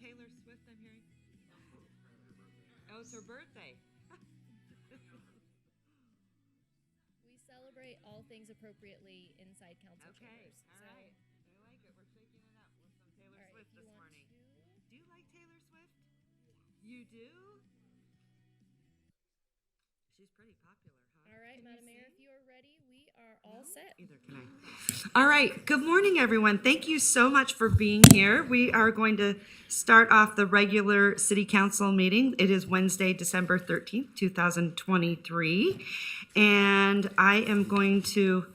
Taylor Swift I'm hearing? Oh, it's her birthday. We celebrate all things appropriately inside council Okay, chambers. all right. I like it. We're shaking it up with some Taylor All right, Swift if you this want morning. to. Do you like Taylor Swift? You do? She's pretty popular, huh? All right, Madam Mayor, if you are ready, we are all set. Either can I. All right. Good morning, everyone. Thank you so much for being here. We are going to start off the regular City Council meeting. It is Wednesday, December 13th, 2023. And I am going to,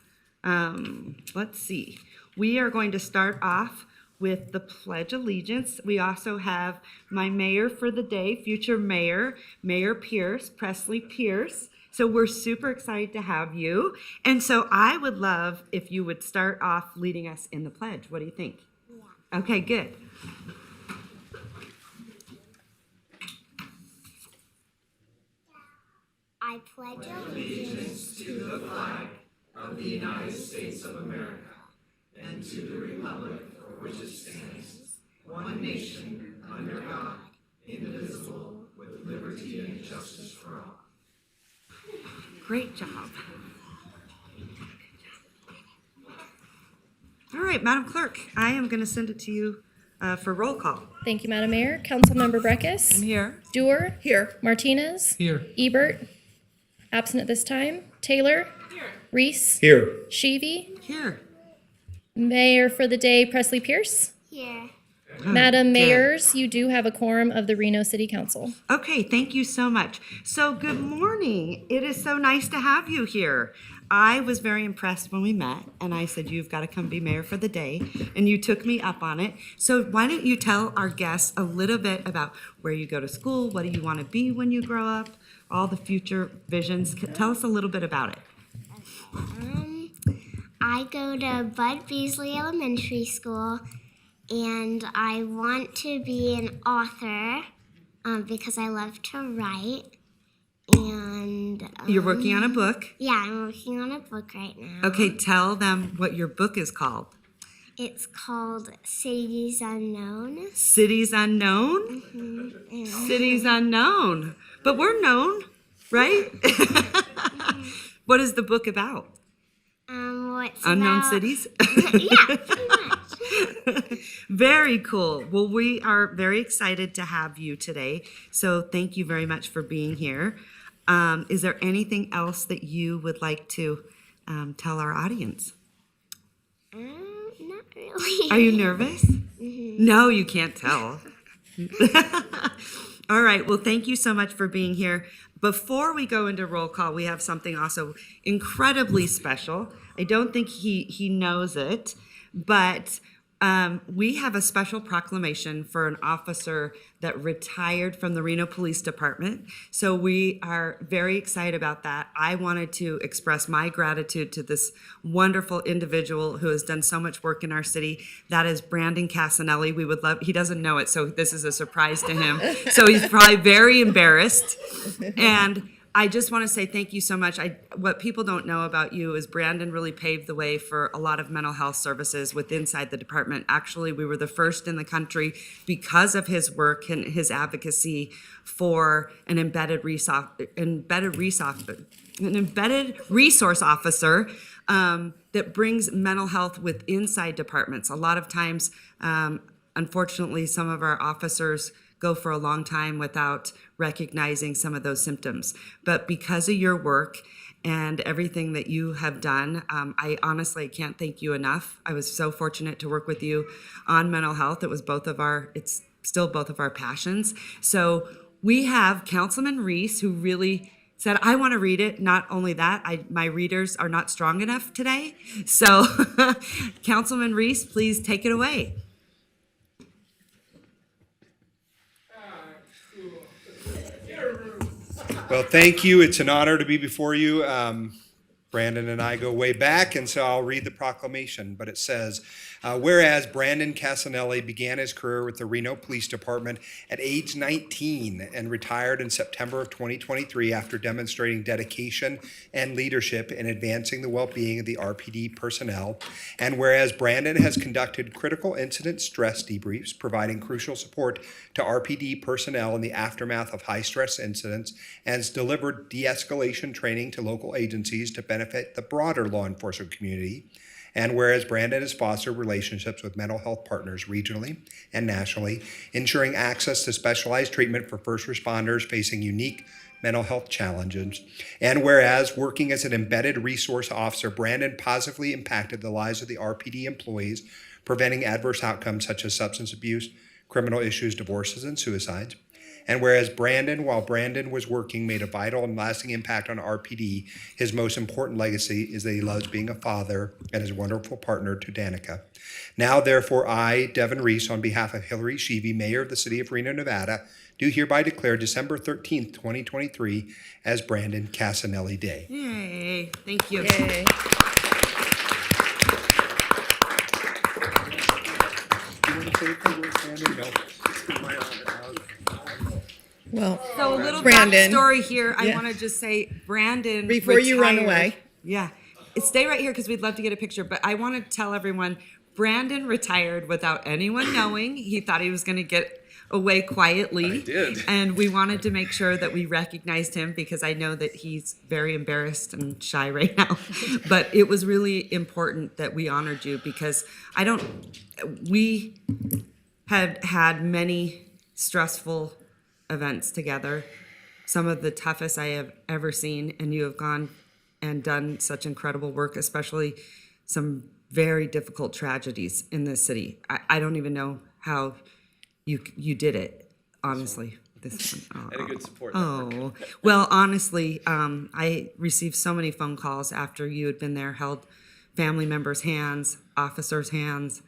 let's see. We are going to start off with the Pledge of Allegiance. We also have my mayor for the day, future mayor, Mayor Pierce, Presley Pierce. So we're super excited to have you. And so I would love if you would start off leading us in the pledge. What do you think? Yeah. Okay, good. I pledge allegiance to the flag of the United States of America and to the republic for which it stands, one nation, under God, indivisible, with liberty and justice for all. Great job. All right, Madam Clerk, I am going to send it to you for roll call. Thank you, Madam Mayor. Councilmember Breckus. I'm here. Dewar. Here. Martinez. Here. Ebert. Absent at this time. Taylor. Here. Reese. Here. Sheevy. Here. Mayor for the day, Presley Pierce. Here. Madam Good. Mayors, you do have a quorum of the Reno City Council. Okay, thank you so much. So good morning. It is so nice to have you here. I was very impressed when we met, and I said, you've got to come be mayor for the day, and you took me up on it. So why don't you tell our guests a little bit about where you go to school, what do you want to be when you grow up, all the future visions. Tell us a little bit about it. I go to Bud Beasley Elementary School, and I want to be an author because I love to write. And You're working on a book. yeah, I'm working on a book right now. Okay, tell them what your book is called. It's called Cities Unknown. Cities Unknown? And Cities Unknown. But we're known, right? What is the book about? what's Unknown about, cities? Yeah, pretty much. Very cool. Well, we are very excited to have you today. So thank you very much for being here. Is there anything else that you would like to tell our audience? Not really. Are you nervous? No, you can't tell. All right. Well, thank you so much for being here. Before we go into roll call, we have something also incredibly special. I don't think he knows it, but we have a special proclamation for an officer that retired from the Reno Police Department. So we are very excited about that. I wanted to express my gratitude to this wonderful individual who has done so much work in our city. That is Brandon Casanelli. We would love, he doesn't know it, so this is a surprise to him. So he's probably very embarrassed. And I just want to say thank you so much. What people don't know about you is Brandon really paved the way for a lot of mental health services inside the department. Actually, we were the first in the country because of his work and his advocacy for an embedded resource officer that brings mental health with inside departments. A lot of times, unfortunately, some of our officers go for a long time without recognizing some of those symptoms. But because of your work and everything that you have done, I honestly can't thank you enough. I was so fortunate to work with you on mental health. It's still both of our passions. So we have Councilman Reese, who really said, I want to read it. Not only that, my readers are not strong enough today. So Councilman Reese, please take it away. Well, thank you. It's an honor to be before you. Brandon and I go way back, and so I'll read the proclamation, but it says, whereas Brandon Casanelli began his career with the Reno Police Department at age 19 and retired in September of 2023 after demonstrating dedication and leadership in advancing the well-being of the RPD personnel, and whereas Brandon has conducted critical incident stress debriefs, providing crucial support to RPD personnel in the aftermath of high-stress incidents, and has delivered de-escalation training to local agencies to benefit the broader law enforcement community. And whereas Brandon has fostered relationships with mental health partners regionally and nationally, ensuring access to specialized treatment for first responders facing unique mental health challenges. And whereas working as an embedded resource officer, Brandon positively impacted the lives of the RPD employees, preventing adverse outcomes such as substance abuse, criminal issues, divorces, and suicides. And whereas while Brandon was working, made a vital and lasting impact on RPD, his most important legacy is that he loves being a father and is a wonderful partner to Danica. Now, therefore, I, Devin Reese, on behalf of Hillary Sheevy, Mayor of the City of Reno, Nevada, do hereby declare December 13th, 2023 as Brandon Casanelli Day. Yay. Thank you. Yay. Well, So a little Brandon. backstory here. I Yeah. want to just say Brandon Before you run retired- away. Yeah. Stay right here because we'd love to get a picture. But I want to tell everyone Brandon retired without anyone knowing. He thought he was going to get away quietly. I did. And we wanted to make sure that we recognized him because I know that he's very embarrassed and shy right now. But it was really important that we honored you because we had had many stressful events together, some of the toughest I have ever seen, and you have gone and done such incredible work, especially some very difficult tragedies in this city. I don't even know how you did it, honestly. This one. Had a good support Oh, well, honestly, I received so many phone calls after you had been there, held family members' hands, officers' hands,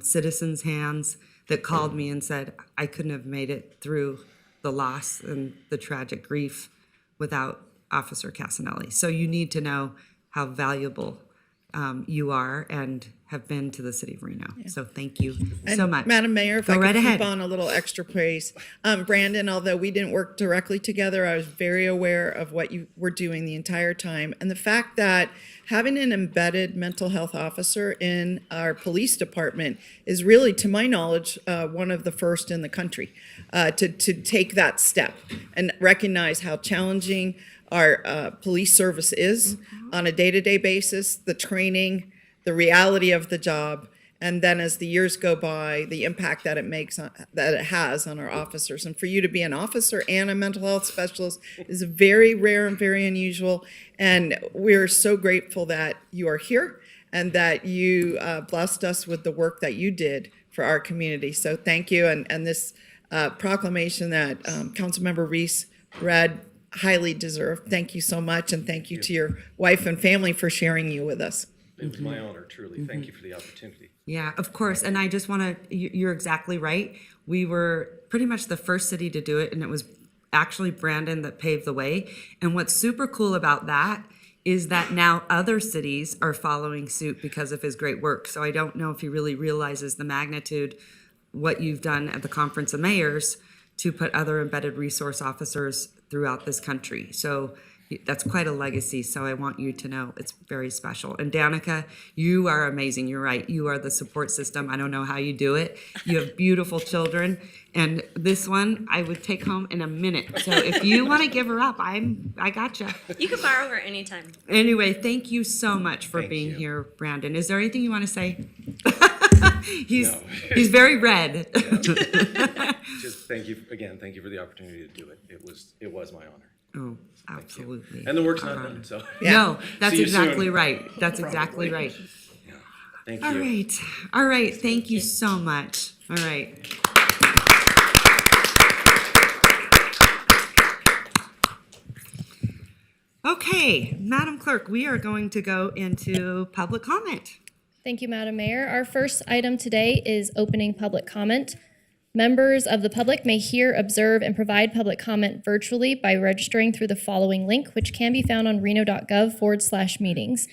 citizens' hands, that called me and said, I couldn't have made it through the loss and the tragic grief without Officer Casanelli. So you need to know how valuable you are and have been to the city of Reno. So thank you so much. Madam Mayor, if Go I right could ahead. keep on a little extra praise. Brandon, although we didn't work directly together, I was very aware of what you were doing the entire time. And the fact that having an embedded mental health officer in our police department is really, to my knowledge, one of the first in the country to take that step and recognize how challenging our police service is on a day-to-day basis, the training, the reality of the job, and then as the years go by, the impact that it has on our officers. And for you to be an officer and a mental health specialist is very rare and very unusual. And we're so grateful that you are here and that you blessed us with the work that you did for our community. So thank you. And this proclamation that Councilmember Reese read, highly deserved. Thank you so much. And thank you to your wife and family for sharing you with us. It was my honor, truly. Thank you for the opportunity. Yeah, of course. And I just want to, you're exactly right. We were pretty much the first city to do it, and it was actually Brandon that paved the way. And what's super cool about that is that now other cities are following suit because of his great work. So I don't know if he really realizes the magnitude, what you've done at the Conference of Mayors to put other embedded resource officers throughout this country. So that's quite a legacy, so I want you to know it's very special. And Danica, you are amazing. You're right. You are the support system. I don't know how you do it. You have beautiful children. And this one I would take home in a minute. So if you want to give her up, I gotcha. You can borrow her anytime. Anyway, thank you so much for Thank being you. here, Brandon. Is there anything you want to say? He's No. he's very red. Just thank you again. Thank you for the opportunity to do it. It was my honor. Oh, absolutely. And the work's not done, so No, that's See you exactly soon. right. That's exactly right. yeah. Thank you. All right. All right. Thank you so much. All right. Okay, Madam Clerk, we are going to go into public comment. Thank you, Madam Mayor. Our first item today is opening public comment. Members of the public may hear, observe, and provide public comment virtually by registering through the following link, which can be found on reno.gov/meetings.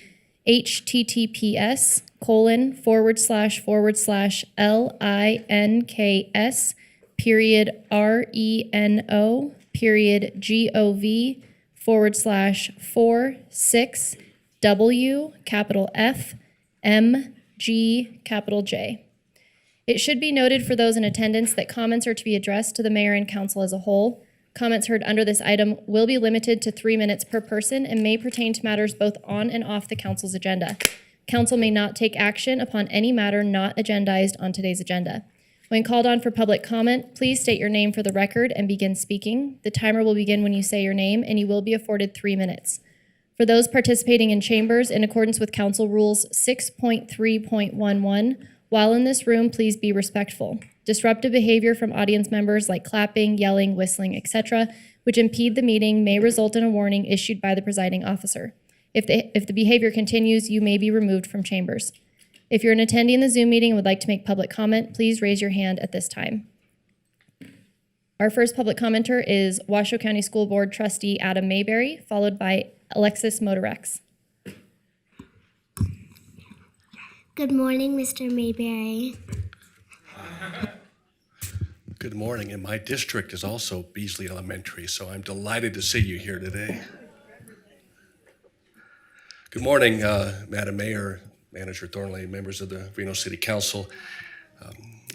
https://links.reno.gov/46W_F_M_G_J. It should be noted for those in attendance that comments are to be addressed to the mayor and council as a whole. Comments heard under this item will be limited to 3 minutes per person and may pertain to matters both on and off the council's agenda. Council may not take action upon any matter not agendized on today's agenda. When called on for public comment, please state your name for the record and begin speaking. The timer will begin when you say your name, and you will be afforded 3 minutes. For those participating in chambers, in accordance with Council Rules 6.3.11, while in this room, please be respectful. Disruptive behavior from audience members like clapping, yelling, whistling, etc., which impede the meeting may result in a warning issued by the presiding officer. If the behavior continues, you may be removed from chambers. If you're an attendee in the Zoom meeting and would like to make public comment, please raise your hand at this time. Our first public commenter is Washoe County School Board Trustee Adam Mayberry, followed by Alexis Motorex. Good morning, Mr. Mayberry. Good morning, and my district is also Beasley Elementary, so I'm delighted to see you here today. Good morning, Madam Mayor, Manager Thornley, members of the Reno City Council.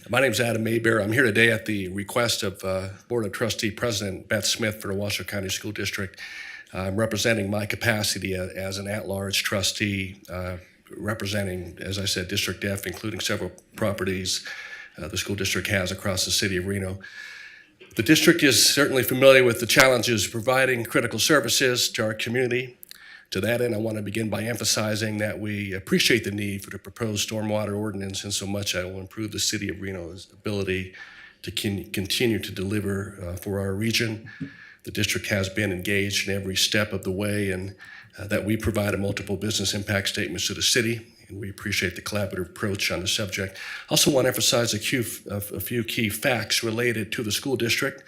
My name is Adam Mayberry. I'm here today at the request of Board of Trustee President Beth Smith for the Washoe County School District. I'm representing my capacity as an at-large trustee, representing, as I said, District F, including several properties the school district has across the city of Reno. The district is certainly familiar with the challenges of providing critical services to our community. To that end, I want to begin by emphasizing that we appreciate the need for the proposed stormwater ordinance in so much that it will improve the city of Reno's ability to continue to deliver for our region. The district has been engaged in every step of the way, and that we provided multiple business impact statements to the city, and we appreciate the collaborative approach on the subject. I also want to emphasize a few key facts related to the school district.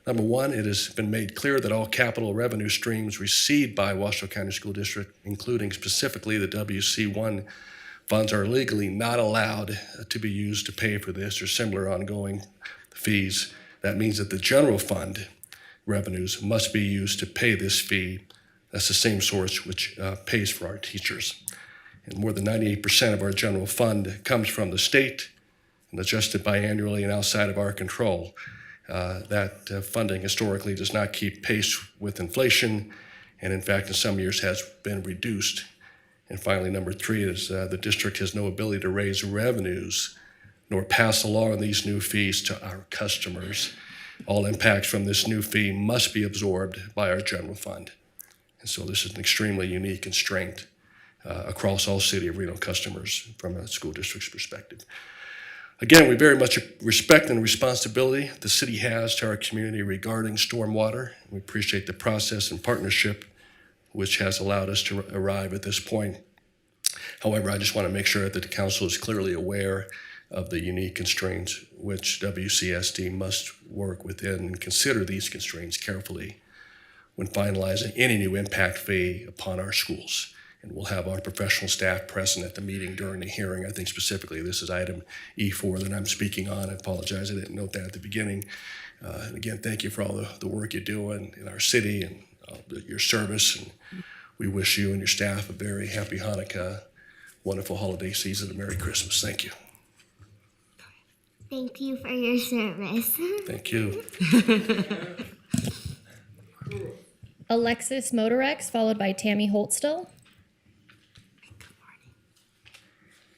Number one, it has been made clear that all capital revenue streams received by Washoe County School District, including specifically the WC1 funds, are legally not allowed to be used to pay for this or similar ongoing fees. That means that the general fund revenues must be used to pay this fee. That's the same source which pays for our teachers. And more than 98% of our general fund comes from the state and adjusted biannually and outside of our control. That funding historically does not keep pace with inflation, and in fact, in some years has been reduced. And finally, number three is the district has no ability to raise revenues nor pass along these new fees to our customers. All impacts from this new fee must be absorbed by our general fund. And so this is an extremely unique constraint across all City of Reno customers from a school district's perspective. Again, we very much respect and responsibility the city has to our community regarding stormwater. We appreciate the process and partnership which has allowed us to arrive at this point. However, I just want to make sure that the council is clearly aware of the unique constraints which WCSD must work within and consider these constraints carefully when finalizing any new impact fee upon our schools. And we'll have our professional staff present at the meeting during the hearing. I think specifically this is item E4 that I'm speaking on. I apologize, I didn't note that at the beginning. And again, thank you for all the work you're doing in our city and your service. And we wish you and your staff a very happy Hanukkah, wonderful holiday season, and Merry Christmas. Thank you. Thank you for your service. Thank you. Alexis Motorex, followed by Tammy Holtstill.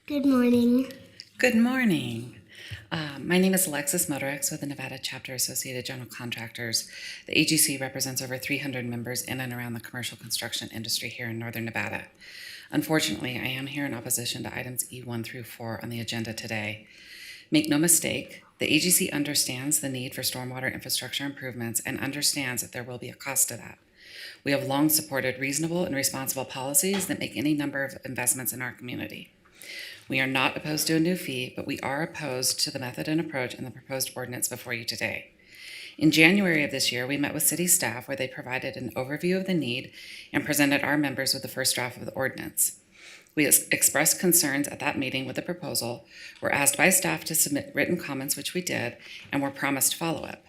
Good morning. Good morning. My name is Alexis Motorex with the Nevada Chapter Associated General Contractors. The AGC represents over 300 members in and around the commercial construction industry here in Northern Nevada. Unfortunately, I am here in opposition to items E1 through 4 on the agenda today. Make no mistake, the AGC understands the need for stormwater infrastructure improvements and understands that there will be a cost to that. We have long supported reasonable and responsible policies that make any number of investments in our community. We are not opposed to a new fee, but we are opposed to the method and approach in the proposed ordinance before you today. In January of this year, we met with city staff where they provided an overview of the need and presented our members with the first draft of the ordinance. We expressed concerns at that meeting with the proposal, were asked by staff to submit written comments, which we did, and were promised follow-up.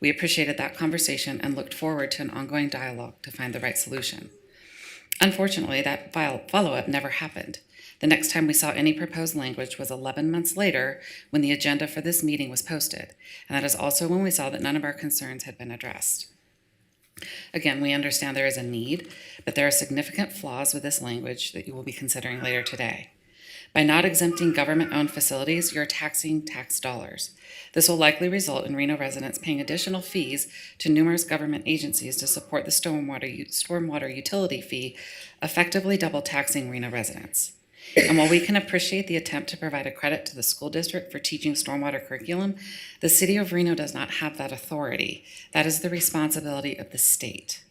We appreciated that conversation and looked forward to an ongoing dialogue to find the right solution. Unfortunately, that follow-up never happened. The next time we saw any proposed language was 11 months later when the agenda for this meeting was posted, and that is also when we saw that none of our concerns had been addressed. Again, we understand there is a need, but there are significant flaws with this language that you will be considering later today. By not exempting government-owned facilities, you're taxing tax dollars. This will likely result in Reno residents paying additional fees to numerous government agencies to support the stormwater utility fee, effectively double taxing Reno residents. And while we can appreciate the attempt to provide a credit to the school district for teaching stormwater curriculum, the city of Reno does not have that authority. That is the responsibility of the state.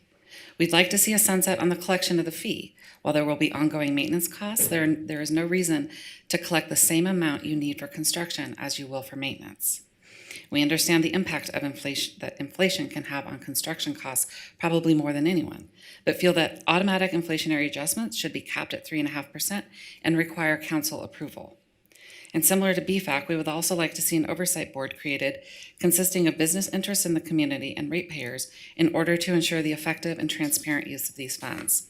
We'd like to see a sunset on the collection of the fee. While there will be ongoing maintenance costs, there is no reason to collect the same amount you need for construction as you will for maintenance. We understand the impact of inflation can have on construction costs, probably more than anyone, but feel that automatic inflationary adjustments should be capped at 3.5% and require council approval. And similar to BFAC, we would also like to see an oversight board created consisting of business interests in the community and ratepayers in order to ensure the effective and transparent use of these funds.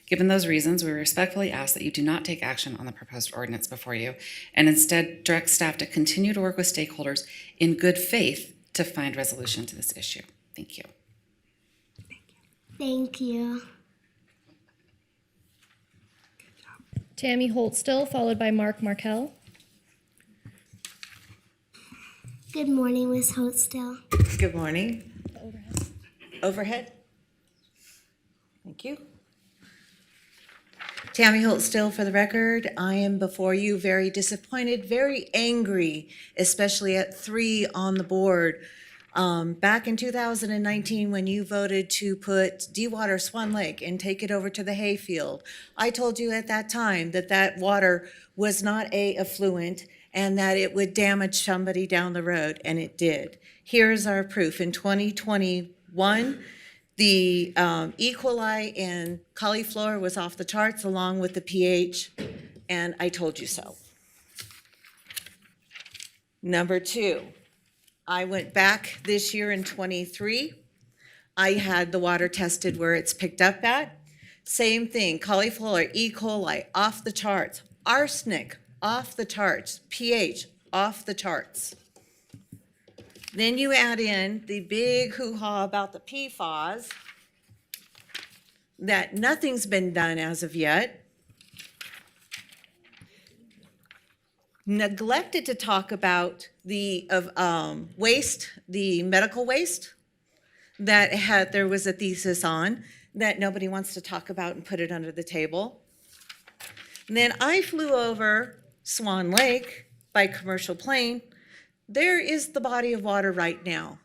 Given those reasons, we respectfully ask that you do not take action on the proposed ordinance before you, and instead direct staff to continue to work with stakeholders in good faith to find resolution to this issue. Thank you. Thank you. Tammy Holtstill, followed by Mark Markell. Good morning, Ms. Holtstill. Good morning. Overhead. Thank you. Tammy Holtstill for the record. I am before you very disappointed, very angry, especially at 3 on the board. Back in 2019, when you voted to put dewater Swan Lake and take it over to the hayfield, I told you at that time that that water was not a affluent and that it would damage somebody down the road, and it did. Here's our proof. In 2021, the E. coli and cauliflower was off the charts along with the pH, and I told you so. Number 2, I went back this year in 23. I had the water tested where it's picked up at. Same thing, cauliflower, E. coli, off the charts. Arsenic, off the charts. pH, off the charts. Then you add in the big hoo-ha about the PFAS, that nothing's been done as of yet. Neglected to talk about the waste, the medical waste that there was a thesis on that nobody wants to talk about and put it under the table. And then I flew over Swan Lake by commercial plane. There is the body of water right now.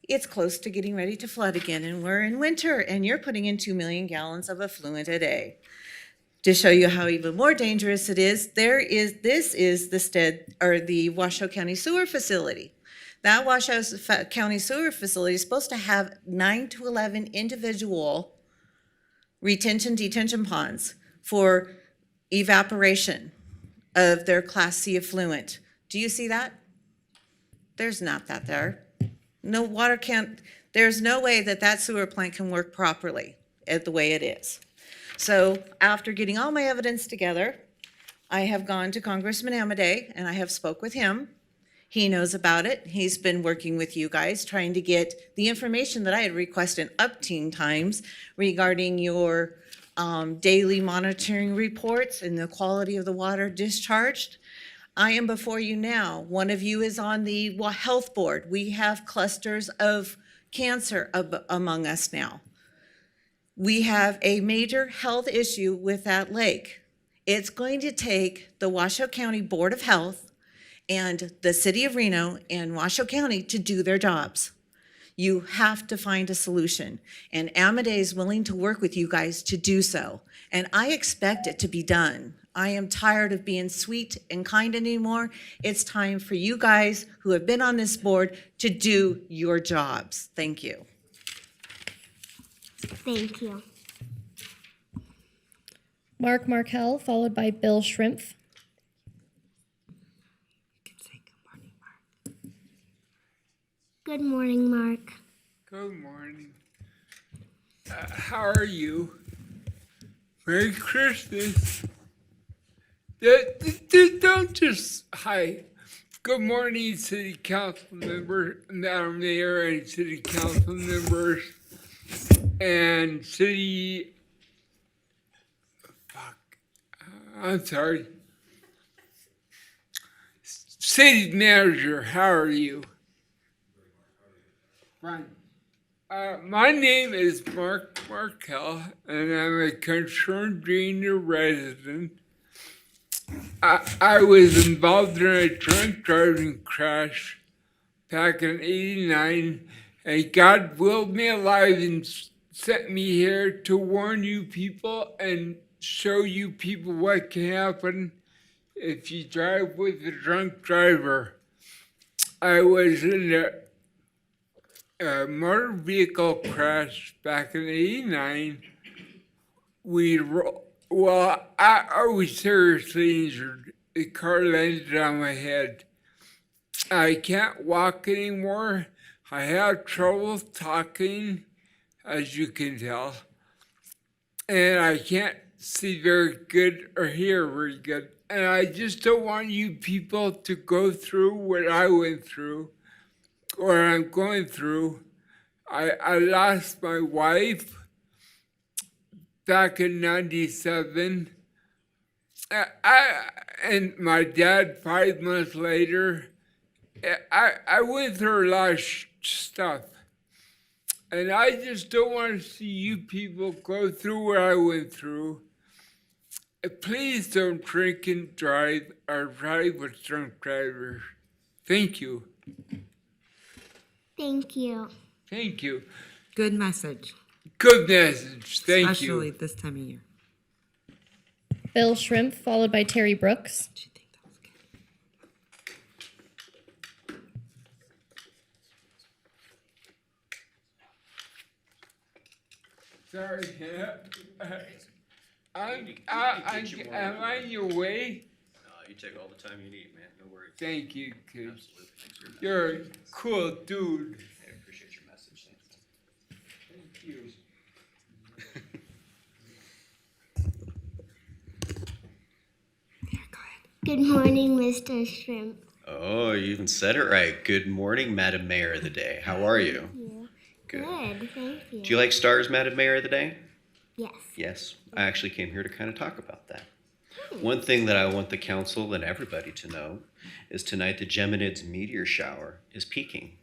It's close to getting ready to flood again, and we're in winter, and you're putting in 2 million gallons of effluent a day. To show you how even more dangerous it is, this is the Washoe County Sewer Facility. That Washoe County Sewer Facility is supposed to have 9 to 11 individual detention ponds for evaporation of their Class C effluent. Do you see that? There's not that there. No water there's no way that sewer plant can work properly the way it is. So after getting all my evidence together, I have gone to Congressman Amadei and I have spoke with him. He knows about it. He's been working with you guys trying to get the information that I had requested upteen times regarding your daily monitoring reports and the quality of the water discharged. I am before you now. One of you is on the health board. We have clusters of cancer among us now. We have a major health issue with that lake. It's going to take the Washoe County Board of Health and the City of Reno and Washoe County to do their jobs. You have to find a solution, and Amadei is willing to work with you guys to do so, and I expect it to be done. I am tired of being sweet and kind anymore. It's time for you guys who have been on this board to do your jobs. Thank you. Thank you. Mark Markel, followed by Bill Schrimpf. You can say good morning, Mark. Good morning, Mark. Good morning. How are you? Merry Christmas. Don't just hi. Good morning, City Council members, Madam Mayor, and City Council members, and City. I'm sorry. City Manager, how are you? Fine. My name is Mark Markel, and I'm a concerned Reno resident. I was involved in a drunk driving crash back in '89, and God willed me alive and sent me here to warn you people and show you people what can happen if you drive with a drunk driver. I was in a motor vehicle crash back in '89. I was seriously injured. The car landed on my head. I can't walk anymore. I have trouble talking, as you can tell. And I can't see very good or hear very good. And I just don't want you people to go through what I went through, or I'm going through. I lost my wife back in '97. And my dad 5 months later. I went through a lot of stuff. And I just don't want to see you people go through what I went through. Please don't drink and drive or drive with drunk drivers. Thank you. Thank you. Thank you. Good message, Good message. Thank especially you. this time of year. Bill Schrimpf, followed by Terry Brooks. Did you think that was good? Sorry. Am I in your way? You take all the time you need, man. No worries. Thank you, kid. Absolutely. Thanks for your message. You're a cool dude. I appreciate your message. Thanks. Thank you. Yeah, go ahead. Good morning, Mr. Shrimp. Oh, you even said it right. Good morning, Madam Mayor of the Day. How are you? Good. Good, thank you. Do you like stars, Madam Mayor of the Day? Yes. Yes. I actually came here to kind of talk about that. One thing that I want the council and everybody to know is tonight the Geminids meteor shower is peaking.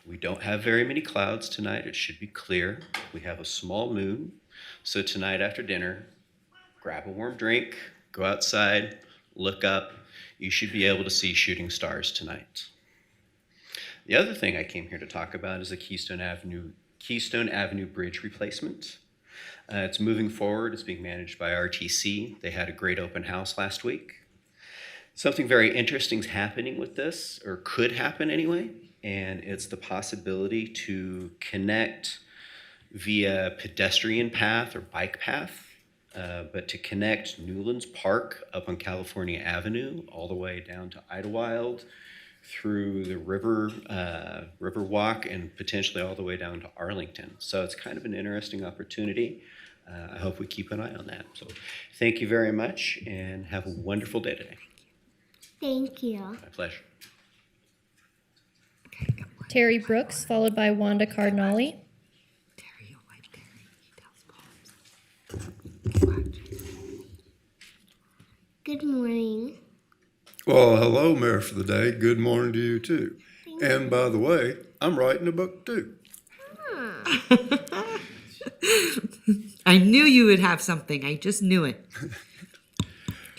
We don't have very many clouds tonight. It should be clear. We have a small moon. So tonight after dinner, grab a warm drink, go outside, look up. You should be able to see shooting stars tonight. The other thing I came here to talk about is the Keystone Avenue Bridge replacement. It's moving forward. It's being managed by RTC. They had a great open house last week. Something very interesting is happening with this, or could happen anyway, and it's the possibility to connect via pedestrian path or bike path, but to connect Newlands Park up on California Avenue all the way down to Idlewild, through the river walk, and potentially all the way down to Arlington. So it's kind of an interesting opportunity. I hope we keep an eye on that. So thank you very much and have a wonderful day today. Thank you. My pleasure. Terry Brooks, followed by Wanda Cardinale. Terry, you'll like Terry. He tells poems. Watch. Good morning. Well, hello, Mayor for the Day. Good morning to you, too. And by the way, I'm writing a book, too. I knew you would have something. I just knew it.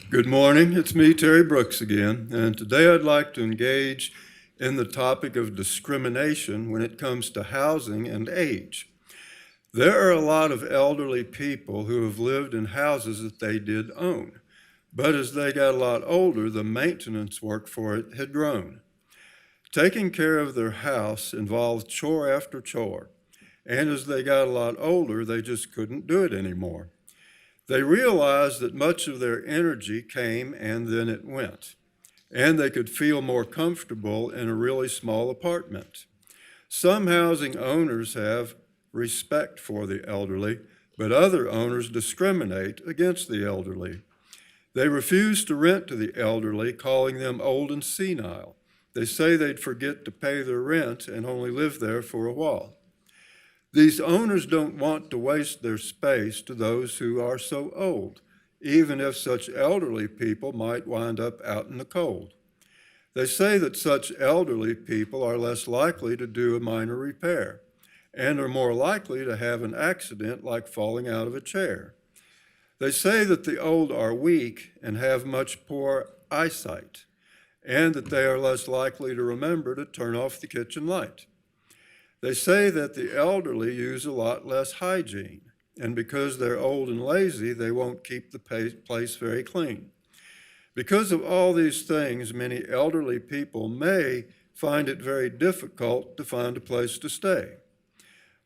Good morning. It's me, Terry Brooks, again. And today I'd like to engage in the topic of discrimination when it comes to housing and age. There are a lot of elderly people who have lived in houses that they did own. But as they got a lot older, the maintenance work for it had grown. Taking care of their house involved chore after chore, and as they got a lot older, they just couldn't do it anymore. They realized that much of their energy came and then it went, and they could feel more comfortable in a really small apartment. Some housing owners have respect for the elderly, but other owners discriminate against the elderly. They refuse to rent to the elderly, calling them old and senile. They say they'd forget to pay their rent and only live there for a while. These owners don't want to waste their space to those who are so old, even if such elderly people might wind up out in the cold. They say that such elderly people are less likely to do a minor repair and are more likely to have an accident like falling out of a chair. They say that the old are weak and have much poor eyesight, and that they are less likely to remember to turn off the kitchen light. They say that the elderly use a lot less hygiene, and because they're old and lazy, they won't keep the place very clean. Because of all these things, many elderly people may find it very difficult to find a place to stay.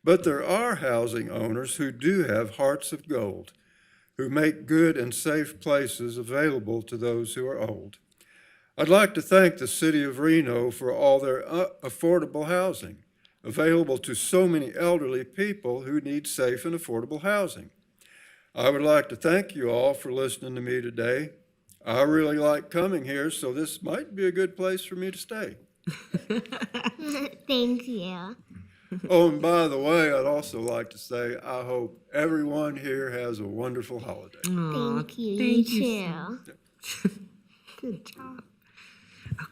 But there are housing owners who do have hearts of gold, who make good and safe places available to those who are old. I'd like to thank the City of Reno for all their affordable housing, available to so many elderly people who need safe and affordable housing. I would like to thank you all for listening to me today. I really like coming here, so this might be a good place for me to stay. Thank you. Oh, and by the way, I'd also like to say I hope everyone here has a wonderful holiday. Thank you. thank you you too. Good job.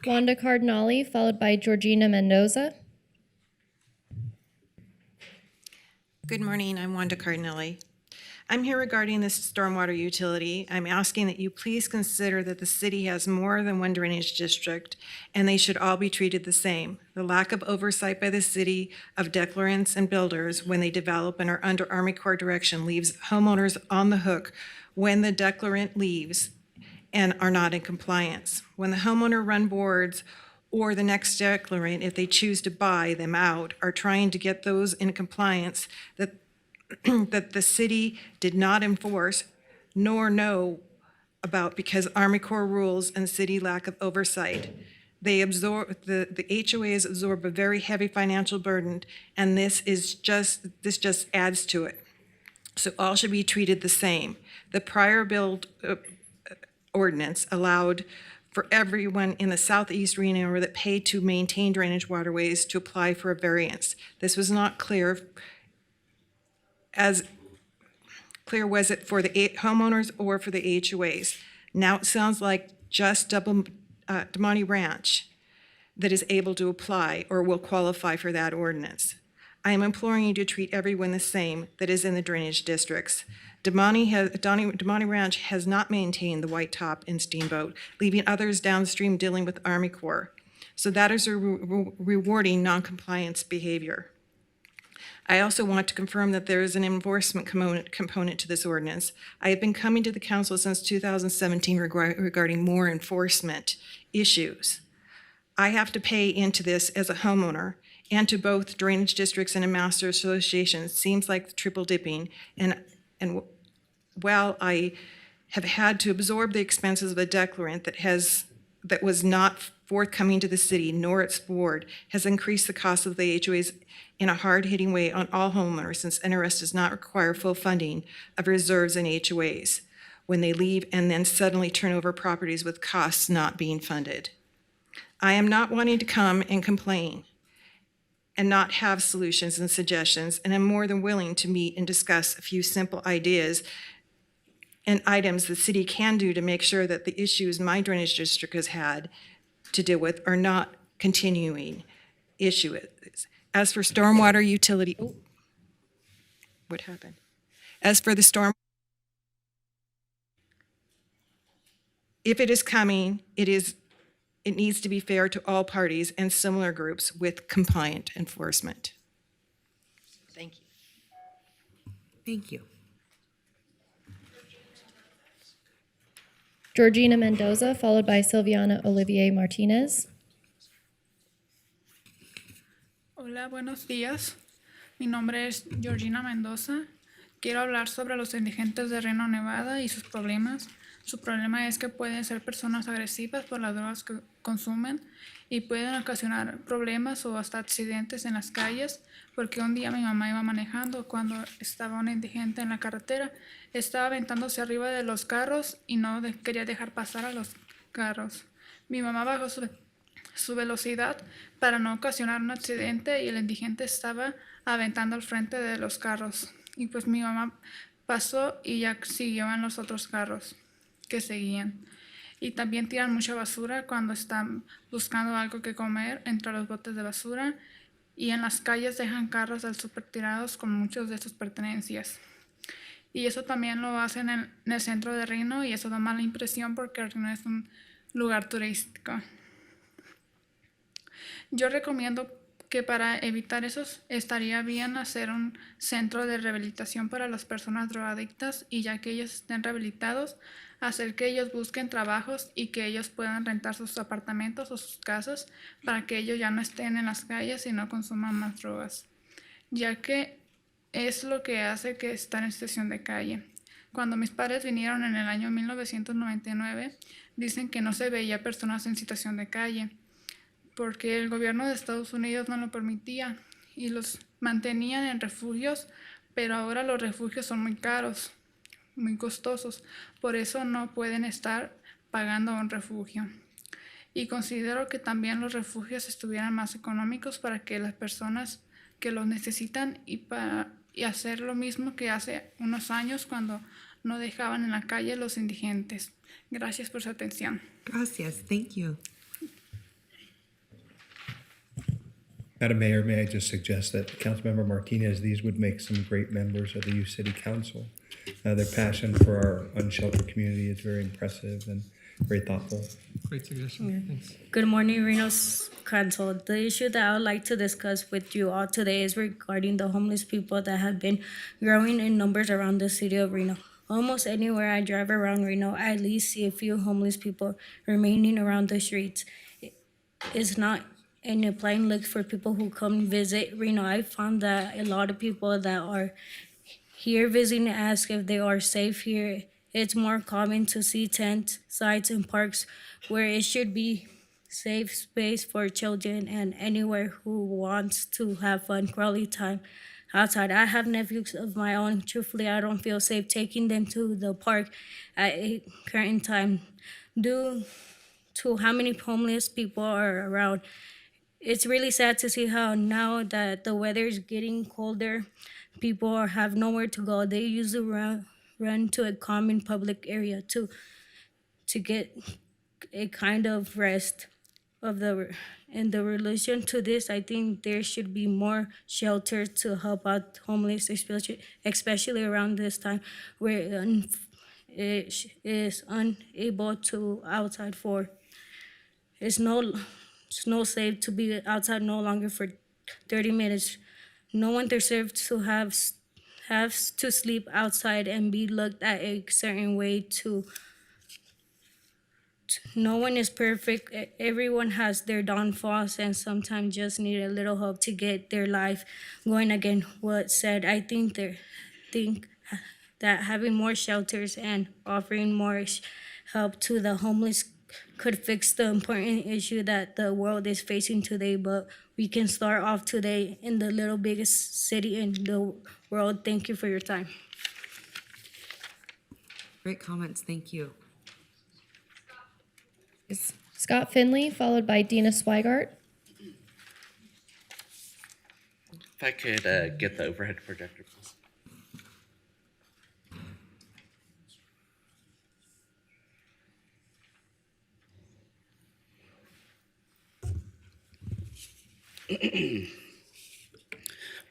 Wanda Cardinale, followed by Georgina Mendoza. Good morning, I'm Wanda Cardinelli. I'm here regarding this stormwater utility. I'm asking that you please consider that the city has more than one drainage district, and they should all be treated the same. The lack of oversight by the city of declarants and builders when they develop and are under Army Corps direction leaves homeowners on the hook when the declarant leaves and are not in compliance. When the homeowner run boards or the next declarant, if they choose to buy them out, are trying to get those in compliance that that the city did not enforce nor know about because Army Corps rules and city lack of oversight. They absorb, the HOAs absorb a very heavy financial burden, and this just adds to it. So all should be treated the same. The prior build ordinance allowed for everyone in the southeast Reno area that paid to maintain drainage waterways to apply for a variance. This was not clear. As clear was it for the homeowners or for the HOAs. Now it sounds like just Demonte Ranch that is able to apply or will qualify for that ordinance. I am imploring you to treat everyone the same that is in the drainage districts. Demonte Ranch has not maintained the White Top and Steamboat, leaving others downstream dealing with Army Corps. So that is a rewarding non-compliance behavior. I also want to confirm that there is an enforcement component to this ordinance. I have been coming to the council since 2017 regarding more enforcement issues. I have to pay into this as a homeowner and to both drainage districts and a master association. Seems like triple dipping. And while I have had to absorb the expenses of a declarant that was not forthcoming to the city nor its board, has increased the cost of the HOAs in a hard-hitting way on all homeowners, since NRS does not require full funding of reserves in HOAs when they leave and then suddenly turn over properties with costs not being funded. I am not wanting to come and complain and not have solutions and suggestions, and I'm more than willing to meet and discuss a few simple ideas and items the city can do to make sure that the issues my drainage district has had to deal with are not continuing issues. As for stormwater utility, what happened? As for the storm, if it is coming, it needs to be fair to all parties and similar groups with compliant enforcement. Thank you. Thank you. Georgina Mendoza, followed by Silviana Olivier Martinez. Hola, buenos días. Mi nombre es Georgina Mendoza. Quiero hablar sobre los indigentes de Reno, Nevada y sus problemas. Su problema es que pueden ser personas agresivas por las drogas que consumen y pueden ocasionar problemas o hasta accidentes en las calles, porque un día mi mamá iba manejando cuando estaba un indigente en la carretera. Estaba aventándose arriba de los carros y no quería dejar pasar a los carros. Mi mamá bajó su velocidad para no ocasionar un accidente y el indigente estaba aventando al frente de los carros. Y pues mi mamá pasó y ya siguió en los otros carros que seguían. Y también tiran mucha basura cuando están buscando algo que comer entre los botes de basura. Y en las calles dejan carros al súper tirados con muchas de sus pertenencias. Y eso también lo hacen en el centro de Reno y eso da mala impresión porque Reno es un lugar turístico. Yo recomiendo que para evitar eso estaría bien hacer un centro de rehabilitación para las personas drogadictas y ya que ellos estén rehabilitados, hacer que ellos busquen trabajos y que ellos puedan rentar sus apartamentos o sus casas para que ellos ya no estén en las calles y no consuman más drogas, ya que es lo que hace que estén en situación de calle. Cuando mis padres vinieron en el año 1999, dicen que no se veía personas en situación de calle, porque el gobierno de Estados Unidos no lo permitía y los mantenían en refugios, pero ahora los refugios son muy caros, muy costosos, por eso no pueden estar pagando un refugio. Y considero que también los refugios estuvieran más económicos para que las personas que los necesitan y hacer lo mismo que hace unos años cuando no dejaban en la calle los indigentes. Gracias por su atención. Gracias. Thank you. Madam Mayor, may I just suggest that Councilmember Martinez, these would make some great members of the youth city council. Their passion for our unsheltered community is very impressive and very thoughtful. Great suggestion. Thanks. Good morning, Reno's Council. The issue that I would like to discuss with you all today is regarding the homeless people that have been growing in numbers around the city of Reno. Almost anywhere I drive around Reno, I at least see a few homeless people remaining around the streets. It's not an applying look for people who come visit Reno. I found that a lot of people that are here visiting ask if they are safe here. It's more common to see tent sites and parks where it should be safe space for children and anywhere who wants to have fun quality time outside. I have nephews of my own. Truthfully, I don't feel safe taking them to the park at a current time due to how many homeless people are around. It's really sad to see how now that the weather is getting colder, people have nowhere to go. They usually run to a common public area to get a kind of rest of in the relation to this. I think there should be more shelters to help out homeless, especially around this time where it is unable to outside for. It's no safe to be outside no longer for 30 minutes. No one deserves to have to sleep outside and be looked at a certain way no one is perfect. Everyone has their downfalls and sometimes just need a little help to get their life going again. What said, I think that having more shelters and offering more help to the homeless could fix the important issue that the world is facing today, but we can start off today in the little biggest city in the world. Thank you for your time. Great comments. Thank you. Scott Finley, followed by Dina Swigart. If I could get the overhead projector, please.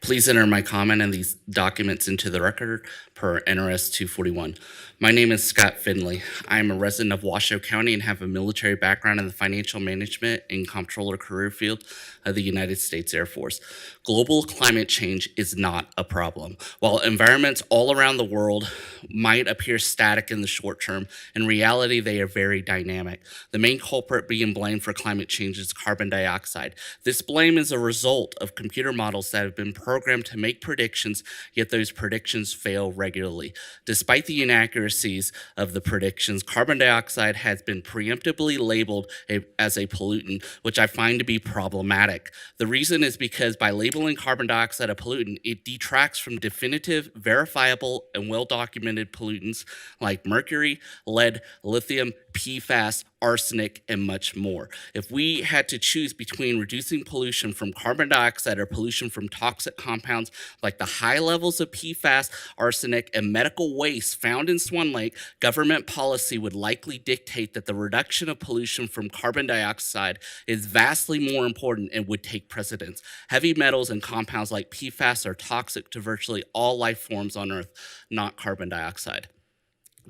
Please enter my comment and these documents into the record per NRS 241. My name is Scott Finley. I am a resident of Washoe County and have a military background in the financial management and comptroller career field of the United States Air Force. Global climate change is not a problem. While environments all around the world might appear static in the short term, in reality, they are very dynamic. The main culprit being blamed for climate change is carbon dioxide. This blame is a result of computer models that have been programmed to make predictions, yet those predictions fail regularly. Despite the inaccuracies of the predictions, carbon dioxide has been preemptively labeled as a pollutant, which I find to be problematic. The reason is because by labeling carbon dioxide a pollutant, it detracts from definitive, verifiable, and well-documented pollutants like mercury, lead, lithium, PFAS, arsenic, and much more. If we had to choose between reducing pollution from carbon dioxide or pollution from toxic compounds like the high levels of PFAS, arsenic, and medical waste found in Swan Lake, government policy would likely dictate that the reduction of pollution from carbon dioxide is vastly more important and would take precedence. Heavy metals and compounds like PFAS are toxic to virtually all life forms on Earth, not carbon dioxide.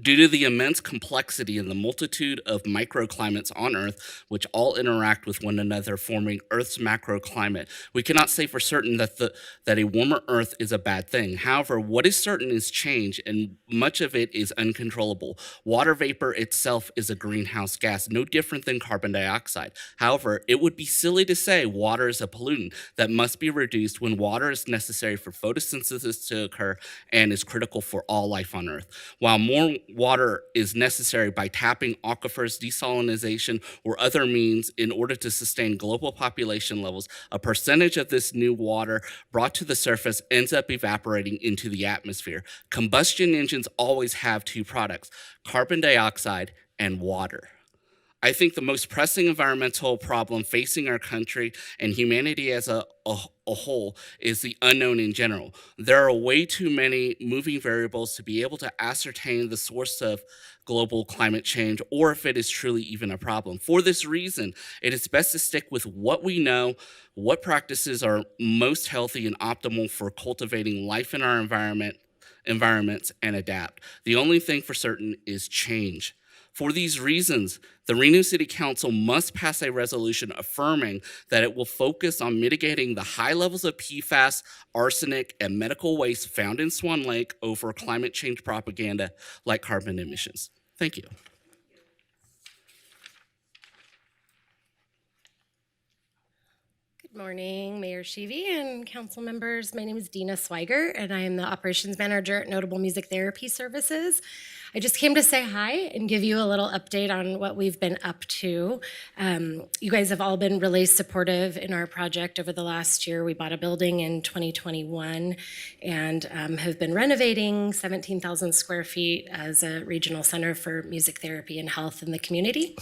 Due to the immense complexity and the multitude of microclimates on Earth, which all interact with one another, forming Earth's macroclimate, we cannot say for certain that a warmer Earth is a bad thing. However, what is certain is change, and much of it is uncontrollable. Water vapor itself is a greenhouse gas, no different than carbon dioxide. However, it would be silly to say water is a pollutant that must be reduced when water is necessary for photosynthesis to occur and is critical for all life on Earth. While more water is necessary by tapping aquifers, desalination, or other means in order to sustain global population levels, a percentage of this new water brought to the surface ends up evaporating into the atmosphere. Combustion engines always have two products, carbon dioxide and water. I think the most pressing environmental problem facing our country and humanity as a whole is the unknown in general. There are way too many moving variables to be able to ascertain the source of global climate change or if it is truly even a problem. For this reason, it is best to stick with what we know, what practices are most healthy and optimal for cultivating life in our environments, and adapt. The only thing for certain is change. For these reasons, the Reno City Council must pass a resolution affirming that it will focus on mitigating the high levels of PFAS, arsenic, and medical waste found in Swan Lake over climate change propaganda like carbon emissions. Thank you. Good morning, Mayor Sheevy and council members. My name is Dina Swiger, and I am the operations manager at Notable Music Therapy Services. I just came to say hi and give you a little update on what we've been up to. You guys have all been really supportive in our project over the last year. We bought a building in 2021 and have been renovating 17,000 square feet as a regional center for music therapy and health in the community.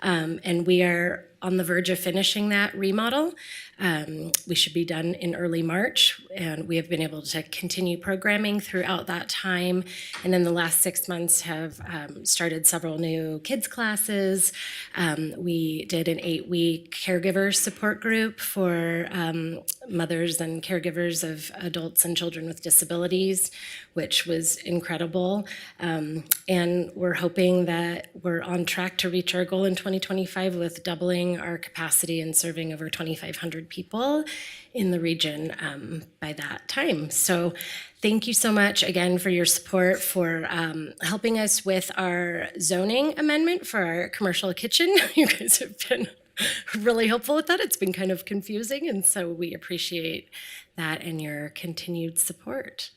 And we are on the verge of finishing that remodel. We should be done in early March, and we have been able to continue programming throughout that time. And in the last 6 months have started several new kids classes. We did an 8-week caregiver support group for mothers and caregivers of adults and children with disabilities, which was incredible. And we're hoping that we're on track to reach our goal in 2025 with doubling our capacity and serving over 2,500 people in the region by that time. So thank you so much again for your support, for helping us with our zoning amendment for our commercial kitchen. You guys have been really helpful with that. It's been kind of confusing, and so we appreciate that and your continued support.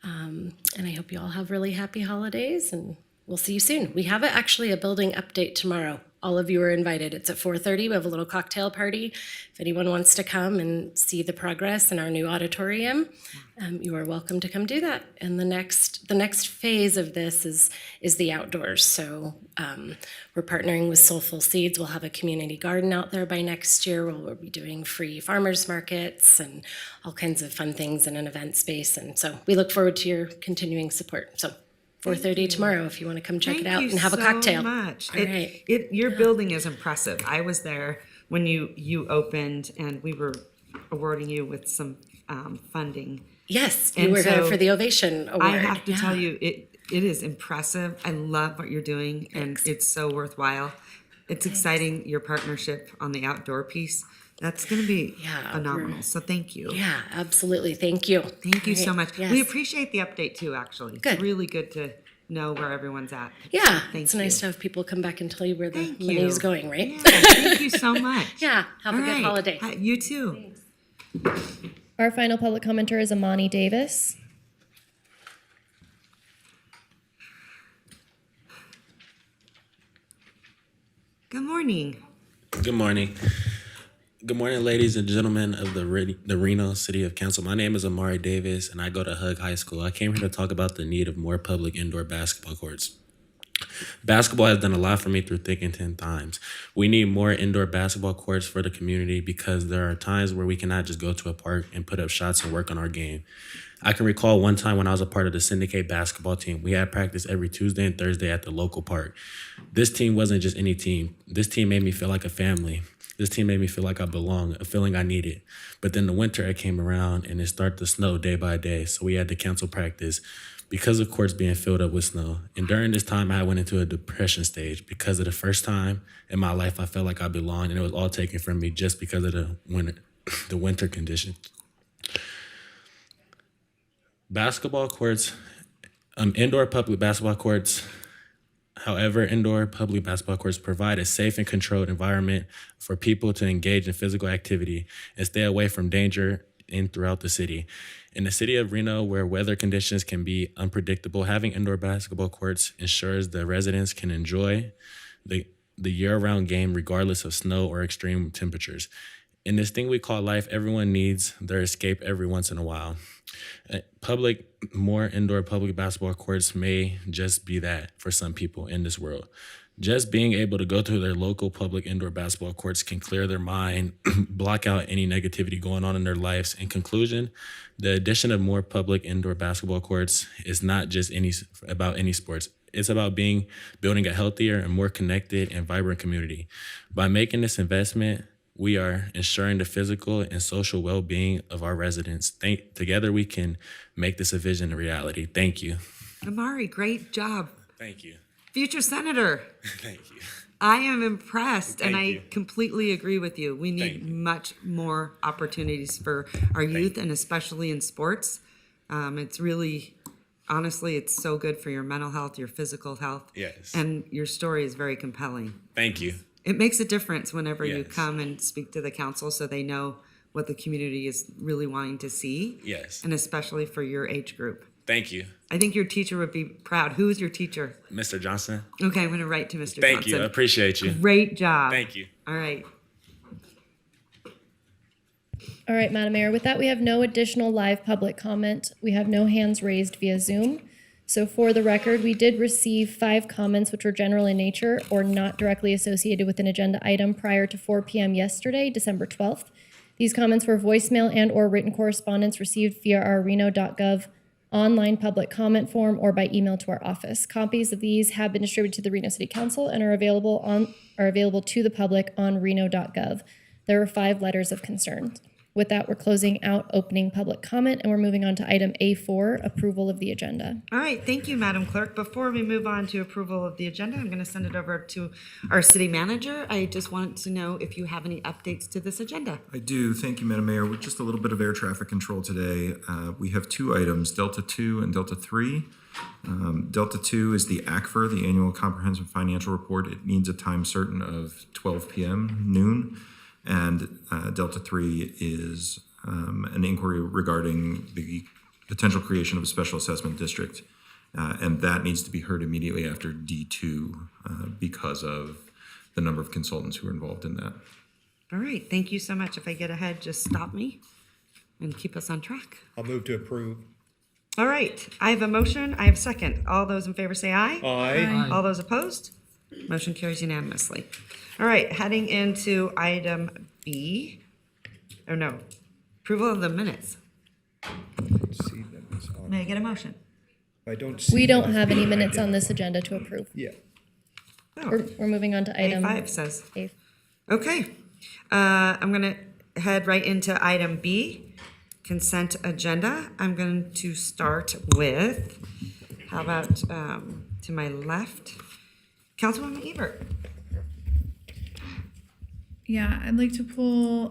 And I hope you all have really happy holidays, and we'll see you soon. We have actually a building update tomorrow. All of you are invited. It's at 4:30. We have a little cocktail party. If anyone wants to come and see the progress in our new auditorium, you are welcome to come do that. And the next phase of this is the outdoors. So we're partnering with Soulful Seeds. We'll have a community garden out there by next year where we'll be doing free farmers markets and all kinds of fun things in an event space. And so we look forward to your continuing support. So 4:30 tomorrow if you want to come check it out and have a cocktail. Thank you so much. All right. Your building is impressive. I was there when you opened, and we were awarding you with some funding. Yes, you And were there so for the Ovation Award. I have to Yeah. tell you, it is impressive. I love what you're doing, and it's so worthwhile. It's exciting, your partnership on the outdoor piece. That's going to be phenomenal. So thank you. Yeah, absolutely. Thank you. Thank you so Right. much. Yes. We appreciate the update too, actually. Good. It's really good to know where everyone's at. Yeah, Thank it's you. nice to have people come back and tell you where the Thank money you. is going, right? Yeah, thank you so much. Yeah, have All a good right. holiday. You too. Our final public commenter is Amani Davis. Good morning. Good morning. Good morning, ladies and gentlemen of the Reno City of Council. My name is Amari Davis, and I go to Hug High School. I came here to talk about the need of more public indoor basketball courts. Basketball has done a lot for me through thick and thin times. We need more indoor basketball courts for the community because there are times where we cannot just go to a park and put up shots and work on our game. I can recall one time when I was a part of the syndicate basketball team. We had practice every Tuesday and Thursday at the local park. This team wasn't just any team. This team made me feel like a family. This team made me feel like I belong, a feeling I needed. But then the winter it came around and it started to snow day by day, so we had to cancel practice because of courts being filled up with snow. And during this time, I went into a depression stage because of the first time in my life I felt like I belonged, and it was all taken from me just because of the winter conditions. Basketball courts, indoor public basketball courts, however, indoor public basketball courts provide a safe and controlled environment for people to engage in physical activity and stay away from danger throughout the city. In the city of Reno, where weather conditions can be unpredictable, having indoor basketball courts ensures the residents can enjoy the year-round game regardless of snow or extreme temperatures. In this thing we call life, everyone needs their escape every once in a while. More indoor public basketball courts may just be that for some people in this world. Just being able to go to their local public indoor basketball courts can clear their mind, block out any negativity going on in their lives. In conclusion, the addition of more public indoor basketball courts is not just about any sports. It's about building a healthier and more connected and vibrant community. By making this investment, we are ensuring the physical and social well-being of our residents. Together we can make this a vision a reality. Thank you. Amari, great job. Thank you. Future Senator. Thank you. I am impressed, and Thank you. I completely agree with you. We need much more opportunities for our youth, and especially in sports. It's really, honestly, it's so good for your mental health, your physical health. Yes. And your story is very compelling. Thank you. It makes a difference whenever you Yes. come and speak to the council so they know what the community is really wanting to see. Yes. And especially for your age group. Thank you. I think your teacher would be proud. Who is your teacher? Mr. Johnson. Okay, I'm going to write to Mr. Thank Johnson. you. I appreciate you. Great job. Thank you. All right. All right, Madam Mayor, with that, we have no additional live public comment. We have no hands raised via Zoom. So for the record, we did receive 5 comments which were general in nature or not directly associated with an agenda item prior to 4 p.m. yesterday, December 12th. These comments were voicemail and or written correspondence received via our reno.gov online public comment form or by email to our office. Copies of these have been distributed to the Reno City Council and are available to the public on reno.gov. There are 5 letters of concern. With that, we're closing out opening public comment and we're moving on to item A4, approval of the agenda. All right, thank you, Madam Clerk. Before we move on to approval of the agenda, I'm going to send it over to our city manager. I just want to know if you have any updates to this agenda. I do. Thank you, Madam Mayor. With just a little bit of air traffic control today, we have 2 items, Delta 2 and Delta 3. Delta 2 is the ACFR, the Annual Comprehensive Financial Report. It needs a time certain of 12 p.m., noon. And Delta 3 is an inquiry regarding the potential creation of a special assessment district. And that needs to be heard immediately after D2 because of the number of consultants who are involved in that. All right, thank you so much. If I get ahead, just stop me and keep us on track. I'll move to approve. All right, I have a motion, I have a second. All those in favor say aye. Aye. All those opposed? Motion carries unanimously. All right, heading into item B, or no, approval of the minutes. See them as on. May I get a motion? I don't see. We don't them. have any minutes on this agenda to approve. Yeah. We're moving on to item A5 says. A. Okay, I'm gonna head right into item B. consent agenda. I'm going to start with, how about to my left, Councilwoman Ebert. Yeah, I'd like to pull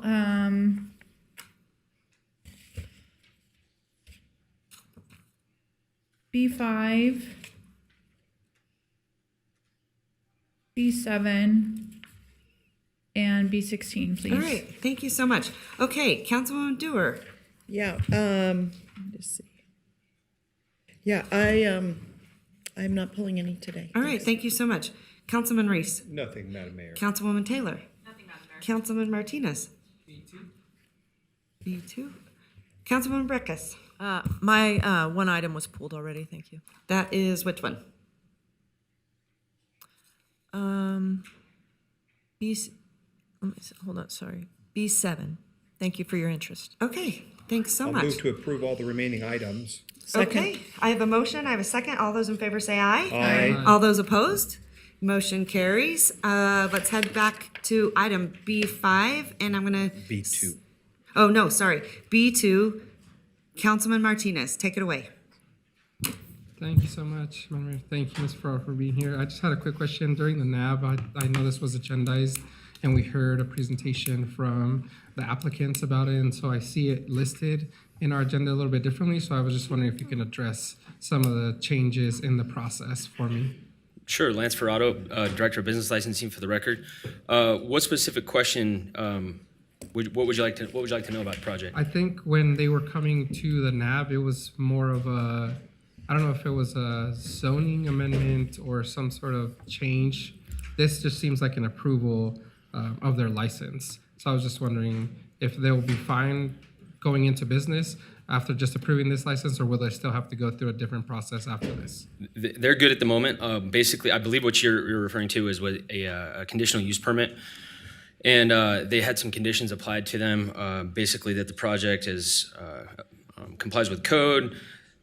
B5, B7, and B16, please. All right, thank you so much. Okay, Councilwoman Dewar. Yeah, let's see. Yeah, I'm not pulling any today. All right, thank you so much. Councilman Reese. Nothing, Madam Mayor. Councilwoman Taylor. Nothing, Madam Mayor. Councilman Martinez. B2. Councilwoman Breckus. My one item was pulled already, thank you. That is which one? Hold on, sorry. B7. Thank you for your interest. Okay, thanks so I'll much. move to approve all the remaining items. Okay, I have a motion, I have a second. All those in favor say aye. Aye. All those opposed? Motion carries. Let's head back to item B5, and I'm gonna. B2. Oh, no, sorry. B2, Councilman Martinez, take it away. Thank you so much, Madam Mayor. Thank you, Ms. Farrar, for being here. I just had a quick question. During the NAB, I know this was agendized, and we heard a presentation from the applicants about it, and so I see it listed in our agenda a little bit differently, so I was just wondering if you can address some of the changes in the process for me. Sure, Lance Ferrato, Director of Business Licensing for the record. What specific question, what would you like to know about the project? I think when they were coming to the NAB, it was more of a, I don't know if it was a zoning amendment or some sort of change. This just seems like an approval of their license. So I was just wondering if they'll be fine going into business after just approving this license, or will they still have to go through a different process after this? They're good at the moment. Basically, I believe what you're referring to is what a conditional use permit. And they had some conditions applied to them, basically that the project is complies with code,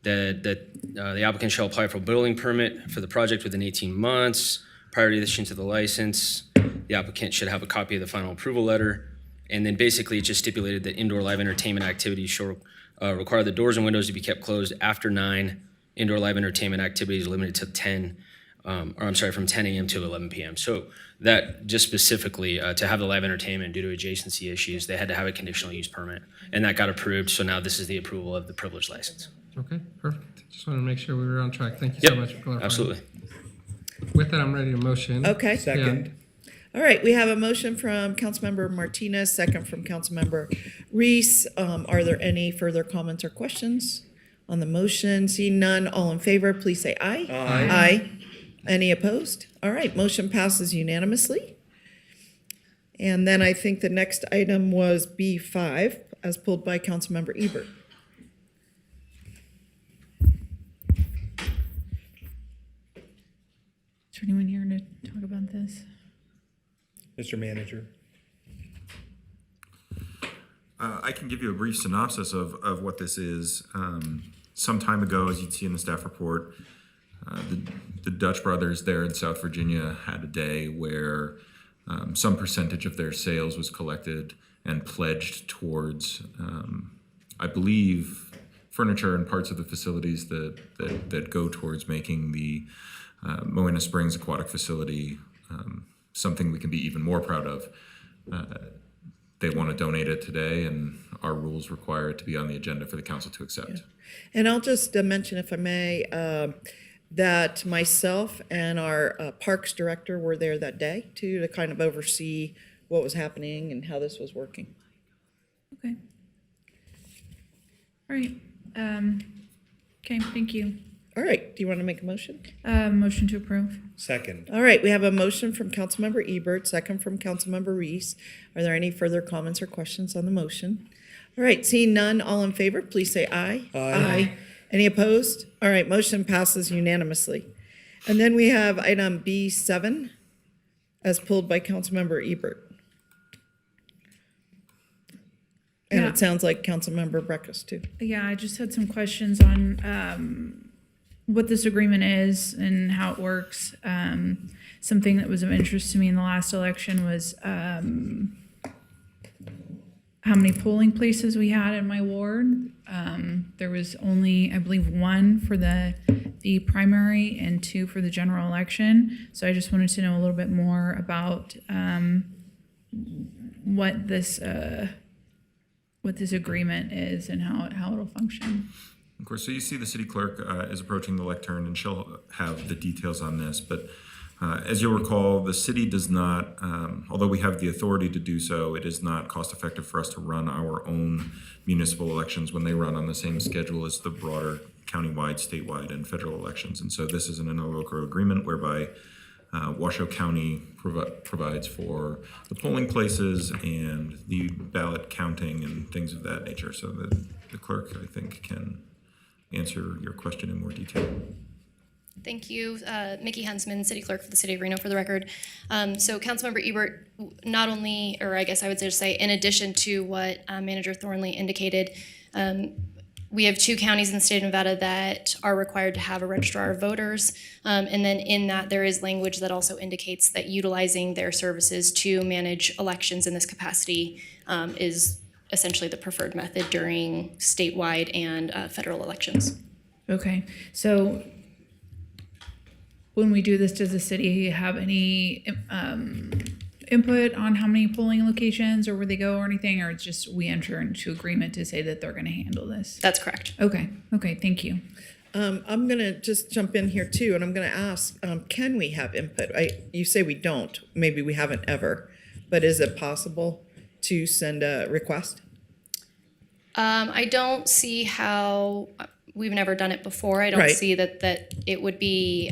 that the applicant shall apply for a building permit for the project within 18 months. Prior to the issuance of the license, the applicant should have a copy of the final approval letter. And then basically it just stipulated that indoor live entertainment activities shall require the doors and windows to be kept closed after 9. Indoor live entertainment activities limited to 10, from 10 a.m. to 11 p.m. So that just specifically to have the live entertainment due to adjacency issues, they had to have a conditional use permit, and that got approved. So now this is the approval of the privilege license. Okay, perfect. Just wanted to make sure we were on track. Thank you Yep, so much for clarifying. absolutely. With that, I'm ready to motion. Okay. Second. All right, we have a motion from Councilmember Martinez, second from Councilmember Reese. Are there any further comments or questions on the motion? Seeing none, all in favor, please say aye. Aye. Aye. Any opposed? All right, motion passes unanimously. And then I think the next item was B5, as pulled by Councilmember Ebert. Is there anyone here to talk about this? Mr. Manager. I can give you a brief synopsis of what this is. Some time ago, as you'd see in the staff report, the Dutch brothers there in South Virginia had a day where some percentage of their sales was collected and pledged towards, I believe, furniture and parts of the facilities that go towards making the Moena Springs Aquatic Facility something we can be even more proud of. They want to donate it today, and our rules require it to be on the agenda for the council to accept. Yeah. And I'll just mention, if I may, that myself and our parks director were there that day too, to kind of oversee what was happening and how this was working. Okay. All right. Okay, thank you. All right, do you want to make a motion? Motion to approve. Second. All right, we have a motion from Councilmember Ebert, second from Councilmember Reese. Are there any further comments or questions on the motion? All right, seeing none, all in favor, please say aye. Aye. Any opposed? All right, motion passes unanimously. And then we have item B7, as pulled by Councilmember Ebert. And Yeah. it sounds like Councilmember Breckus too. Yeah, I just had some questions on what this agreement is and how it works. Something that was of interest to me in the last election was how many polling places we had in my ward. There was only, I believe, one for the primary and 2 for the general election. So I just wanted to know a little bit more about what this agreement is and how it'll function. Of course, so you see the city clerk is approaching the lectern, and she'll have the details on this. But as you'll recall, the city does not, although we have the authority to do so, it is not cost effective for us to run our own municipal elections when they run on the same schedule as the broader countywide, statewide, and federal elections. And so this is an interlocal agreement whereby Washoe County provides for the polling places and the ballot counting and things of that nature. So the clerk, I think, can answer your question in more detail. Thank you, Mickey Huntsman, City Clerk for the City of Reno, for the record. So Councilmember Ebert, not only, or I guess I would just say, in addition to what Manager Thornley indicated, we have 2 counties in the state of Nevada that are required to have a registrar of voters. And then in that, there is language that also indicates that utilizing their services to manage elections in this capacity is essentially the preferred method during statewide and federal elections. Okay, so when we do this, does the city have any input on how many polling locations or where they go or anything, or it's just we enter into agreement to say that they're going to handle this? That's correct. Okay, thank you. I'm going to just jump in here too, and I'm going to ask, can we have input? You say we don't, maybe we haven't ever, but is it possible to send a request? I don't see how, we've never done it before. I don't Right. see that it would be,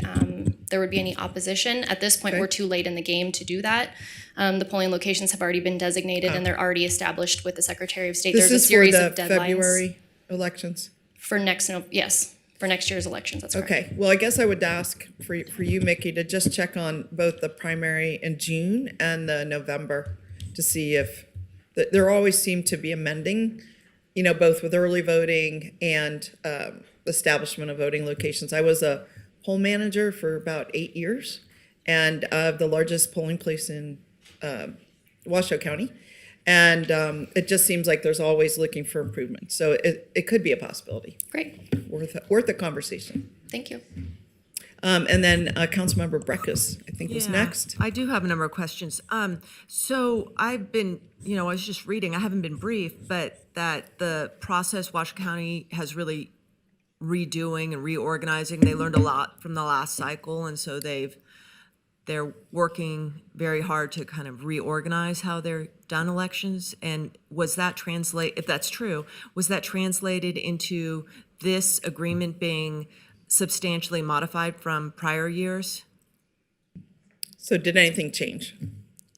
there would be any opposition. At this point, Okay. we're too late in the game to do that. The polling locations have already been designated and they're already established with the Secretary of State. This There's is a series for of the deadlines. February elections? For next, yes, for next year's elections, that's correct. Okay, well, I guess I would ask for you, Mickey, to just check on both the primary in June and the November to see if, there always seem to be amending, both with early voting and establishment of voting locations. I was a poll manager for about 8 years and the largest polling place in Washoe County. And it just seems like there's always looking for improvement. So it could be a possibility. Great. Worth a conversation. Thank you. And then Councilmember Breckus, I think, was Yeah, next. I do have a number of questions. So I've been, I was just reading, I haven't been briefed, but that the process Washoe County has really redoing and reorganizing. They learned a lot from the last cycle, and so they're working very hard to kind of reorganize how they're done elections. And was that if that's true, was that translated into this agreement being substantially modified from prior years? So did anything change?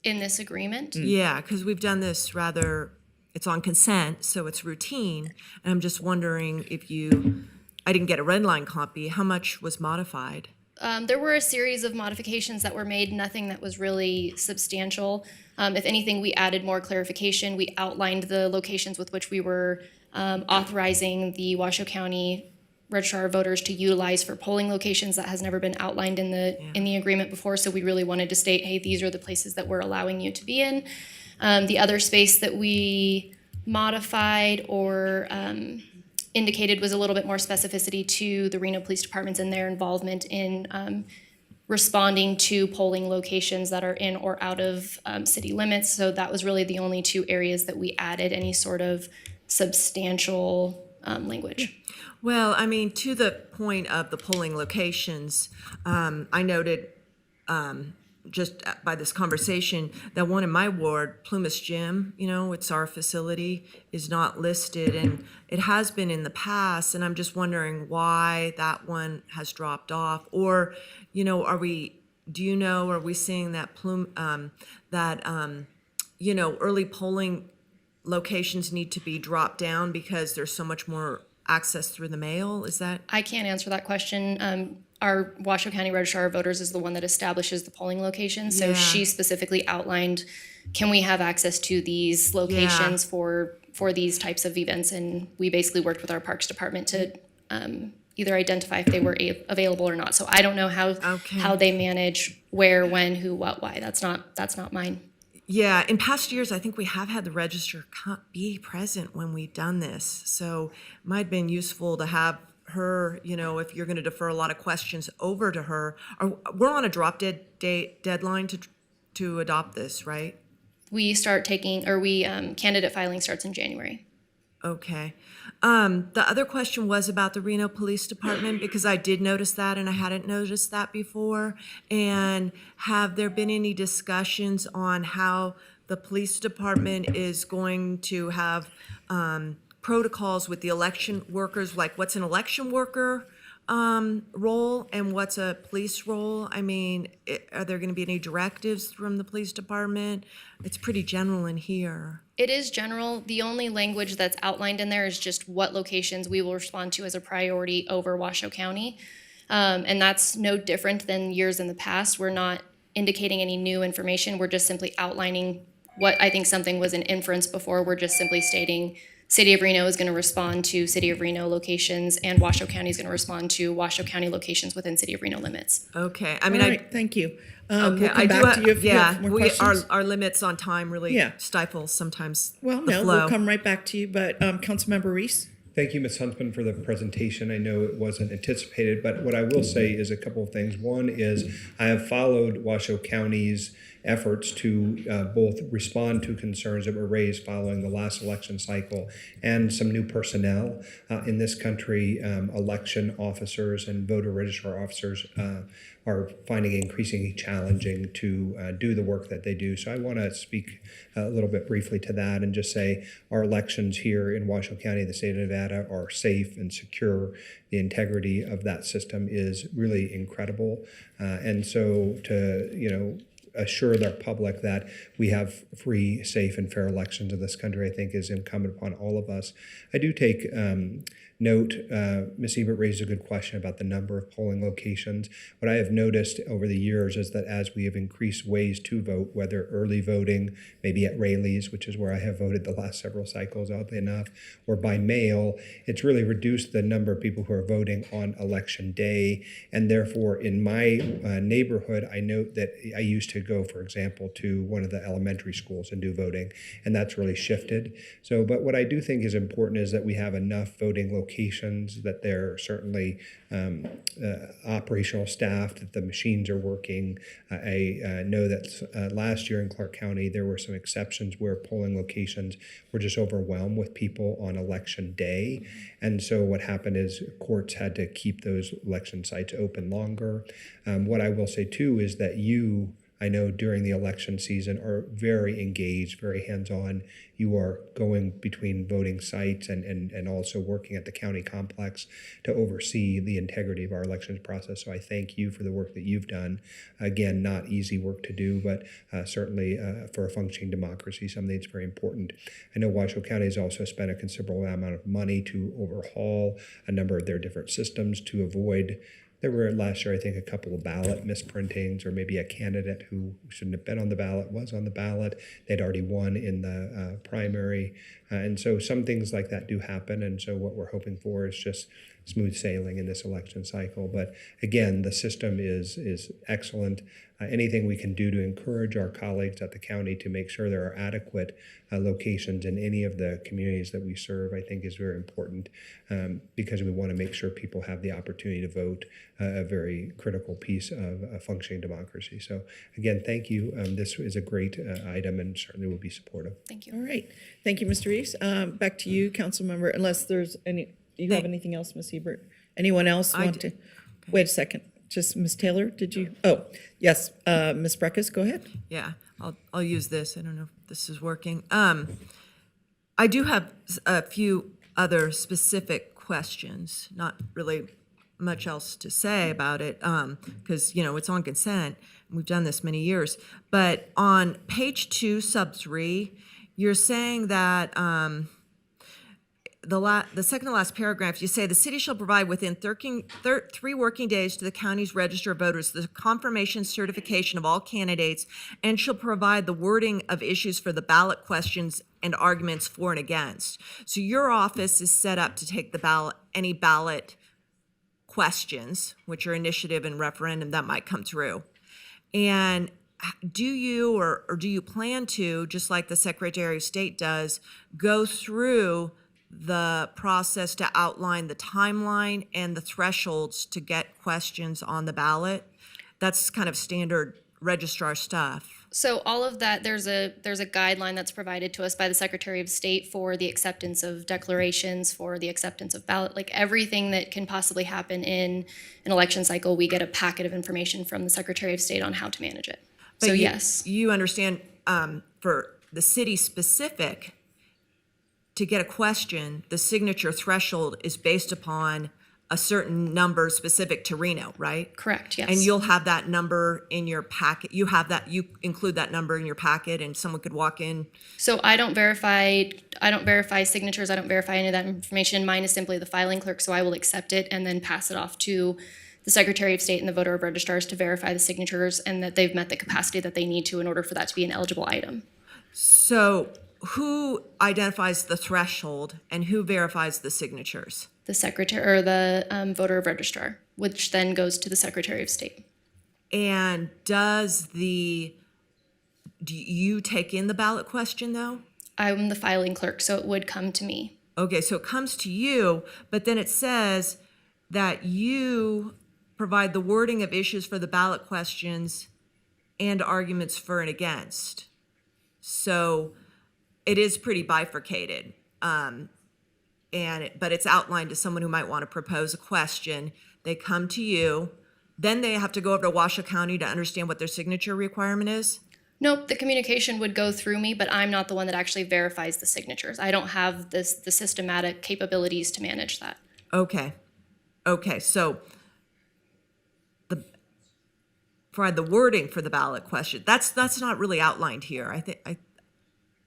In this agreement? Yeah, because we've done this it's on consent, so it's routine. And I'm just wondering I didn't get a red line copy, how much was modified? There were a series of modifications that were made, nothing that was really substantial. If anything, we added more clarification. We outlined the locations with which we were authorizing the Washoe County Registrar of Voters to utilize for polling locations. That has never been outlined in the agreement before, so we really wanted to state, hey, these are the places that we're allowing you to be in. The other space that we modified or indicated was a little bit more specificity to the Reno Police Departments and their involvement in responding to polling locations that are in or out of city limits. So that was really the only 2 areas that we added any sort of substantial language. Well, I mean, to the point of the polling locations, I noted just by this conversation that one in my ward, Plumas Gym, it's our facility, is not listed, and it has been in the past, and I'm just wondering why that one has dropped off. Or, are we seeing that early polling locations need to be dropped down because there's so much more access through the mail? Is that? I can't answer that question. Our Washoe County Registrar of Voters is the one that establishes the polling locations. So Yeah. she specifically outlined, can we have access to these locations for these types of events? And we basically worked with our Parks Department to either identify if they were available or not. So I don't know how they manage where, when, who, what, why. That's not mine. Yeah, in past years, I think we have had the registrar be present when we've done this. So it might have been useful to have her, if you're going to defer a lot of questions over to her. We're on a drop dead date deadline to adopt this, right? We candidate filing starts in January. Okay. The other question was about the Reno Police Department, because I did notice that and I hadn't noticed that before. And have there been any discussions on how the police department is going to have protocols with the election workers, like what's an election worker role and what's a police role? I mean, are there going to be any directives from the police department? It's pretty general in here. It is general. The only language that's outlined in there is just what locations we will respond to as a priority over Washoe County. And that's no different than years in the past. We're not indicating any new information. We're just simply outlining what I think something was an inference before. We're just simply stating City of Reno is going to respond to City of Reno locations, and Washoe County is going to respond to Washoe County locations within City of Reno limits. Okay. All right, thank you. Okay, We'll come back to you if you have more questions. Our limits on time really Yeah. stifle sometimes Well, the no, flow. we'll come right back to you, but Councilmember Reese? Thank you, Ms. Huntsman, for the presentation. I know it wasn't anticipated, but what I will say is a couple of things. One is I have followed Washoe County's efforts to both respond to concerns that were raised following the last election cycle and some new personnel in this country. Election officers and voter registrar officers are finding it increasingly challenging to do the work that they do. So I want to speak a little bit briefly to that and just say our elections here in Washoe County, the state of Nevada, are safe and secure. The integrity of that system is really incredible. And so to, assure the public that we have free, safe, and fair elections in this country, I think is incumbent upon all of us. I do take note, Ms. Ebert raised a good question about the number of polling locations. What I have noticed over the years is that as we have increased ways to vote, whether early voting, maybe at Rayleigh's, which is where I have voted the last several cycles, oddly enough, or by mail, it's really reduced the number of people who are voting on election day. And therefore, in my neighborhood, I note that I used to go, for example, to one of the elementary schools and do voting, and that's really shifted. So, but what I do think is important is that we have enough voting locations, that they're certainly operational staff, that the machines are working. I know that last year in Clark County, there were some exceptions where polling locations were just overwhelmed with people on election day. And so what happened is courts had to keep those election sites open longer. What I will say too is that I know during the election season are very engaged, very hands-on. You are going between voting sites and also working at the county complex to oversee the integrity of our elections process. So I thank you for the work that you've done. Again, not easy work to do, but certainly for a functioning democracy, something that's very important. I know Washoe County has also spent a considerable amount of money to overhaul a number of their different systems to avoid. There were last year, I think, a couple of ballot misprintings, or maybe a candidate who shouldn't have been on the ballot was on the ballot. They'd already won in the primary. And so some things like that do happen. And so what we're hoping for is just smooth sailing in this election cycle. But again, the system is excellent. Anything we can do to encourage our colleagues at the county to make sure there are adequate locations in any of the communities that we serve, I think is very important, because we want to make sure people have the opportunity to vote, a very critical piece of a functioning democracy. So again, thank you. This is a great item and certainly will be supportive. Thank you. All right. Thank you, Mr. Reese. Back to you, Councilmember, unless there's any, you have anything else, Ms. Ebert? Anyone else want to? Wait a second. Just Ms. Taylor, did you? Oh, yes. Ms. Breckus, go ahead. Yeah, I'll use this. I don't know if this is working. I do have a few other specific questions, not really much else to say about it, because, it's on consent. We've done this many years. But on page 2, sub 3, you're saying that the second to last paragraph, you say the city shall provide within 3 working days to the county's register of voters the confirmation certification of all candidates, and shall provide the wording of issues for the ballot questions and arguments for and against. So your office is set up to take any ballot questions, which are initiative and referendum that might come through. And do you or do you plan to, just like the Secretary of State does, go through the process to outline the timeline and the thresholds to get questions on the ballot? That's kind of standard registrar stuff. So all of that, there's a guideline that's provided to us by the Secretary of State for the acceptance of declarations, for the acceptance of ballot, like everything that can possibly happen in an election cycle, we get a packet of information from the Secretary of State on how to manage it. But So you, yes. You understand, for the city specific, to get a question, the signature threshold is based upon a certain number specific to Reno, right? Correct, yes. And you'll have that number in your packet. You include that number in your packet, and someone could walk in. So I don't verify signatures, I don't verify any of that information. Mine is simply the filing clerk, so I will accept it and then pass it off to the Secretary of State and the voter of registrars to verify the signatures and that they've met the capacity that they need to in order for that to be an eligible item. So who identifies the threshold and who verifies the signatures? The secretary or the voter of registrar, which then goes to the Secretary of State. And do you take in the ballot question though? I'm the filing clerk, so it would come to me. Okay, so it comes to you, but then it says that you provide the wording of issues for the ballot questions and arguments for and against. So it is pretty bifurcated. But it's outlined to someone who might want to propose a question. They come to you, then they have to go over to Washoe County to understand what their signature requirement is? Nope, the communication would go through me, but I'm not the one that actually verifies the signatures. I don't have the systematic capabilities to manage that. Okay, so provide the wording for the ballot question. That's not really outlined here.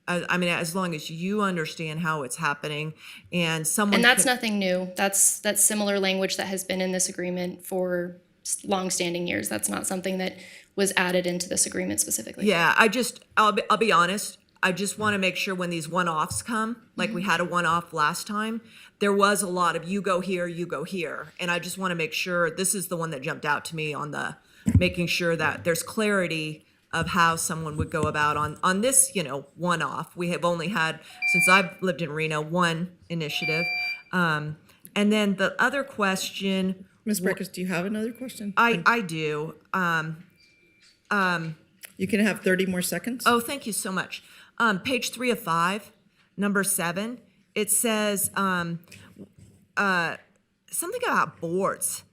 I mean, as long as you understand how it's happening and someone. And that's nothing new. That's similar language that has been in this agreement for long-standing years. That's not something that was added into this agreement specifically. Yeah, I'll be honest. I just want to make sure when these one-offs come, like we had a one-off last time, there was a lot of you go here. And I just want to make sure this is the one that jumped out to me on the making sure that there's clarity of how someone would go about on this, one-off. We have only had, since I've lived in Reno, one initiative. And then the other question. Ms. Breckers, do you have another question? I do. You can have 30 more seconds. Oh, thank you so much. Page 3 of 5, number 7, it says something about boards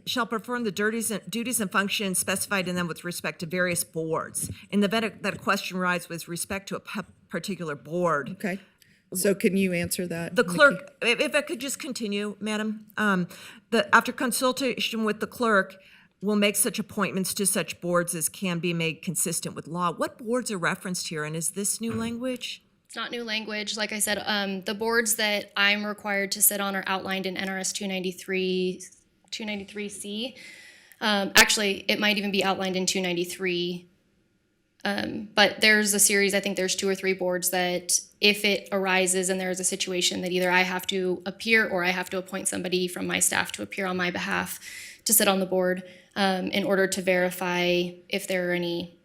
shall perform the duties and functions specified in them with respect to various boards. In the event that a question arises with respect to a particular board. Okay. So can you answer that? The clerk, if I could just continue, Madam. After consultation with the clerk, will make such appointments to such boards as can be made consistent with law. What boards are referenced here, and is this new language? It's not new language. Like I said, the boards that I'm required to sit on are outlined in NRS 293C. Actually, it might even be outlined in 293. But there's a series, I think there's 2 or 3 boards that if it arises and there's a situation that either I have to appear or I have to appoint somebody from my staff to appear on my behalf to sit on the board in order to verify if there are any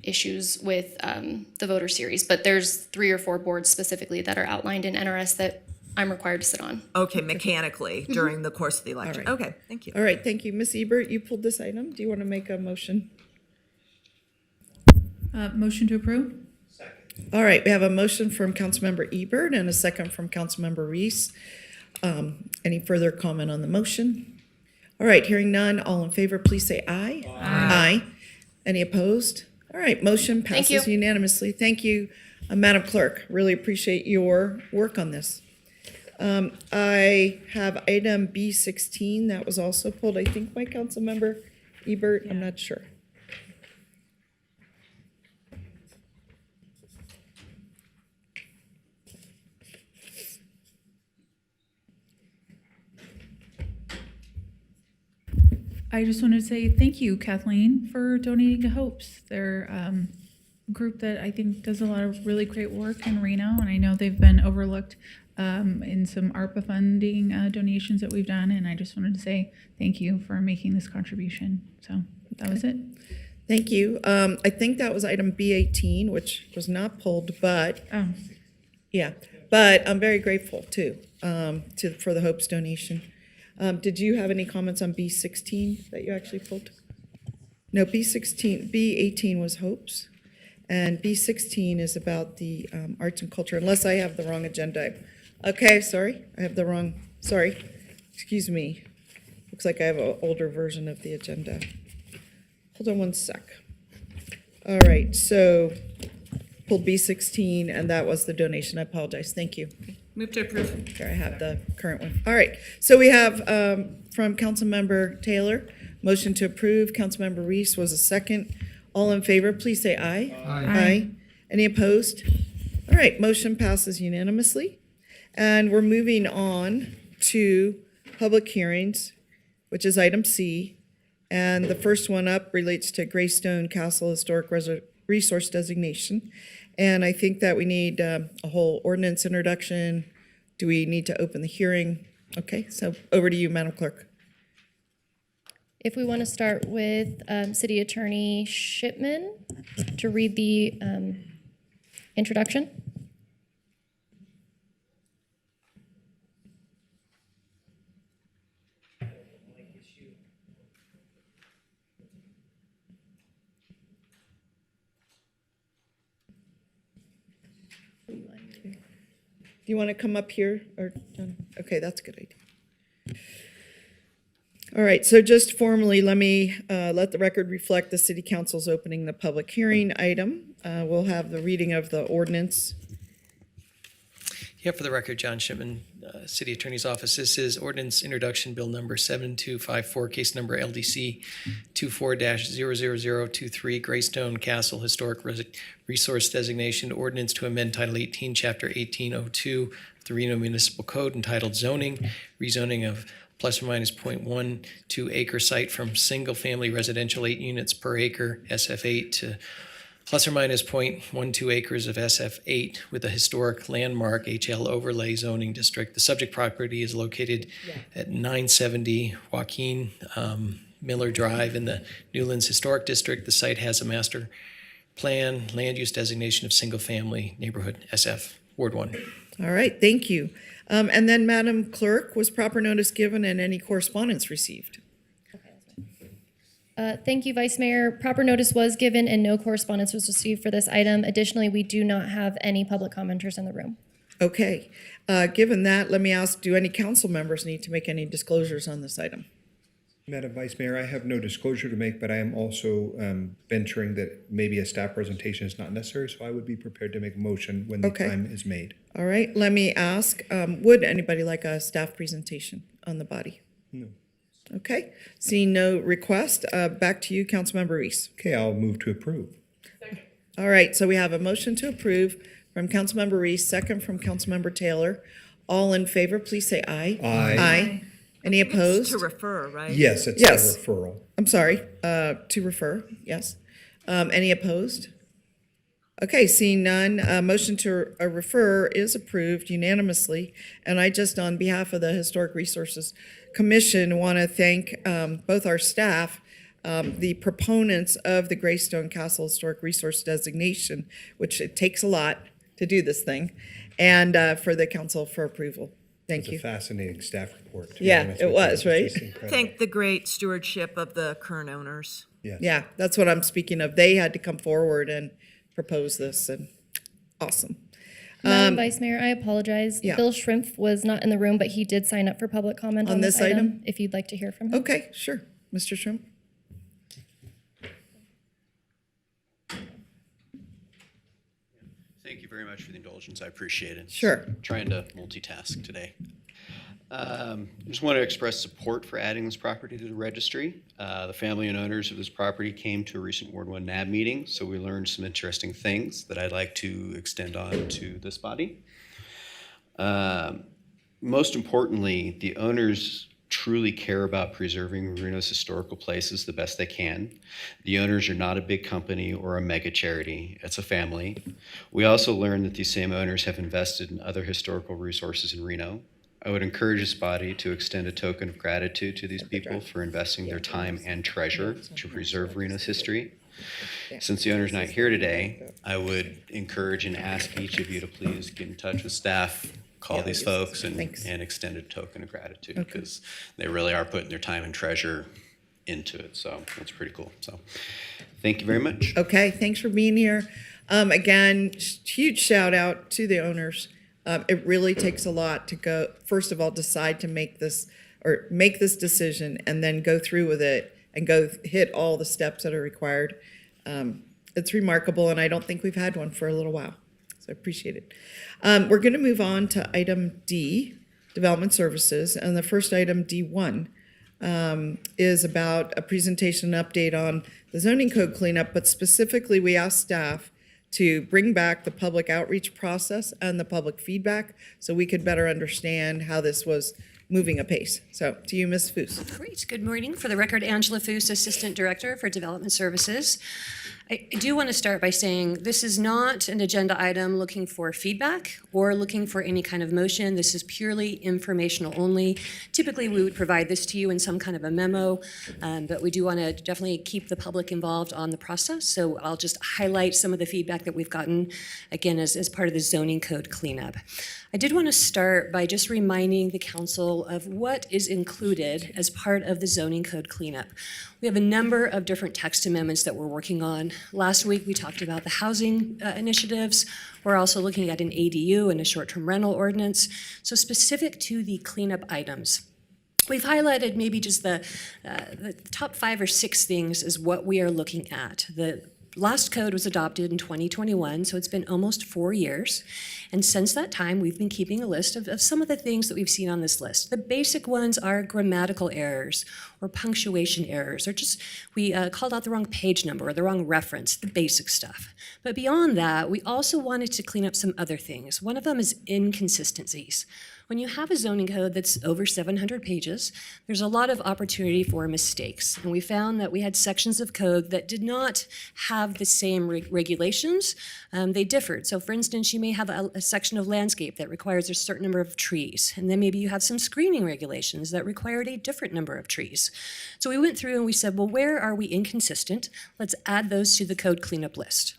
issues with the voter series. But there's 3 or 4 boards specifically that are outlined in NRS that I'm required to sit on. Okay, mechanically during the course of the election. All right. Okay, thank you. All right, thank you. Ms. Ebert, you pulled this item. Do you want to make a motion? Motion to approve? All right, we have a motion from Councilmember Ebert and a second from Councilmember Reese. Any further comment on the motion? All right, hearing none, all in favor, please say aye. Aye. Any opposed? All right, motion Thank you. passes unanimously. Thank you, Madam Clerk. Really appreciate your work on this. I have item B16 that was also pulled, I think, by Councilmember Ebert. I'm not sure. I just wanted to say thank you, Kathleen, for donating to Hopes. They're a group that I think does a lot of really great work in Reno, and I know they've been overlooked in some ARPA funding donations that we've done, and I just wanted to say thank you for making this contribution. So that was it. Thank you. I think that was item B18, which was not pulled, but Oh, yeah, but I'm very grateful too, for the Hope's donation. Did you have any comments on B16 that you actually pulled? No, B18 was Hope's, and B16 is about the arts and culture, unless I have the wrong agenda. Okay, sorry, I have the wrong, sorry, excuse me. Looks like I have an older version of the agenda. Hold on one sec. All right, so pulled B16, and that was the donation. I apologize. Thank you. Move to approve. Here, I have the current one. All right, so we have from Councilmember Taylor, motion to approve. Councilmember Reese was a second. All in favor, please say aye. Aye. Any opposed? All right, motion passes unanimously. And we're moving on to public hearings, which is item C. And the first one up relates to Greystone Castle Historic Resource Designation. And I think that we need a whole ordinance introduction. Do we need to open the hearing? Okay, so over to you, Madam Clerk. If we want to start with City Attorney Shipman to read the introduction. Do you want to come up here or, okay, that's a good idea. All right, so just formally, let me let the record reflect the City Council's opening the public hearing item. We'll have the reading of the ordinance. Yeah, for the record, John Shipman, City Attorney's Office. This is Ordinance Introduction Bill Number 7254, case number LDC 24-00023, Greystone Castle Historic Resource Designation Ordinance to amend Title 18, Chapter 1802 of the Reno Municipal Code entitled Zoning, rezoning of plus or minus 0.12 acre site from single-family residential 8 units per acre, SF8, to plus or minus 0.12 acres of SF8 with a historic landmark HL overlay zoning district. The subject property is located at 970 Joaquin Miller Drive in the Newlands Historic District. The site has a master plan, land use designation of single-family neighborhood, SF, Ward 1. All right, thank you. And then, Madam Clerk, was proper notice given and any correspondence received? Thank you, Vice Mayor. Proper notice was given and no correspondence was received for this item. Additionally, we do not have any public commenters in the room. Okay, given that, let me ask, do any council members need to make any disclosures on this item? Madam Vice Mayor, I have no disclosure to make, but I am also venturing that maybe a staff presentation is not necessary, so I would be prepared to make a motion when the time is made. All right, let me ask, would anybody like a staff presentation on the body? No. Okay, seeing no request, back to you, Councilmember Reese. Okay, I'll move to approve. All right, so we have a motion to approve from Councilmember Reese, second from Councilmember Taylor. All in favor, please say aye. Aye. Aye. Any opposed? To refer, right? Yes, it's Yes. a referral. I'm sorry, to refer, yes. Any opposed? Okay, seeing none, motion to refer is approved unanimously. And I just, on behalf of the Historic Resources Commission, want to thank both our staff, the proponents of the Greystone Castle Historic Resource Designation, which it takes a lot to do this thing, and for the council for approval. Thank you. It's a fascinating staff report. to be Yeah, honest it with was, you. It's right? just incredible. Thank the great stewardship of the current owners. Yes. Yeah, that's what I'm speaking of. They had to come forward and propose this, and awesome. Madam Vice Mayor, I apologize. yeah. Bill Schrimpf was not in the room, but he did sign up for public comment on this item, if you'd like to hear from him. Okay, sure. Mr. Shrimp? Thank you very much for the indulgence. I appreciate it. Sure. Trying to multitask today. Just want to express support for adding this property to the registry. The family and owners of this property came to a recent Ward 1 NAB meeting, so we learned some interesting things that I'd like to extend on to this body. Most importantly, the owners truly care about preserving Reno's historical places the best they can. The owners are not a big company or a mega charity. It's a family. We also learned that these same owners have invested in other historical resources in Reno. I would encourage this body to extend a token of gratitude to these people for investing their time and treasure to preserve Reno's history. Since the owner's not here today, I would encourage and ask each of you to please get in touch with staff, call these folks, and extend a token of gratitude, because they really are putting their time and treasure into it. So that's pretty cool. So thank you very much. Okay, thanks for being here. Again, huge shout out to the owners. It really takes a lot to go, first of all, decide to make this decision and then go through with it and go hit all the steps that are required. It's remarkable, and I don't think we've had one for a little while. So I appreciate it. We're going to move on to item D, development services. And the first item, D1, is about a presentation and update on the zoning code cleanup, but specifically we asked staff to bring back the public outreach process and the public feedback so we could better understand how this was moving apace. So to you, Ms. Foose. Great. Good morning. For the record, Angela Foose, Assistant Director for Development Services. I do want to start by saying this is not an agenda item looking for feedback or looking for any kind of motion. This is purely informational only. Typically, we would provide this to you in some kind of a memo, but we do want to definitely keep the public involved on the process. So I'll just highlight some of the feedback that we've gotten, again, as part of the zoning code cleanup. I did want to start by just reminding the council of what is included as part of the zoning code cleanup. We have a number of different text amendments that we're working on. Last week, we talked about the housing initiatives. We're also looking at an ADU and a short-term rental ordinance. So specific to the cleanup items, we've highlighted maybe just the top 5 or 6 things is what we are looking at. The last code was adopted in 2021, so it's been almost 4 years. And since that time, we've been keeping a list of some of the things that we've seen on this list. The basic ones are grammatical errors or punctuation errors, or just we called out the wrong page number or the wrong reference, the basic stuff. But beyond that, we also wanted to clean up some other things. One of them is inconsistencies. When you have a zoning code that's over 700 pages, there's a lot of opportunity for mistakes. And we found that we had sections of code that did not have the same regulations. They differed. So for instance, you may have a section of landscape that requires a certain number of trees. And then maybe you have some screening regulations that required a different number of trees. So we went through and we said, well, where are we inconsistent? Let's add those to the code cleanup list.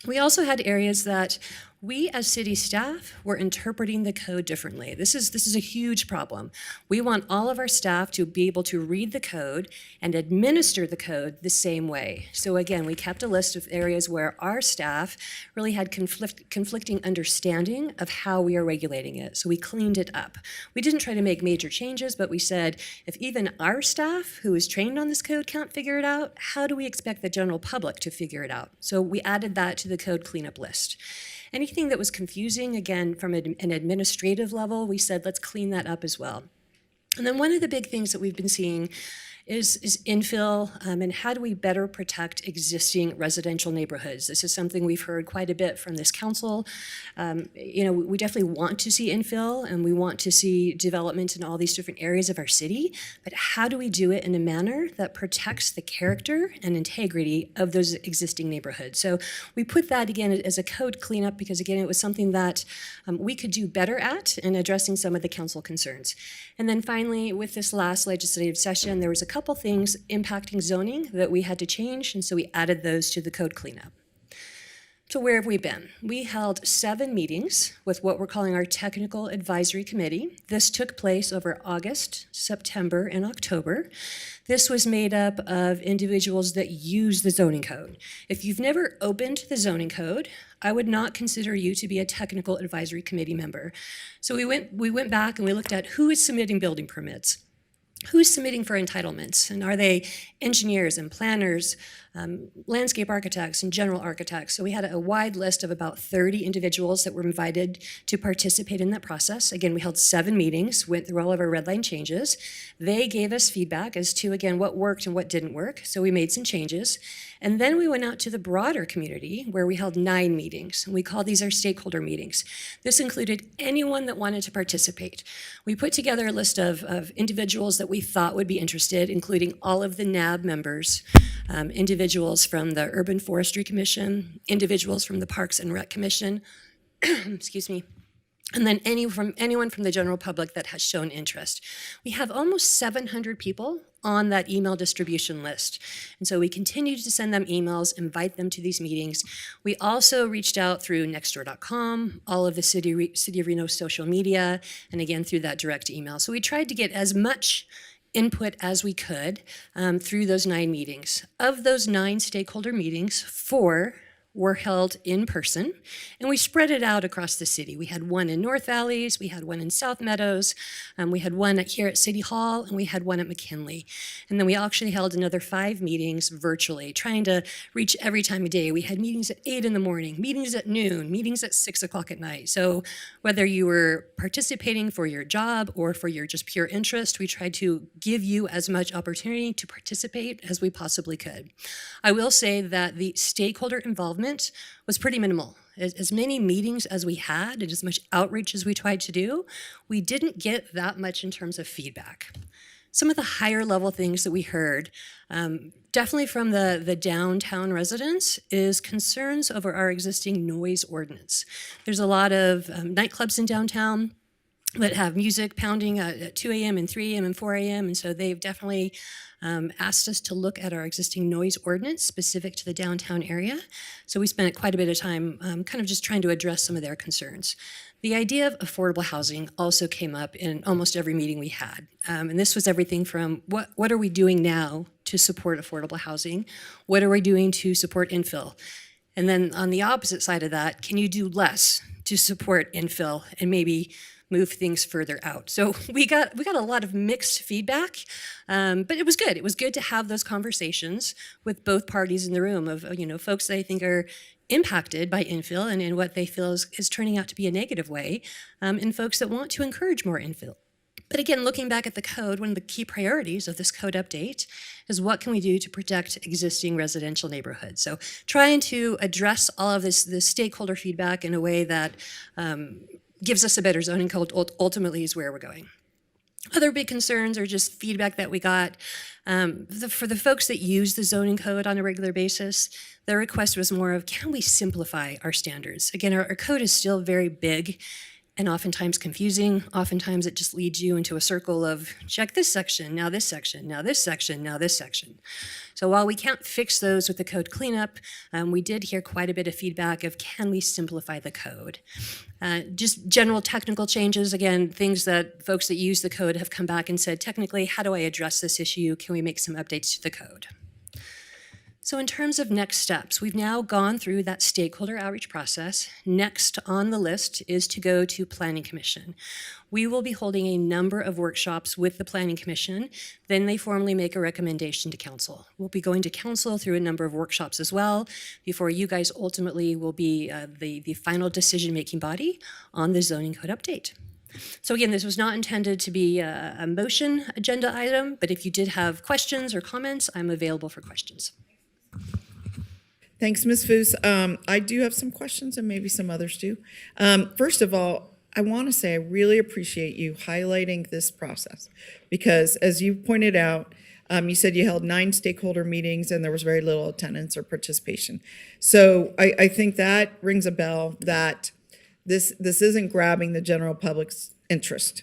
We also had areas that we as city staff were interpreting the code differently. This is a huge problem. We want all of our staff to be able to read the code and administer the code the same way. So again, we kept a list of areas where our staff really had conflicting understanding of how we are regulating it. So we cleaned it up. We didn't try to make major changes, but we said, if even our staff who is trained on this code can't figure it out, how do we expect the general public to figure it out? So we added that to the code cleanup list. Anything that was confusing, again, from an administrative level, we said, let's clean that up as well. And then one of the big things that we've been seeing is infill, and how do we better protect existing residential neighborhoods? This is something we've heard quite a bit from this council. We definitely want to see infill, and we want to see development in all these different areas of our city, but how do we do it in a manner that protects the character and integrity of those existing neighborhoods? So we put that, again, as a code cleanup because, again, it was something that we could do better at in addressing some of the council concerns. And then finally, with this last legislative session, there was a couple things impacting zoning that we had to change, and so we added those to the code cleanup. So where have we been? We held 7 meetings with what we're calling our Technical Advisory Committee. This took place over August, September, and October. This was made up of individuals that use the zoning code. If you've never opened the zoning code, I would not consider you to be a Technical Advisory Committee member. So we went back and we looked at who is submitting building permits. Who's submitting for entitlements? And are they engineers and planners, landscape architects and general architects? So we had a wide list of about 30 individuals that were invited to participate in that process. Again, we held 7 meetings, went through all of our red line changes. They gave us feedback as to, again, what worked and what didn't work. So we made some changes. And then we went out to the broader community where we held 9 meetings. We call these our stakeholder meetings. This included anyone that wanted to participate. We put together a list of individuals that we thought would be interested, including all of the NAB members, individuals from the Urban Forestry Commission, individuals from the Parks and Rec Commission, excuse me, and then anyone from the general public that has shown interest. We have almost 700 people on that email distribution list. And so we continue to send them emails, invite them to these meetings. We also reached out through nextdoor.com, all of the City of Reno social media, and again through that direct email. So we tried to get as much input as we could through those 9 meetings. Of those 9 stakeholder meetings, 4 were held in person, and we spread it out across the city. We had one in North Valleys, we had one in South Meadows, we had one here at City Hall, and we had one at McKinley. And then we actually held another 5 meetings virtually, trying to reach every time of day. We had meetings at 8 in the morning, meetings at noon, meetings at 6 o'clock at night. So whether you were participating for your job or for your just pure interest, we tried to give you as much opportunity to participate as we possibly could. I will say that the stakeholder involvement was pretty minimal. As many meetings as we had and as much outreach as we tried to do, we didn't get that much in terms of feedback. Some of the higher level things that we heard, definitely from the downtown residents, is concerns over our existing noise ordinance. There's a lot of nightclubs in downtown that have music pounding at 2 a.m. and 3 a.m. and 4 a.m. And so they've definitely asked us to look at our existing noise ordinance specific to the downtown area. So we spent quite a bit of time kind of just trying to address some of their concerns. The idea of affordable housing also came up in almost every meeting we had. And this was everything from what are we doing now to support affordable housing? What are we doing to support infill? And then on the opposite side of that, can you do less to support infill and maybe move things further out? So we got a lot of mixed feedback, but it was good. It was good to have those conversations with both parties in the room of folks that I think are impacted by infill and what they feel is turning out to be a negative way, and folks that want to encourage more infill. But again, looking back at the code, one of the key priorities of this code update is what can we do to protect existing residential neighborhoods? So trying to address all of this stakeholder feedback in a way that gives us a better zoning code ultimately is where we're going. Other big concerns are just feedback that we got. For the folks that use the zoning code on a regular basis, their request was more of, can we simplify our standards? Again, our code is still very big and oftentimes confusing. Oftentimes it just leads you into a circle of check this section, now this section, now this section, now this section. So while we can't fix those with the code cleanup, we did hear quite a bit of feedback of can we simplify the code? Just general technical changes, again, things that folks that use the code have come back and said, technically, how do I address this issue? Can we make some updates to the code? So in terms of next steps, we've now gone through that stakeholder outreach process. Next on the list is to go to Planning Commission. We will be holding a number of workshops with the Planning Commission. Then they formally make a recommendation to council. We'll be going to council through a number of workshops as well before you guys ultimately will be the final decision-making body on the zoning code update. So again, this was not intended to be a motion agenda item, but if you did have questions or comments, I'm available for questions. Thanks, Ms. Foose. I do have some questions, and maybe some others do. First of all, I want to say I really appreciate you highlighting this process because, as you pointed out, you said you held 9 stakeholder meetings and there was very little attendance or participation. So I think that rings a bell that this isn't grabbing the general public's interest.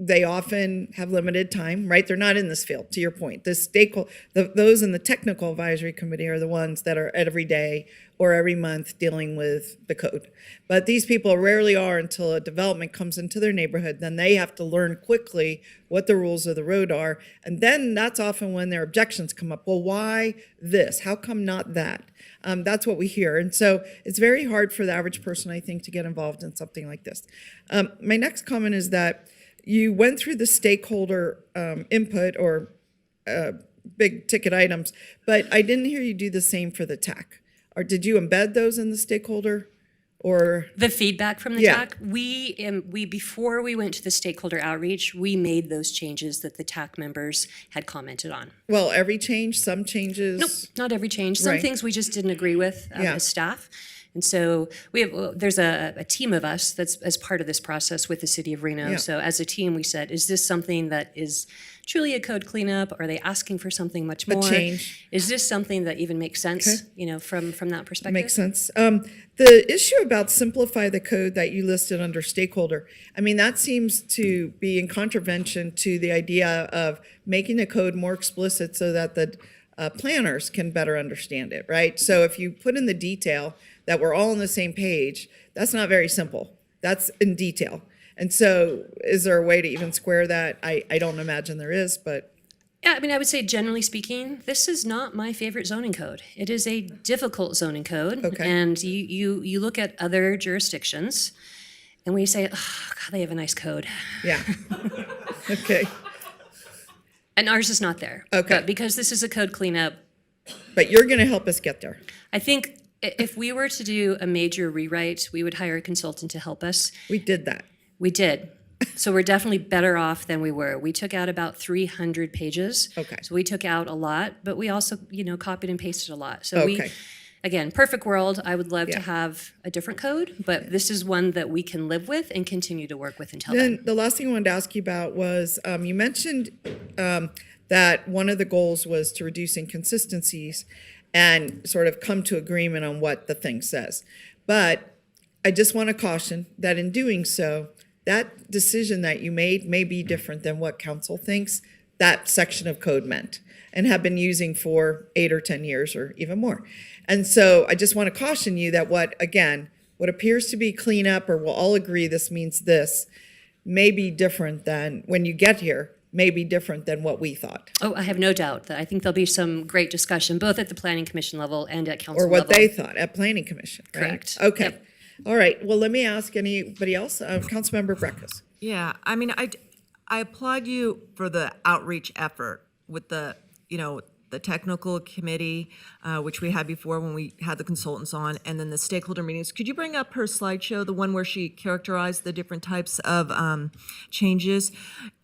They often have limited time, right? They're not in this field, to your point. Those in the technical advisory committee are the ones that are every day or every month dealing with the code. But these people rarely are until a development comes into their neighborhood. Then they have to learn quickly what the rules of the road are. And then that's often when their objections come up. Well, why this? How come not that? That's what we hear. And so it's very hard for the average person, I think, to get involved in something like this. My next comment is that you went through the stakeholder input or big ticket items, but I didn't hear you do the same for the TAC. Or did you embed those in the stakeholder? Or the feedback from the TAC, we before we went to the stakeholder outreach, we made those changes that the TAC members had commented on. Well, every change, some changes? Nope, not every change. Some things we just didn't agree with as staff. And so there's a team of us that's as part of this process with the City of Reno. So as a team, we said, is this something that is truly a code cleanup? Are they asking for something much more? change. Is this something that even makes sense, Okay. from that perspective? Makes sense. The issue about simplify the code that you listed under stakeholder, I mean, that seems to be in contravention to the idea of making the code more explicit so that the planners can better understand it, right? So if you put in the detail that we're all on the same page, that's not very simple. That's in detail. And so is there a way to even square that? I don't imagine there is, but. Yeah, I mean, I would say generally speaking, this is not my favorite zoning code. It is a difficult zoning code. Okay. And you look at other jurisdictions and we say, oh, God, they have a nice code. Yeah. Okay. And ours is not there. Okay. But because this is a code cleanup, But you're going to help us get there. I think if we were to do a major rewrite, we would hire a consultant to help us. We did that. We did. So we're definitely better off than we were. We took out about 300 pages. Okay. So we took out a lot, but we also, copied and pasted a lot. So Okay. again, perfect world, I would love to Yeah. have a different code, but this is one that we can live with and continue to work with until then. Then the last thing I wanted to ask you about was you mentioned that one of the goals was to reduce inconsistencies and sort of come to agreement on what the thing says. But I just want to caution that in doing so, that decision that you made may be different than what council thinks that section of code meant and have been using for 8 or 10 years or even more. And so I just want to caution you that what appears to be cleanup, or we'll all agree this means this, may be different than, when you get here, may be different than what we thought. Oh, I have no doubt that I think there'll be some great discussion, both at the planning commission level and at council Or level. what they thought at planning commission, right? Correct. Okay. Yep. All right. Well, let me ask anybody else. Councilmember Breckus. Yeah, I mean, I applaud you for the outreach effort with the technical committee, which we had before when we had the consultants on, and then the stakeholder meetings. Could you bring up her slideshow, the one where she characterized the different types of changes?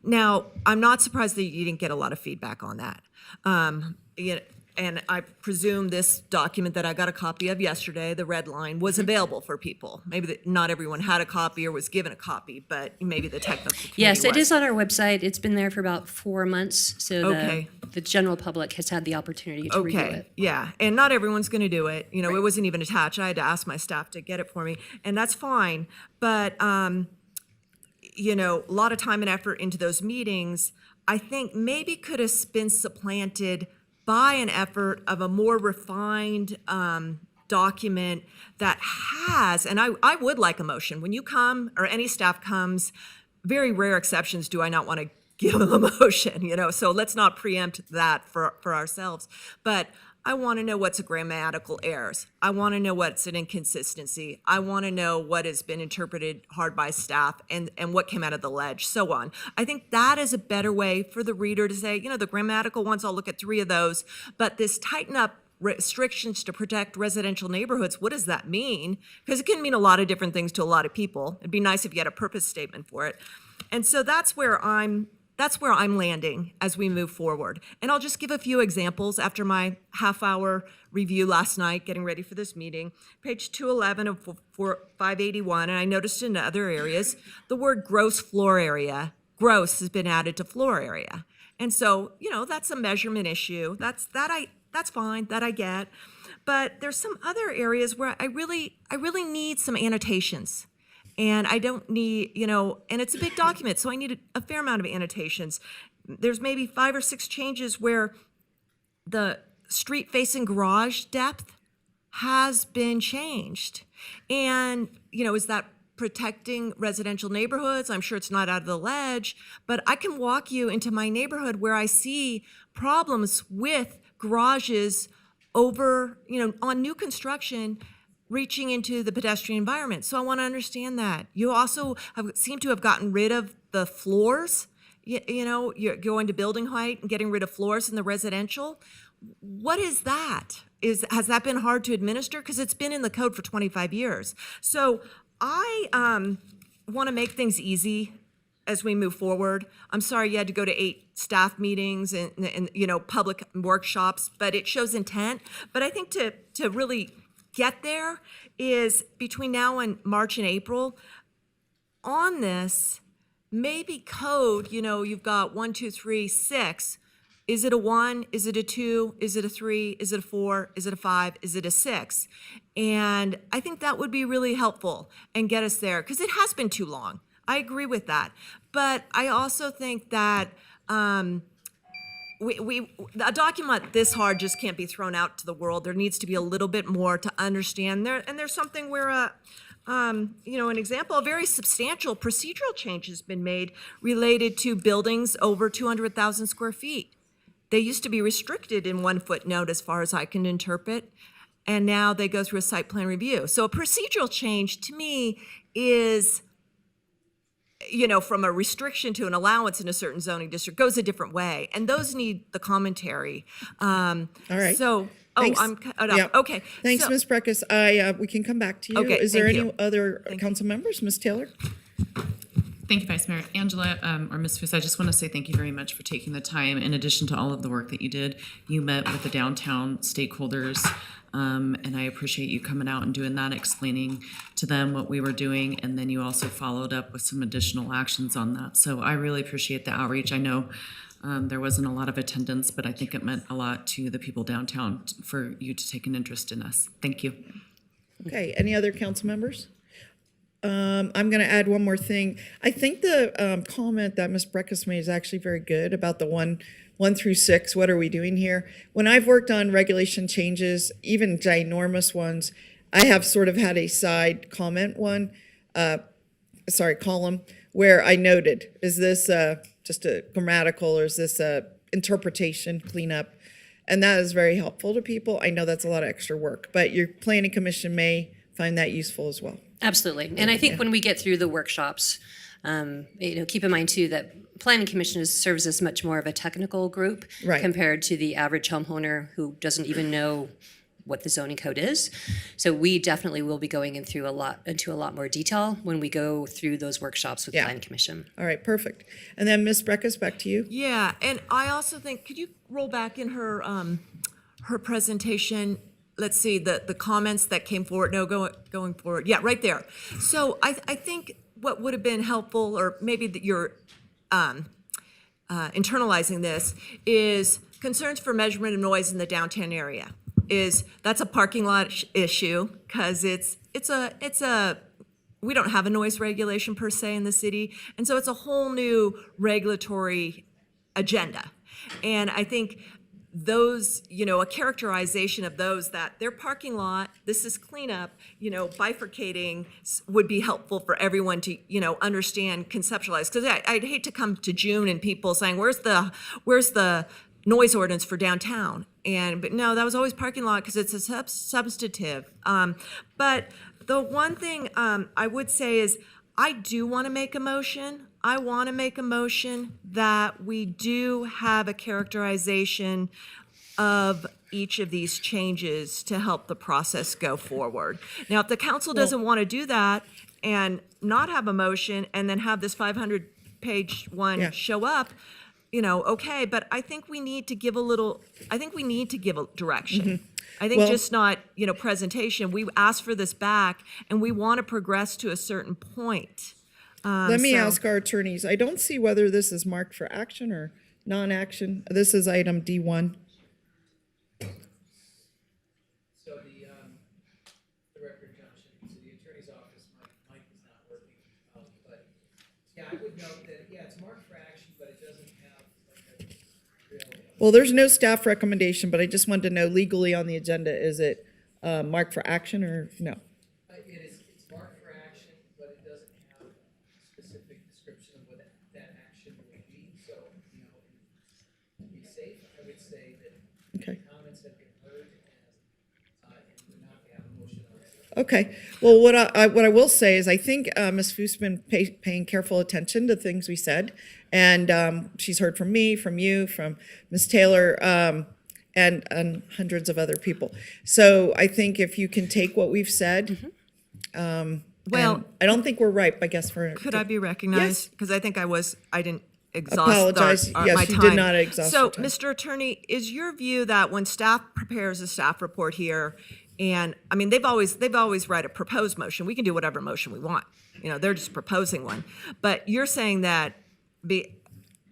Now, I'm not surprised that you didn't get a lot of feedback on that. And I presume this document that I got a copy of yesterday, the red line, was available for people. Maybe not everyone had a copy or was given a copy, but maybe the technical committee Yes, it was. is on our website. It's been there for about 4 months, so Okay. the general public has had the opportunity to review Okay, it. yeah, and not everyone's going to do it. It wasn't even attached. I had to ask my staff to get it for me, and that's fine. But a lot of time and effort into those meetings, I think maybe could have been supplanted by an effort of a more refined document that has, and I would like a motion. When you come, or any staff comes, very rare exceptions do I not want to give them a motion, so let's not preempt that for ourselves. But I want to know what's a grammatical errors. I want to know what's an inconsistency. I want to know what has been interpreted hard by staff and what came out of the ledge, so on. I think that is a better way for the reader to say, the grammatical ones, I'll look at 3 of those, but this tighten up restrictions to protect residential neighborhoods, what does that mean? Because it can mean a lot of different things to a lot of people. It'd be nice if you had a purpose statement for it. And so that's where I'm landing as we move forward. And I'll just give a few examples after my half-hour review last night, getting ready for this meeting. Page 211 of 581, and I noticed in other areas, the word gross floor area, gross, has been added to floor area. And so, that's a measurement issue. That's fine, that I get. But there's some other areas where I really need some annotations. And I don't need, and it's a big document, so I need a fair amount of annotations. There's maybe 5 or 6 changes where the street-facing garage depth has been changed. And, is that protecting residential neighborhoods? I'm sure it's not out of the ledge, but I can walk you into my neighborhood where I see problems with garages over, on new construction, reaching into the pedestrian environment. So I want to understand that. You also seem to have gotten rid of the floors. You're going to building height and getting rid of floors in the residential. What is that? Has that been hard to administer? Because it's been in the code for 25 years. So I want to make things easy as we move forward. I'm sorry you had to go to 8 staff meetings and public workshops, but it shows intent. But I think to really get there is between now and March and April on this, maybe code, you've got 1, 2, 3, 6. Is it a 1? Is it a 2? Is it a 3? Is it a 4? Is it a 5? Is it a 6? And I think that would be really helpful and get us there, because it has been too long. I agree with that. But I also think that a document this hard just can't be thrown out to the world. There needs to be a little bit more to understand there. And there's something where an example, a very substantial procedural change has been made related to buildings over 200,000 square feet. They used to be restricted in 1 footnote as far as I can interpret, and now they go through a site plan review. So a procedural change to me is, from a restriction to an allowance in a certain zoning district goes a different way, and those need the commentary. All right. So, Thanks. I'm cut up. Yeah. Okay. Thanks, so- Ms. Breckus. We can come back to you. Okay, Is there thank any you. other council members? Ms. Taylor? Thank you, Vice Mayor. Angela, or Ms. Foose, I just want to say thank you very much for taking the time. In addition to all of the work that you did, you met with the downtown stakeholders, and I appreciate you coming out and doing that, explaining to them what we were doing, and then you also followed up with some additional actions on that. So I really appreciate the outreach. I know there wasn't a lot of attendance, but I think it meant a lot to the people downtown for you to take an interest in us. Thank you. Okay, any other council members? I'm going to add one more thing. I think the comment that Ms. Breckus made is actually very good about the 1 through 6. What are we doing here? When I've worked on regulation changes, even ginormous ones, I have sort of had a side comment column where I noted, is this just a grammatical or is this a interpretation cleanup? And that is very helpful to people. I know that's a lot of extra work, but your planning commission may find that useful as well. Absolutely. And I think when we get through the workshops, keep in mind too that planning commission serves as much more of a technical group compared to the average homeowner who doesn't even know what the zoning code is. So we definitely will be going into a lot more detail when we go through those workshops with planning commission. All right, perfect. And then Ms. Breckus, back to you. Yeah, and I also think, could you roll back in her presentation? Let's see, the comments that came forward. No, going forward. Yeah, right there. So I think what would have been helpful, or maybe that you're internalizing this, is concerns for measurement of noise in the downtown area. That's a parking lot issue, because it's a we don't have a noise regulation per se in the city, and so it's a whole new regulatory agenda. And I think those, a characterization of those, that their parking lot, this is cleanup, bifurcating would be helpful for everyone to, understand, conceptualize. Because I'd hate to come to June and people saying, where's the noise ordinance for downtown? But no, that was always parking lot because it's a substantive. But the one thing I would say is, I do want to make a motion. I want to make a motion that we do have a characterization of each of these changes to help the process go forward. Now, if the council doesn't want to do that and not have a motion and then have this 500-page one show up, okay, but I think we need to give a direction. I think just not, presentation. We asked for this back and we want to progress to a certain point. Let me ask our attorneys. I don't see whether this is marked for action or non-action. This is item D1. So the record junction, so the attorney's office, mic is not working. But yeah, I would note that, it's marked for action, but it doesn't have like a real. Well, there's no staff recommendation, but I just wanted to know legally on the agenda, is it marked for action or no? It's marked for action, but it doesn't have a specific description of what that action would be. So, to be safe, I would say that the comments have been heard and would not have a motion on it. Okay. Well, what I will say is I think Ms. Foose has been paying careful attention to things we said, and she's heard from me, from you, from Ms. Taylor, and hundreds of other people. So I think if you can take what we've said, well, I don't think we're ripe, I guess. Could I be recognized? Because I think I didn't exhaust Apologize. my Yes, time. you did not exhaust So, your time. Mr. Attorney, is your view that when staff prepares a staff report here, And I mean, they've always read a proposed motion. We can do whatever motion we want. You know, they're just proposing one. But you're saying that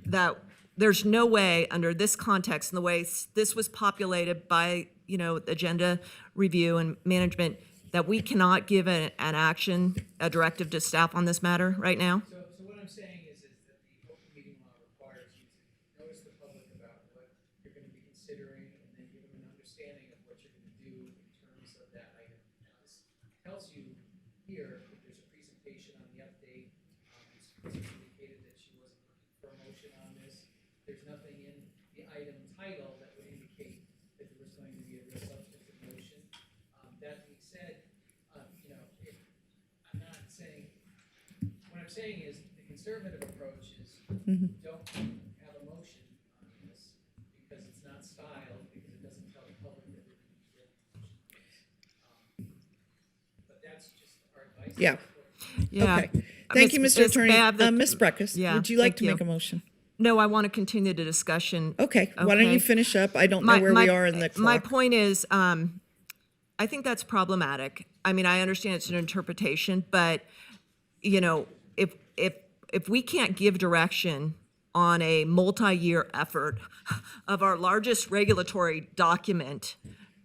that there's no way under this context and the way this was populated by, you know, agenda review and management, that we cannot give an action, a directive to staff on this matter right now? So what I'm saying is that the open meeting law requires you to notice the public about what you're going to be considering and then give them an understanding of what you're going to do in terms of that item. Now, this tells you here that there's a presentation on the update. Ms. Fuchs indicated that she wasn't looking for a motion on this. There's nothing in the item title that would indicate that there was going to be a real substantive motion. That being said, you know, I'm not saying, what I'm saying is the conservative approach is don't have a motion on this because it's not styled, because it doesn't tell the public that we're going to be getting a motion on this. But that's just our advice. Yeah. Yeah. Okay. Thank you, Mr. Attorney. Ms. Breckus, Yeah, would you like thank to make a motion? No, I want to continue the discussion. Okay. Why don't you finish up? I don't know where we are in the My clock. point is, I think that's problematic. I mean, I understand it's an interpretation, but, you know, if we can't give direction on a multi-year effort of our largest regulatory document,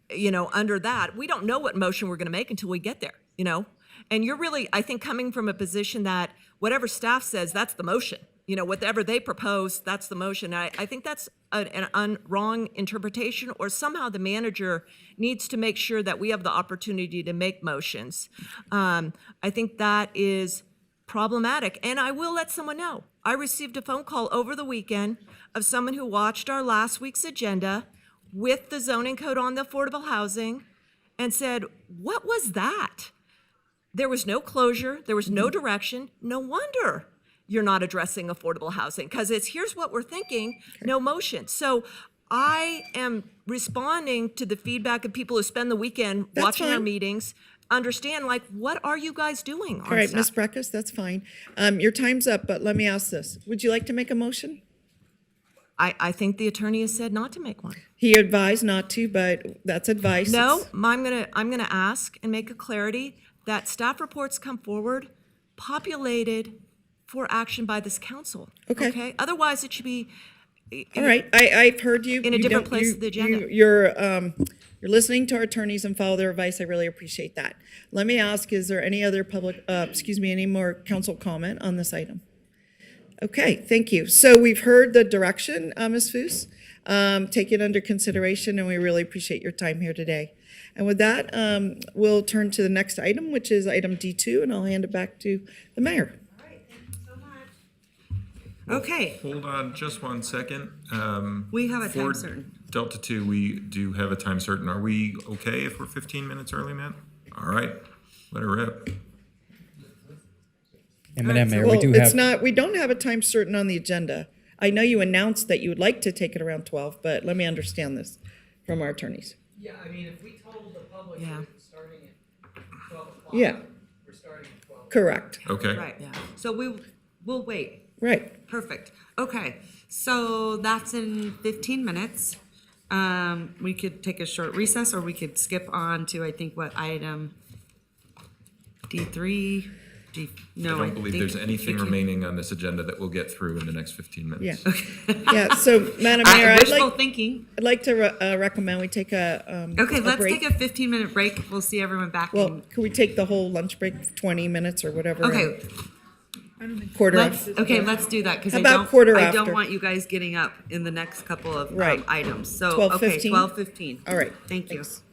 you know, under that, we don't know what motion we're going to make until we get there, you know? And you're really, I think, coming from a position that whatever staff says, that's the motion. You know, whatever they propose, that's the motion. I think that's an wrong interpretation, or somehow the manager needs to make sure that we have the opportunity to make motions. I think that is problematic. And I will let someone know. I received a phone call over the weekend of someone who watched our last week's agenda with the zoning code on the affordable housing and said, "What was that?" There was no closure. There was no direction. No wonder you're not addressing affordable housing, because it's here's what we're thinking, no motion. So I am responding to the feedback of people who spend the weekend That's watching our fine. meetings, understand, like, what are you guys doing on All right, Ms. stuff? Breckus, that's fine. Your time's up, but let me ask this. Would you like to make a motion? I think the attorney has said not to make one. He advised not to, but that's advice. No, I'm gonna ask and make a clarity that staff reports come forward populated for action by this council. Okay. Otherwise, it should be. All right, I've heard you. In a You different don't- place you- of the agenda. You're listening to our attorneys and follow their advice. I really appreciate that. Let me ask, is there any other any more council comment on this item? Okay, thank you. So we've heard the direction, Ms. Foos. Take it under consideration, and we really appreciate your time here today. And with that, we'll turn to the next item, which is item D2, and I'll hand it back to the mayor. Okay, Hold on just one second. we have a time For certain. Delta 2, we do have a time certain. Are we okay if we're 15 minutes early, Matt? All right, let her rip. And Madam Mayor, Well, we do it's have, not, we don't have a time certain on the agenda. I know you announced that you would like to take it around 12, but let me understand this from our attorneys. Yeah, I mean, if we told the public Yeah. that it was starting at 12 o'clock. Yeah. We're starting at 12. Correct. Okay. Right, so we'll wait. Right. Perfect. Okay, so that's in 15 minutes. We could take a short recess, or we could skip on to, I think, what item D3? No, I don't believe there's anything you can- remaining on this agenda that we'll get through in the next 15 minutes. Yeah. Yeah, so Madam Mayor, I'd Wishful like, thinking. I'd like to recommend we take a Okay, let's break. take a 15-minute break. We'll see everyone back Well, in. could we take the whole lunch break, 20 minutes or whatever? Okay, Quarter let's after. let's do that, because How I about don't quarter I after? don't want you guys getting up in the next couple of Right. items. So 12:15? 12:15. All right. Thank you. Thanks.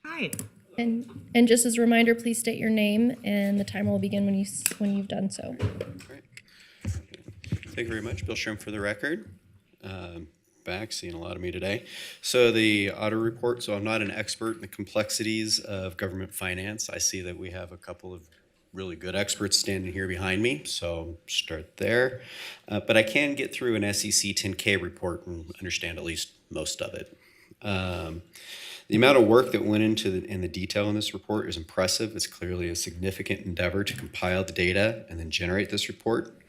Hi. And just as a reminder, please state your name and the timer will begin when you've done so. Thank you very much. Bill Shrimp for the record. Back, seeing a lot of me today. So the audit report, so I'm not an expert in the complexities of government finance. I see that we have a couple of really good experts standing here behind me, so start there. But I can get through an SEC 10K report and understand at least most of it. The amount of work that went into the detail in this report is impressive. It's clearly a significant endeavor to compile the data and then generate this report.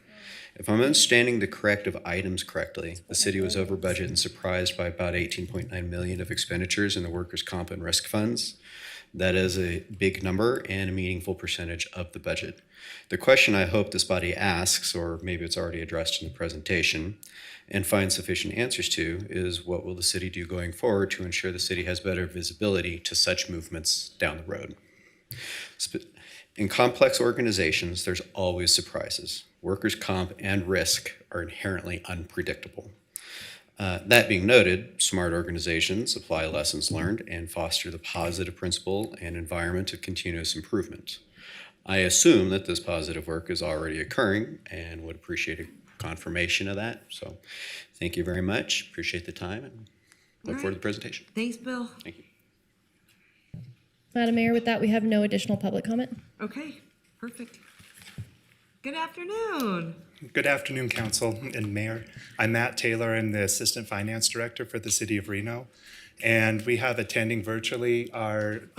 If I'm understanding the corrective items correctly, the city was over budget and surprised by about 18.9 million of expenditures in the workers' comp and risk funds. That is a big number and a meaningful percentage of the budget. The question I hope this body asks, or maybe it's already addressed in the presentation, and finds sufficient answers to, is what will the city do going forward to ensure the city has better visibility to such movements down the road? In complex organizations, there's always surprises. Workers' comp and risk are inherently unpredictable. That being noted, smart organizations apply lessons learned and foster the positive principle and environment of continuous improvement. I assume that this positive work is already occurring and would appreciate a confirmation of that. So thank you very much. Appreciate the time and look forward to the presentation. Thanks, Bill. Thank you. Madam Mayor, with that, we have no additional public comment. Okay, perfect. Good afternoon. Good afternoon, Council and Mayor. I'm Matt Taylor. I'm the Assistant Finance Director for the City of Reno. And we have attending virtually our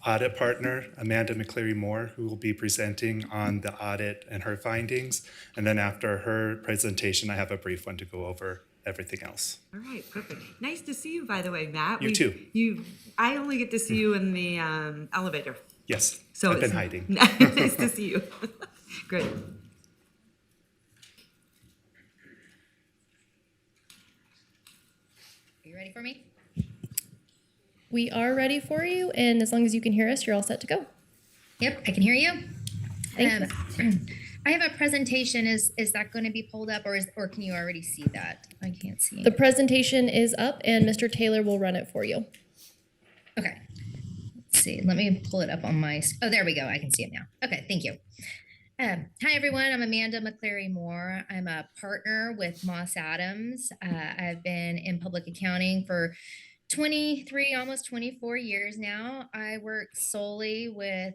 audit partner, Amanda McCleary Moore, who will be presenting on the audit and her findings. And then after her presentation, I have a brief one to go over everything else. All right, perfect. Nice to see you, by the way, Matt. You too. I only get to see you in the elevator. Yes, So I've been it's hiding. nice to see you. Great. Are you ready for me? We are ready for you, and as long as you can hear us, you're all set to go. Yep, I can hear you. Thank you. I have a presentation. Is that going to be pulled up, or can you already see that? I can't see. The presentation is up, and Mr. Taylor will run it for you. Okay. Let's see. Let me pull it up on my. Oh, there we go. I can see it now. Okay, thank you. Hi, everyone. I'm Amanda McCleary Moore. I'm a partner with Moss Adams. I've been in public accounting for 23, almost 24 years now. I work solely with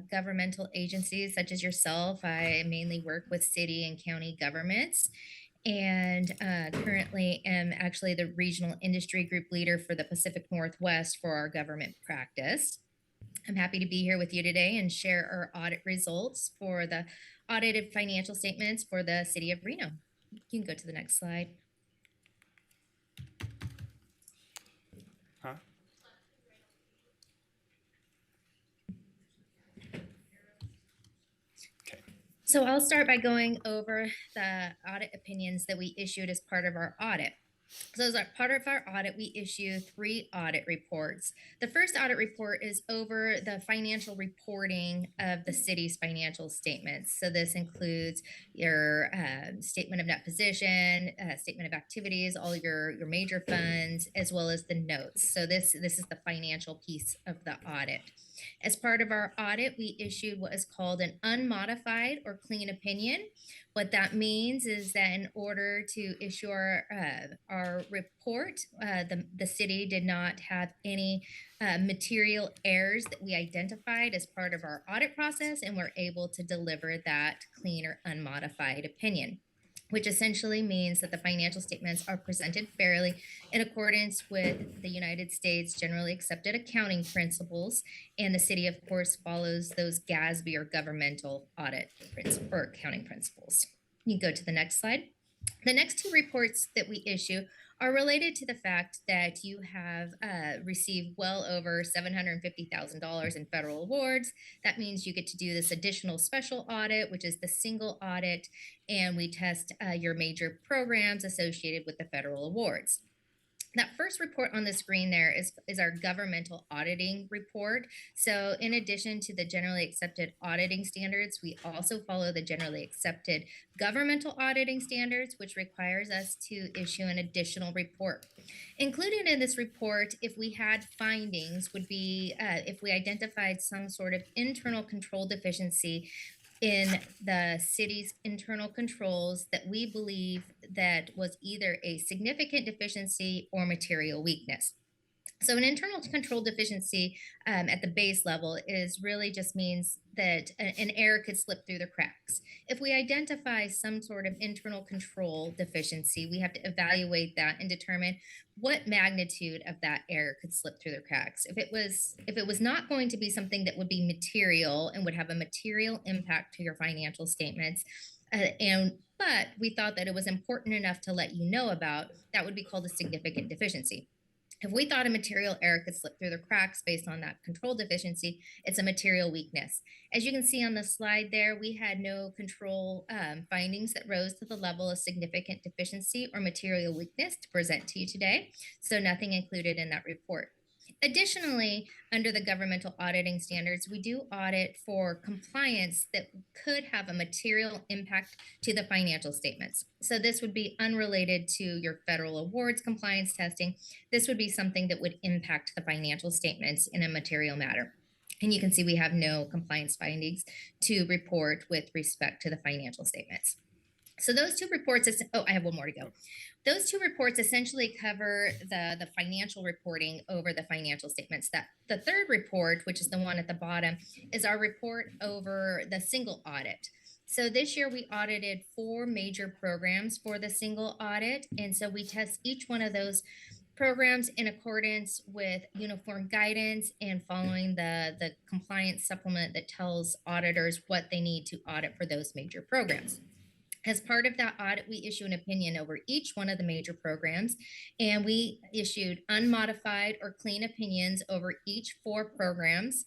governmental agencies such as yourself. I mainly work with city and county governments, and currently am actually the regional industry group leader for the Pacific Northwest for our government practice. I'm happy to be here with you today and share our audit results for the audited financial statements for the city of Reno. You can go to the next slide. So I'll start by going over the audit opinions that we issued as part of our audit. So as part of our audit, we issue 3 audit reports. The first audit report is over the financial reporting of the city's financial statements. So this includes your statement of net position, statement of activities, all your major funds, as well as the notes. So this is the financial piece of the audit. As part of our audit, we issued what is called an unmodified or clean opinion. What that means is that in order to issue our report, the city did not have any material errors that we identified as part of our audit process, and we're able to deliver that clean or unmodified opinion, which essentially means that the financial statements are presented fairly in accordance with the United States generally accepted accounting principles, and the city, of course, follows those GASB or governmental audit or accounting principles. You can go to the next slide. The next 2 reports that we issue are related to the fact that you have received well over $750,000 in federal awards. That means you get to do this additional special audit, which is the single audit, and we test your major programs associated with the federal awards. That first report on the screen there is our governmental auditing report. So in addition to the generally accepted auditing standards, we also follow the generally accepted governmental auditing standards, which requires us to issue an additional report. Included in this report, if we had findings, would be if we identified some sort of internal control deficiency in the city's internal controls that we believe that was either a significant deficiency or material weakness. So an internal control deficiency at the base level is really just means that an error could slip through the cracks. If we identify some sort of internal control deficiency, we have to evaluate that and determine what magnitude of that error could slip through the cracks. If it was not going to be something that would be material and would have a material impact to your financial statements, but we thought that it was important enough to let you know about, that would be called a significant deficiency. If we thought a material error could slip through the cracks based on that control deficiency, it's a material weakness. As you can see on the slide there, we had no control findings that rose to the level of significant deficiency or material weakness to present to you today, so nothing included in that report. Additionally, under the governmental auditing standards, we do audit for compliance that could have a material impact to the financial statements. So this would be unrelated to your federal awards compliance testing. This would be something that would impact the financial statements in a material matter. And you can see we have no compliance findings to report with respect to the financial statements. So those two reports, I have one more to go. Those two reports essentially cover the financial reporting over the financial statements. That the third report, which is the one at the bottom, is our report over the single audit. So this year we audited 4 major programs for the single audit. And so we test each one of those programs in accordance with uniform guidance and following the compliance supplement that tells auditors what they need to audit for those major programs. As part of that audit, we issue an opinion over each one of the major programs, and we issued unmodified or clean opinions over each 4 programs.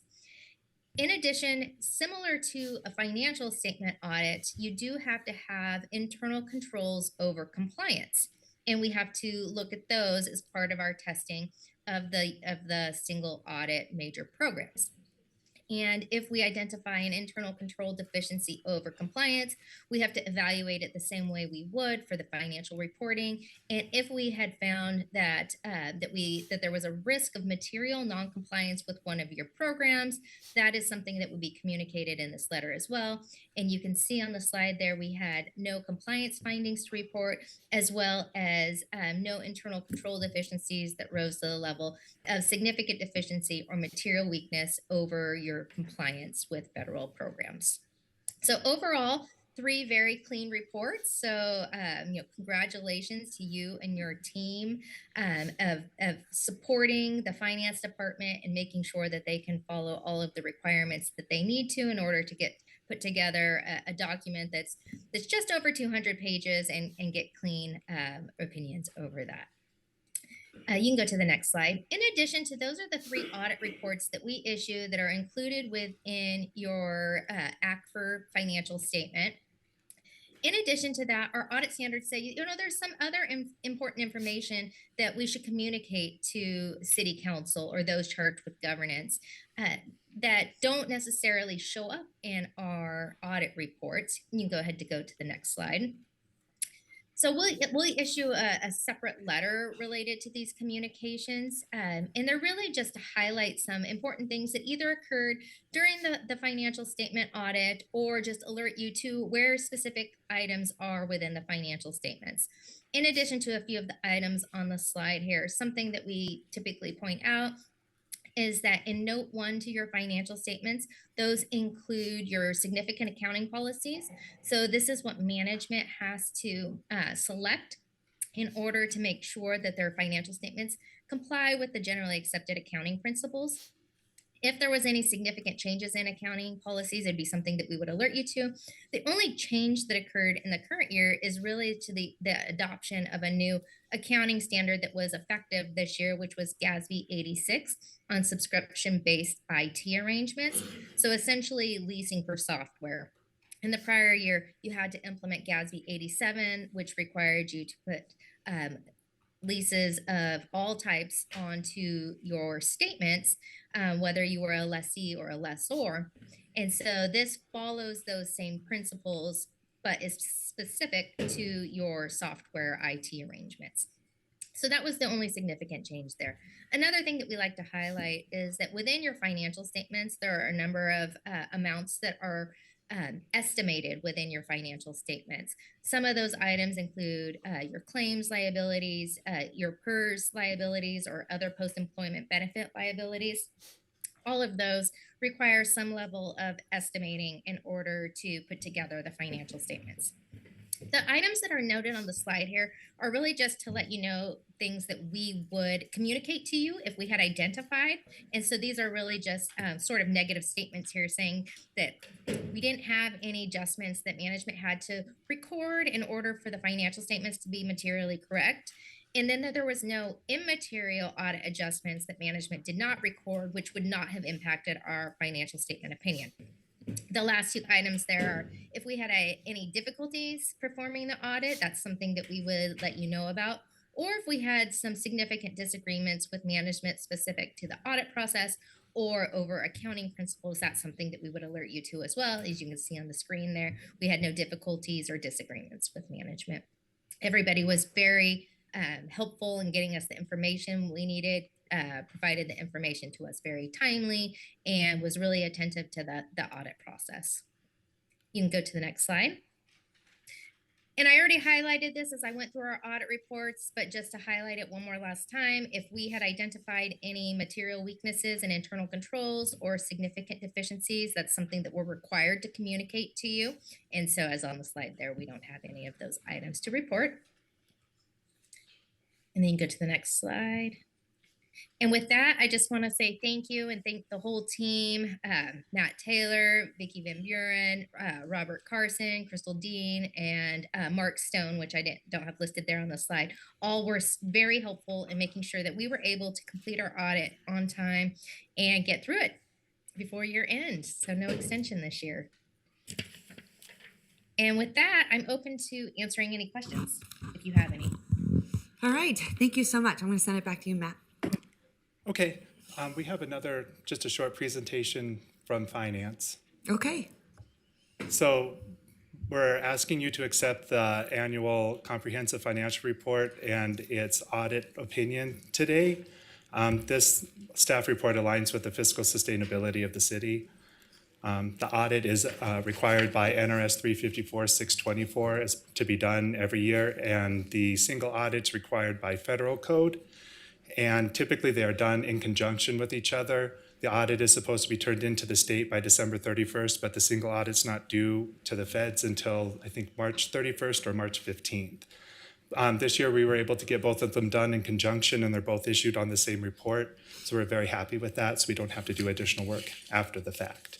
In addition, similar to a financial statement audit, you do have to have internal controls over compliance, and we have to look at those as part of our testing of the single audit major programs. And if we identify an internal control deficiency over compliance, we have to evaluate it the same way we would for the financial reporting. And if we had found that there was a risk of material noncompliance with one of your programs, that is something that would be communicated in this letter as well. And you can see on the slide there, we had no compliance findings to report, as well as no internal control deficiencies that rose to the level of significant deficiency or material weakness over your compliance with federal programs. So overall, 3 very clean reports. So congratulations to you and your team of supporting the finance department and making sure that they can follow all of the requirements that they need to in order to get put together a document that's just over 200 pages and get clean opinions over that. You can go to the next slide. In addition to those are the 3 audit reports that we issue that are included within your ACFR financial statement. In addition to that, our audit standards say, there's some other important information that we should communicate to City Council or those charged with governance that don't necessarily show up in our audit reports. You can go ahead to go to the next slide. So we'll issue a separate letter related to these communications, and they're really just to highlight some important things that either occurred during the financial statement audit or just alert you to where specific items are within the financial statements. In addition to a few of the items on the slide here, something that we typically point out is that in note 1 to your financial statements, those include your significant accounting policies. So this is what management has to select in order to make sure that their financial statements comply with the generally accepted accounting principles. If there was any significant changes in accounting policies, it'd be something that we would alert you to. The only change that occurred in the current year is really to the adoption of a new accounting standard that was effective this year, which was GASB 86 on subscription-based IT arrangements. So essentially leasing for software. In the prior year, you had to implement GASB 87, which required you to put leases of all types onto your statements, whether you were a lessee or a lessor. And so this follows those same principles, but is specific to your software IT arrangements. So that was the only significant change there. Another thing that we like to highlight is that within your financial statements, there are a number of amounts that are estimated within your financial statements. Some of those items include your claims liabilities, your PERS liabilities, or other post-employment benefit liabilities. All of those require some level of estimating in order to put together the financial statements. The items that are noted on the slide here are really just to let you know things that we would communicate to you if we had identified. And so these are really just sort of negative statements here saying that we didn't have any adjustments that management had to record in order for the financial statements to be materially correct. And then that there was no immaterial audit adjustments that management did not record, which would not have impacted our financial statement opinion. The last two items there are if we had any difficulties performing the audit, that's something that we would let you know about. Or if we had some significant disagreements with management specific to the audit process or over accounting principles, that's something that we would alert you to as well. As you can see on the screen there, we had no difficulties or disagreements with management. Everybody was very helpful in getting us the information we needed, provided the information to us very timely, and was really attentive to the audit process. You can go to the next slide. And I already highlighted this as I went through our audit reports, but just to highlight it one more last time, if we had identified any material weaknesses in internal controls or significant deficiencies, that's something that we're required to communicate to you. And so as on the slide there, we don't have any of those items to report. And then you go to the next slide. And with that, I just want to say thank you and thank the whole team, Matt Taylor, Vicki Van Buren, Robert Carson, Crystal Dean, and Mark Stone, which I don't have listed there on the slide. All were very helpful in making sure that we were able to complete our audit on time and get through it before year end. So no extension this year. And with that, I'm open to answering any questions if you have any. All right, thank you so much. I'm going to send it back to you, Matt. Okay, we have just a short presentation from finance. Okay. So we're asking you to accept the annual comprehensive financial report and its audit opinion today. This staff report aligns with the fiscal sustainability of the city. The audit is required by NRS 354-624 to be done every year, and the single audit's required by federal code. And typically they are done in conjunction with each other. The audit is supposed to be turned into the state by December 31st, but the single audit's not due to the feds until I think March 31st or March 15th. This year we were able to get both of them done in conjunction, and they're both issued on the same report. So we're very happy with that, so we don't have to do additional work after the fact.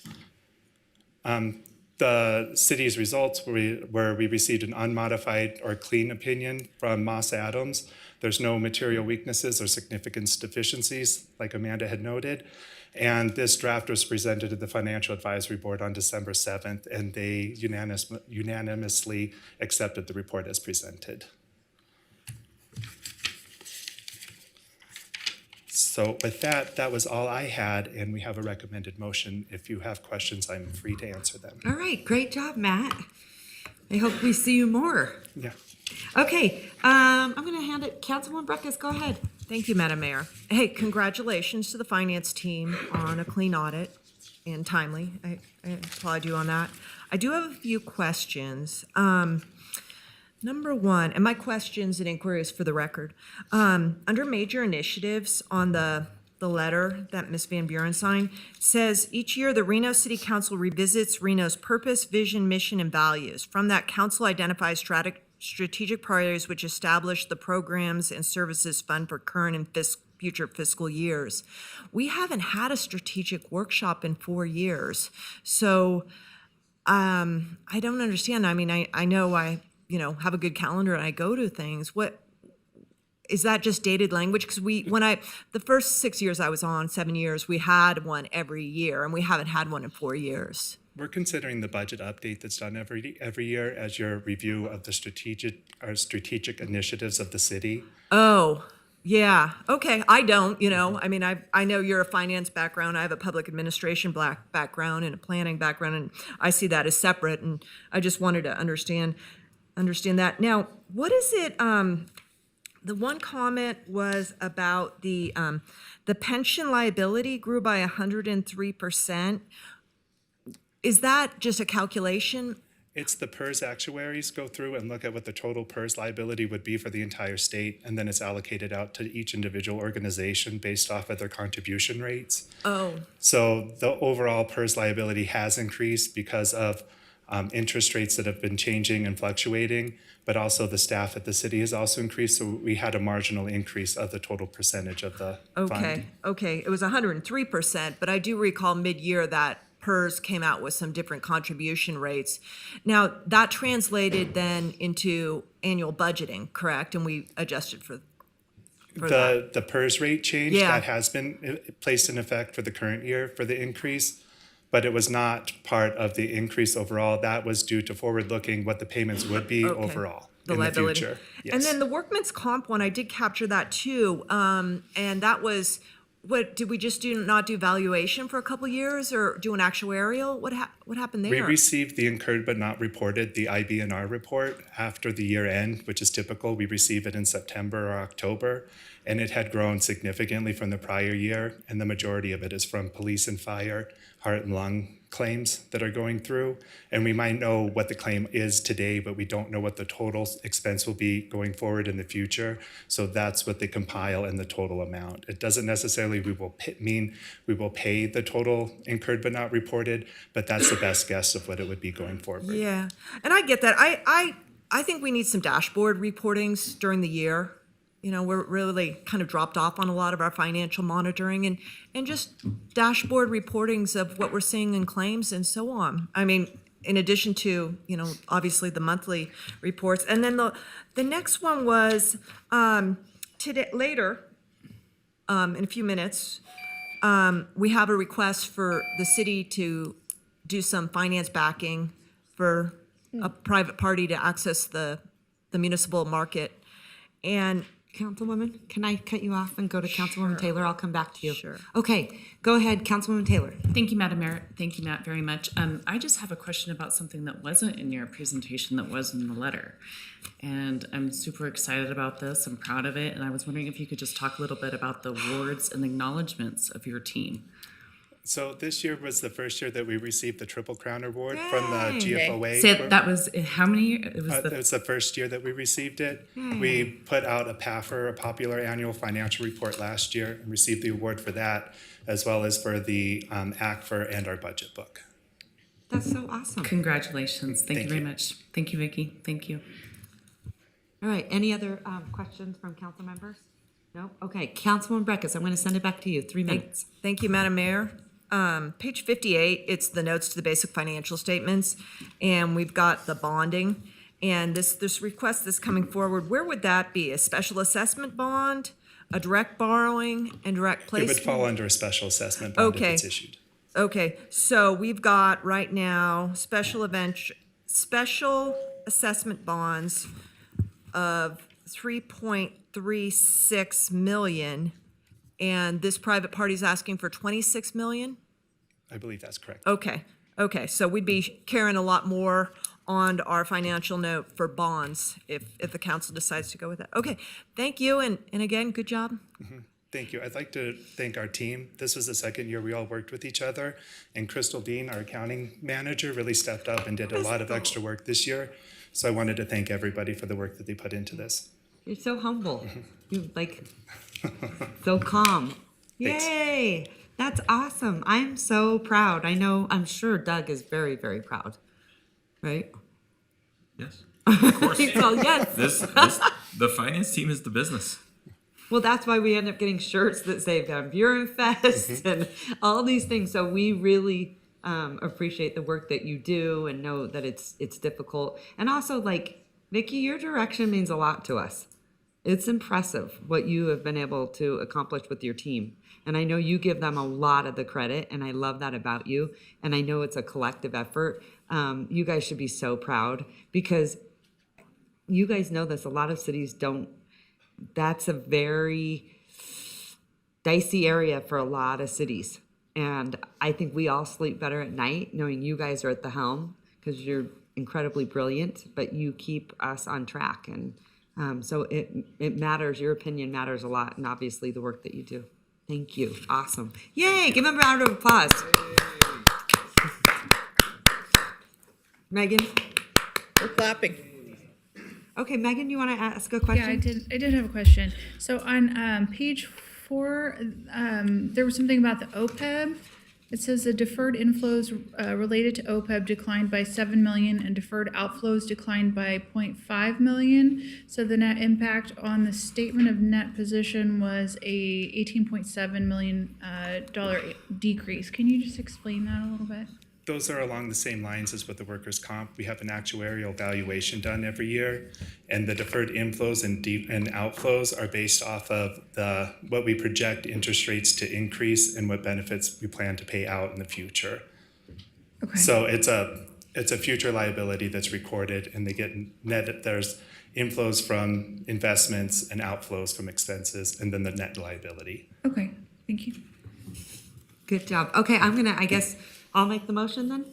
The city's results where we received an unmodified or clean opinion from Moss Adams. There's no material weaknesses or significant deficiencies, like Amanda had noted. And this draft was presented to the Financial Advisory Board on December 7th, and they unanimously accepted the report as presented. So with that, that was all I had, and we have a recommended motion. If you have questions, I'm free to answer them. All right, great job, Matt. I hope we see you more. Yeah. Okay, I'm going to hand it, Councilwoman Breckus, go ahead. Thank you, Madam Mayor. Hey, congratulations to the finance team on a clean audit and timely. I applaud you on that. I do have a few questions. Number one, and my questions and inquiries for the record. Under major initiatives on the letter that Ms. Van Buren signed, says each year the Reno City Council revisits Reno's purpose, vision, mission, and values. From that, council identifies strategic priorities which establish the programs and services fund for current and future fiscal years. We haven't had a strategic workshop in 4 years. So I don't understand. I mean, I know I have a good calendar and I go to things. What is that just dated language? Because the first 6 years I was on, 7 years, we had one every year, and we haven't had one in 4 years. We're considering the budget update that's done every year as your review of the strategic initiatives of the city. Oh, yeah. Okay. I don't, I mean, I know you're a finance background. I have a public administration background and a planning background, and I see that as separate. And I just wanted to understand that. Now, what is it? The one comment was about the pension liability grew by 103%. Is that just a calculation? It's the PERS actuaries go through and look at what the total PERS liability would be for the entire state, and then it's allocated out to each individual organization based off of their contribution rates. Oh. So the overall PERS liability has increased because of interest rates that have been changing and fluctuating, but also the staff at the city has also increased, so we had a marginal increase of the total percentage of the fund. Okay. It was 103%, but I do recall mid-year that PERS came out with some different contribution rates. Now, that translated then into annual budgeting, correct? And we adjusted for that. The PERS rate change, that has been placed in effect for the current year for the increase, but it was not part of the increase overall. That was due to forward-looking what the payments would be overall in liability. the future. Yes. And then the workman's comp one, I did capture that too. And that was, what, did we just not do valuation for a couple of years or do an actuarial? What happened there? We received the incurred but not reported, the IB&R report, after the year end, which is typical. We receive it in September or October, and it had grown significantly from the prior year, and the majority of it is from police and fire, heart and lung claims that are going through. And we might know what the claim is today, but we don't know what the total expense will be going forward in the future. So that's what they compile in the total amount. It doesn't necessarily mean we will pay the total incurred but not reported, but that's the best guess of what it would be going forward. Yeah, and I get that. I think we need some dashboard reportings during the year. We're really kind of dropped off on a lot of our financial monitoring and just dashboard reportings of what we're seeing in claims and so on. I mean, in addition to, obviously the monthly reports. And then the next one was later, in a few minutes, we have a request for the city to do some finance backing for a private party to access the municipal market. And Councilwoman, can I cut you off and go to Councilwoman Taylor? I'll come back to you. Sure. Okay, go ahead, Councilwoman Taylor. Thank you, Madam Mayor. Thank you, Matt, very much. I just have a question about something that wasn't in your presentation that was in the letter. And I'm super excited about this. I'm proud of it. And I was wondering if you could just talk a little bit about the awards and acknowledgements of your team. So this year was the first year that we received the Triple Crown Award from the GFOA. So that was how many? It was the first year that we received it. We put out a PAFR, a Popular Annual Financial Report, last year and received the award for that, as well as for the ACFR and our budget book. That's so awesome. Congratulations. Thank you very much. Thank you, Vicki. Thank you. All right. Any other questions from council members? No? Okay. Councilwoman Breckus, I'm going to send it back to you. 3 minutes. Thank you, Madam Mayor. Page 58, it's the notes to the basic financial statements, and we've got the bonding. And this request that's coming forward, where would that be? A special assessment bond, a direct borrowing, and direct placement? It would fall under a special assessment bond if it's issued. Okay, so we've got right now special assessment bonds of 3.36 million. And this private party's asking for 26 million? I believe that's correct. Okay. So we'd be carrying a lot more on our financial note for bonds if the council decides to go with that. Okay, thank you, and again, good job. Mm-hmm. Thank you. I'd like to thank our team. This was the second year we all worked with each other, and Crystal Dean, our accounting manager, really stepped up and did a lot of extra work this year. So I wanted to thank everybody for the work that they put into this. You're so humble. You so calm. Thanks. Yay! That's awesome. I'm so proud. I'm sure Doug is very, very proud. Right? Yes. Of course. Well, yes. The finance team is the business. Well, that's why we end up getting shirts that say Van Buren Fest and all these things. So we really appreciate the work that you do and know that it's difficult. And also, Vicki, your direction means a lot to us. It's impressive what you have been able to accomplish with your team. And I know you give them a lot of the credit, and I love that about you. And I know it's a collective effort. You guys should be so proud because you guys know this. A lot of cities don't. That's a very dicey area for a lot of cities. And I think we all sleep better at night knowing you guys are at the helm because you're incredibly brilliant, but you keep us on track. And so it matters. Your opinion matters a lot, and obviously the work that you do. Thank you. Awesome. Yay! Give them a round of applause. Megan? We're clapping. Okay, Megan, you want to ask a question? Yeah, I did have a question. So on page 4, there was something about the OPEB. It says the deferred inflows related to OPEB declined by 7 million and deferred outflows declined by 0.5 million. So the net impact on the statement of net position was a $18.7 million decrease. Can you just explain that a little bit? Those are along the same lines as with the workers' comp. We have an actuarial valuation done every year, and the deferred inflows and outflows are based off of what we project interest rates to increase and what benefits we plan to pay out in the future. Okay. So it's a future liability that's recorded, and they get net. There's inflows from investments and outflows from expenses, and then the net liability. Okay, thank you. Good job. Okay, I guess I'll make the motion then.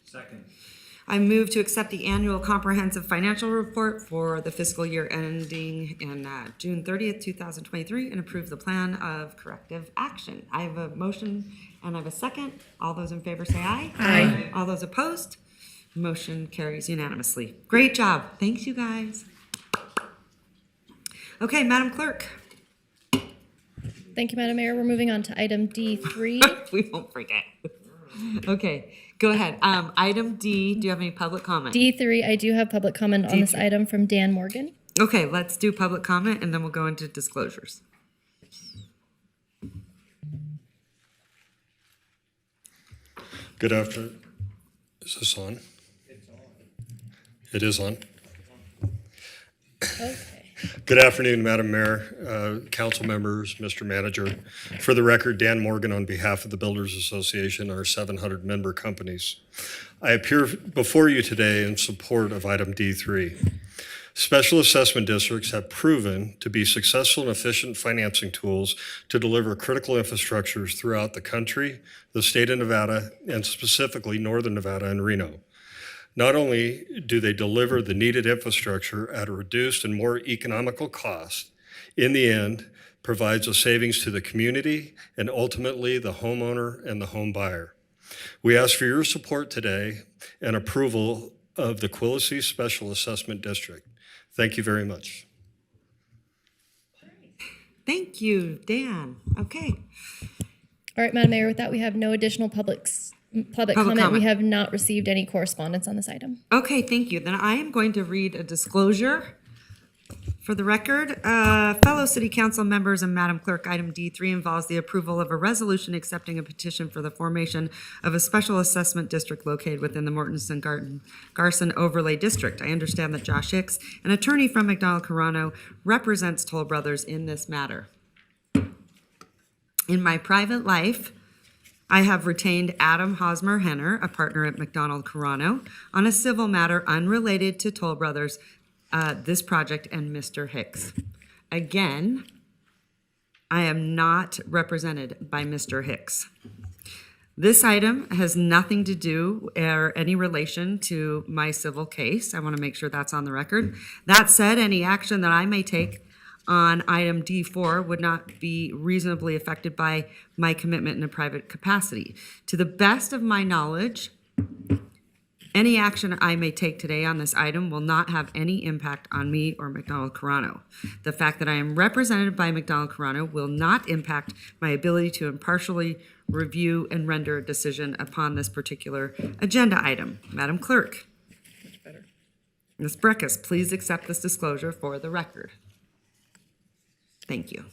Second. I move to accept the annual comprehensive financial report for the fiscal year ending in June 30th, 2023, and approve the plan of corrective action. I have a motion and I have a second. All those in favor say aye. Aye. All those opposed? Motion carries unanimously. Great job. Thanks, you guys. Okay, Madam Clerk. Thank you, Madam Mayor. We're moving on to item D3. We won't forget. Okay, go ahead. Item D, do you have any public comment? D3, I do have public comment on this D3. item from Dan Morgan. Okay, let's do public comment and then we'll go into disclosures. Good afternoon. Is this on? It is on. Okay. Good afternoon, Madam Mayor, council members, Mr. Manager. For the record, Dan Morgan on behalf of the Builders Association, our 700 member companies. I appear before you today in support of item D3. Special assessment districts have proven to be successful and efficient financing tools to deliver critical infrastructures throughout the country, the state of Nevada, and specifically Northern Nevada and Reno. Not only do they deliver the needed infrastructure at a reduced and more economical cost, in the end, provides a savings to the community and ultimately the homeowner and the home buyer. We ask for your support today and approval of the Quilisi Special Assessment District. Thank you very much. Thank you, Dan. Okay. All right, Madam Mayor, with that, we have no additional public comment. We have not received any correspondence on this item. Okay, thank you. Then I am going to read a disclosure for the record. Fellow City Council members and Madam Clerk, item D3 involves the approval of a resolution accepting a petition for the formation of a special assessment district located within the Mortensen-Garson Overlay District. I understand that Josh Hicks, an attorney from McDonald-Corrano, represents Toll Brothers in this matter. In my private life, I have retained Adam Hosmer-Henner, a partner at McDonald-Corrano, on a civil matter unrelated to Toll Brothers, this project, and Mr. Hicks. Again, I am not represented by Mr. Hicks. This item has nothing to do or any relation to my civil case. I want to make sure that's on the record. That said, any action that I may take on item D4 would not be reasonably affected by my commitment in a private capacity. To the best of my knowledge, any action I may take today on this item will not have any impact on me or McDonald-Corrano. The fact that I am represented by McDonald-Corrano will not impact my ability to impartially review and render a decision upon this particular agenda item. Madam Clerk. Much better. Ms. Breckus, please accept this disclosure for the record. Thank you.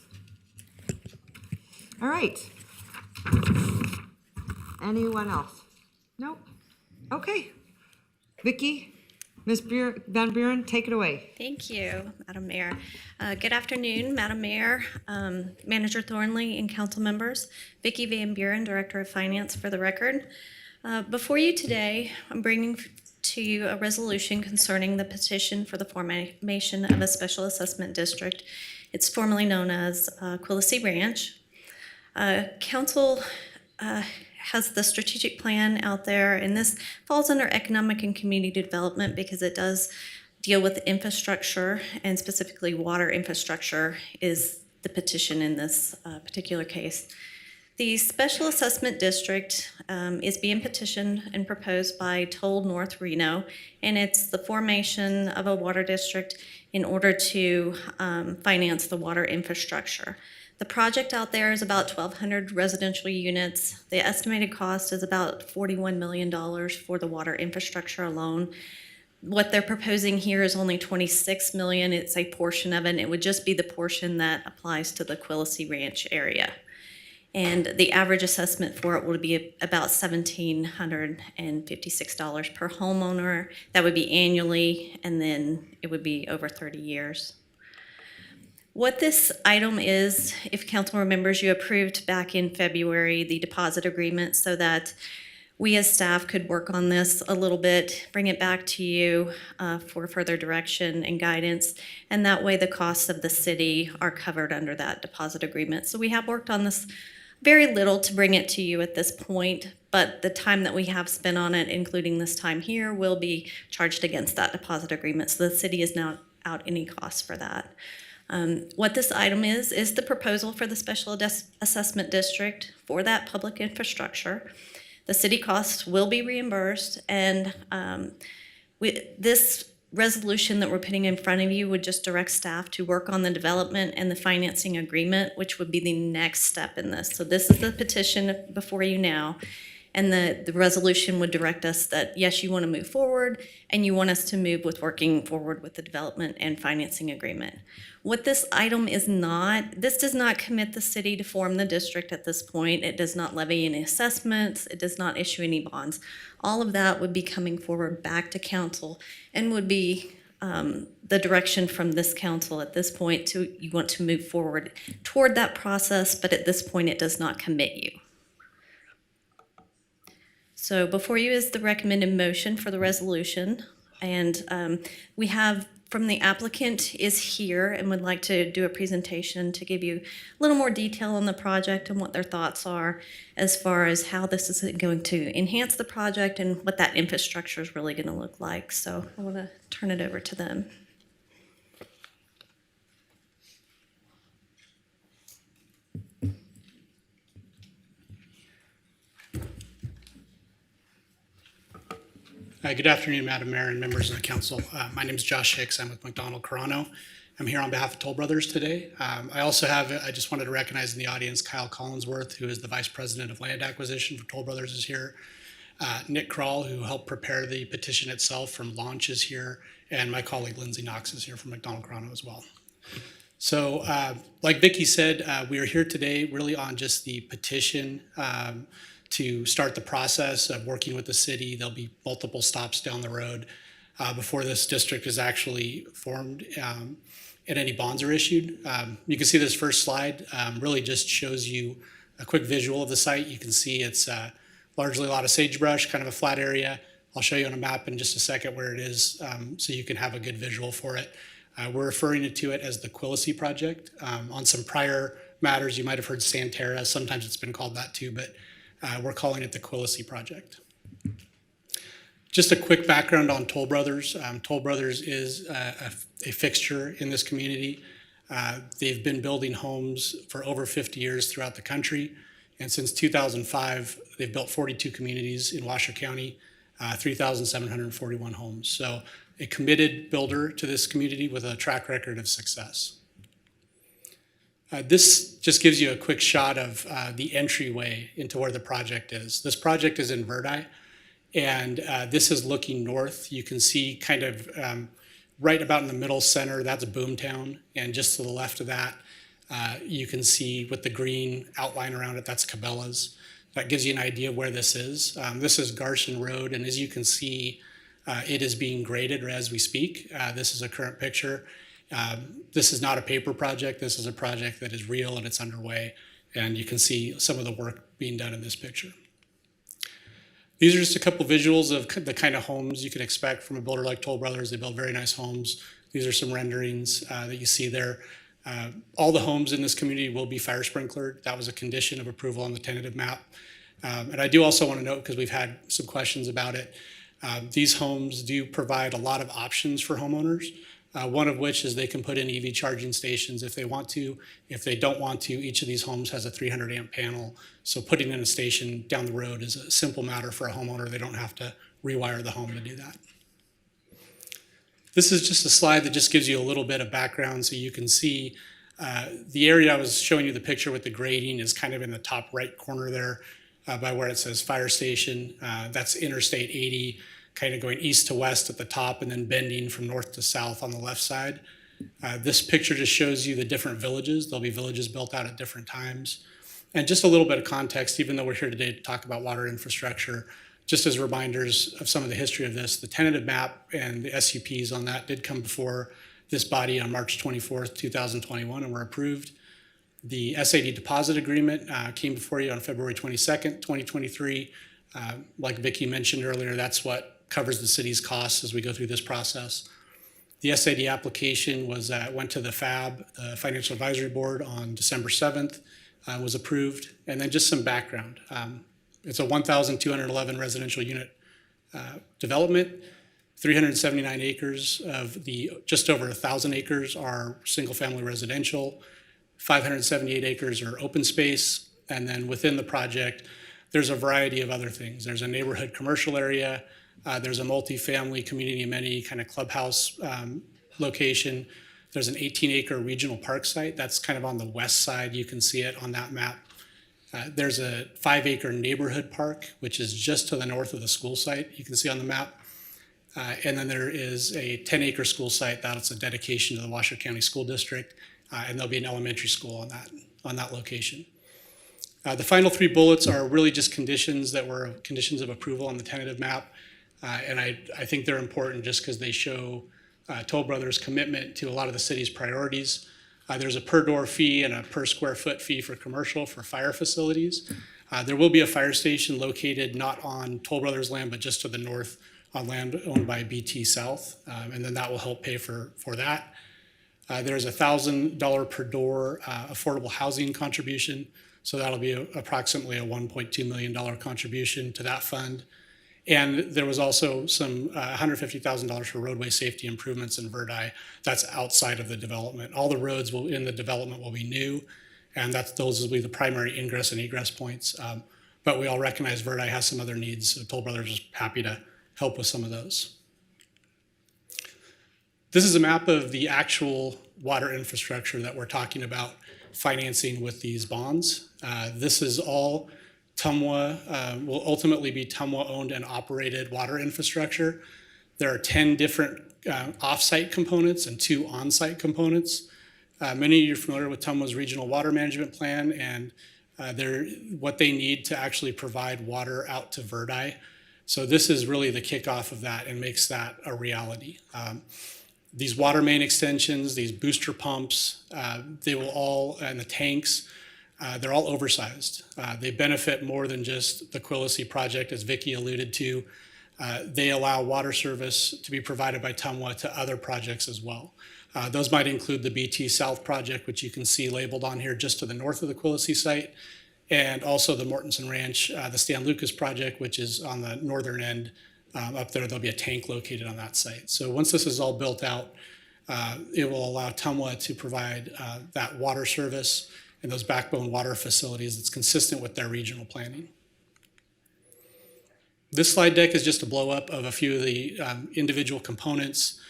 All right. Anyone else? Nope. Okay. Vicky? Ms. Van Buren, take it away. Thank you, Madam Mayor. Good afternoon, Madam Mayor, Manager Thornley, and council members. Vicki Van Buren, Director of Finance, for the record. Before you today, I'm bringing to you a resolution concerning the petition for the formation of a special assessment district. It's formerly known as Quillisi Ranch. Council has the strategic plan out there, and this falls under economic and community development because it does deal with infrastructure, and specifically water infrastructure is the petition in this particular case. The Special Assessment District is being petitioned and proposed by Toll North Reno, and it's the formation of a water district in order to finance the water infrastructure. The project out there is about 1,200 residential units. The estimated cost is about $41 million for the water infrastructure alone. What they're proposing here is only $26 million. It's a portion of it, and it would just be the portion that applies to the Quillisi Ranch area. And the average assessment for it would be about $1,756 per homeowner. That would be annually, and then it would be over 30 years. What this item is, if council remembers, you approved back in February the deposit agreement so that we as staff could work on this a little bit, bring it back to you for further direction and guidance, and that way the costs of the city are covered under that deposit agreement. So we have worked on this very little to bring it to you at this point, but the time that we have spent on it, including this time here, will be charged against that deposit agreement. So the city is not out any costs for that. What this item is the proposal for the Special Assessment District for that public infrastructure. The city costs will be reimbursed, and this resolution that we're putting in front of you would just direct staff to work on the development and the financing agreement, which would be the next step in this. So this is the petition before you now. And the resolution would direct us that, yes, you want to move forward, and you want us to move with working forward with the development and financing agreement. What this item is not, this does not commit the city to form the district at this point. It does not levy any assessments. It does not issue any bonds. All of that would be coming forward back to council and would be the direction from this council at this point to, you want to move forward toward that process, but at this point it does not commit you. So before you is the recommended motion for the resolution, and we have from the applicant is here and would like to do a presentation to give you a little more detail on the project and what their thoughts are as far as how this is going to enhance the project and what that infrastructure is really going to look like. So I want to turn it over to them. Good afternoon, Madam Mayor and members of the council. My name is Josh Hicks. I'm with McDonald Carano. I'm here on behalf of Toll Brothers today. I just wanted to recognize in the audience Kyle Collinsworth, who is the Vice President of Land Acquisition for Toll Brothers, is here. Nick Kroll, who helped prepare the petition itself from launch, is here. And my colleague Lindsay Knox is here from McDonald Carano as well. So like Vicki said, we are here today really on just the petition to start the process of working with the city. There'll be multiple stops down the road before this district is actually formed and any bonds are issued. You can see this first slide really just shows you a quick visual of the site. You can see it's largely a lot of sagebrush, kind of a flat area. I'll show you on a map in just a second where it is so you can have a good visual for it. We're referring to it as the Quillisi project. On some prior matters, you might have heard Santerra. Sometimes it's been called that too, but we're calling it the Quillisi project. Just a quick background on Toll Brothers. Toll Brothers is a fixture in this community. They've been building homes for over 50 years throughout the country. And since 2005, they've built 42 communities in Washoe County, 3,741 homes. So a committed builder to this community with a track record of success. This just gives you a quick shot of the entryway into where the project is. This project is in Verdi, and this is looking north. You can see kind of right about in the middle center, that's Boomtown, and just to the left of that, you can see with the green outline around it, that's Cabela's. That gives you an idea of where this is. This is Garson Road, and as you can see, It is being graded as we speak. This is a current picture. This is not a paper project. This is a project that is real and it's underway. And you can see some of the work being done in this picture. These are just a couple visuals of the kind of homes you can expect from a builder like Toll Brothers. They build very nice homes. These are some renderings that you see there. All the homes in this community will be fire sprinklered. That was a condition of approval on the tentative map. And I do also want to note, because we've had some questions about it, these homes do provide a lot of options for homeowners. One of which is they can put in EV charging stations if they want to. If they don't want to, each of these homes has a 300 amp panel. So putting in a station down the road is a simple matter for a homeowner. They don't have to rewire the home to do that. This is just a slide that just gives you a little bit of background so you can see the area I was showing you the picture with the grading is kind of in the top right corner there by where it says fire station. That's Interstate 80. Kind of going east to west at the top and then bending from north to south on the left side. This picture just shows you the different villages. There'll be villages built out at different times. And just a little bit of context, even though we're here today to talk about water infrastructure, just as reminders of some of the history of this, the tentative map and the SUPs on that did come before this body on March 24th, 2021 and were approved. The SAD deposit agreement came before you on February 22nd, 2023. Like Vicki mentioned earlier, that's what covers the city's costs as we go through this process. The SAD application went to the FAB, the Financial Advisory Board, on December 7th, was approved. And then just some background. It's a 1,211 residential unit development. 379 acres of the just over 1,000 acres are single family residential. 578 acres are open space. And then within the project, there's a variety of other things. There's a neighborhood commercial area. There's a multifamily community amenity kind of clubhouse location. There's an 18-acre regional park site. That's kind of on the west side. You can see it on that map. There's a 5-acre neighborhood park, which is just to the north of the school site. You can see on the map. And then there is a 10-acre school site. That's a dedication to the Washoe County School District. And there'll be an elementary school on that location. The final 3 bullets are really just conditions that were conditions of approval on the tentative map. And I think they're important just because they show Toll Brothers' commitment to a lot of the city's priorities. There's a per door fee and a per square foot fee for commercial for fire facilities. There will be a fire station located not on Toll Brothers land, but just to the north on land owned by BT South. And then that will help pay for that. There's a $1,000 per door affordable housing contribution. So that'll be approximately a $1.2 million contribution to that fund. And there was also some $150,000 for roadway safety improvements in Verdi. That's outside of the development. All the roads in the development will be new, and those will be the primary ingress and egress points. But we all recognize Verdi has some other needs, so Toll Brothers is happy to help with some of those. This is a map of the actual water infrastructure that we're talking about financing with these bonds. This is all TUMWA, will ultimately be TUMWA-owned and operated water infrastructure. There are 10 different off-site components and 2 on-site components. Many of you are familiar with TUMWA's regional water management plan and what they need to actually provide water out to Verdi. So this is really the kickoff of that and makes that a reality. These water main extensions, these booster pumps, they will all, and the tanks, they're all oversized. They benefit more than just the Quillisi project, as Vicki alluded to. They allow water service to be provided by TUMWA to other projects as well. Those might include the BT South project, which you can see labeled on here just to the north of the Quillisi site, and also the Mortensen Ranch, the Stan Lucas project, which is on the northern end. Up there, there'll be a tank located on that site. So once this is all built out, it will allow TUMWA to provide that water service and those backbone water facilities that's consistent with their regional planning. This slide deck is just a blow up of a few of the individual components.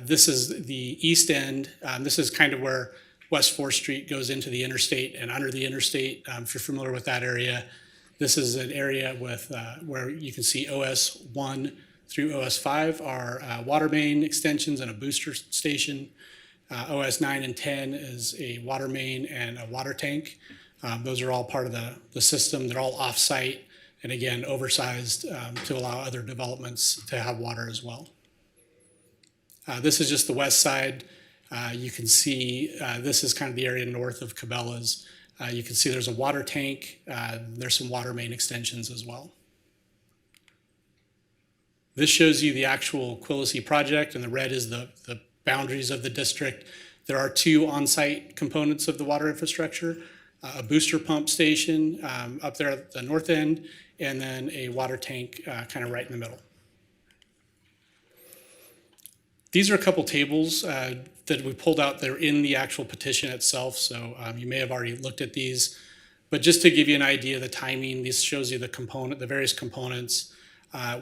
This is the east end. This is kind of where West 4th Street goes into the interstate and under the interstate, if you're familiar with that area. This is an area with where you can see OS 1 through OS 5 are water main extensions and a booster station. OS 9 and 10 is a water main and a water tank. Those are all part of the system. They're all off-site, and again, oversized to allow other developments to have water as well. This is just the west side. You can see this is kind of the area north of Cabela's. You can see there's a water tank. There's some water main extensions as well. This shows you the actual Quillisi project, and the red is the boundaries of the district. There are two on-site components of the water infrastructure, a booster pump station up there at the north end, and then a water tank kind of right in the middle. These are a couple tables that we pulled out. They're in the actual petition itself, so you may have already looked at these. But just to give you an idea of the timing, this shows you the various components,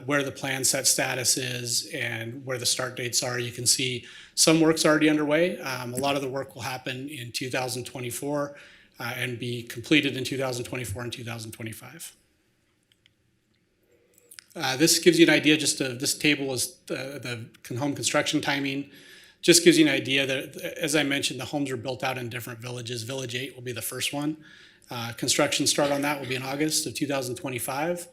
where the plan set status is, and where the start dates are. You can see some work's already underway. A lot of the work will happen in 2024 and be completed in 2024 and 2025. This gives you an idea, this table is the home construction timing. Just gives you an idea that, as I mentioned, the homes are built out in different villages. Village 8 will be the first one. Construction start on that will be in August of 2025,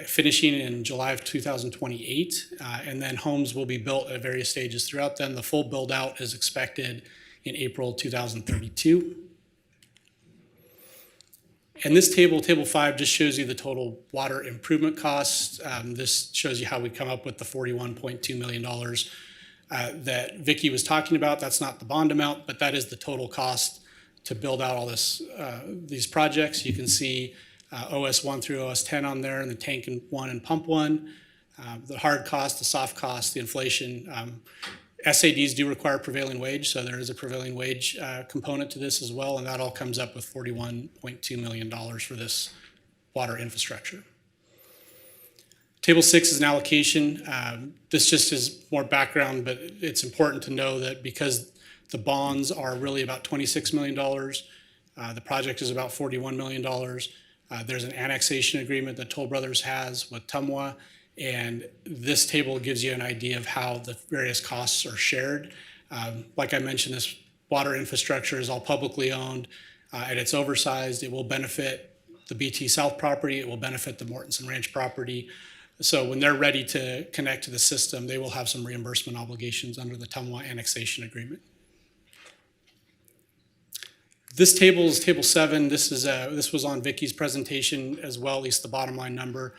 finishing in July of 2028. And then homes will be built at various stages throughout them. The full build out is expected in April 2032. And this table, table 5, just shows you the total water improvement costs. This shows you how we come up with the $41.2 million that Vicki was talking about. That's not the bond amount, but that is the total cost to build out all these projects. You can see OS 1 through OS 10 on there, and the tank 1 and pump 1. The hard cost, the soft cost, the inflation. SADs do require prevailing wage, so there is a prevailing wage component to this as well, and that all comes up with $41.2 million for this water infrastructure. Table 6 is an allocation. This just is more background, but it's important to know that because the bonds are really about $26 million, the project is about $41 million. There's an annexation agreement that Toll Brothers has with Tumwa, and this table gives you an idea of how the various costs are shared. Like I mentioned, this water infrastructure is all publicly owned, and it's oversized. It will benefit the BT South property. It will benefit the Mortensen Ranch property. So when they're ready to connect to the system, they will have some reimbursement obligations under the Tumwa annexation agreement. This table is table 7. This was on Vicki's presentation as well, at least the bottom line number.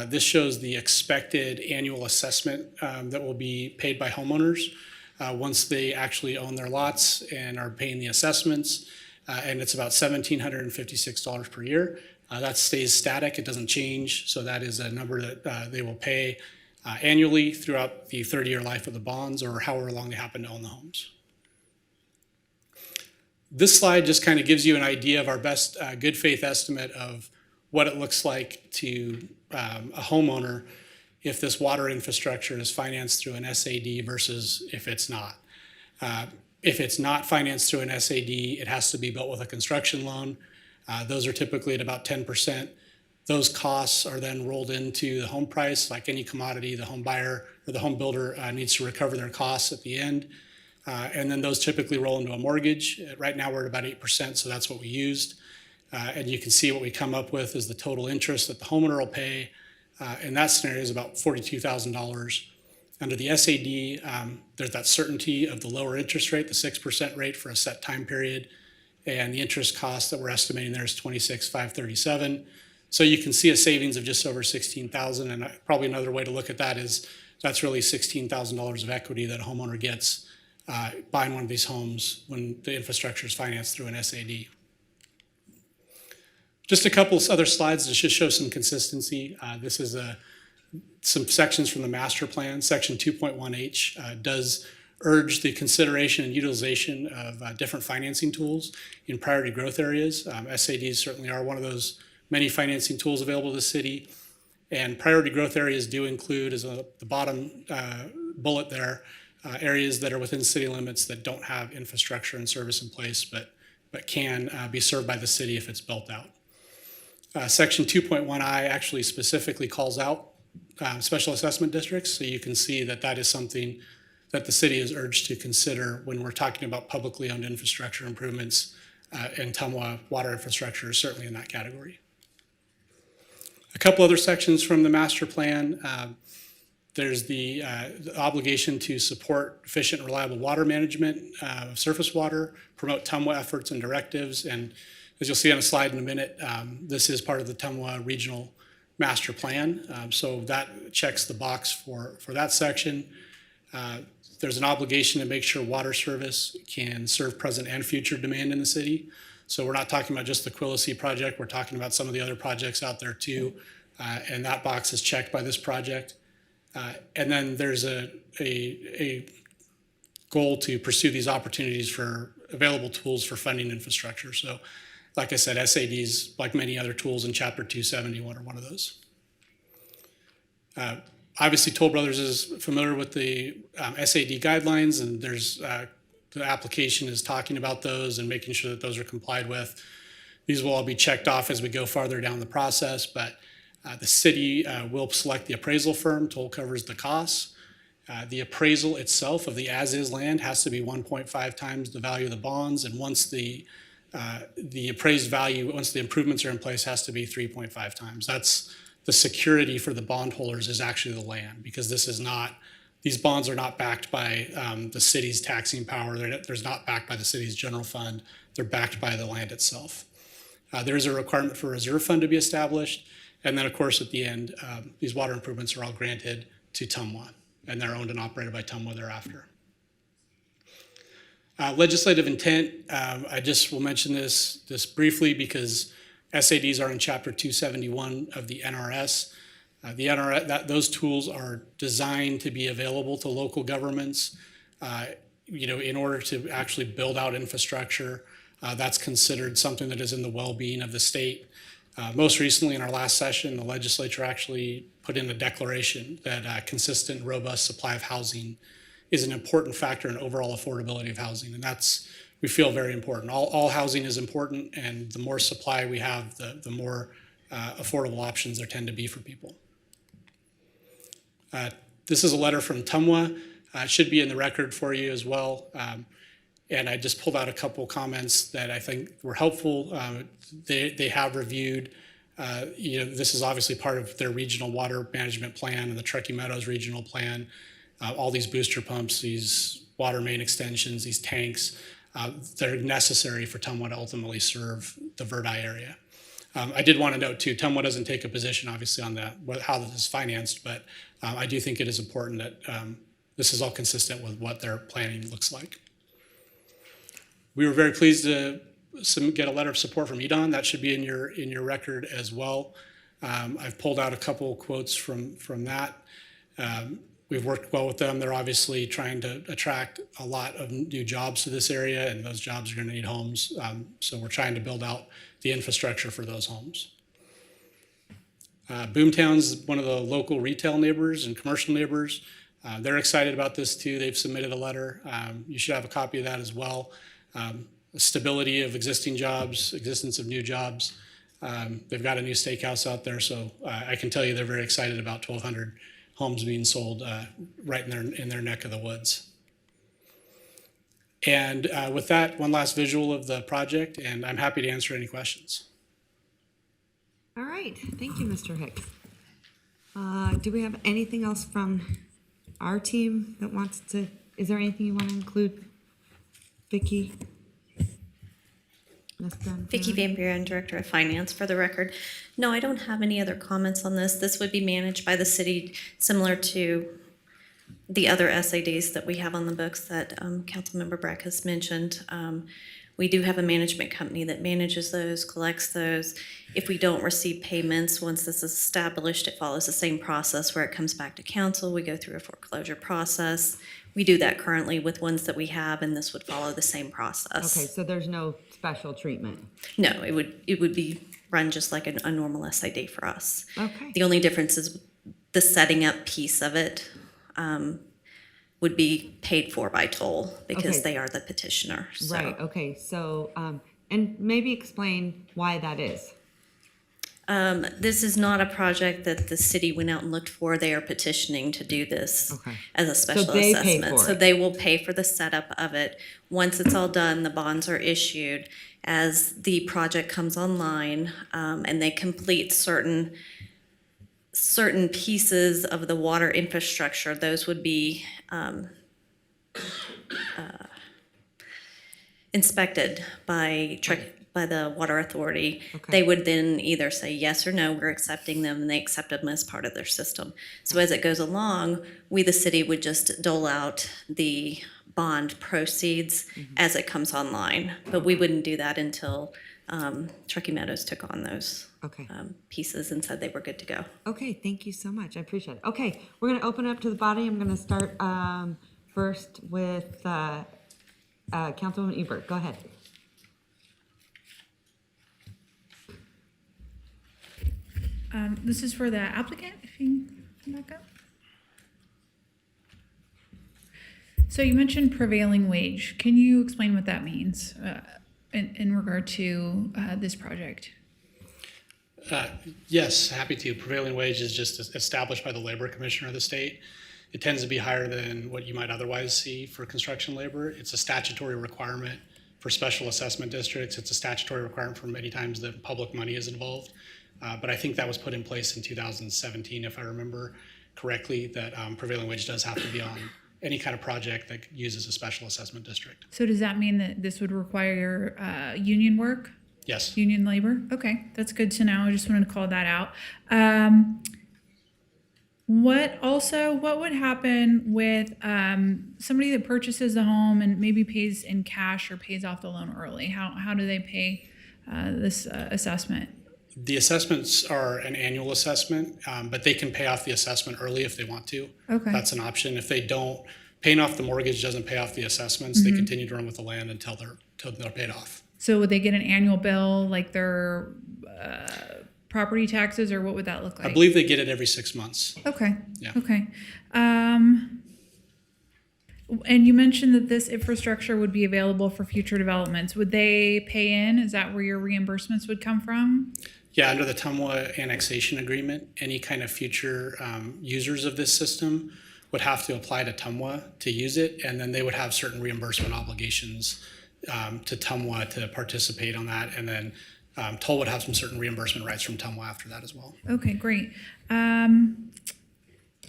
This shows the expected annual assessment that will be paid by homeowners once they actually own their lots and are paying the assessments. And it's about $1,756 per year. That stays static, it doesn't change. So that is a number that they will pay annually throughout the 30-year life of the bonds, or however long they happen to own the homes. This slide just kind of gives you an idea of our best good faith estimate of what it looks like to a homeowner if this water infrastructure is financed through an SAD versus if it's not. If it's not financed through an SAD, it has to be built with a construction loan. Those are typically at about 10%. Those costs are then rolled into the home price. Like any commodity, the home buyer or the home builder needs to recover their costs at the end. And then those typically roll into a mortgage. Right now we're at about 8%, so that's what we used. And you can see what we come up with is the total interest that the homeowner will pay. In that scenario is about $42,000. Under the SAD, there's that certainty of the lower interest rate, the 6% rate for a set time period. And the interest cost that we're estimating there is $26,537. So you can see a savings of just over $16,000. And probably another way to look at that is that's really $16,000 of equity that a homeowner gets buying one of these homes when the infrastructure is financed through an SAD. Just a couple of other slides to just show some consistency. This is some sections from the master plan. Section 2.1H does urge the consideration and utilization of different financing tools in priority growth areas. SADs certainly are one of those many financing tools available to the city. And priority growth areas do include, as the bottom bullet there, areas that are within city limits that don't have infrastructure and service in place, but can be served by the city if it's built out. Section 2.1I actually specifically calls out special assessment districts, so you can see that that is something that the city is urged to consider when we're talking about publicly owned infrastructure improvements, and Tumwa water infrastructure is certainly in that category. A couple other sections from the master plan. There's the obligation to support efficient and reliable water management of surface water, promote TUMWA efforts and directives, and as you'll see on a slide in a minute, this is part of the TUMWA regional master plan. So that checks the box for that section. There's an obligation to make sure water service can serve present and future demand in the city. So we're not talking about just the Quilisi project, we're talking about some of the other projects out there too, and that box is checked by this project. And then there's a goal to pursue these opportunities for available tools for funding infrastructure. So like I said, SADs, like many other tools in Chapter 271, are one of those. Obviously, Toll Brothers is familiar with the SAD guidelines, and there's the application is talking about those and making sure that those are complied with. These will all be checked off as we go farther down the process, but the city will select the appraisal firm. Toll covers the costs. The appraisal itself of the as-is land has to be 1.5 times the value of the bonds, and once the appraised value, once the improvements are in place, has to be 3.5 times. That's the security for the bondholders is actually the land, because this is not, these bonds are not backed by the city's taxing power. They're not backed by the city's general fund. They're backed by the land itself. There is a requirement for a reserve fund to be established. And then, of course, at the end, these water improvements are all granted to TUMWA, and they're owned and operated by TUMWA thereafter. Legislative intent, I just will mention this briefly because SADs are in Chapter 271 of the NRS. The NRS, those tools are designed to be available to local governments, in order to actually build out infrastructure. That's considered something that is in the well-being of the state. Most recently, in our last session, the legislature actually put in a declaration that a consistent, robust supply of housing is an important factor in overall affordability of housing, and that's, we feel, very important. All housing is important, and the more supply we have, the more affordable options there tend to be for people. This is a letter from TUMWA. It should be in the record for you as well. And I just pulled out a couple comments that I think were helpful. They have reviewed, this is obviously part of their regional water management plan and the Truckee Meadows regional plan. All these booster pumps, these water main extensions, these tanks, they're necessary for TUMWA to ultimately serve the Verdi area. I did want to note too, TUMWA doesn't take a position obviously on how this is financed, but I do think it is important that this is all consistent with what their planning looks like. We were very pleased to get a letter of support from EDON. That should be in your record as well. I've pulled out a couple quotes from that. We've worked well with them. They're obviously trying to attract a lot of new jobs to this area, and those jobs are going to need homes. So we're trying to build out the infrastructure for those homes. Boomtown's one of the local retail neighbors and commercial neighbors. They're excited about this too. They've submitted a letter. You should have a copy of that as well. Stability of existing jobs, existence of new jobs. They've got a new steakhouse out there, so I can tell you they're very excited about 1,200 homes being sold right in their neck of the woods. And with that, one last visual of the project, and I'm happy to answer any questions. All right, thank you, Mr. Hicks. Do we have anything else from our team that wants to, is there anything you want to include? Vicki? Vicki Van Buren, Director of Finance, for the record. No, I don't have any other comments on this. This would be managed by the city, similar to the other SADs that we have on the books that Councilmember Breck has mentioned. We do have a management company that manages those, collects those. If we don't receive payments, once this is established, it follows the same process where it comes back to council. We go through a foreclosure process. We do that currently with ones that we have, and this would follow the same process. Okay, so there's no special treatment? No, it would be run just like a normal SID for us. Okay. The only difference is the setting up piece of it would be paid for by Toll because they are the petitioner. So. Right, okay, so, and maybe explain why that is. This is not a project that the city went out and looked for. They are petitioning to do this as a special assessment. So they will pay for the setup of it. Once it's all done, the bonds are issued. As the project comes online and they complete certain certain pieces of the water infrastructure, those would be inspected by the water authority. They would then either say yes or no, we're accepting them, and they accept them as part of their system. So as it goes along, we, the city, would just dole out the bond proceeds as it comes online. But we wouldn't do that until Truckee Meadows took on those pieces and said they were good to go. Okay, thank you so much. I appreciate it. Okay, we're going to open it up to the body. I'm going to start first with Councilwoman Ebert. Go ahead. This is for the applicant, if you can come back up. So you mentioned prevailing wage. Can you explain what that means in regard to this project? Yes, happy to. Prevailing wage is just established by the Labor Commissioner of the state. It tends to be higher than what you might otherwise see for construction labor. It's a statutory requirement for special assessment districts. It's a statutory requirement for many times that public money is involved. But I think that was put in place in 2017, if I remember correctly, that prevailing wage does have to be on any kind of project that uses a special assessment district. So does that mean that this would require union work? Yes. Union labor? Okay, that's good to know. I just wanted to call that out. What would happen with somebody that purchases a home and maybe pays in cash or pays off the loan early? How do they pay this assessment? The assessments are an annual assessment, but they can pay off the assessment early if they want to. Okay. That's an option. If they don't, paying off the mortgage doesn't pay off the assessments. They continue to run with the land until they're paid off. So would they get an annual bill like their property taxes, or what would that look like? I believe they get it every 6 months. Okay. Yeah. Okay. And you mentioned that this infrastructure would be available for future developments. Would they pay in? Is that where your reimbursements would come from? Yeah, under the Tumwa annexation agreement, any kind of future users of this system would have to apply to Tumwa to use it, and then they would have certain reimbursement obligations to Tumwa to participate on that, and then Toll would have some certain reimbursement rights from Tumwa after that as well. Okay, great. Let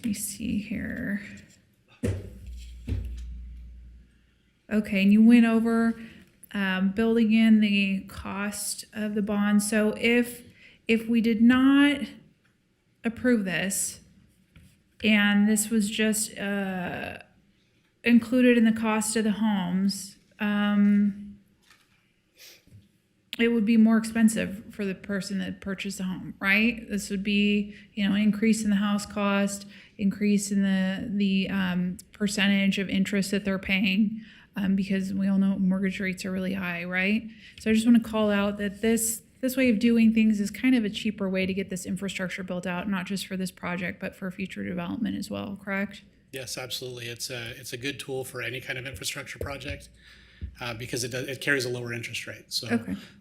me see here. Okay, and you went over building in the cost of the bond. So if we did not approve this, and this was just included in the cost of the homes, it would be more expensive for the person that purchased the home, right? This would be, an increase in the house cost, increase in the percentage of interest that they're paying, because we all know mortgage rates are really high, right? So I just want to call out that this way of doing things is kind of a cheaper way to get this infrastructure built out, not just for this project, but for future development as well, correct? Yes, absolutely. It's a good tool for any kind of infrastructure project because it carries a lower interest rate. So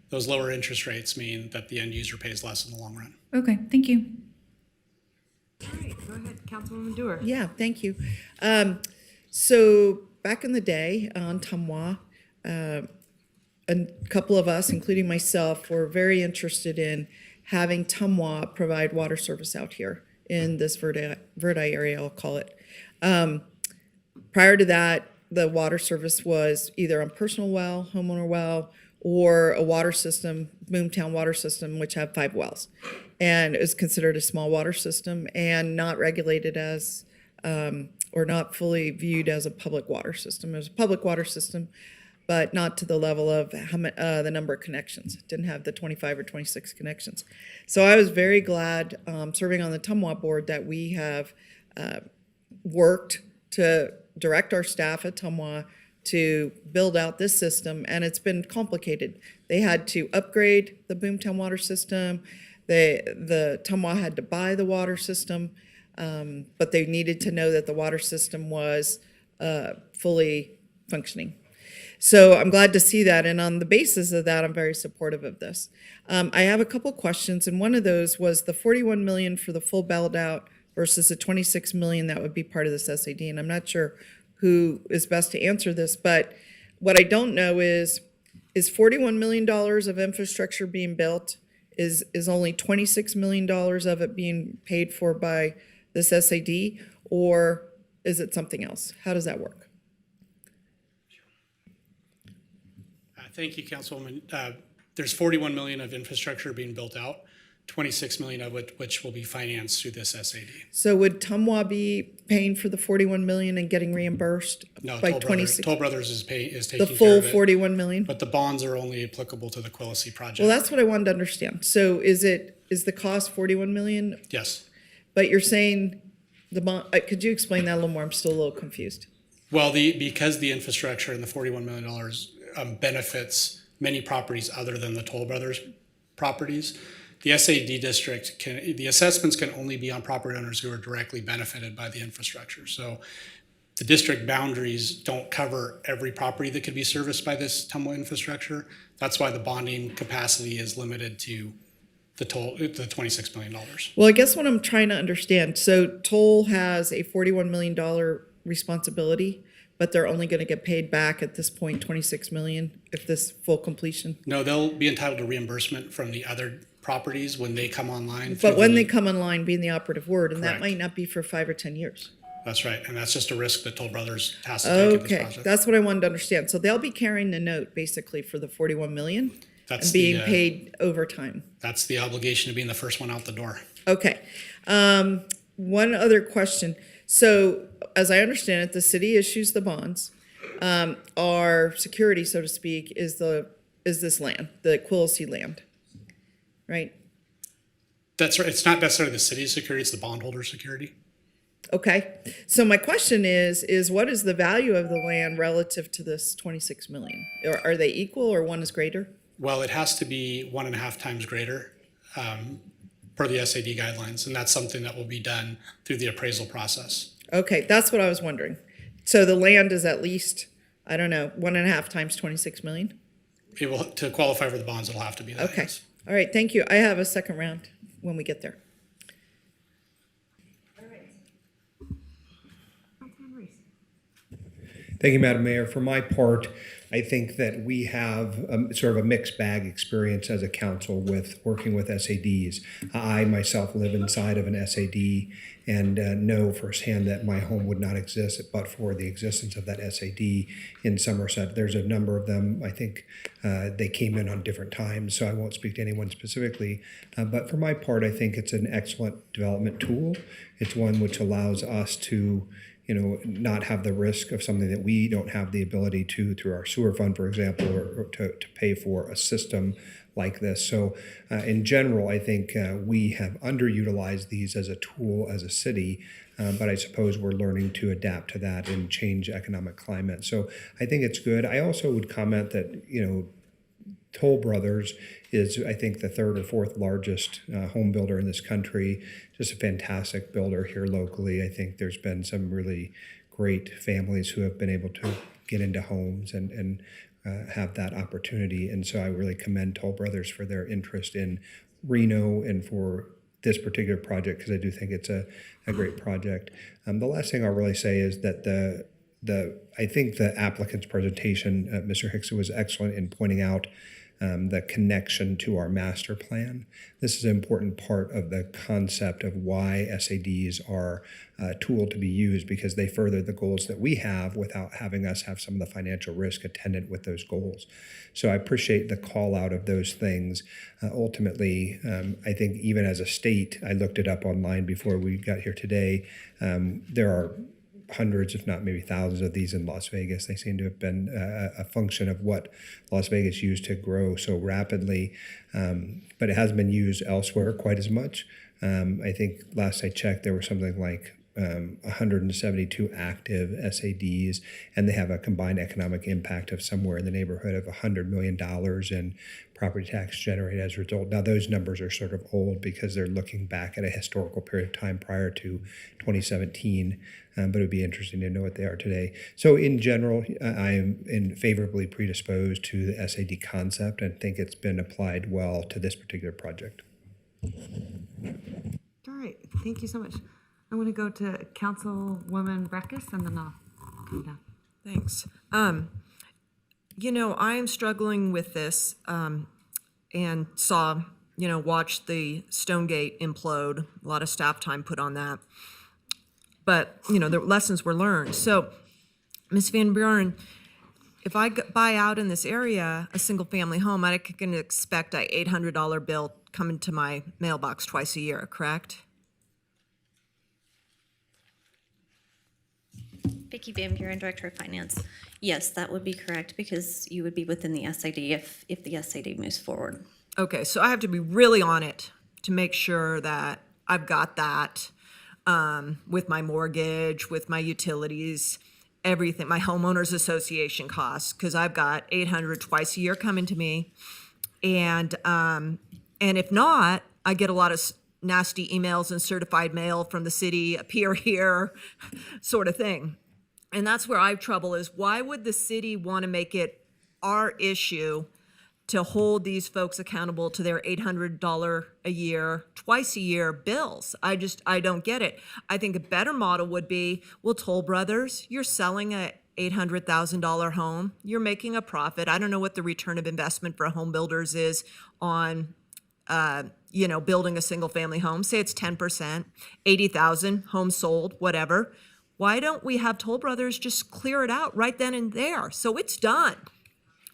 those lower interest rates mean that the end user pays less in the long run. Okay, thank you. All right, go ahead, Councilwoman Dewar. Yeah, thank you. So back in the day on Tumwa, a couple of us, including myself, were very interested in having Tumwa provide water service out here in this Verdi area, I'll call it. Prior to that, the water service was either on personal well, homeowner well, or a water system, Boomtown water system, which had 5 wells. And it was considered a small water system and not regulated as, or not fully viewed as a public water system. It was a public water system, but not to the level of the number of connections. It didn't have the 25 or 26 connections. So I was very glad, serving on the Tumwa board, that we have worked to direct our staff at Tumwa to build out this system, and it's been complicated. They had to upgrade the Boomtown water system. The Tumwa had to buy the water system, but they needed to know that the water system was fully functioning. So I'm glad to see that, and on the basis of that, I'm very supportive of this. I have a couple questions, and one of those was the $41 million for the full build out versus the $26 million that would be part of this SAD, and I'm not sure who is best to answer this, but what I don't know is $41 million of infrastructure being built is only $26 million of it being paid for by this SAD, or is it something else? How does that work? Thank you, Councilwoman. There's 41 million of infrastructure being built out, 26 million of which will be financed through this SAD. So would Tumwa be paying for the 41 million and getting reimbursed No, by Toll 26? Brothers is taking The care full of it, 41 million? but the bonds are only applicable to the Quillisi project. Well, that's what I wanted to understand. So is the cost 41 million? Yes. But you're saying the bond, could you explain that a little more? I'm still a little confused. Well, because the infrastructure and the $41 million benefits many properties other than the Toll Brothers properties, the SAD district the assessments can only be on property owners who are directly benefited by the infrastructure. So the district boundaries don't cover every property that could be serviced by this Tumwa infrastructure. That's why the bonding capacity is limited to the $26 million. Well, I guess what I'm trying to understand, so Toll has a $41 million responsibility, but they're only going to get paid back at this point 26 million if this full completion. No, they'll be entitled to reimbursement from the other properties when they come online. But when they come online being the operative word, and that Correct. might not be for 5 or 10 years. That's right, and that's just a risk that Toll Brothers has to take in this Okay, project. that's what I wanted to understand. So they'll be carrying the note basically for the 41 million That's and being the, paid over time. That's the obligation of being the first one out the door. Okay. One other question. So as I understand it, the city issues the bonds. Our security, so to speak, is this land, the Quillisi land, right? That's right. It's not necessarily the city's security, it's the bondholder's security. Okay. So my question is what is the value of the land relative to this 26 million? Are they equal or one is greater? Well, it has to be 1.5 times greater per the SAD guidelines, and that's something that will be done through the appraisal process. Okay, that's what I was wondering. So the land is at least, I don't know, 1.5 times 26 million? It will, to qualify for the bonds, it'll have to be that. Okay. Yes. All right, thank you. I have a second round when we get there. Thank you, Madam Mayor. For my part, I think that we have sort of a mixed bag experience as a council with working with SADs. I myself live inside of an SAD and know firsthand that my home would not exist but for the existence of that SAD in Somerset. There's a number of them. I think they came in on different times, so I won't speak to anyone specifically. But for my part, I think it's an excellent development tool. It's one which allows us to not have the risk of something that we don't have the ability to through our sewer fund, for example, or to pay for a system like this. So in general, I think we have underutilized these as a tool as a city, but I suppose we're learning to adapt to that and change economic climate. So I think it's good. I also would comment that, Toll Brothers is, I think, the third or fourth largest home builder in this country. Just a fantastic builder here locally. I think there's been some really great families who have been able to get into homes and have that opportunity. And so I really commend Toll Brothers for their interest in Reno and for this particular project, because I do think it's a great project. The last thing I'll really say is that I think the applicant's presentation, Mr. Hickson, was excellent in pointing out the connection to our master plan. This is an important part of the concept of why SADs are a tool to be used, because they further the goals that we have without having us have some of the financial risk attendant with those goals. So I appreciate the call out of those things. Ultimately, I think even as a state, I looked it up online before we got here today, there are hundreds, if not maybe thousands of these in Las Vegas. They seem to have been a function of what Las Vegas used to grow so rapidly, but it hasn't been used elsewhere quite as much. I think last I checked, there were something like 172 active SADs, and they have a combined economic impact of somewhere in the neighborhood of $100 million in property tax generated as a result. Now, those numbers are sort of old because they're looking back at a historical period of time prior to 2017, but it would be interesting to know what they are today. So in general, I am favorably predisposed to the SAD concept and think it's been applied well to this particular project. All right, thank you so much. I want to go to Councilwoman Breckus, and then I'll come down. Thanks. I am struggling with this and saw watched the Stonegate implode. A lot of staff time put on that. But, the lessons were learned. So, Ms. Van Buren, if I buy out in this area a single-family home, I can expect a $800 bill coming to my mailbox twice a year, correct? Vicki Van Buren, Director of Finance. Yes, that would be correct because you would be within the SID if the SID moves forward. Okay, so I have to be really on it to make sure that I've got that with my mortgage, with my utilities, everything, my homeowners association costs, because I've got $800 twice a year coming to me. And if not, I get a lot of nasty emails and certified mail from the city, appear here, sort of thing. And that's where I have trouble is why would the city want to make it our issue to hold these folks accountable to their $800 a year, twice a year bills? I don't get it. I think a better model would be, well, Toll Brothers, you're selling a $800,000 home. You're making a profit. I don't know what the return of investment for home builders is on, building a single family home. Say it's 10%, 80,000 homes sold, whatever. Why don't we have Toll Brothers just clear it out right then and there? So it's done.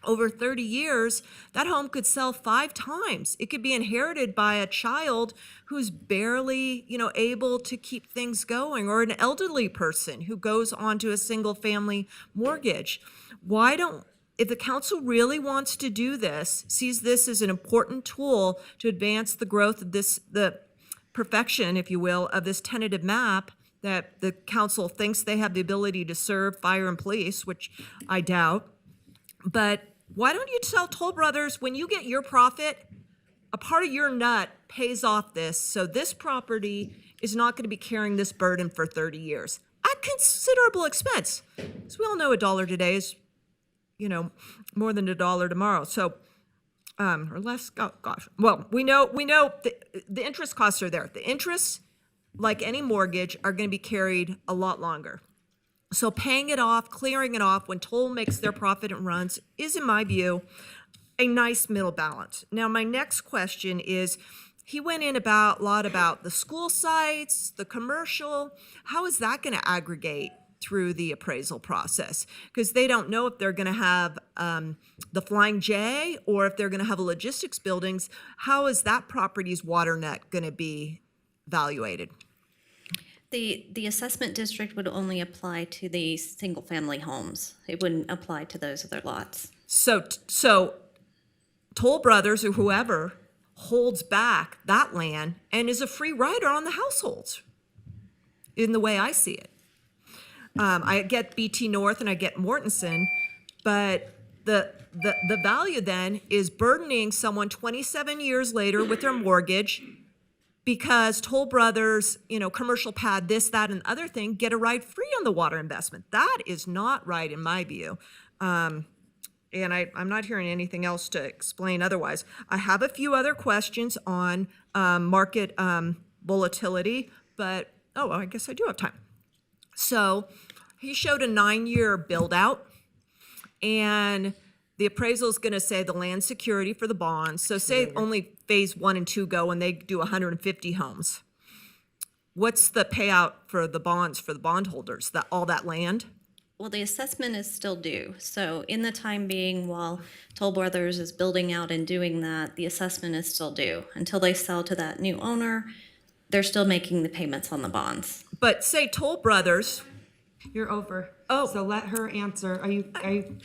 Over 30 years, that home could sell 5 times. It could be inherited by a child who's barely, able to keep things going, or an elderly person who goes onto a single family mortgage. If the council really wants to do this, sees this as an important tool to advance the growth of the perfection, if you will, of this tentative map that the council thinks they have the ability to serve fire and police, which I doubt. But why don't you tell Toll Brothers, when you get your profit, a part of your nut pays off this, so this property is not going to be carrying this burden for 30 years at considerable expense. As we all know, $1 today is, more than $1 tomorrow. So, or less. Gosh. Well, we know the interest costs are there. The interests, like any mortgage, are going to be carried a lot longer. So paying it off, clearing it off when Toll makes their profit and runs is, in my view, a nice middle balance. Now, my next question is, he went in a lot about the school sites, the commercial. How is that going to aggregate through the appraisal process? Because they don't know if they're going to have the Flying J or if they're going to have logistics buildings. How is that property's water net going to be evaluated? The assessment district would only apply to the single-family homes. It wouldn't apply to those other lots. So Toll Brothers or whoever holds back that land and is a free rider on the households, in the way I see it. I get BT North and I get Mortensen, but the value then is burdening someone 27 years later with their mortgage, because Toll Brothers, commercial pad, this, that, and the other thing, get a ride free on the water investment. That is not right in my view. And I'm not hearing anything else to explain otherwise. I have a few other questions on market volatility, but, I guess I do have time. So he showed a 9-year build out, and the appraisal is going to say the land security for the bonds. So say only phase 1 and 2 go and they do 150 homes. What's the payout for the bonds for the bondholders? All that land? Well, the assessment is still due. So in the time being, while Toll Brothers is building out and doing that, the assessment is still due. Until they sell to that new owner, they're still making the payments on the bonds. But say Toll Brothers. You're over. Oh, so let her answer. Are you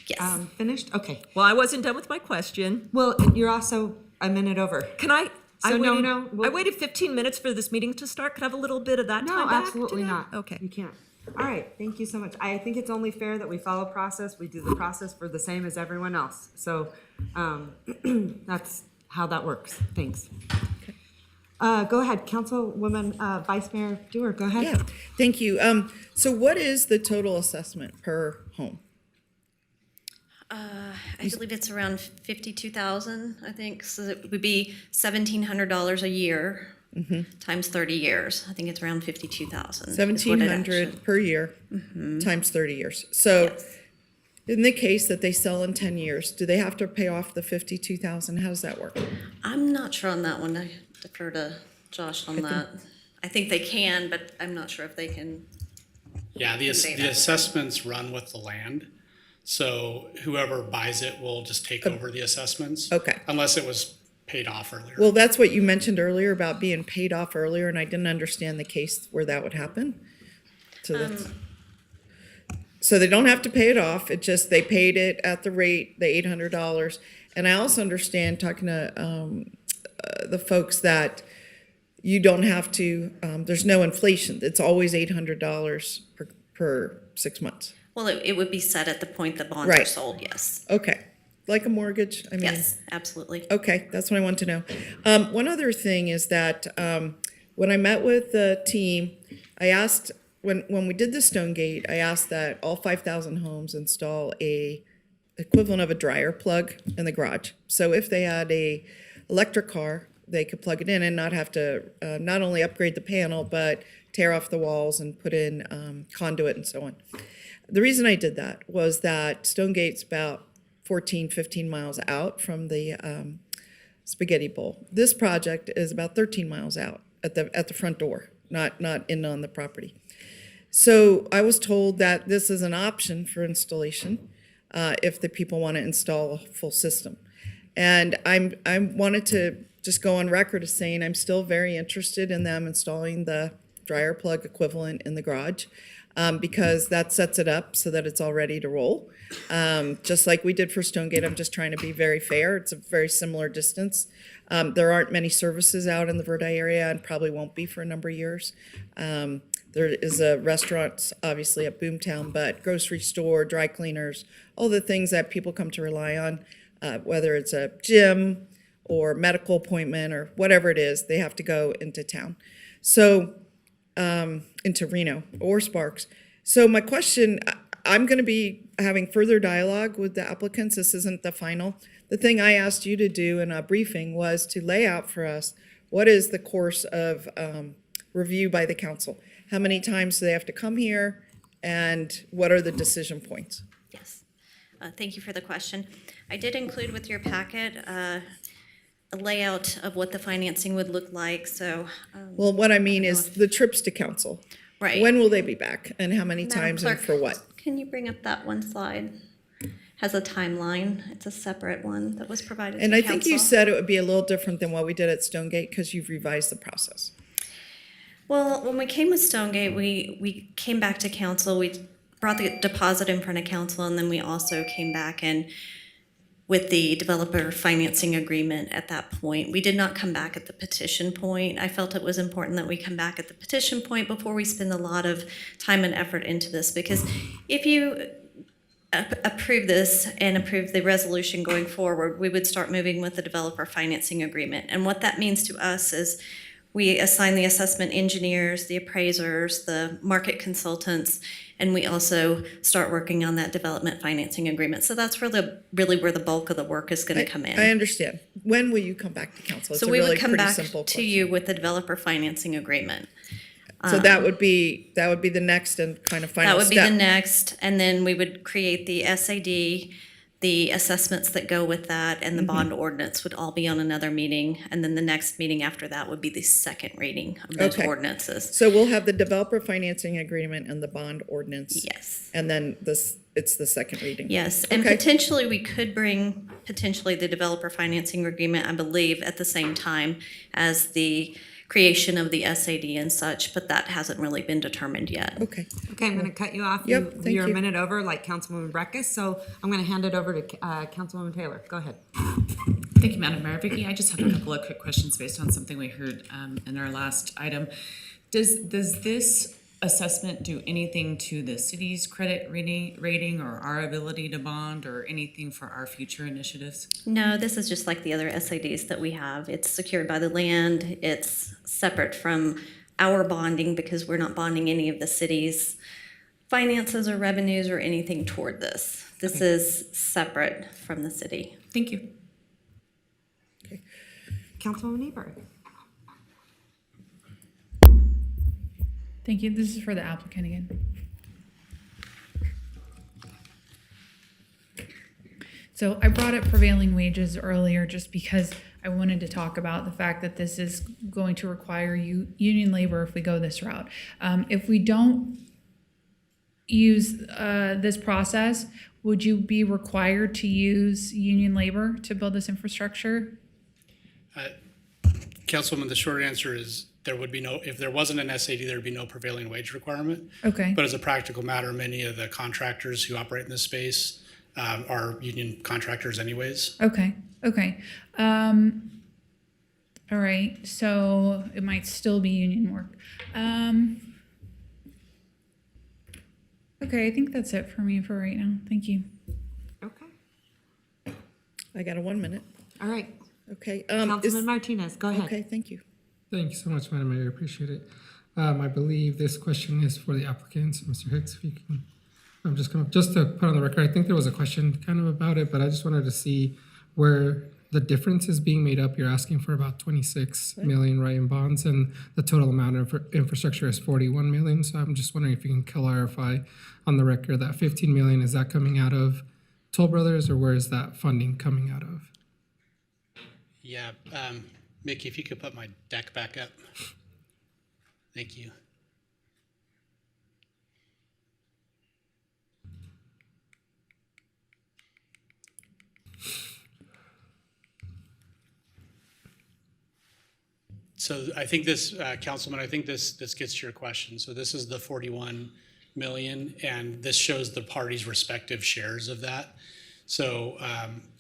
Yes. Finished? Okay. Well, I wasn't done with my question. Well, you're also a minute over. Can I? I I waited 15 minutes for this meeting to start. Could I have a little bit of that No, time back? absolutely to that? not. Okay. You can't. All right. Thank you so much. I think it's only fair that we follow process. We do the process for the same as everyone else. So that's how that works. Thanks. Go ahead, Councilwoman Vice Mayor Dewar. Go ahead. Yeah, thank you. So what is the total assessment per home? I believe it's around 52,000, I think. So it would be $1,700 a year times 30 years. I think it's around 52,000. $1,700 per year times 30 years. So In the case that they sell in 10 years, do they have to pay off the 52,000? How does that work? I'm not sure on that one. I defer to Josh on that. I think they can, but I'm not sure if they can. Yeah, the assessments run with the land. So whoever buys it will just take over the assessments. Okay. Unless it was paid off earlier. Well, that's what you mentioned earlier about being paid off earlier, and I didn't understand the case where that would happen. So they don't have to pay it off. It just, they paid it at the rate, the $800. And I also understand, talking to the folks, that you don't have to, there's no inflation. It's always $800 per 6 months. Well, it would be set at the point the bonds are sold, yes. Okay. Like a mortgage? I mean, Yes, absolutely. Okay, that's what I want to know. One other thing is that when I met with the team, I asked, when we did the Stonegate, I asked that all 5,000 homes install a equivalent of a dryer plug in the garage. So if they had a electric car, they could plug it in and not have to not only upgrade the panel, but tear off the walls and put in conduit and so on. The reason I did that was that Stonegate's about 14, 15 miles out from the Spaghetti Bowl. This project is about 13 miles out at the front door, not in on the property. So I was told that this is an option for installation if the people want to install a full system. And I wanted to just go on record as saying I'm still very interested in them installing the dryer plug equivalent in the garage because that sets it up so that it's all ready to roll. Just like we did for Stonegate, I'm just trying to be very fair. It's a very similar distance. There aren't many services out in the Verde area and probably won't be for a number of years. There is a restaurant, obviously, at Boomtown, but grocery store, dry cleaners, all the things that people come to rely on, whether it's a gym or medical appointment or whatever it is, they have to go into town. So, into Reno or Sparks. So my question, I'm going to be having further dialogue with the applicants. This isn't the final. The thing I asked you to do in a briefing was to lay out for us what is the course of review by the council. How many times do they have to come here, and what are the decision points? Yes. Thank you for the question. I did include with your packet a layout of what the financing would look like. So, well, what I mean is the trips to council. Right. When will they be back, and how many Madam times, Clerk, and for what? Can you bring up that one slide? Has a timeline. It's a separate one that was provided And to I council. think you said it would be a little different than what we did at Stonegate because you've revised the process. Well, when we came with Stonegate, we came back to council. We brought the deposit in front of council, and then we also came back and with the developer financing agreement at that point. We did not come back at the petition point. I felt it was important that we come back at the petition point before we spend a lot of time and effort into this, because if you approve this and approve the resolution going forward, we would start moving with the developer financing agreement. And what that means to us is we assign the assessment engineers, the appraisers, the market consultants, and we also start working on that development financing agreement. So that's really where the bulk of the work is going to come in. I understand. When will you come back to council? It's So a we really would come pretty back simple to question. you with the developer financing agreement. So that would be the next and kind of final That would step. be the next, and then we would create the SAD, the assessments that go with that, and the bond ordinance would all be on another meeting. And then the next meeting after that would be the second reading of those Okay. ordinances. So we'll have the developer financing agreement and the bond ordinance. Yes. And then it's the second reading. Yes, and Okay. potentially we could bring the developer financing agreement, I believe, at the same time as the creation of the SAD and such, but that hasn't really been determined yet. Okay. Okay, I'm going to cut you off. Yep, thank You're a you. minute over, like Councilwoman Breckus, so I'm going to hand it over to Councilwoman Taylor. Go ahead. Thank you, Madam Mayor. Vicki, I just have a couple of quick questions based on something we heard in our last item. Does this assessment do anything to the city's credit rating or our ability to bond or anything for our future initiatives? No, this is just like the other SADs that we have. It's secured by the land. It's separate from our bonding because we're not bonding any of the city's finances or revenues or anything toward this. This is separate from the city. Thank you. Okay. Councilwoman Eber. Thank you. This is for the applicant again. So I brought up prevailing wages earlier just because I wanted to talk about the fact that this is going to require union labor if we go this route. If we don't use this process, would you be required to use union labor to build this infrastructure? Councilwoman, the short answer is there would be no, if there wasn't an SAD, there'd be no prevailing wage requirement. Okay. But as a practical matter, many of the contractors who operate in this space are union contractors anyways. Okay. All right, so it might still be union work. Okay, I think that's it for me for right now. Thank you. Okay. I got a 1 minute. All right. Okay. Councilman Martinez, go ahead. Okay, thank you. Thank you so much, Madam Mayor. I appreciate it. I believe this question is for the applicants. Mr. Hicks, if you can, I'm just to put on the record, I think there was a question kind of about it, but I just wanted to see where the difference is being made up. You're asking for about 26 million, right, in bonds, and the total amount of infrastructure is 41 million. So I'm just wondering if you can clarify on the record that 15 million, is that coming out of Toll Brothers, or where is that funding coming out of? Yeah, Mickey, if you could put my deck back up. Thank you. So I think this, Councilman, I think this gets to your question. So this is the 41 million, and this shows the parties' respective shares of that. So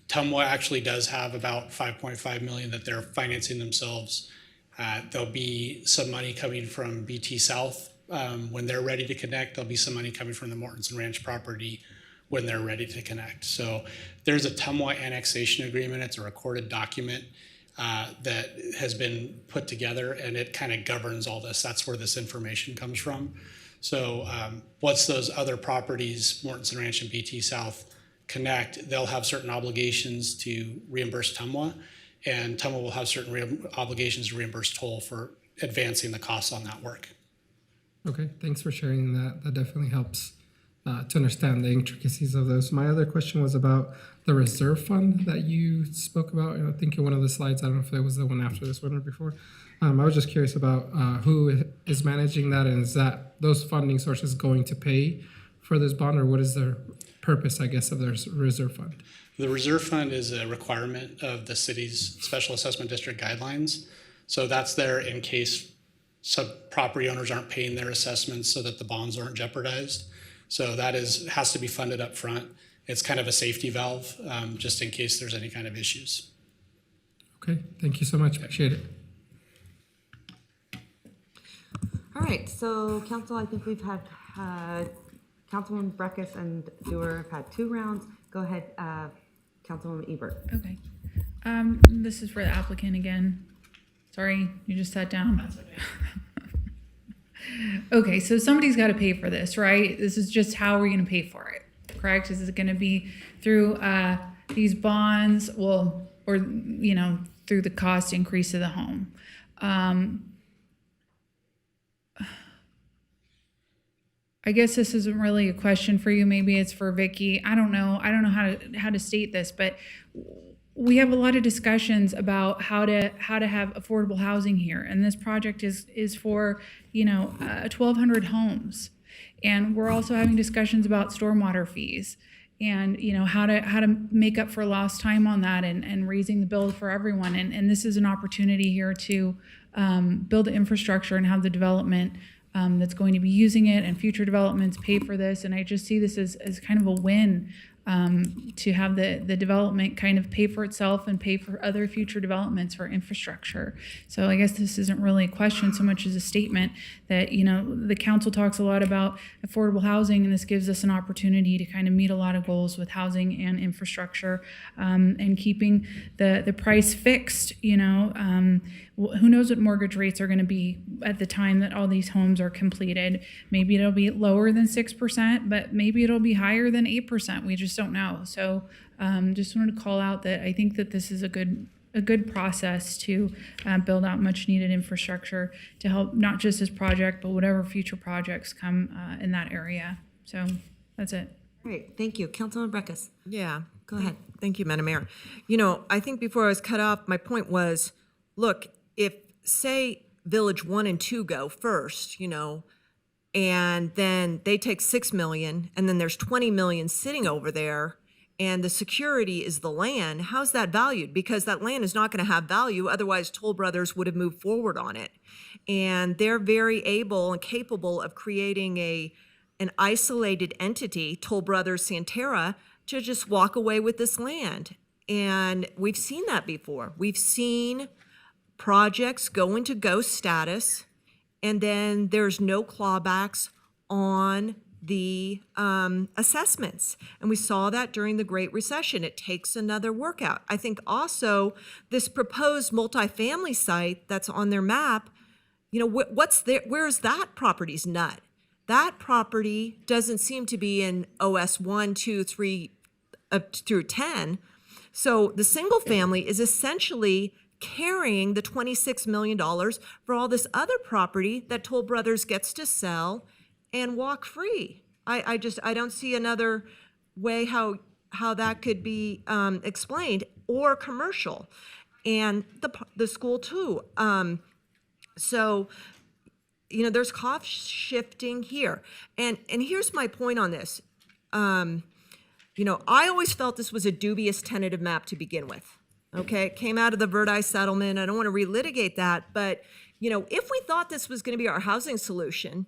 Tumwa actually does have about 5.5 million that they're financing themselves. There'll be some money coming from BT South when they're ready to connect. There'll be some money coming from the Mortensen Ranch property when they're ready to connect. So there's a Tumwa annexation agreement. It's a recorded document that has been put together, and it kind of governs all this. That's where this information comes from. So once those other properties, Mortensen Ranch and BT South, connect, they'll have certain obligations to reimburse Tumwa, and Tumwa will have certain obligations to reimburse Toll for advancing the costs on that work. Okay, thanks for sharing that. That definitely helps to understand the intricacies of those. My other question was about the reserve fund that you spoke about. I think in one of the slides, I don't know if it was the one after this one or before. I was just curious about who is managing that, and is that those funding sources going to pay for this bond, or what is the purpose, I guess, of the reserve fund? The reserve fund is a requirement of the city's special assessment district guidelines. So that's there in case some property owners aren't paying their assessments so that the bonds aren't jeopardized. So that has to be funded up front. It's kind of a safety valve, just in case there's any kind of issues. Okay, thank you so much. Appreciate it. All right, so council, I think we've had Councilwoman Breckus and Dewar have had 2 rounds. Go ahead, Councilwoman Ebert. Okay. This is for the applicant again. Sorry, you just sat down. Okay, so somebody's got to pay for this, right? This is just how we're going to pay for it, correct? Is it going to be through these bonds, well, or, you know, through the cost increase of the home? I guess this isn't really a question for you. Maybe it's for Vicky. I don't know how to state this, but we have a lot of discussions about how to have affordable housing here, and this project is for 1,200 homes, and we're also having discussions about stormwater fees, and how to make up for lost time on that, and raising the bill for everyone, and this is an opportunity here to build the infrastructure and have the development that's going to be using it, and future developments pay for this, and I just see this as kind of a win. To have the development kind of pay for itself and pay for other future developments for infrastructure. So I guess this isn't really a question so much as a statement that, the council talks a lot about affordable housing, and this gives us an opportunity to kind of meet a lot of goals with housing and infrastructure, and keeping the price fixed. Who knows what mortgage rates are going to be at the time that all these homes are completed. Maybe it'll be lower than 6%, but maybe it'll be higher than 8%. We just don't know. So just wanted to call out that I think that this is a good process to build out much needed infrastructure to help not just this project, but whatever future projects come in that area. So that's it. Great, thank you. Councilman Breckus. Yeah, Go ahead. Thank you, Madam Mayor. You know, I think before I was cut off, my point was, look, if, say, Village 1 and 2 go first, you know, and then they take 6 million, and then there's 20 million sitting over there, and the security is the land, how's that valued? Because that land is not going to have value, otherwise Toll Brothers would have moved forward on it. And they're very able and capable of creating an isolated entity, Toll Brothers Santerra, to just walk away with this land. And we've seen that before. We've seen projects go into ghost status, and then there's no clawbacks on the assessments. And we saw that during the Great Recession. It takes another workout. I think also this proposed multifamily site that's on their map, you know, what's there? Where's that property's nut? That property doesn't seem to be in OS 1, 2, 3 up through 10. So the single family is essentially carrying the $26 million for all this other property that Toll Brothers gets to sell and walk free. I don't see another way how that could be explained, or commercial, and the school too. So, you know, there's cost shifting here, and here's my point on this. You know, I always felt this was a dubious tentative map to begin with. Okay, it came out of the Verdi settlement. I don't want to relitigate that, but you know, if we thought this was going to be our housing solution,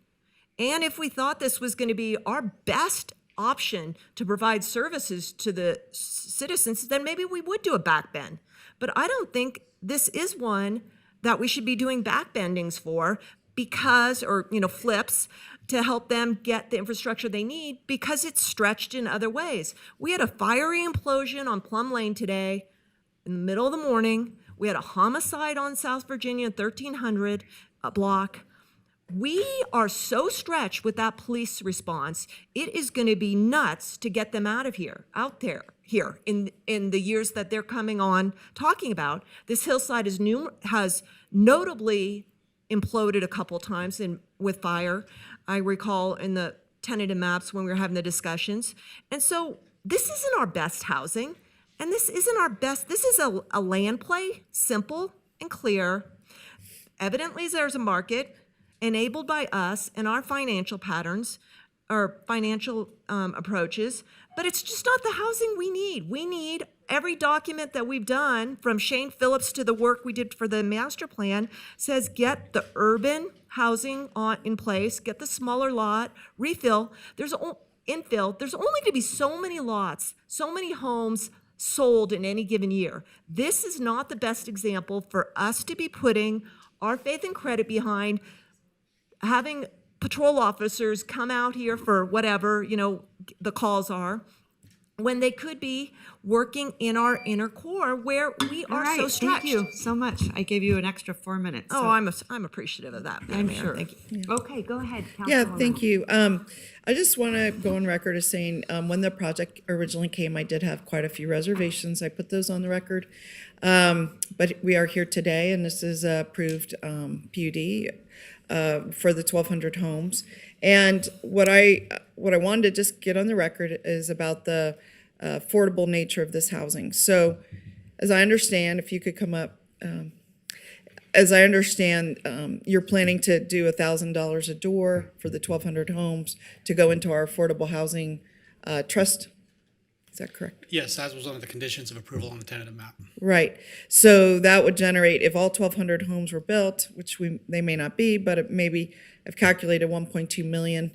and if we thought this was going to be our best option to provide services to the citizens, then maybe we would do a backbend. But I don't think this is one that we should be doing backbendings for, because, or, you know, flips to help them get the infrastructure they need, because it's stretched in other ways. We had a fiery implosion on Plum Lane today in the middle of the morning. We had a homicide on South Virginia 1300 block. We are so stretched with that police response. It is going to be nuts to get them out in the years that they're coming on talking about. This hillside has notably imploded a couple times with fire. I recall in the tentative maps when we were having the discussions. And so this isn't our best housing, and this isn't our best. This is a land play, simple and clear. Evidently, there's a market enabled by us and our financial patterns, or financial approaches, but it's just not the housing we need. We need every document that we've done, from Shane Phillips to the work we did for the master plan, says get the urban housing in place, get the smaller lot, refill. There's infill. There's only going to be so many lots, so many homes sold in any given year. This is not the best example for us to be putting our faith and credit behind, having patrol officers come out here for whatever, you know, the calls are, when they could be working in our inner core where we are so stretched. Thank you so much. I gave you an extra 4 minutes. Oh, so I'm appreciative of that. I'm Mayor. sure. Thank you. Okay, go ahead, Yeah, Councilwoman. thank you. I just want to go on record as saying, when the project originally came, I did have quite a few reservations. I put those on the record. But we are here today, and this is approved PUD for the 1,200 homes. And what I wanted to just get on the record is about the affordable nature of this housing. So, as I understand, if you could come up, as I understand, you're planning to do $1,000 a door for the 1,200 homes to go into our affordable housing trust. Is that correct? Yes, that was one of the conditions of approval on the tentative map. Right. So that would generate, if all 1,200 homes were built, which they may not be, but it maybe I've calculated 1.2 million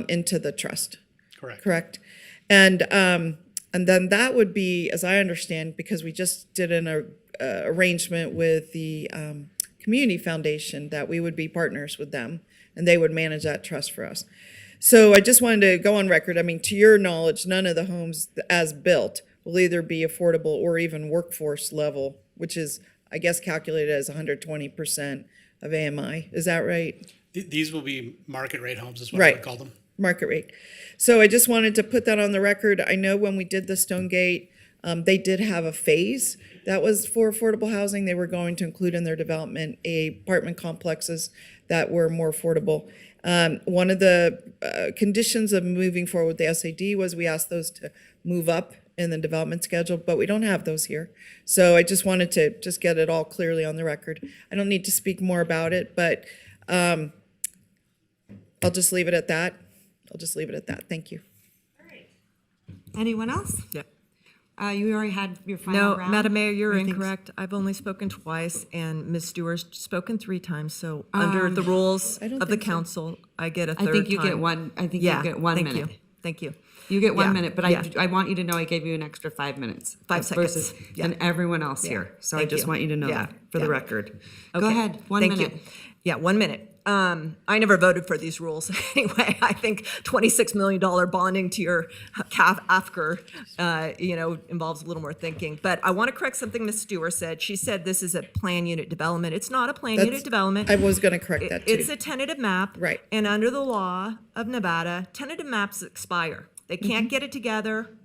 into the trust. Correct. Correct. And then that would be, as I understand, because we just did an arrangement with the community foundation that we would be partners with them, and they would manage that trust for us. So I just wanted to go on record. I mean, to your knowledge, none of the homes as built will either be affordable or even workforce level, which is, I guess, calculated as 120% of AMI. Is that right? These will be market rate homes, is what Right. I would call them. Market rate. So I just wanted to put that on the record. I know when we did the Stonegate, they did have a phase that was for affordable housing. They were going to include in their development apartment complexes that were more affordable. One of the conditions of moving forward with the SAD was we asked those to move up in the development schedule, but we don't have those here. So I just wanted to just get it all clearly on the record. I don't need to speak more about it, but I'll just leave it at that. Thank you. Anyone else? Yep. You already had your final No, round? Madam Mayor, you're Or things- incorrect. I've only spoken twice, and Ms. Stewart's spoken 3 times. So under the rules I don't of the think so. council, I get a third I think you get time. one, I think Yeah, you get 1 thank minute. you. Thank you. You get 1 Yeah, minute, but yeah. I want you to know I gave you an extra 5 minutes. 5 seconds. Versus Yeah. than everyone else Yeah. here. So I Thank just you. want you to know Yeah. that for the Yeah. record. Go Okay. ahead, 1 Thank minute. you. Yeah, 1 minute. I never voted for these rules anyway. I think $26 million bonding to your CAF AFCR, involves a little more thinking. But I want to correct something Ms. Stewart said. She said this is a plan unit development. It's not a plan unit development. I was going to correct that too. It's a tentative map. Right. And under the law of Nevada, tentative maps expire. They can't get it together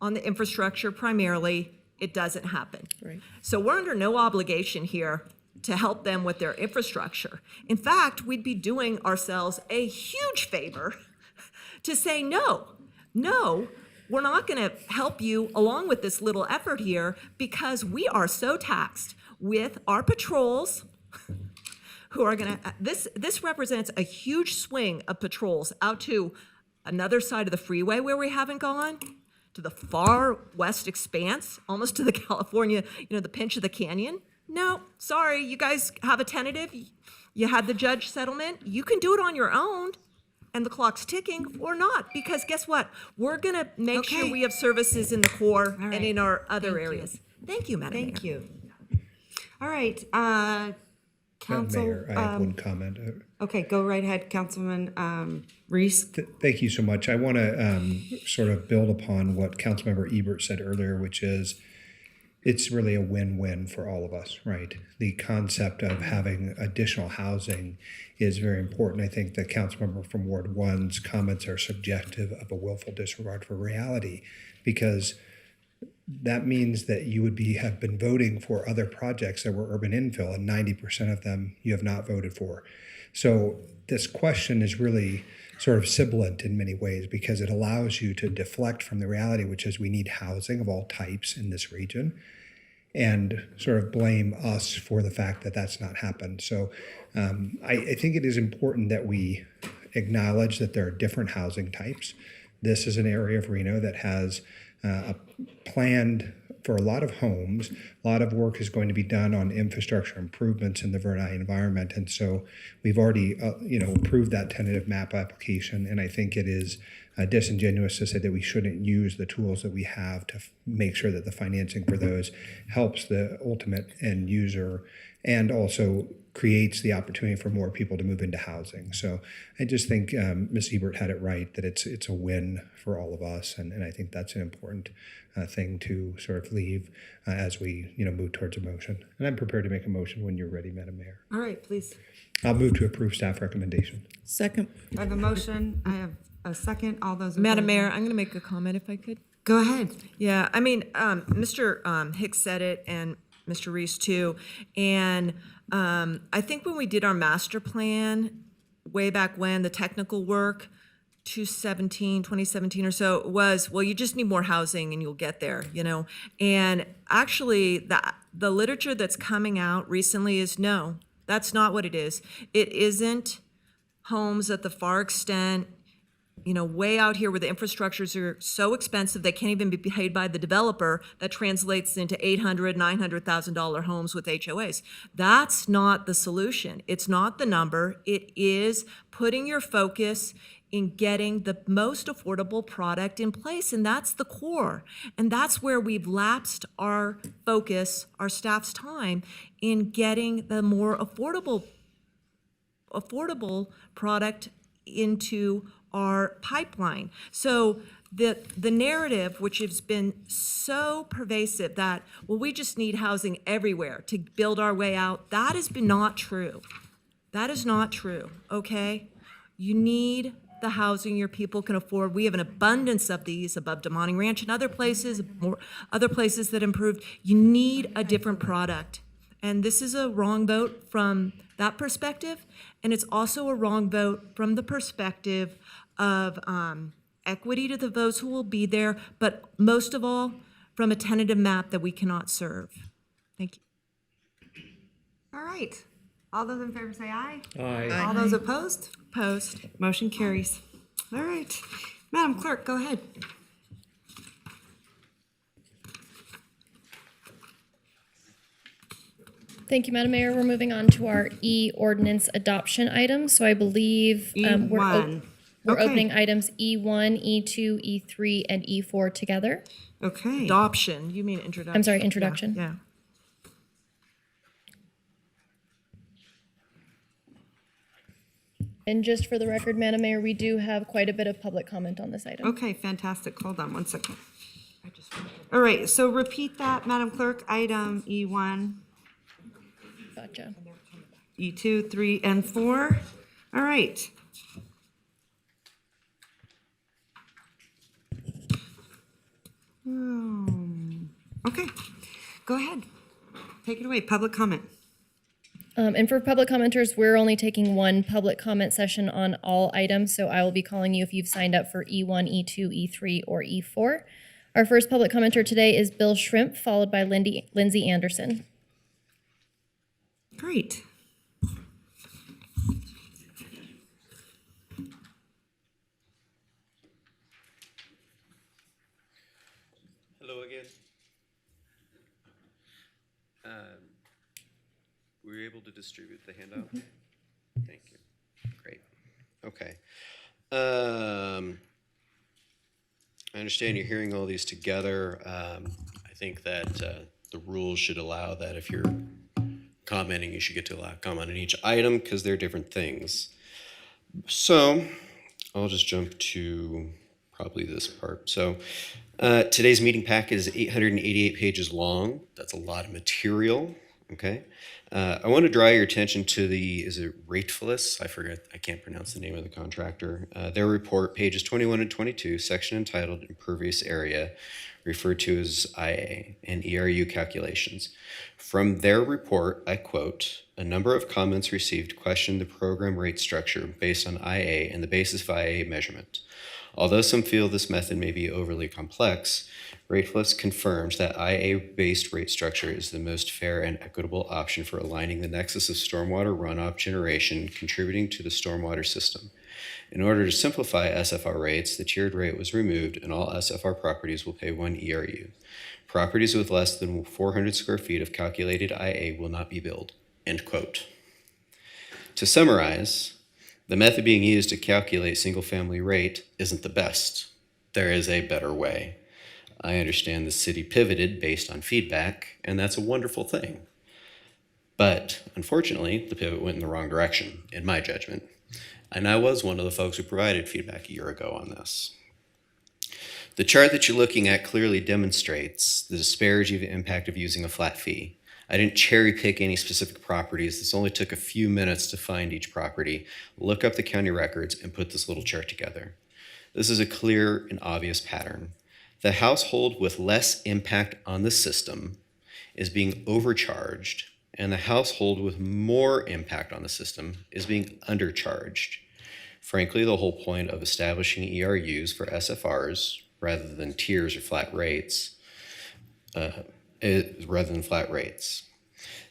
on the infrastructure primarily. It doesn't happen. Right. So we're under no obligation here to help them with their infrastructure. In fact, we'd be doing ourselves a huge favor to say, no, we're not going to help you along with this little effort here because we are so taxed with our patrols who are going to, this represents a huge swing of patrols out to another side of the freeway where we haven't gone, to the far west expanse, almost to the California, the pinch of the canyon. No, sorry, you guys have a tentative. You had the judge settlement. You can do it on your own, and the clock's ticking or not, because guess what? We're going to make sure we have services in the core and in our other areas. Thank you, Madam Mayor. Thank you. All right, Madam Council. Mayor, I have one comment. Okay, go right ahead, Councilman Reese. Thank you so much. I want to sort of build upon what Councilmember Ebert said earlier, which is it's really a win-win for all of us, right? The concept of having additional housing is very important. I think the councilmember from Ward 1's comments are subjective of a willful disregard for reality, because that means that you would have been voting for other projects that were urban infill, and 90% of them you have not voted for. So this question is really sort of sibilant in many ways, because it allows you to deflect from the reality, which is we need housing of all types in this region, and sort of blame us for the fact that that's not happened. So I think it is important that we acknowledge that there are different housing types. This is an area of Reno that has planned for a lot of homes. A lot of work is going to be done on infrastructure improvements in the Verdi environment. And so we've already, approved that tentative map application. And I think it is disingenuous to say that we shouldn't use the tools that we have to make sure that the financing for those helps the ultimate end user and also creates the opportunity for more people to move into housing. So I just think Ms. Ebert had it right, that it's a win for all of us. And I think that's an important thing to sort of leave as we move towards a motion. And I'm prepared to make a motion when you're ready, Madam Mayor. All right, please. I'll move to approve staff recommendation. Second. I have a motion. I have a second. All those in Madam favor? Mayor, I'm going to make a comment if I could. Go ahead. Yeah, I mean, Mr. Hicks said it, and Mr. Reese too. And I think when we did our master plan way back when, the technical work, 2017 or so, was, well, you just need more housing and you'll get there, And actually, the literature that's coming out recently is no, that's not what it is. It isn't homes at the far extent, way out here where the infrastructures are so expensive they can't even be paid by the developer, that translates into $800,000, $900,000 homes with HOAs. That's not the solution. It's not the number. It is putting your focus in getting the most affordable product in place, and that's the core. And that's where we've lapsed our focus, our staff's time, in getting the more affordable product into our pipeline. So the narrative, which has been so pervasive that, well, we just need housing everywhere to build our way out, that has been not true. That is not true, okay? You need the housing your people can afford. We have an abundance of these above Demonting Ranch and other places that improved. You need a different product. And this is a wrong vote from that perspective. And it's also a wrong vote from the perspective of equity to the those who will be there, but most of all, from a tentative map that we cannot serve. Thank you. All right. All those in favor say aye. Aye. All those opposed? Post. Motion carries. All right. Madam Clerk, go ahead. Thank you, Madam Mayor. We're moving on to our ordinance adoption items. So I believe E1. we're Okay. opening items E1, E2, E3, and E4 together. Okay. Adoption, you mean introduction? I'm sorry, introduction. Yeah. And just for the record, Madam Mayor, we do have quite a bit of public comment on this item. Okay, fantastic. Hold on one second. All right, so repeat that, Madam Clerk. Item E1, Gotcha. E2, 3, and 4. All right. Okay, go ahead. Take it away. Public comment. And for public commenters, we're only taking one public comment session on all items, so I will be calling you if you've signed up for E1, E2, E3, or E4. Our first public commenter today is Bill Shrimp, followed by Lindsay Anderson. Great. Hello again. Were you able to distribute the handout? Thank you. Great. Okay. I understand you're hearing all these together. I think that the rules should allow that if you're commenting, you should get to allow comment on each item because they're different things. So I'll just jump to probably this part. So today's meeting packet is 888 pages long. That's a lot of material, okay? I want to draw your attention to is it Ratefulness? I forget, I can't pronounce the name of the contractor. Their report, pages 21 and 22, section entitled Impervious Area, referred to as IA, and ERU calculations. From their report, I quote, "A number of comments received questioned the program rate structure based on IA and the basis of IA measurement. Although some feel this method may be overly complex, Ratefulness confirms that IA-based rate structure is the most fair and equitable option for aligning the nexus of stormwater runoff generation contributing to the stormwater system. In order to simplify SFR rates, the tiered rate was removed and all SFR properties will pay 1 ERU. Properties with less than 400 square feet of calculated IA will not be billed." End quote. To summarize, the method being used to calculate single-family rate isn't the best. There is a better way. I understand the city pivoted based on feedback, and that's a wonderful thing. But unfortunately, the pivot went in the wrong direction, in my judgment. And I was one of the folks who provided feedback a year ago on this. The chart that you're looking at clearly demonstrates the disparity of impact of using a flat fee. I didn't cherry pick any specific properties. This only took a few minutes to find each property, look up the county records, and put this little chart together. This is a clear and obvious pattern. The household with less impact on the system is being overcharged, and the household with more impact on the system is being undercharged. Frankly, the whole point of establishing ERUs for SFRs rather than tiers or flat rates, The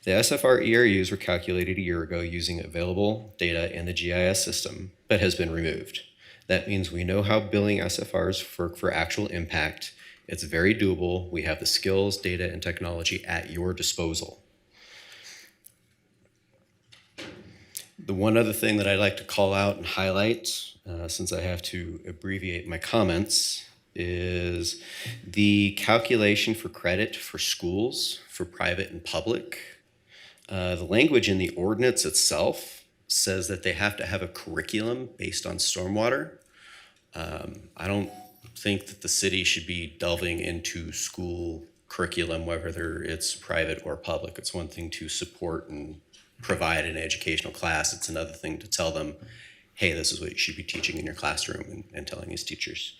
SFR ERUs were calculated a year ago using available data in the GIS system, but has been removed. That means we know how billing SFRs for actual impact. It's very doable. We have the skills, data, and technology at your disposal. The one other thing that I'd like to call out and highlight, since I have to abbreviate my comments, is the calculation for credit for schools, for private and public. The language in the ordinance itself says that they have to have a curriculum based on stormwater. I don't think that the city should be delving into school curriculum, whether it's private or public. It's one thing to support and provide an educational class. It's another thing to tell them, hey, this is what you should be teaching in your classroom and telling these teachers.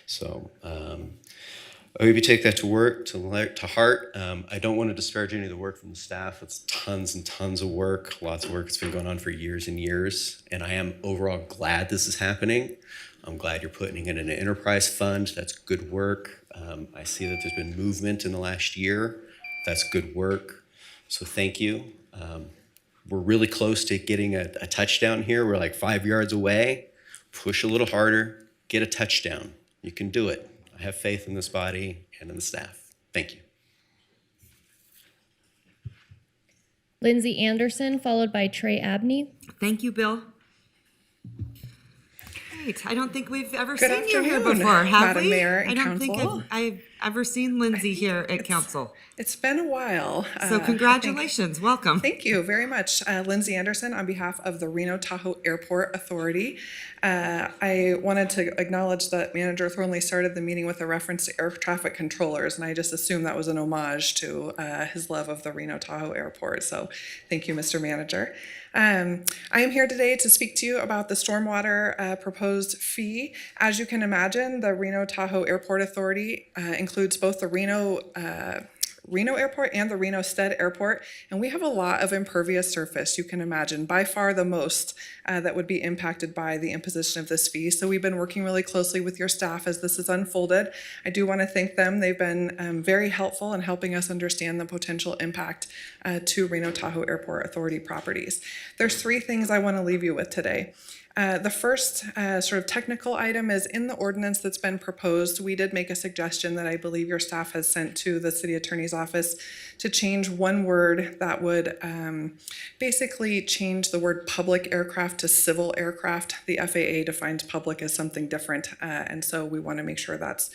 So I hope you take that to heart. I don't want to disparage any of the work from the staff. It's tons and tons of work, lots of work. It's been going on for years and years. And I am overall glad this is happening. I'm glad you're putting it in an enterprise fund. That's good work. I see that there's been movement in the last year. That's good work. So thank you. We're really close to getting a touchdown here. We're like 5 yards away. Push a little harder, get a touchdown. You can do it. I have faith in this body and in the staff. Thank you. Lindsay Anderson, followed by Trey Abney. Thank you, Bill. Great. I don't think we've ever Good seen you here afternoon, before, have Madam we? Mayor and I don't Council. think I've ever seen Lindsay here at council. It's been a while. So congratulations. Welcome. Thank you very much. Lindsay Anderson on behalf of the Reno Tahoe Airport Authority. I wanted to acknowledge that Manager Thornley started the meeting with a reference to air traffic controllers, and I just assumed that was an homage to his love of the Reno Tahoe Airport. So thank you, Mr. Manager. I am here today to speak to you about the stormwater proposed fee. As you can imagine, the Reno Tahoe Airport Authority includes both the Reno Airport and the Reno Stead Airport, and we have a lot of impervious surface, you can imagine, by far the most that would be impacted by the imposition of this fee. So we've been working really closely with your staff as this is unfolded. I do want to thank them. They've been very helpful in helping us understand the potential impact to Reno Tahoe Airport Authority properties. There's 3 things I want to leave you with today. The first sort of technical item is in the ordinance that's been proposed. We did make a suggestion that I believe your staff has sent to the city attorney's office to change one word that would basically change the word public aircraft to civil aircraft. The FAA defines public as something different, and so we want to make sure that's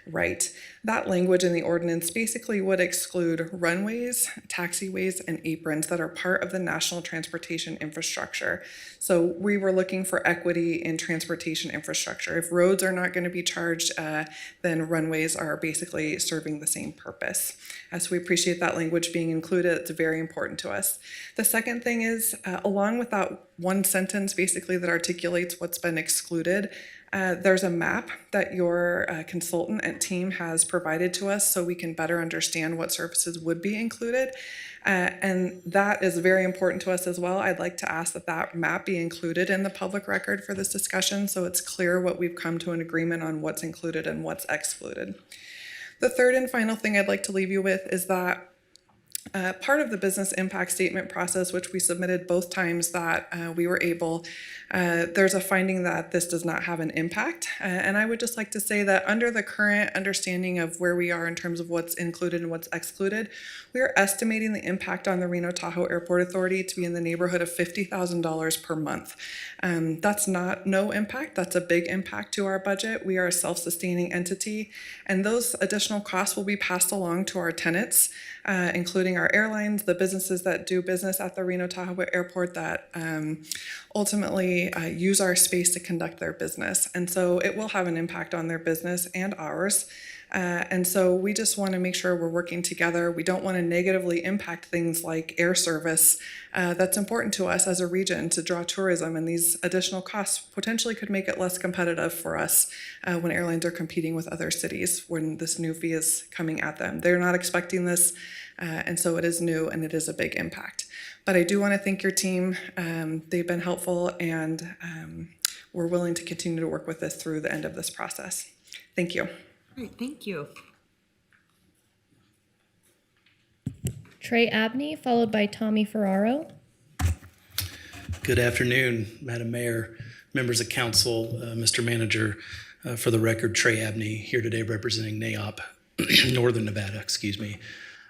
right. That language in the ordinance basically would exclude runways, taxiways, and aprons that are part of the national transportation infrastructure. So we were looking for equity in transportation infrastructure. If roads are not going to be charged, then runways are basically serving the same purpose. So we appreciate that language being included. It's very important to us. The second thing is, along with that one sentence basically that articulates what's been excluded, there's a map that your consultant and team has provided to us so we can better understand what services would be included. And that is very important to us as well. I'd like to ask that that map be included in the public record for this discussion so it's clear what we've come to an agreement on what's included and what's excluded. The third and final thing I'd like to leave you with is that part of the business impact statement process, which we submitted both times that we were able, there's a finding that this does not have an impact. And I would just like to say that under the current understanding of where we are in terms of what's included and what's excluded, we are estimating the impact on the Reno Tahoe Airport Authority to be in the neighborhood of $50,000 per month. That's not no impact, that's a big impact to our budget. We are a self-sustaining entity, and those additional costs will be passed along to our tenants, including our airlines, the businesses that do business at the Reno Tahoe Airport that ultimately use our space to conduct their business. And so it will have an impact on their business and ours. And so we just want to make sure we're working together. We don't want to negatively impact things like air service that's important to us as a region to draw tourism, and these additional costs potentially could make it less competitive for us when airlines are competing with other cities when this new fee is coming at them. They're not expecting this, and so it is new and it is a big impact. But I do want to thank your team. They've been helpful, and we're willing to continue to work with this through the end of this process. Thank you. Great, thank you. Trey Abney, followed by Tommy Ferraro. Good afternoon, Madam Mayor, members of council, Mr. Manager. For the record, Trey Abney here today representing NAIOP, Northern Nevada, excuse me.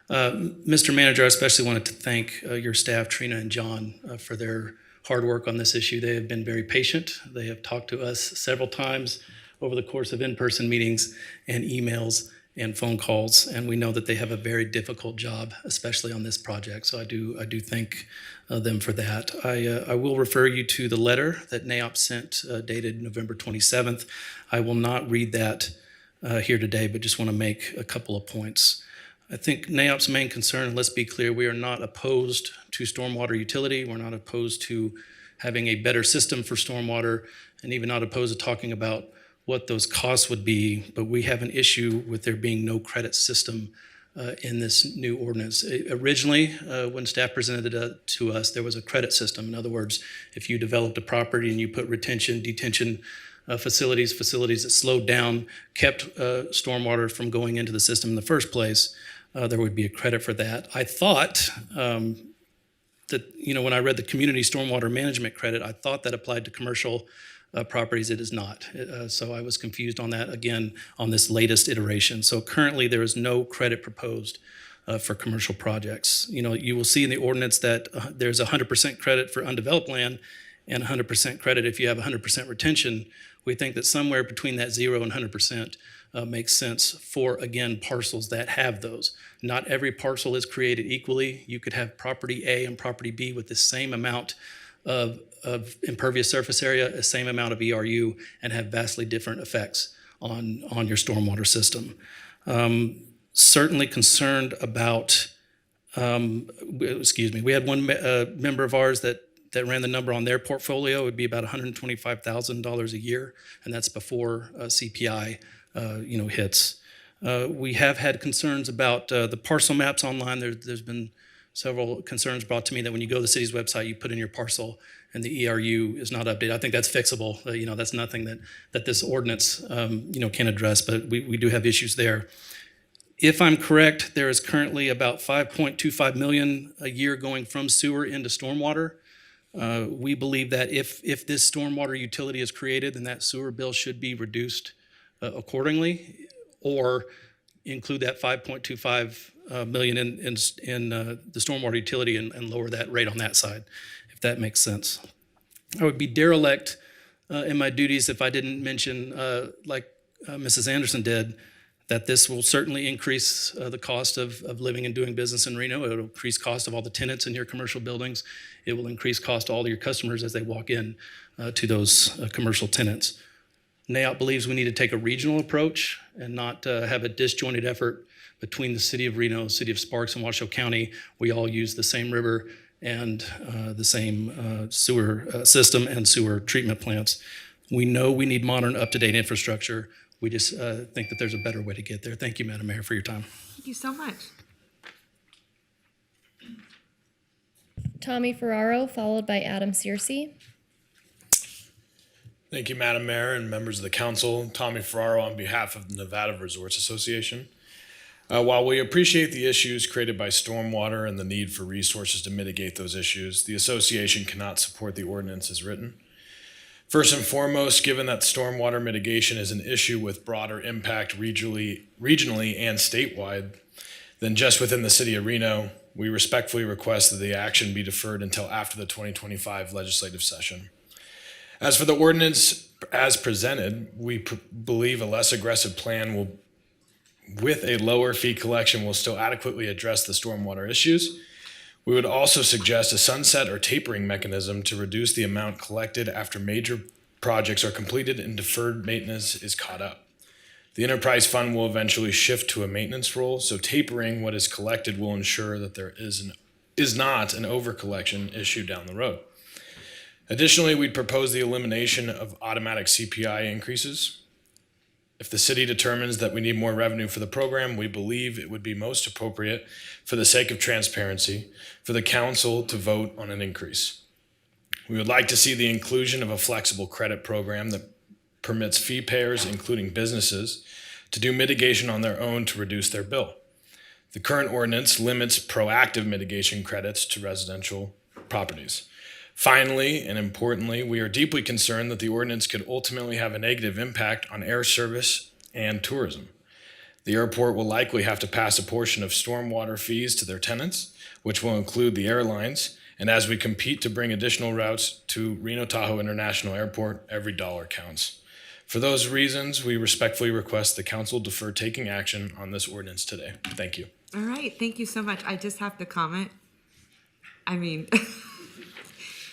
Mr. Manager, I especially wanted to thank your staff, Trina and John, for their hard work on this issue. They have been very patient. They have talked to us several times over the course of in-person meetings and emails and phone calls, and we know that they have a very difficult job, especially on this project. So I do thank them for that. I will refer you to the letter that NAIOP sent dated November 27th. I will not read that here today, but just want to make a couple of points. I think NAIOP's main concern, and let's be clear, we are not opposed to stormwater utility. We're not opposed to having a better system for stormwater, and even not opposed to talking about what those costs would be, but we have an issue with there being no credit system in this new ordinance. Originally, when staff presented it to us, there was a credit system. In other words, if you developed a property and you put retention, detention facilities that slowed down, kept stormwater from going into the system in the first place, there would be a credit for that. I thought that, when I read the community stormwater management credit, I thought that applied to commercial properties. It is not. So I was confused on that again on this latest iteration. So currently there is no credit proposed for commercial projects. You will see in the ordinance that there's 100% credit for undeveloped land and 100% credit if you have 100% retention. We think that somewhere between that 0 and 100% makes sense for, again, parcels that have those. Not every parcel is created equally. You could have property A and property B with the same amount of impervious surface area, the same amount of ERU, and have vastly different effects on your stormwater system. Certainly concerned about, we had one member of ours that ran the number on their portfolio. It would be about $125,000 a year, and that's before CPI hits. We have had concerns about the parcel maps online. There's been several concerns brought to me that when you go to the city's website, you put in your parcel and the ERU is not updated. I think that's fixable. That's nothing that this ordinance can address, but we do have issues there. If I'm correct, there is currently about $5.25 million a year going from sewer into stormwater. We believe that if this stormwater utility is created, then that sewer bill should be reduced accordingly, or include that $5.25 million in the stormwater utility and lower that rate on that side, if that makes sense. I would be derelict in my duties if I didn't mention, like Mrs. Anderson did, that this will certainly increase the cost of living and doing business in Reno. It will increase cost of all the tenants in your commercial buildings. It will increase cost to all of your customers as they walk in to those commercial tenants. NAIOP believes we need to take a regional approach and not have a disjointed effort between the city of Reno, city of Sparks, and Washoe County. We all use the same river and the same sewer system and sewer treatment plants. We know we need modern, up-to-date infrastructure. We just think that there's a better way to get there. Thank you, Madam Mayor, for your time. Thank you so much. Tommy Ferraro, followed by Adam Searcy. Thank you, Madam Mayor and members of the council. Tommy Ferraro on behalf of the Nevada Resorts Association. While we appreciate the issues created by stormwater and the need for resources to mitigate those issues, the association cannot support the ordinance as written. First and foremost, given that stormwater mitigation is an issue with broader impact regionally and statewide than just within the city of Reno, we respectfully request that the action be deferred until after the 2025 legislative session. As for the ordinance as presented, we believe a less aggressive plan with a lower fee collection will still adequately address the stormwater issues. We would also suggest a sunset or tapering mechanism to reduce the amount collected after major projects are completed and deferred maintenance is caught up. The enterprise fund will eventually shift to a maintenance role, so tapering what is collected will ensure that there is not an over-collection issue down the road. Additionally, we'd propose the elimination of automatic CPI increases. If the city determines that we need more revenue for the program, we believe it would be most appropriate, for the sake of transparency, for the council to vote on an increase. We would like to see the inclusion of a flexible credit program that permits fee payers, including businesses, to do mitigation on their own to reduce their bill. The current ordinance limits proactive mitigation credits to residential properties. Finally, and importantly, we are deeply concerned that the ordinance could ultimately have a negative impact on air service and tourism. The airport will likely have to pass a portion of stormwater fees to their tenants, which will include the airlines. And as we compete to bring additional routes to Reno Tahoe International Airport, every dollar counts. For those reasons, we respectfully request the council defer taking action on this ordinance today. Thank you. All right, thank you so much. I just have to comment. I mean,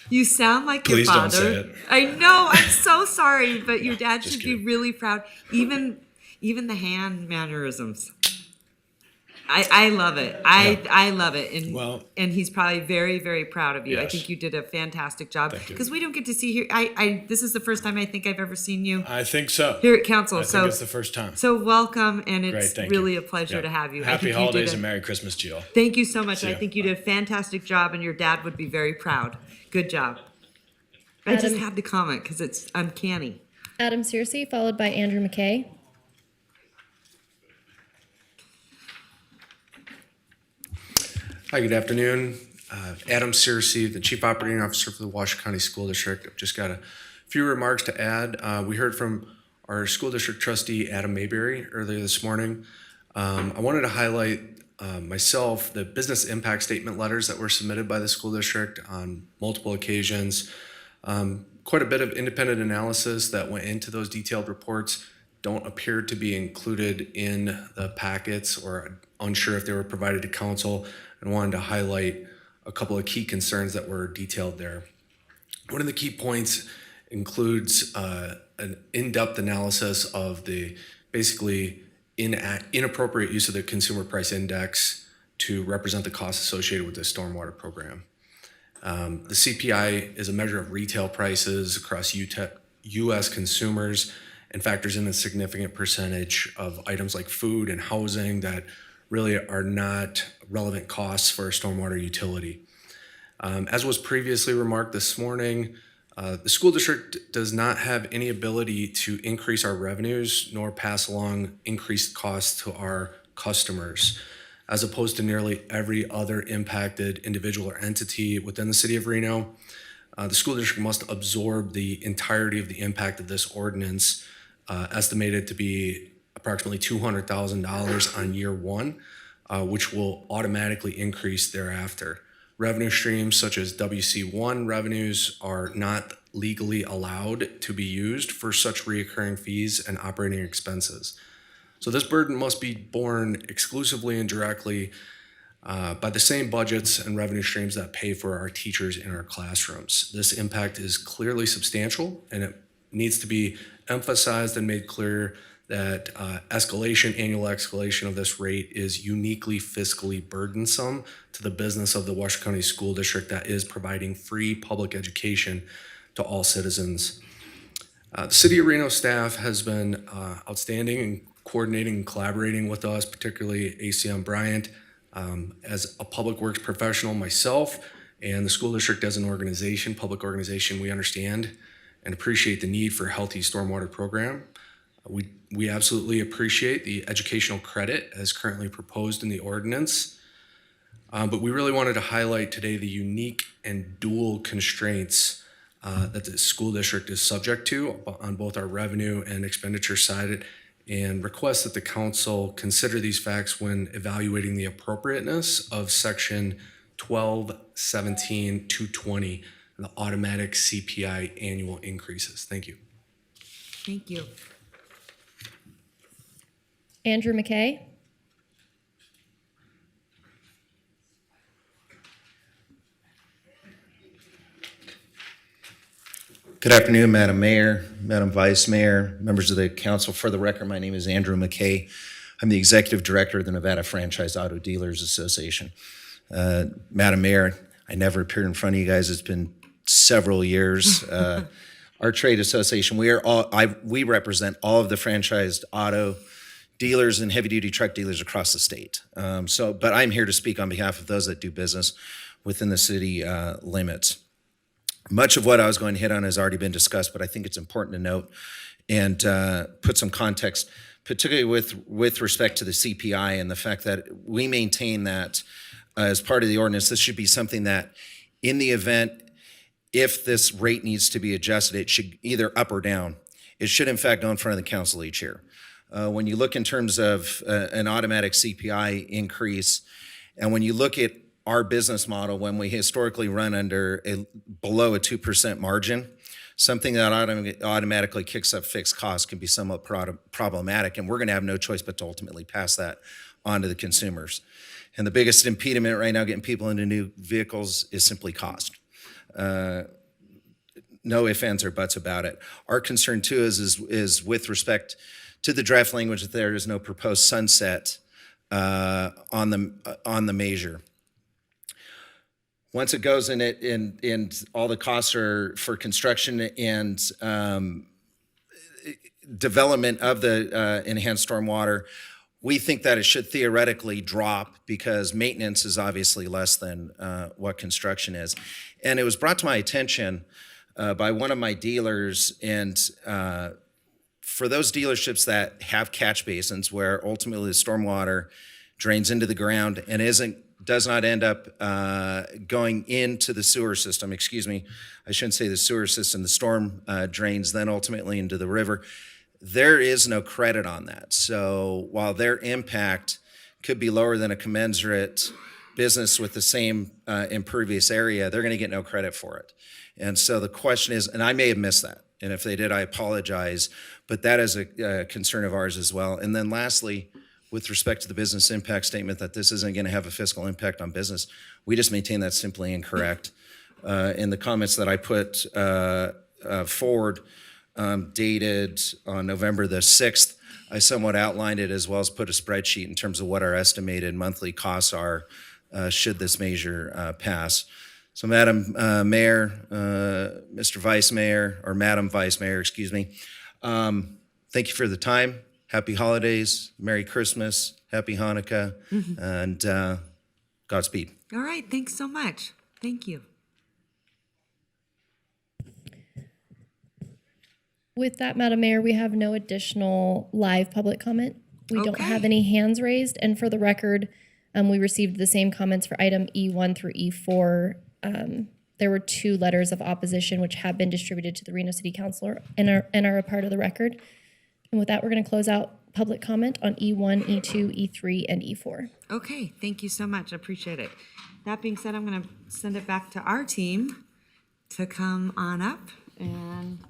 you sound like Please your father. don't say it. I know, I'm so sorry, but your dad Just should kidding. be really proud. Even the hand mannerisms. I love it. I love it. And Well- and he's probably very, very proud of you. I Yes. think you did a fantastic job. Thank you. Because we don't get to see here. This is the first time I think I've ever seen you I think so. here at council. I so think it's the first time. So welcome, and Great, it's thank really you. a pleasure Yeah. to have you. I Happy think you holidays did and Merry Christmas to you all. Thank you so much. See I ya. think you did a fantastic job, and your dad would be very proud. Good job. I just Adam- had to comment because it's uncanny. Adam Searcy, followed by Andrew McKay. Hi, good afternoon. Adam Searcy, the Chief Operating Officer for the Washington County School District. I've just got a few remarks to add. We heard from our school district trustee, Adam Mayberry, earlier this morning. I wanted to highlight myself the business impact statement letters that were submitted by the school district on multiple occasions. Quite a bit of independent analysis that went into those detailed reports don't appear to be included in the packets, or unsure if they were provided to council, and wanted to highlight a couple of key concerns that were detailed there. One of the key points includes an in-depth analysis of the basically inappropriate use of the consumer price index to represent the costs associated with the stormwater program. The CPI is a measure of retail prices across U.S. consumers and factors in a significant percentage of items like food and housing that really are not relevant costs for a stormwater utility. As was previously remarked this morning, the school district does not have any ability to increase our revenues nor pass along increased costs to our customers, as opposed to nearly every other impacted individual or entity within the city of Reno. The school district must absorb the entirety of the impact of this ordinance, estimated to be approximately $200,000 on year one, which will automatically increase thereafter. Revenue streams such as WC1 revenues are not legally allowed to be used for such reoccurring fees and operating expenses. So this burden must be borne exclusively and directly by the same budgets and revenue streams that pay for our teachers in our classrooms. This impact is clearly substantial, and it needs to be emphasized and made clear that annual escalation of this rate is uniquely fiscally burdensome to the business of the Washington County School District that is providing free public education to all citizens. The City of Reno staff has been outstanding in coordinating and collaborating with us, particularly ACM Bryant. As a public works professional myself, and the school district as an organization, public organization, we understand and appreciate the need for a healthy stormwater program. We absolutely appreciate the educational credit as currently proposed in the ordinance. But we really wanted to highlight today the unique and dual constraints that the school district is subject to on both our revenue and expenditure side, and request that the council consider these facts when evaluating the appropriateness of section 1217-220, the automatic CPI annual increases. Thank you. Thank you. Andrew McKay. Good afternoon, Madam Mayor, Madam Vice Mayor, members of the council. For the record, my name is Andrew McKay. I'm the Executive Director of the Nevada Franchise Auto Dealers Association. Madam Mayor, I never appeared in front of you guys. It's been several years. Our trade association, we represent all of the franchised auto dealers and heavy-duty truck dealers across the state. But I'm here to speak on behalf of those that do business within the city limits. Much of what I was going to hit on has already been discussed, but I think it's important to note and put some context, particularly with respect to the CPI and the fact that we maintain that as part of the ordinance. This should be something that, in the event, if this rate needs to be adjusted, it should either up or down. It should, in fact, go in front of the council each year. When you look in terms of an automatic CPI increase, and when you look at our business model, when we historically run below a 2% margin, something that automatically kicks up fixed costs can be somewhat problematic, and we're going to have no choice but to ultimately pass that on to the consumers. And the biggest impediment right now getting people into new vehicles is simply cost. No ifs, ands, or buts about it. Our concern too is with respect to the draft language that there is no proposed sunset on the measure. Once it goes in it, and all the costs are for construction and development of the enhanced stormwater, we think that it should theoretically drop because maintenance is obviously less than what construction is. And it was brought to my attention by one of my dealers, and for those dealerships that have catch basins where ultimately the stormwater drains into the ground and does not end up going into the sewer system, excuse me, I shouldn't say the sewer system, the storm drains then ultimately into the river, there is no credit on that. So while their impact could be lower than a commensurate business with the same impervious area, they're going to get no credit for it. And so the question is, and I may have missed that, and if they did, I apologize, but that is a concern of ours as well. And then lastly, with respect to the business impact statement that this isn't going to have a fiscal impact on business, we just maintain that's simply incorrect. In the comments that I put forward, dated on November the 6th, I somewhat outlined it as well as put a spreadsheet in terms of what our estimated monthly costs are should this measure pass. So Madam Mayor, Mr. Vice Mayor, or Madam Vice Mayor, excuse me, thank you for the time. Happy holidays, Merry Christmas, Happy Hanukkah, and Godspeed. All right, thanks so much. Thank you. With that, Madam Mayor, we have no additional live public comment. We don't have any hands raised. And for the record, we received the same comments for item E1 through E4. There were 2 letters of opposition which have been distributed to the Reno City Council and are a part of the record. And with that, we're going to close out public comment on E1, E2, E3, and E4. Okay, thank you so much. I appreciate it. That being said, I'm going to send it back to our team to come on up and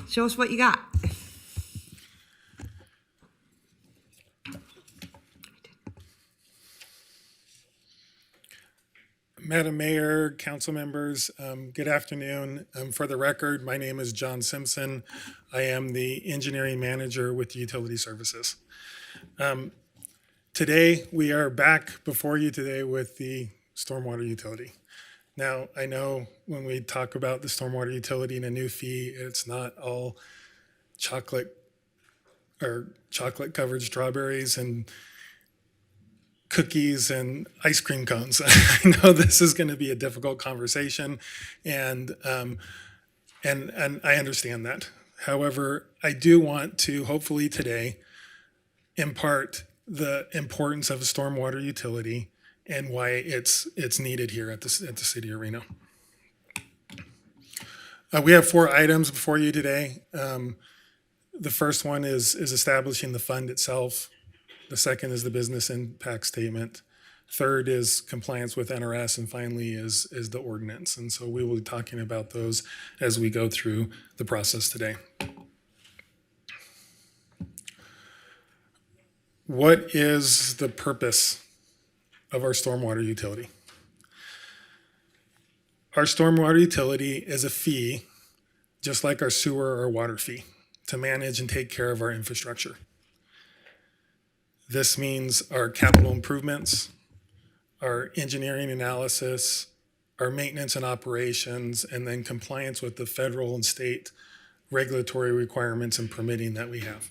show us what you got. Madam Mayor, council members, good afternoon. For the record, my name is John Simpson. I am the engineering manager with Utility Services. Today, we are back before you today with the stormwater utility. Now, I know when we talk about the stormwater utility and a new fee, it's not all chocolate covered strawberries and cookies and ice cream cones. I know this is going to be a difficult conversation, and I understand that. However, I do want to hopefully today impart the importance of a stormwater utility and why it's needed here at the City of Reno. We have 4 items before you today. The first one is establishing the fund itself. The second is the business impact statement. Third is compliance with NRS, and finally is the ordinance. And so we will be talking about those as we go through the process today. What is the purpose of our stormwater utility? Our stormwater utility is a fee, just like our sewer or water fee, to manage and take care of our infrastructure. This means our capital improvements, our engineering analysis, our maintenance and operations, and then compliance with the federal and state regulatory requirements and permitting that we have.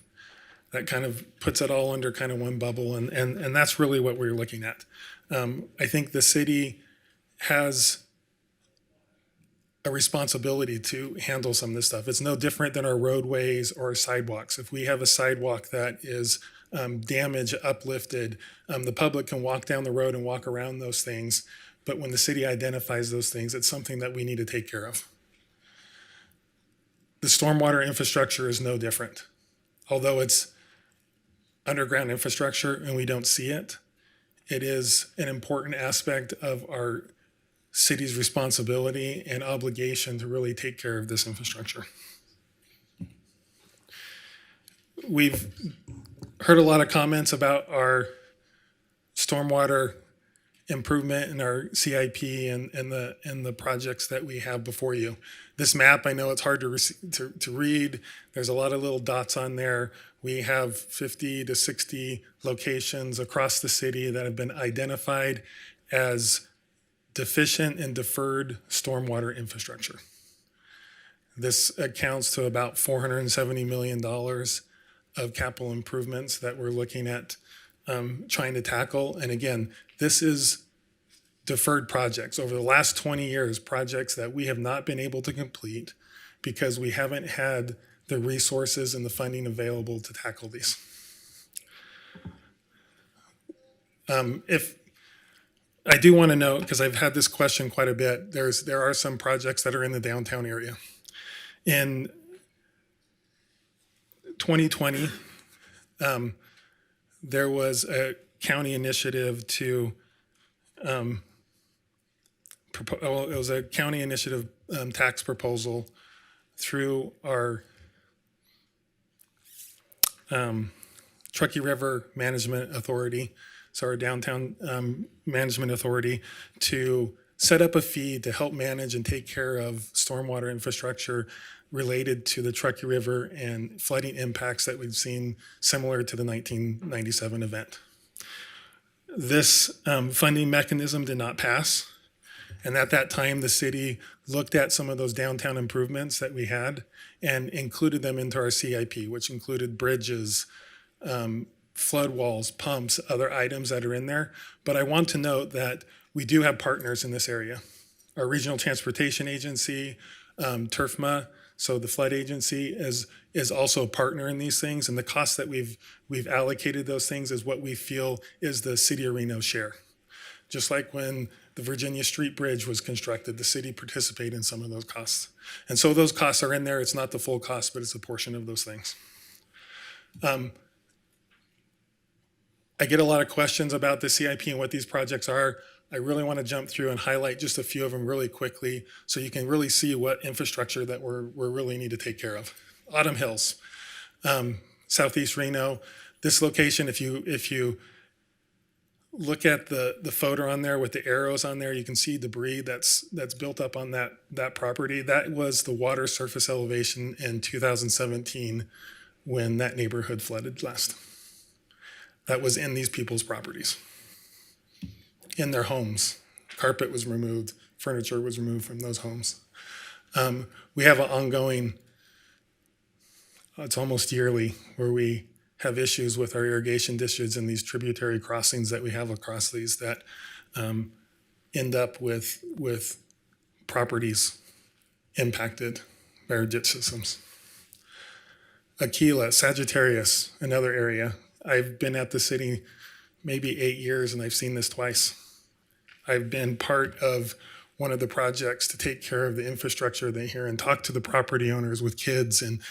That kind of puts it all under kind of one bubble, and that's really what we're looking at. I think the city has a responsibility to handle some of this stuff. It's no different than our roadways or our sidewalks. If we have a sidewalk that is damaged, uplifted, the public can walk down the road and walk around those things, but when the city identifies those things, it's something that we need to take care of. The stormwater infrastructure is no different. Although it's underground infrastructure and we don't see it, it is an important aspect of our city's responsibility and obligation to really take care of this infrastructure. We've heard a lot of comments about our stormwater improvement and our CIP and the projects that we have before you. This map, I know it's hard to read. There's a lot of little dots on there. We have 50 to 60 locations across the city that have been identified as deficient and deferred stormwater infrastructure. This accounts to about $470 million of capital improvements that we're looking at trying to tackle. And again, this is deferred projects over the last 20 years, projects that we have not been able to complete because we haven't had the resources and the funding available to tackle these. If I do want to note, because I've had this question quite a bit, there are some projects that are in the downtown area. In 2020, there was a county initiative to it was a county initiative tax proposal through our Truckee River Management Authority, so our downtown management authority, to set up a fee to help manage and take care of stormwater infrastructure related to the Truckee River and flooding impacts that we've seen similar to the 1997 event. This funding mechanism did not pass. And at that time, the city looked at some of those downtown improvements that we had and included them into our CIP, which included bridges, flood walls, pumps, other items that are in there. But I want to note that we do have partners in this area. Our regional transportation agency, TURFMA, so the flood agency, is also a partner in these things. And the cost that we've allocated those things is what we feel is the city of Reno share. Just like when the Virginia Street Bridge was constructed, the city participated in some of those costs. And so those costs are in there. It's not the full cost, but it's a portion of those things. I get a lot of questions about the CIP and what these projects are. I really want to jump through and highlight just a few of them really quickly so you can really see what infrastructure that we really need to take care of. Autumn Hills, Southeast Reno. This location, if you look at the photo on there with the arrows on there, you can see debris that's built up on that property. That was the water surface elevation in 2017 when that neighborhood flooded last. That was in these people's properties, in their homes. Carpet was removed, furniture was removed from those homes. We have an ongoing, it's almost yearly, where we have issues with our irrigation districts and these tributary crossings that we have across these that end up with properties impacted by our ditch systems. Aquila, Sagittarius, another area. I've been at the city maybe 8 years and I've seen this twice. I've been part of one of the projects to take care of the infrastructure here and talk to the property owners with kids and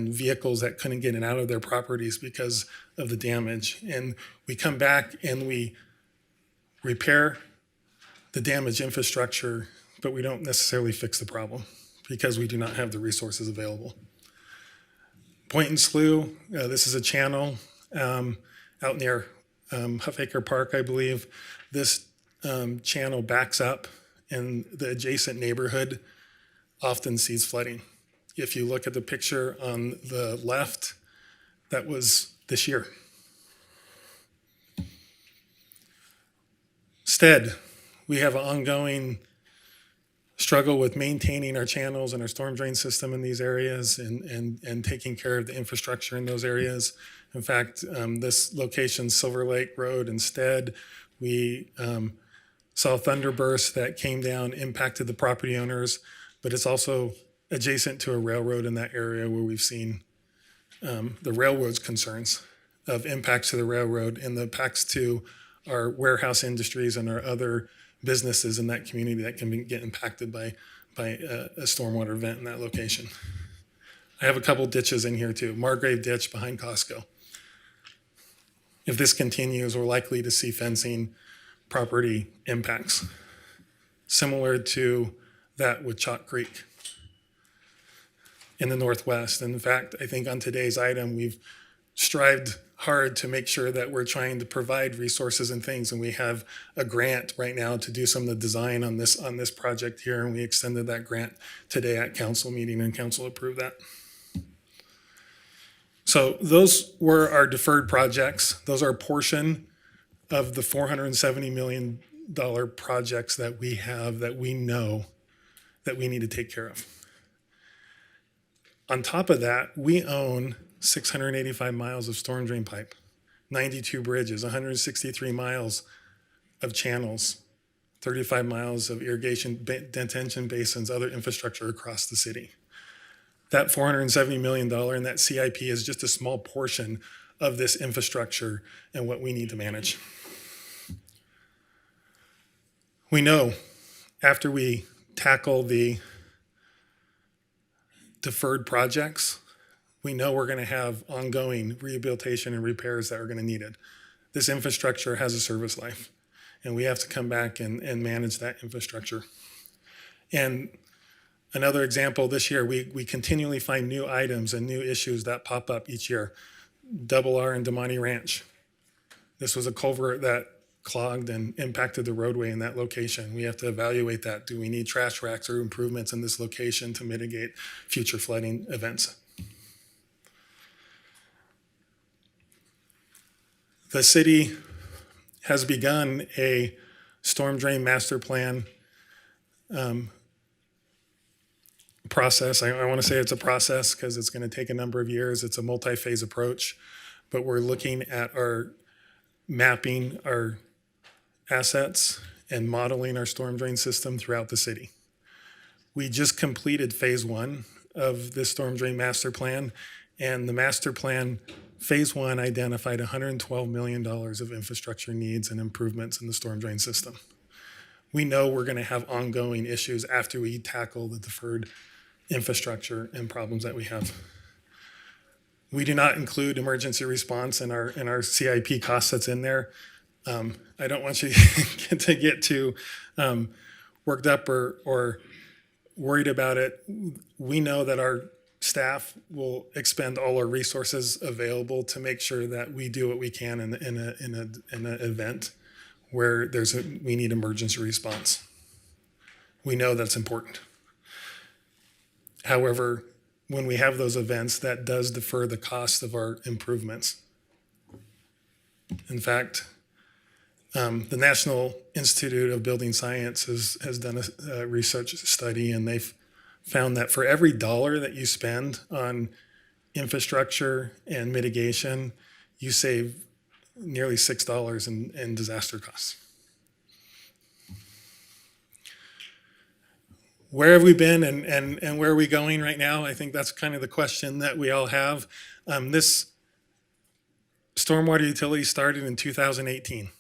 vehicles that couldn't get in and out of their properties because of the damage. And we come back and we repair the damaged infrastructure, but we don't necessarily fix the problem because we do not have the resources available. Point and Slough, this is a channel out near Huffacre Park, I believe. This channel backs up and the adjacent neighborhood often sees flooding. If you look at the picture on the left, that was this year. Instead, we have an ongoing struggle with maintaining our channels and our storm drain system in these areas and taking care of the infrastructure in those areas. In fact, this location, Silver Lake Road, instead, we saw thunderbursts that came down, impacted the property owners, but it's also adjacent to a railroad in that area where we've seen the railroad's concerns of impacts to the railroad and the impacts to our warehouse industries and our other businesses in that community that can get impacted by a stormwater event in that location. I have a couple ditches in here too. Margrave Ditch behind Costco. If this continues, we're likely to see fencing property impacts, similar to that with Chalk Creek in the Northwest. And in fact, I think on today's item, we've strived hard to make sure that we're trying to provide resources and things. And we have a grant right now to do some of the design on this project here. And we extended that grant today at council meeting and council approved that. So those were our deferred projects. Those are a portion of the $470 million projects that we have that we know that we need to take care of. On top of that, we own 685 miles of storm drain pipe, 92 bridges, 163 miles of channels, 35 miles of irrigation, detention basins, other infrastructure across the city. That $470 million in that CIP is just a small portion of this infrastructure and what we need to manage. We know after we tackle the deferred projects, we know we're going to have ongoing rehabilitation and repairs that are going to need it. This infrastructure has a service life, and we have to come back and manage that infrastructure. And another example, this year, we continually find new items and new issues that pop up each year. Double R and Damani Ranch. This was a culvert that clogged and impacted the roadway in that location. We have to evaluate that. Do we need trash racks or improvements in this location to mitigate future flooding events? The city has begun a storm drain master plan process. I want to say it's a process because it's going to take a number of years. It's a multi-phase approach, but we're looking at our mapping our assets and modeling our storm drain system throughout the city. We just completed phase 1 of this storm drain master plan, and the master plan phase 1 identified $112 million of infrastructure needs and improvements in the storm drain system. We know we're going to have ongoing issues after we tackle the deferred infrastructure and problems that we have. We do not include emergency response in our CIP costs that's in there. I don't want you to get too worked up or worried about it. We know that our staff will expend all our resources available to make sure that we do what we can in an event where we need emergency response. We know that's important. However, when we have those events, that does defer the cost of our improvements. In fact, the National Institute of Building Sciences has done a research study, and they've found that for every dollar that you spend on infrastructure and mitigation, you save nearly $6 in disaster costs. Where have we been and where are we going right now? I think that's kind of the question that we all have. This stormwater utility started in 2018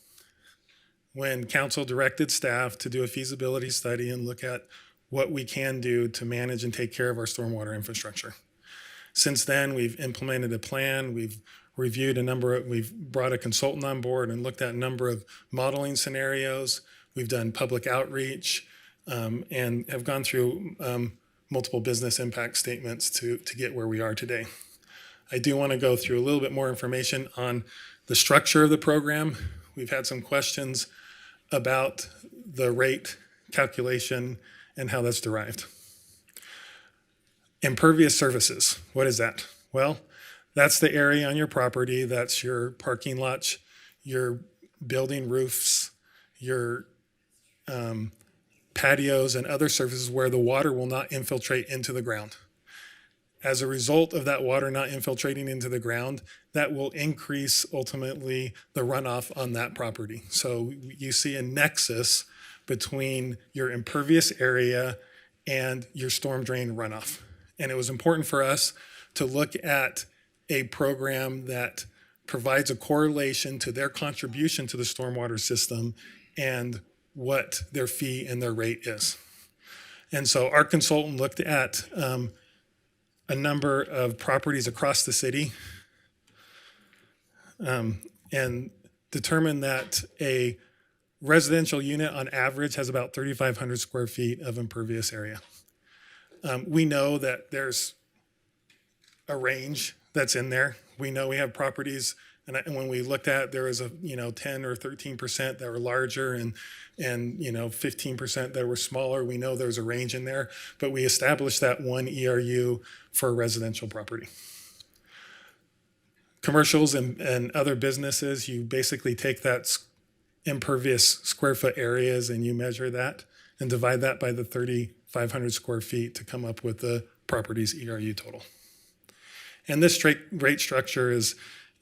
when council directed staff to do a feasibility study and look at what we can do to manage and take care of our stormwater infrastructure. Since then, we've implemented a plan. We've reviewed we've brought a consultant on board and looked at a number of modeling scenarios. We've done public outreach and have gone through multiple business impact statements to get where we are today. I do want to go through a little bit more information on the structure of the program. We've had some questions about the rate calculation and how that's derived. Impervious surfaces, what is that? Well, that's the area on your property, that's your parking lots, your building roofs, your patios and other surfaces where the water will not infiltrate into the ground. As a result of that water not infiltrating into the ground, that will increase ultimately the runoff on that property. So you see a nexus between your impervious area and your storm drain runoff. And it was important for us to look at a program that provides a correlation to their contribution to the stormwater system and what their fee and their rate is. And so our consultant looked at a number of properties across the city and determined that a residential unit on average has about 3,500 square feet of impervious area. We know that there's a range that's in there. We know we have properties, and when we looked at, there was 10 or 13% that were larger and 15% that were smaller. We know there's a range in there, but we established that one ERU for a residential property. commercials and other businesses, you basically take that impervious square foot areas and you measure that and divide that by the 3,500 square feet to come up with the property's ERU total. And this rate structure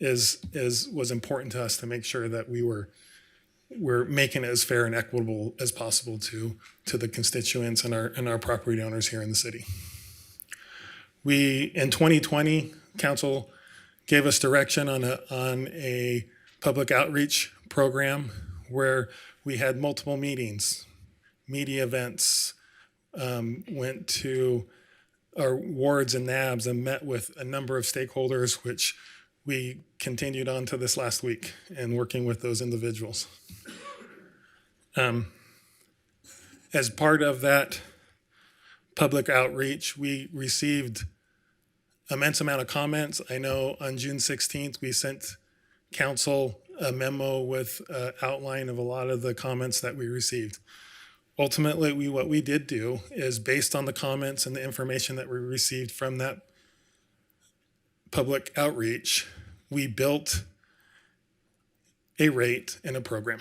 was important to us to make sure that we're making it as fair and equitable as possible to the constituents and our property owners here in the city. In 2020, council gave us direction on a public outreach program where we had multiple meetings, media events, went to our wards and NABs and met with a number of stakeholders, which we continued on to this last week and working with those individuals. As part of that public outreach, we received immense amount of comments. I know on June 16th, we sent council a memo with an outline of a lot of the comments that we received. Ultimately, what we did do is, based on the comments and the information that we received from that public outreach, we built a rate and a program.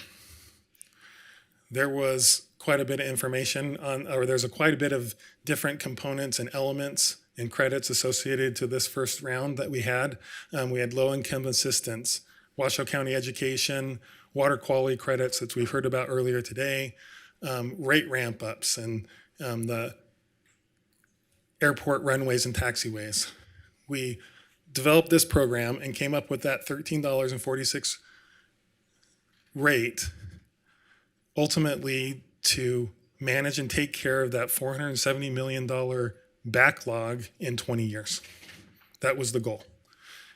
There was quite a bit of information there's quite a bit of different components and elements and credits associated to this first round that we had. We had low-income assistance, Washoe County education, water quality credits that we've heard about earlier today, rate ramp-ups, and the airport runways and taxiways. We developed this program and came up with that $13.46 rate, ultimately to manage and take care of that $470 million backlog in 20 years. That was the goal,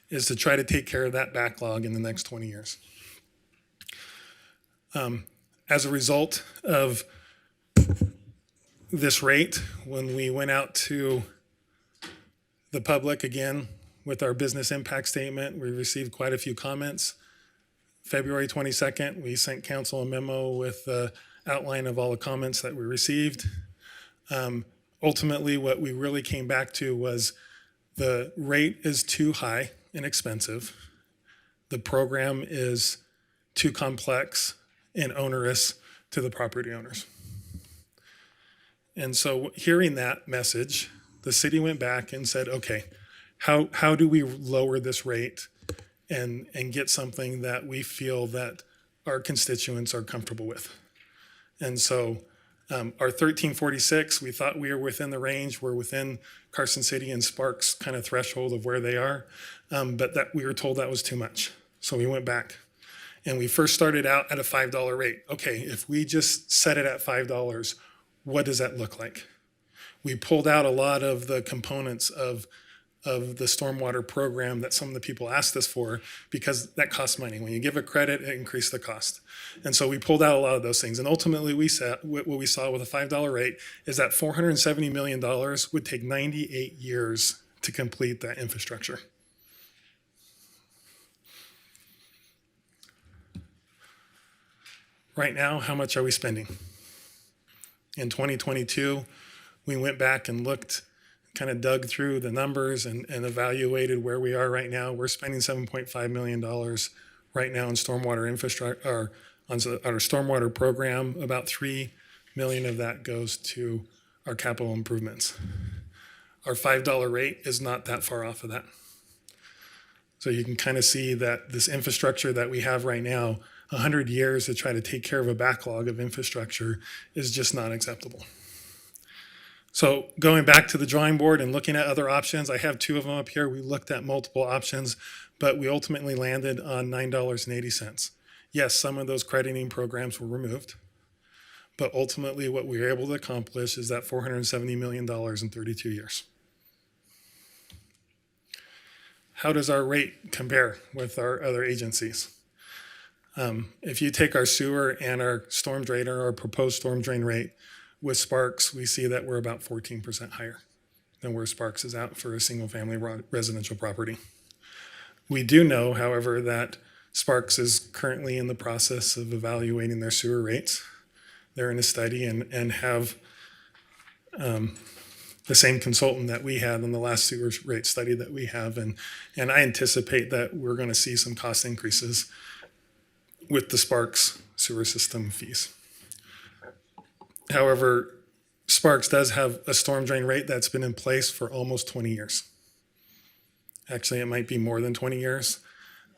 is to try to take care of that backlog in the next 20 years. As a result of this rate, when we went out to the public again with our business impact statement, we received quite a few comments. February 22nd, we sent council a memo with the outline of all the comments that we received. Ultimately, what we really came back to was the rate is too high and expensive. The program is too complex and onerous to the property owners. And so hearing that message, the city went back and said, okay, how do we lower this rate and get something that we feel that our constituents are comfortable with? And so our 1346, we thought we were within the range. We're within Carson City and Sparks kind of threshold of where they are, but that we were told that was too much. So we went back and we first started out at a $5 rate. Okay, if we just set it at $5, what does that look like? We pulled out a lot of the components of the stormwater program that some of the people asked us for, because that costs money. When you give a credit, it increased the cost. And so we pulled out a lot of those things. And ultimately, what we saw with a $5 rate is that $470 million would take 98 years to complete that infrastructure. Right now, how much are we spending? In 2022, we went back and looked, kind of dug through the numbers and evaluated where we are right now. We're spending $7.5 million right now in stormwater infrastructure, or on our stormwater program. About $3 million of that goes to our capital improvements. Our $5 rate is not that far off of that. So you can kind of see that this infrastructure that we have right now, 100 years to try to take care of a backlog of infrastructure, is just not acceptable. So going back to the drawing board and looking at other options, I have two of them up here. We looked at multiple options, but we ultimately landed on $9.80. Yes, some of those crediting programs were removed, but ultimately what we were able to accomplish is that $470 million in 32 years. How does our rate compare with our other agencies? If you take our sewer and our storm drain, or our proposed storm drain rate with Sparks, we see that we're about 14% higher than where Sparks is at for a single family residential property. We do know, however, that Sparks is currently in the process of evaluating their sewer rates. They're in a study and have the same consultant that we had on the last sewer rate study that we have. And I anticipate that we're going to see some cost increases with the Sparks sewer system fees. However, Sparks does have a storm drain rate that's been in place for almost 20 years. Actually, it might be more than 20 years,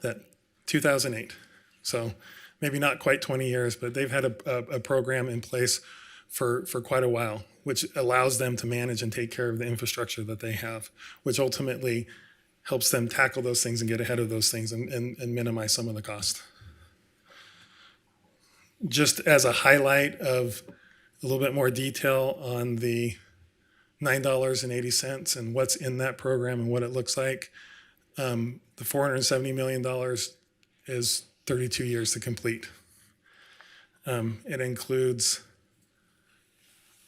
that 2008. So maybe not quite 20 years, but they've had a program in place for quite a while, which allows them to manage and take care of the infrastructure that they have, which ultimately helps them tackle those things and get ahead of those things and minimize some of the cost. Just as a highlight of a little bit more detail on the $9.80 and what's in that program and what it looks like, the $470 million is 32 years to complete. It includes,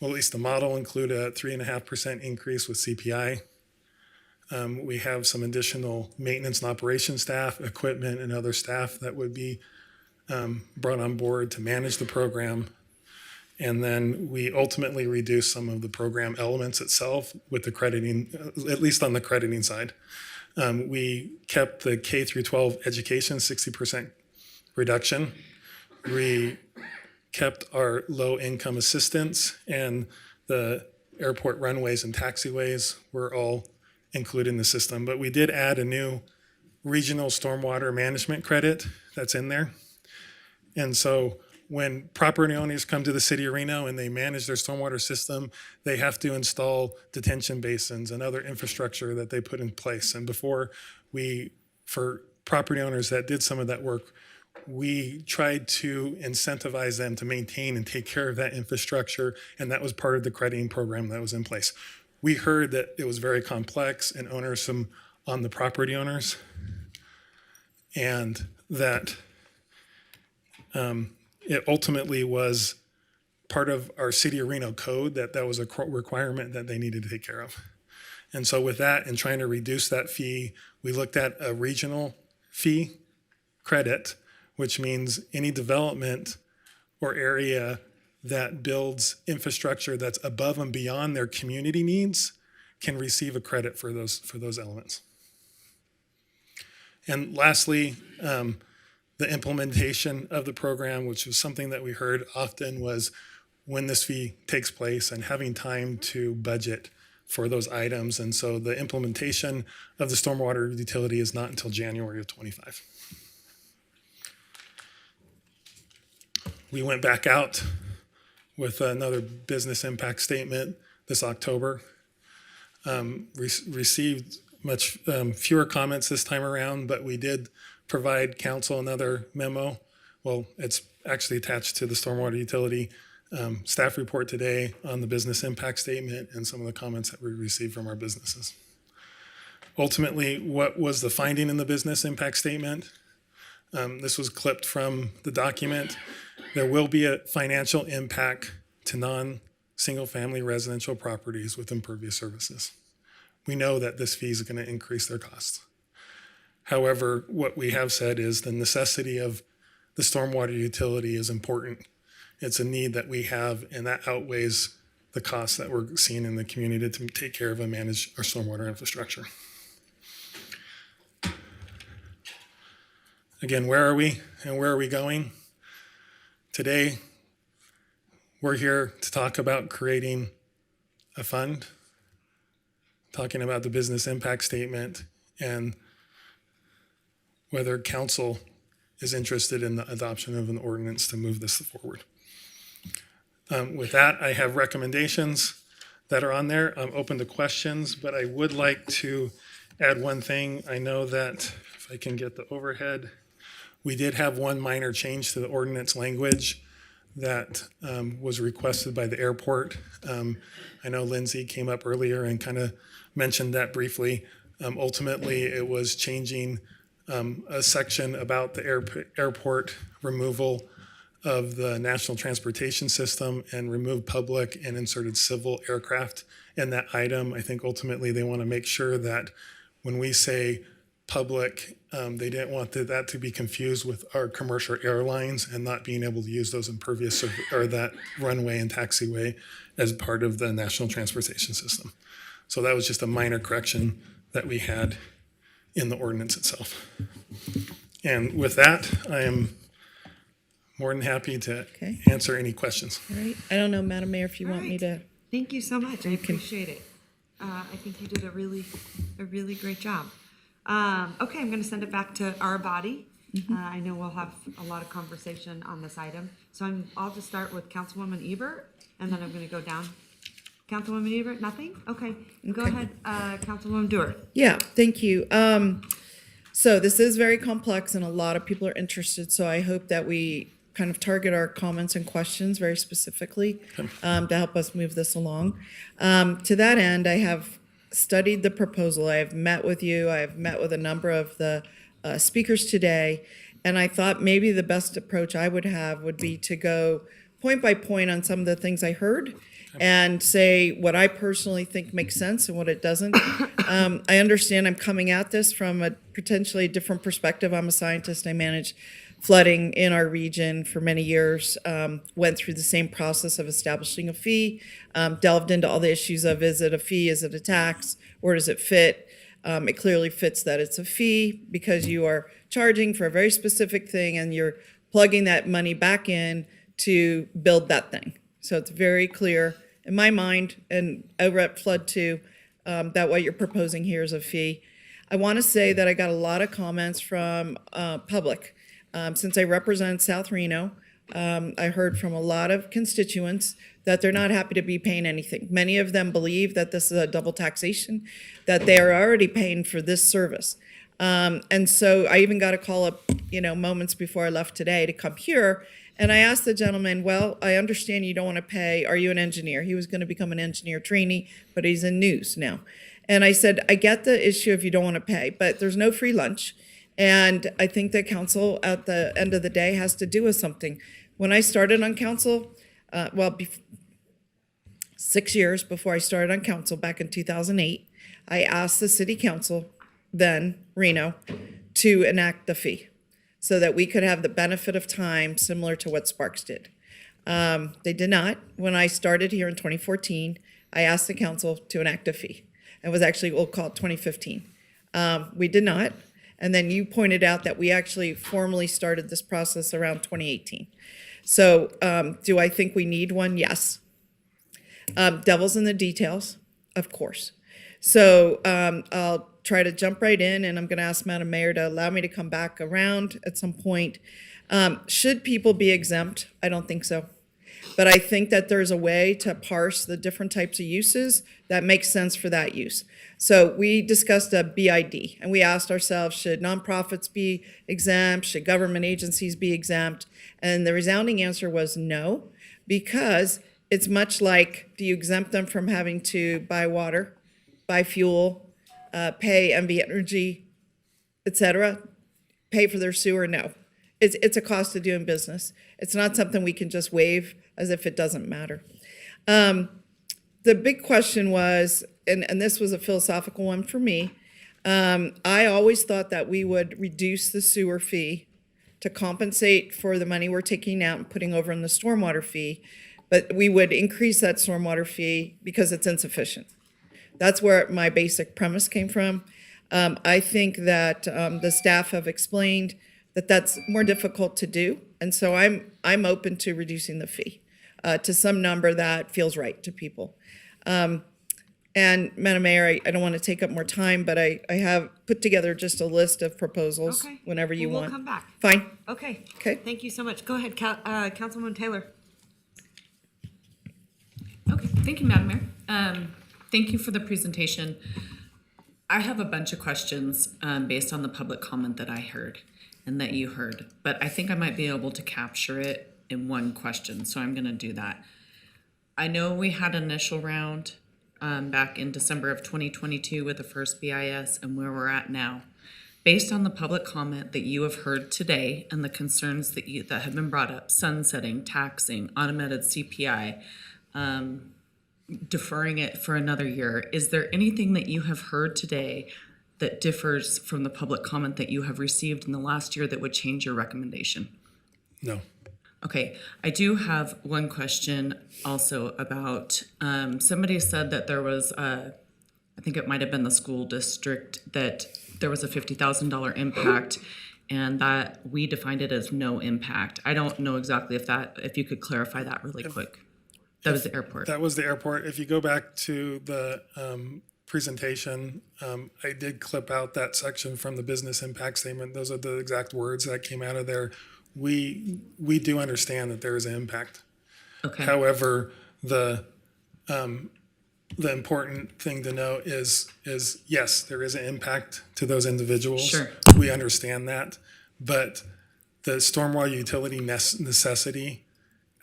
well, at least the model include a 3.5% increase with CPI. We have some additional maintenance and operations staff, equipment, and other staff that would be brought on board to manage the program. And then we ultimately reduce some of the program elements itself with the crediting, at least on the crediting side. We kept the K through 12 education 60% reduction. We kept our low income assistance, and the airport runways and taxiways were all included in the system. But we did add a new regional stormwater management credit that's in there. And so when property owners come to the city of Reno and they manage their stormwater system, they have to install detention basins and other infrastructure that they put in place. And before for property owners that did some of that work, we tried to incentivize them to maintain and take care of that infrastructure, and that was part of the crediting program that was in place. We heard that it was very complex and onersome on the property owners, and that it ultimately was part of our City of Reno code that was a requirement that they needed to take care of. And so with that and trying to reduce that fee, we looked at a regional fee credit, which means any development or area that builds infrastructure that's above and beyond their community needs can receive a credit for those elements. And lastly, the implementation of the program, which was something that we heard often, was when this fee takes place and having time to budget for those items. And so the implementation of the stormwater utility is not until January of 25. We went back out with another business impact statement this October. Received much fewer comments this time around, but we did provide council another memo. Well, it's actually attached to the stormwater utility staff report today on the business impact statement and some of the comments that we received from our businesses. Ultimately, what was the finding in the business impact statement? This was clipped from the document. There will be a financial impact to non-single family residential properties with impervious services. We know that this fee is going to increase their costs. However, what we have said is the necessity of the stormwater utility is important. It's a need that we have, and that outweighs the costs that we're seeing in the community to take care of and manage our stormwater infrastructure. Again, where are we and where are we going? Today, we're here to talk about creating a fund, talking about the business impact statement, and whether council is interested in the adoption of an ordinance to move this forward. With that, I have recommendations that are on there. I'm open to questions, but I would like to add one thing. I know that if I can get the overhead, we did have one minor change to the ordinance language that was requested by the airport. I know Lindsay came up earlier and kind of mentioned that briefly. Ultimately, it was changing a section about the airport removal of the national transportation system and removed public and inserted civil aircraft in that item. I think ultimately they want to make sure that when we say public, they didn't want that to be confused with our commercial airlines and not being able to use those impervious or that runway and taxiway as part of the national transportation system. So that was just a minor correction that we had in the ordinance itself. And with that, I am more than happy to answer any questions. All right. I don't know, Madam Mayor, if you want me to. Thank you so much. I appreciate it. I think you did a really great job. Okay, I'm going to send it back to our body. I know we'll have a lot of conversation on this item. So I'll just start with Councilwoman Ebert, and then I'm going to go down. Councilwoman Ebert, nothing? Okay. Go ahead, Councilwoman Dewar. Yeah, thank you. So this is very complex and a lot of people are interested. So I hope that we kind of target our comments and questions very specifically to help us move this along. To that end, I have studied the proposal. I have met with you. I have met with a number of the speakers today. And I thought maybe the best approach I would have would be to go point by point on some of the things I heard and say what I personally think makes sense and what it doesn't. I understand I'm coming at this from a potentially different perspective. I'm a scientist. I manage flooding in our region for many years, went through the same process of establishing a fee, delved into all the issues of is it a fee, is it a tax, where does it fit? It clearly fits that it's a fee because you are charging for a very specific thing and you're plugging that money back in to build that thing. So it's very clear in my mind, and over at Flood 2, that what you're proposing here is a fee. I want to say that I got a lot of comments from public. Since I represent South Reno, I heard from a lot of constituents that they're not happy to be paying anything. Many of them believe that this is a double taxation, that they are already paying for this service. And so I even got a call up, moments before I left today to come here. And I asked the gentleman, well, I understand you don't want to pay. Are you an engineer? He was going to become an engineer trainee, but he's in news now. And I said, I get the issue if you don't want to pay, but there's no free lunch. And I think that council at the end of the day has to do with something. When I started on council, 6 years before I started on council back in 2008, I asked the city council, then Reno, to enact the fee so that we could have the benefit of time similar to what Sparks did. They did not. When I started here in 2014, I asked the council to enact a fee. It was actually, we'll call it 2015. We did not. And then you pointed out that we actually formally started this process around 2018. So do I think we need one? Yes. Devil's in the details, of course. So I'll try to jump right in, and I'm going to ask Madam Mayor to allow me to come back around at some point. Should people be exempt? I don't think so. But I think that there's a way to parse the different types of uses that makes sense for that use. So we discussed a BID, and we asked ourselves, should nonprofits be exempt? Should government agencies be exempt? And the resounding answer was no, because it's much like, do you exempt them from having to buy water, buy fuel, pay MV Energy, et cetera, pay for their sewer? No. It's a cost of doing business. It's not something we can just waive as if it doesn't matter. The big question was, and this was a philosophical one for me, I always thought that we would reduce the sewer fee to compensate for the money we're taking out and putting over in the stormwater fee, but we would increase that stormwater fee because it's insufficient. That's where my basic premise came from. I think that the staff have explained that that's more difficult to do, and so I'm open to reducing the fee to some number that feels right to people. And Madam Mayor, I don't want to take up more time, but I have put together just a list of proposals whenever you want. We'll come back. Fine. Okay. Okay. Thank you so much. Go ahead, Councilwoman Taylor. Okay, thank you, Madam Mayor. Thank you for the presentation. I have a bunch of questions based on the public comment that I heard and that you heard, but I think I might be able to capture it in one question, so I'm going to do that. I know we had an initial round back in December of 2022 with the first BIS and where we're at now. Based on the public comment that you have heard today and the concerns that have been brought up, sunsetting, taxing, automated CPI, deferring it for another year, is there anything that you have heard today that differs from the public comment that you have received in the last year that would change your recommendation? No. Okay, I do have one question also about, somebody said that there was I think it might have been the school district, that there was a $50,000 impact and that we defined it as no impact. I don't know exactly if you could clarify that really quick. That was the airport. That was the airport. If you go back to the presentation, I did clip out that section from the business impact statement. Those are the exact words that came out of there. We do understand that there is an impact. Okay. However, the important thing to note is yes, there is an impact to those individuals. Sure. We understand that, but the stormwater utility necessity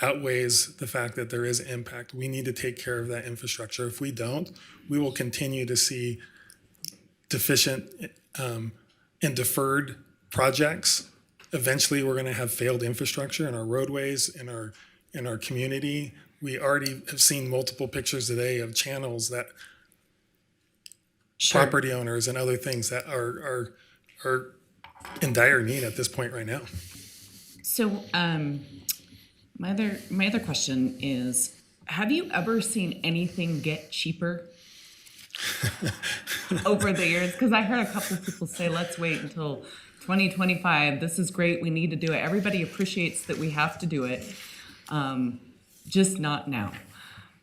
outweighs the fact that there is impact. We need to take care of that infrastructure. If we don't, we will continue to see deficient and deferred projects. Eventually, we're going to have failed infrastructure in our roadways, in our community. We already have seen multiple pictures today of channels that Sure. property owners and other things that are in dire need at this point right now. So, my other question is, have you ever seen anything get cheaper over the years? Because I heard a couple of people say, let's wait until 2025. This is great. We need to do it. Everybody appreciates that we have to do it. Just not now.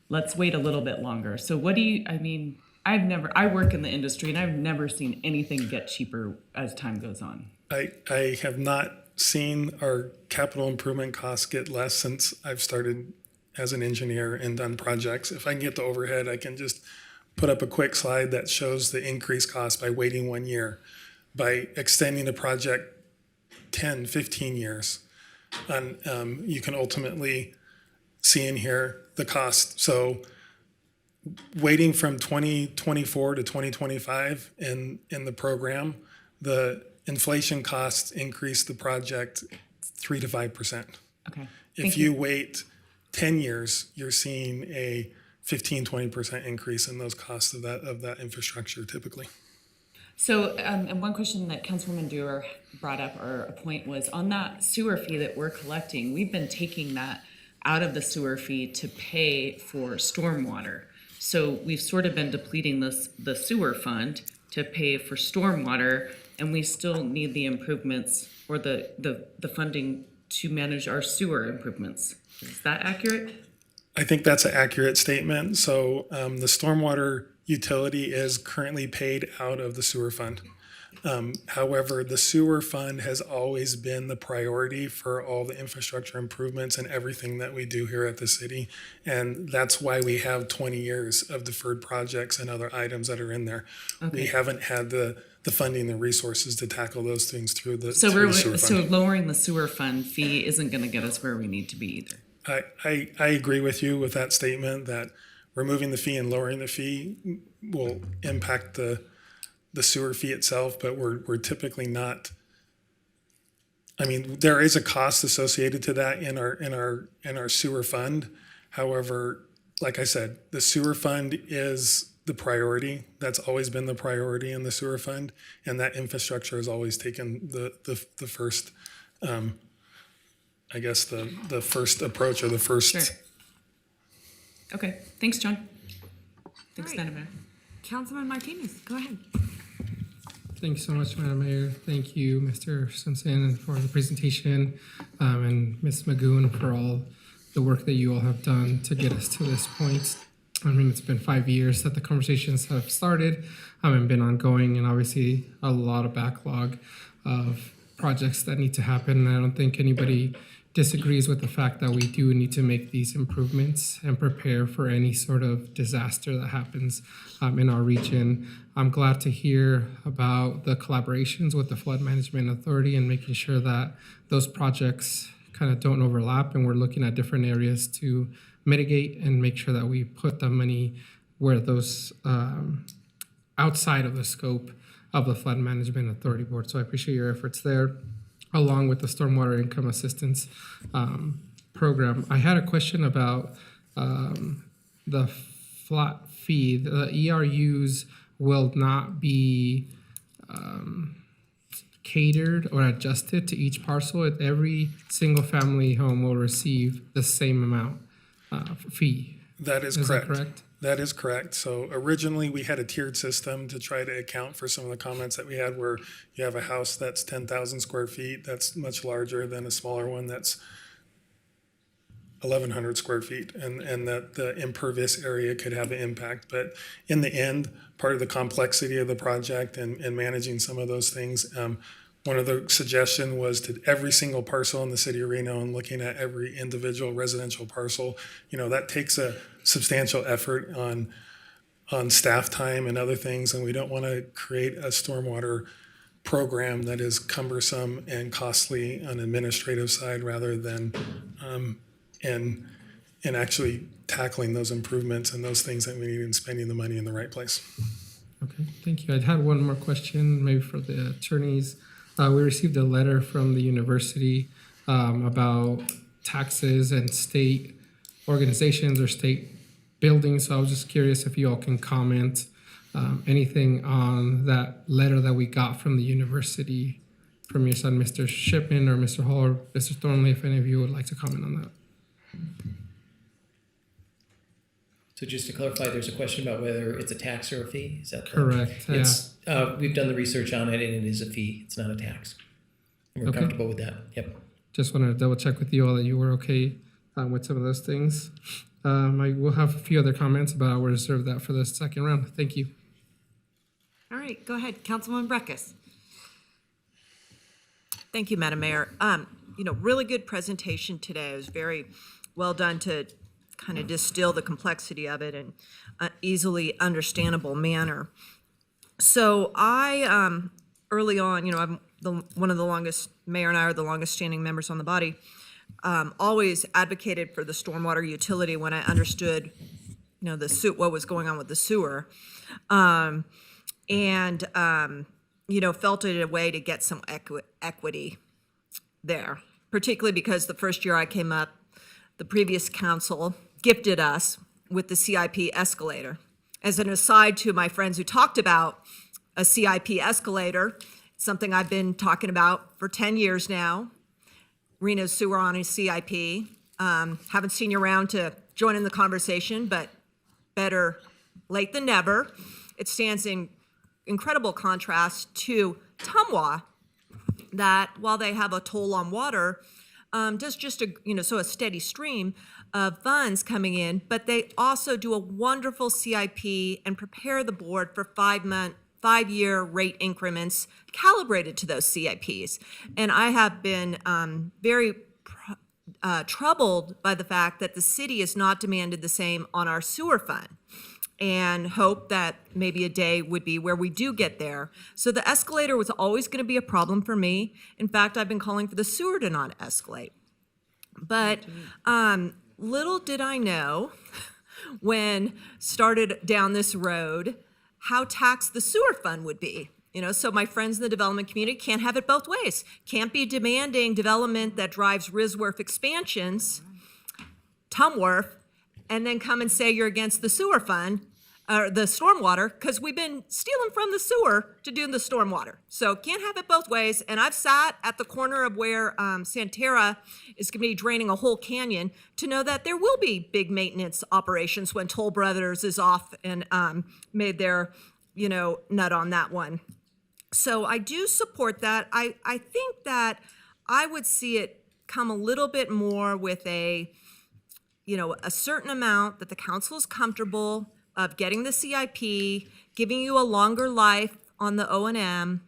Let's wait a little bit longer. So I work in the industry and I've never seen anything get cheaper as time goes on. I have not seen our capital improvement costs get less since I've started as an engineer and done projects. If I can get the overhead, I can just put up a quick slide that shows the increased cost by waiting 1 year, by extending the project 10, 15 years. And you can ultimately see in here the cost. So waiting from 2024 to 2025 in the program, the inflation costs increase the project 3 to 5%. Okay. If you wait 10 years, you're seeing a 15, 20% increase in those costs of that infrastructure typically. So, and one question that Councilwoman Dewar brought up, or a point, was on that sewer fee that we're collecting. We've been taking that out of the sewer fee to pay for stormwater. So we've sort of been depleting the sewer fund to pay for stormwater, and we still need the improvements or the funding to manage our sewer improvements. Is that accurate? I think that's an accurate statement. So the stormwater utility is currently paid out of the sewer fund. However, the sewer fund has always been the priority for all the infrastructure improvements and everything that we do here at the city. And that's why we have 20 years of deferred projects and other items that are in there. Okay. We haven't had the funding and resources to tackle those things through the So sewer fund. so lowering the sewer fund fee isn't going to get us where we need to be either. I agree with you with that statement that removing the fee and lowering the fee will impact the sewer fee itself, but we're typically not. I mean, there is a cost associated to that in our sewer fund. However, like I said, the sewer fund is the priority. That's always been the priority in the sewer fund, and that infrastructure has always taken the first. I guess the first approach or the first. Sure. Okay. Thanks, John. Thanks, All right. Madam Mayor. Councilman Martinez, go ahead. Thank you so much, Madam Mayor. Thank you, Mr. Simpson, for the presentation, and Ms. Magoon for all the work that you all have done to get us to this point. I mean, it's been 5 years that the conversations have started and been ongoing, and obviously a lot of backlog of projects that need to happen. And I don't think anybody disagrees with the fact that we do need to make these improvements and prepare for any sort of disaster that happens in our region. I'm glad to hear about the collaborations with the Flood Management Authority and making sure that those projects kind of don't overlap, and we're looking at different areas to mitigate and make sure that we put the money where those outside of the scope of the Flood Management Authority Board. So I appreciate your efforts there, along with the Stormwater Income Assistance program. I had a question about the flat fee. The ERUs will not be catered or adjusted to each parcel. Every single family home will receive the same amount fee. That is Is correct. that correct? That is correct. So originally, we had a tiered system to try to account for some of the comments that we had, where you have a house that's 10,000 square feet, that's much larger than a smaller one that's 1,100 square feet, and that the impervious area could have an impact. But in the end, part of the complexity of the project and managing some of those things, one of the suggestion was to every single parcel in the city of Reno and looking at every individual residential parcel. That takes a substantial effort on staff time and other things, and we don't want to create a stormwater program that is cumbersome and costly on the administrative side rather than in actually tackling those improvements and those things that we need and spending the money in the right place. Okay, thank you. I had one more question, maybe for the attorneys. We received a letter from the university about taxes and state organizations or state buildings. So I was just curious if you all can comment anything on that letter that we got from the university from your son, Mr. Shipman, or Mr. Hall, or Mr. Thornley, if any of you would like to comment on that. So just to clarify, there's a question about whether it's a tax or a fee? Is that correct? It's, we've done the research on it, and it is a fee. It's not a tax. We're Okay. comfortable with that. Yep. Just wanted to double check with you all that you were okay with some of those things. I will have a few other comments, but I'll reserve that for the second round. Thank you. All right, go ahead, Councilwoman Breckus. Thank you, Madam Mayor. Really good presentation today. It was very well done to kind of distill the complexity of it in an easily understandable manner. So I, early on, I'm one of the longest, Mayor and I are the longest standing members on the body, always advocated for the stormwater utility when I understood, what was going on with the sewer. Felt it a way to get some equity there, particularly because the first year I came up, the previous council gifted us with the CIP escalator. As an aside to my friends who talked about a CIP escalator, something I've been talking about for 10 years now, Reno's sewer on a CIP. Haven't seen you around to join in the conversation, but better late than never. It stands in incredible contrast to Tumwa, that while they have a toll on water, does just a steady stream of funds coming in, but they also do a wonderful CIP and prepare the board for 5-year rate increments calibrated to those CIPs. And I have been very troubled by the fact that the city has not demanded the same on our sewer fund, and hope that maybe a day would be where we do get there. So the escalator was always going to be a problem for me. In fact, I've been calling for the sewer to not escalate. But little did I know when started down this road how taxed the sewer fund would be. So my friends in the development community can't have it both ways. Can't be demanding development that drives RISWRF expansions, TUMWRF, and then come and say you're against the sewer fund, or the stormwater, because we've been stealing from the sewer to do the stormwater. So can't have it both ways. And I've sat at the corner of where Santerra is going to be draining a whole canyon to know that there will be big maintenance operations when Toll Brothers is off and made their, nut on that one. So I do support that. I think that I would see it come a little bit more with a certain amount that the council is comfortable of getting the CIP, giving you a longer life on the O&M,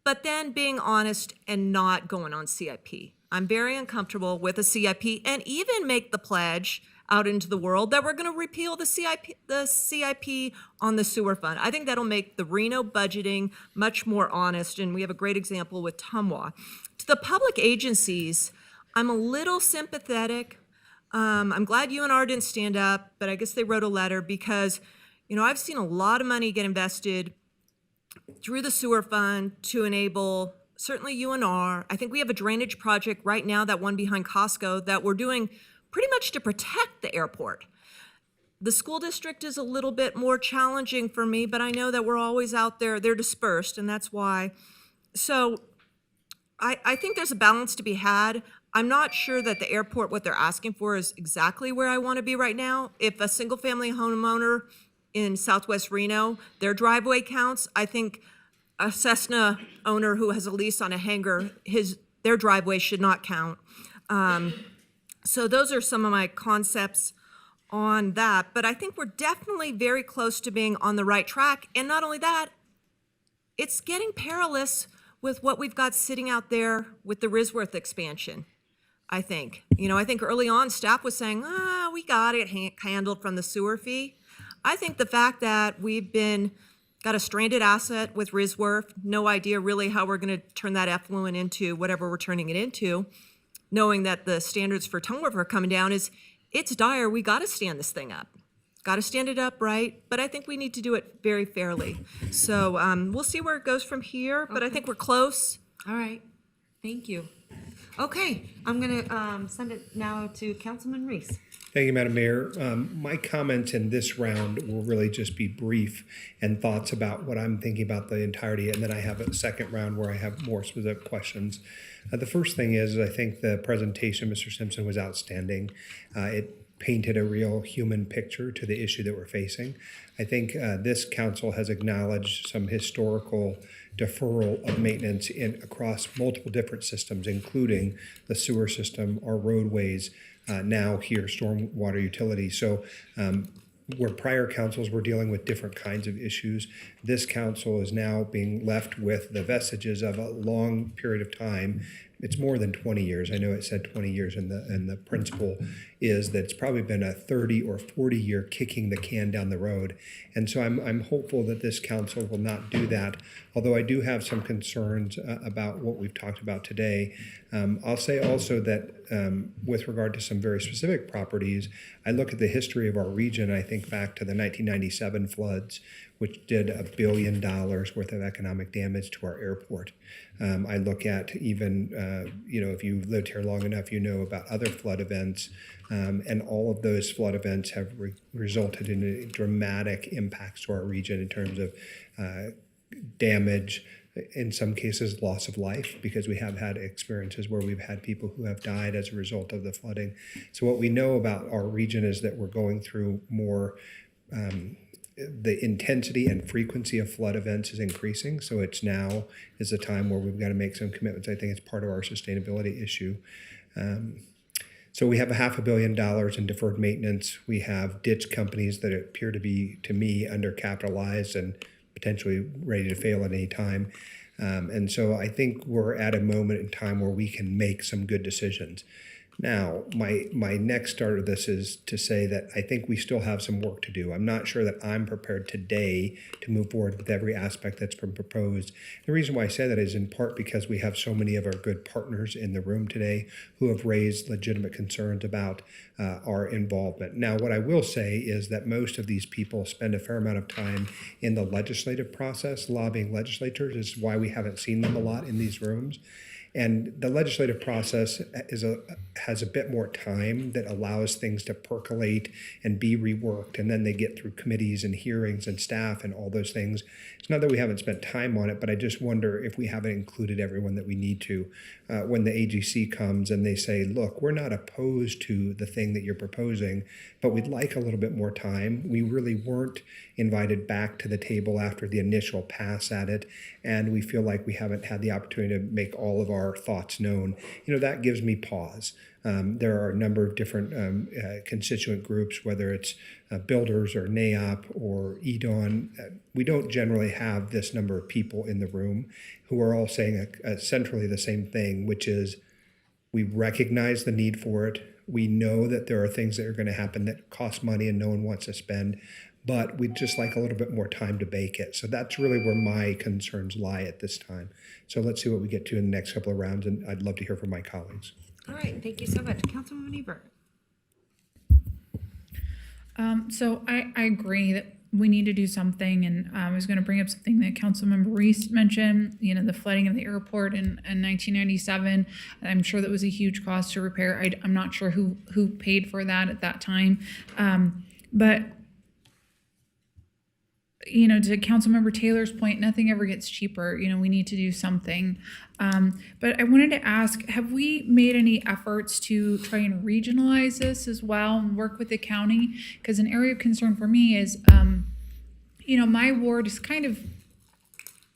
but then being honest and not going on CIP. I'm very uncomfortable with a CIP, and even make the pledge out into the world that we're going to repeal the CIP on the sewer fund. I think that'll make the Reno budgeting much more honest, and we have a great example with Tumwa. To the public agencies, I'm a little sympathetic. I'm glad UNR didn't stand up, but I guess they wrote a letter because, I've seen a lot of money get invested through the sewer fund to enable certainly UNR. I think we have a drainage project right now, that one behind Costco, that we're doing pretty much to protect the airport. The school district is a little bit more challenging for me, but I know that we're always out there. They're dispersed, and that's why. So I think there's a balance to be had. I'm not sure that the airport, what they're asking for is exactly where I want to be right now. If a single-family homeowner in Southwest Reno, their driveway counts, I think a Cessna owner who has a lease on a hangar, their driveway should not count. So those are some of my concepts on that. But I think we're definitely very close to being on the right track. And not only that, it's getting perilous with what we've got sitting out there with the Risworth expansion, I think. I think early on staff was saying, we got it handled from the sewer fee. I think the fact that we've got a stranded asset with Risworth, no idea really how we're going to turn that effluent into whatever we're turning it into, knowing that the standards for tongue river are coming down, it's dire. We got to stand this thing up. Got to stand it up right, but I think we need to do it very fairly. So we'll see where it goes from here, but I think we're close. All right, thank you. Okay, I'm gonna send it now to Councilman Reese. Thank you, Madam Mayor. My comments in this round will really just be brief and thoughts about what I'm thinking about the entirety, and then I have a second round where I have more specific questions. The first thing is, I think the presentation, Mr. Simpson, was outstanding. It painted a real human picture to the issue that we're facing. I think this council has acknowledged some historical deferral of maintenance across multiple different systems, including the sewer system, our roadways, now here stormwater utilities. So where prior councils were dealing with different kinds of issues, this council is now being left with the vestiges of a long period of time. It's more than 20 years. I know it said 20 years, and the principle is that it's probably been a 30 or 40 year kicking the can down the road. And so I'm hopeful that this council will not do that, although I do have some concerns about what we've talked about today. I'll say also that with regard to some very specific properties, I look at the history of our region. I think back to the 1997 floods, which did $1 billion worth of economic damage to our airport. I look at even, if you've lived here long enough, you know about other flood events, and all of those flood events have resulted in dramatic impacts to our region in terms of damage, in some cases loss of life, because we have had experiences where we've had people who have died as a result of the flooding. So what we know about our region is that we're going through more the intensity and frequency of flood events is increasing. So it's now is a time where we've got to make some commitments. I think it's part of our sustainability issue. So we have $500 million in deferred maintenance. We have ditch companies that appear to be, to me, undercapitalized and potentially ready to fail at any time. And so I think we're at a moment in time where we can make some good decisions. Now, my next start of this is to say that I think we still have some work to do. I'm not sure that I'm prepared today to move forward with every aspect that's been proposed. The reason why I say that is in part because we have so many of our good partners in the room today who have raised legitimate concerns about our involvement. Now, what I will say is that most of these people spend a fair amount of time in the legislative process, lobbying legislators. This is why we haven't seen them a lot in these rooms. And the legislative process has a bit more time that allows things to percolate and be reworked. And then they get through committees and hearings and staff and all those things. It's not that we haven't spent time on it, but I just wonder if we haven't included everyone that we need to. When the AGC comes and they say, look, we're not opposed to the thing that you're proposing, but we'd like a little bit more time. We really weren't invited back to the table after the initial pass at it. And we feel like we haven't had the opportunity to make all of our thoughts known. That gives me pause. There are a number of different constituent groups, whether it's builders or NAIOP or EDON. We don't generally have this number of people in the room who are all saying essentially the same thing, which is we recognize the need for it. We know that there are things that are going to happen that cost money and no one wants to spend, but we'd just like a little bit more time to bake it. So that's really where my concerns lie at this time. So let's see what we get to in the next couple of rounds, and I'd love to hear from my colleagues. All right, thank you so much. Councilwoman Ebert. So I agree that we need to do something, and I was going to bring up something that Councilmember Reese mentioned, the flooding of the airport in 1997. I'm sure that was a huge cost to repair. I'm not sure who paid for that at that time. But to Councilmember Taylor's point, nothing ever gets cheaper. We need to do something. But I wanted to ask, have we made any efforts to try and regionalize this as well and work with the county? Because an area of concern for me is, my ward is kind of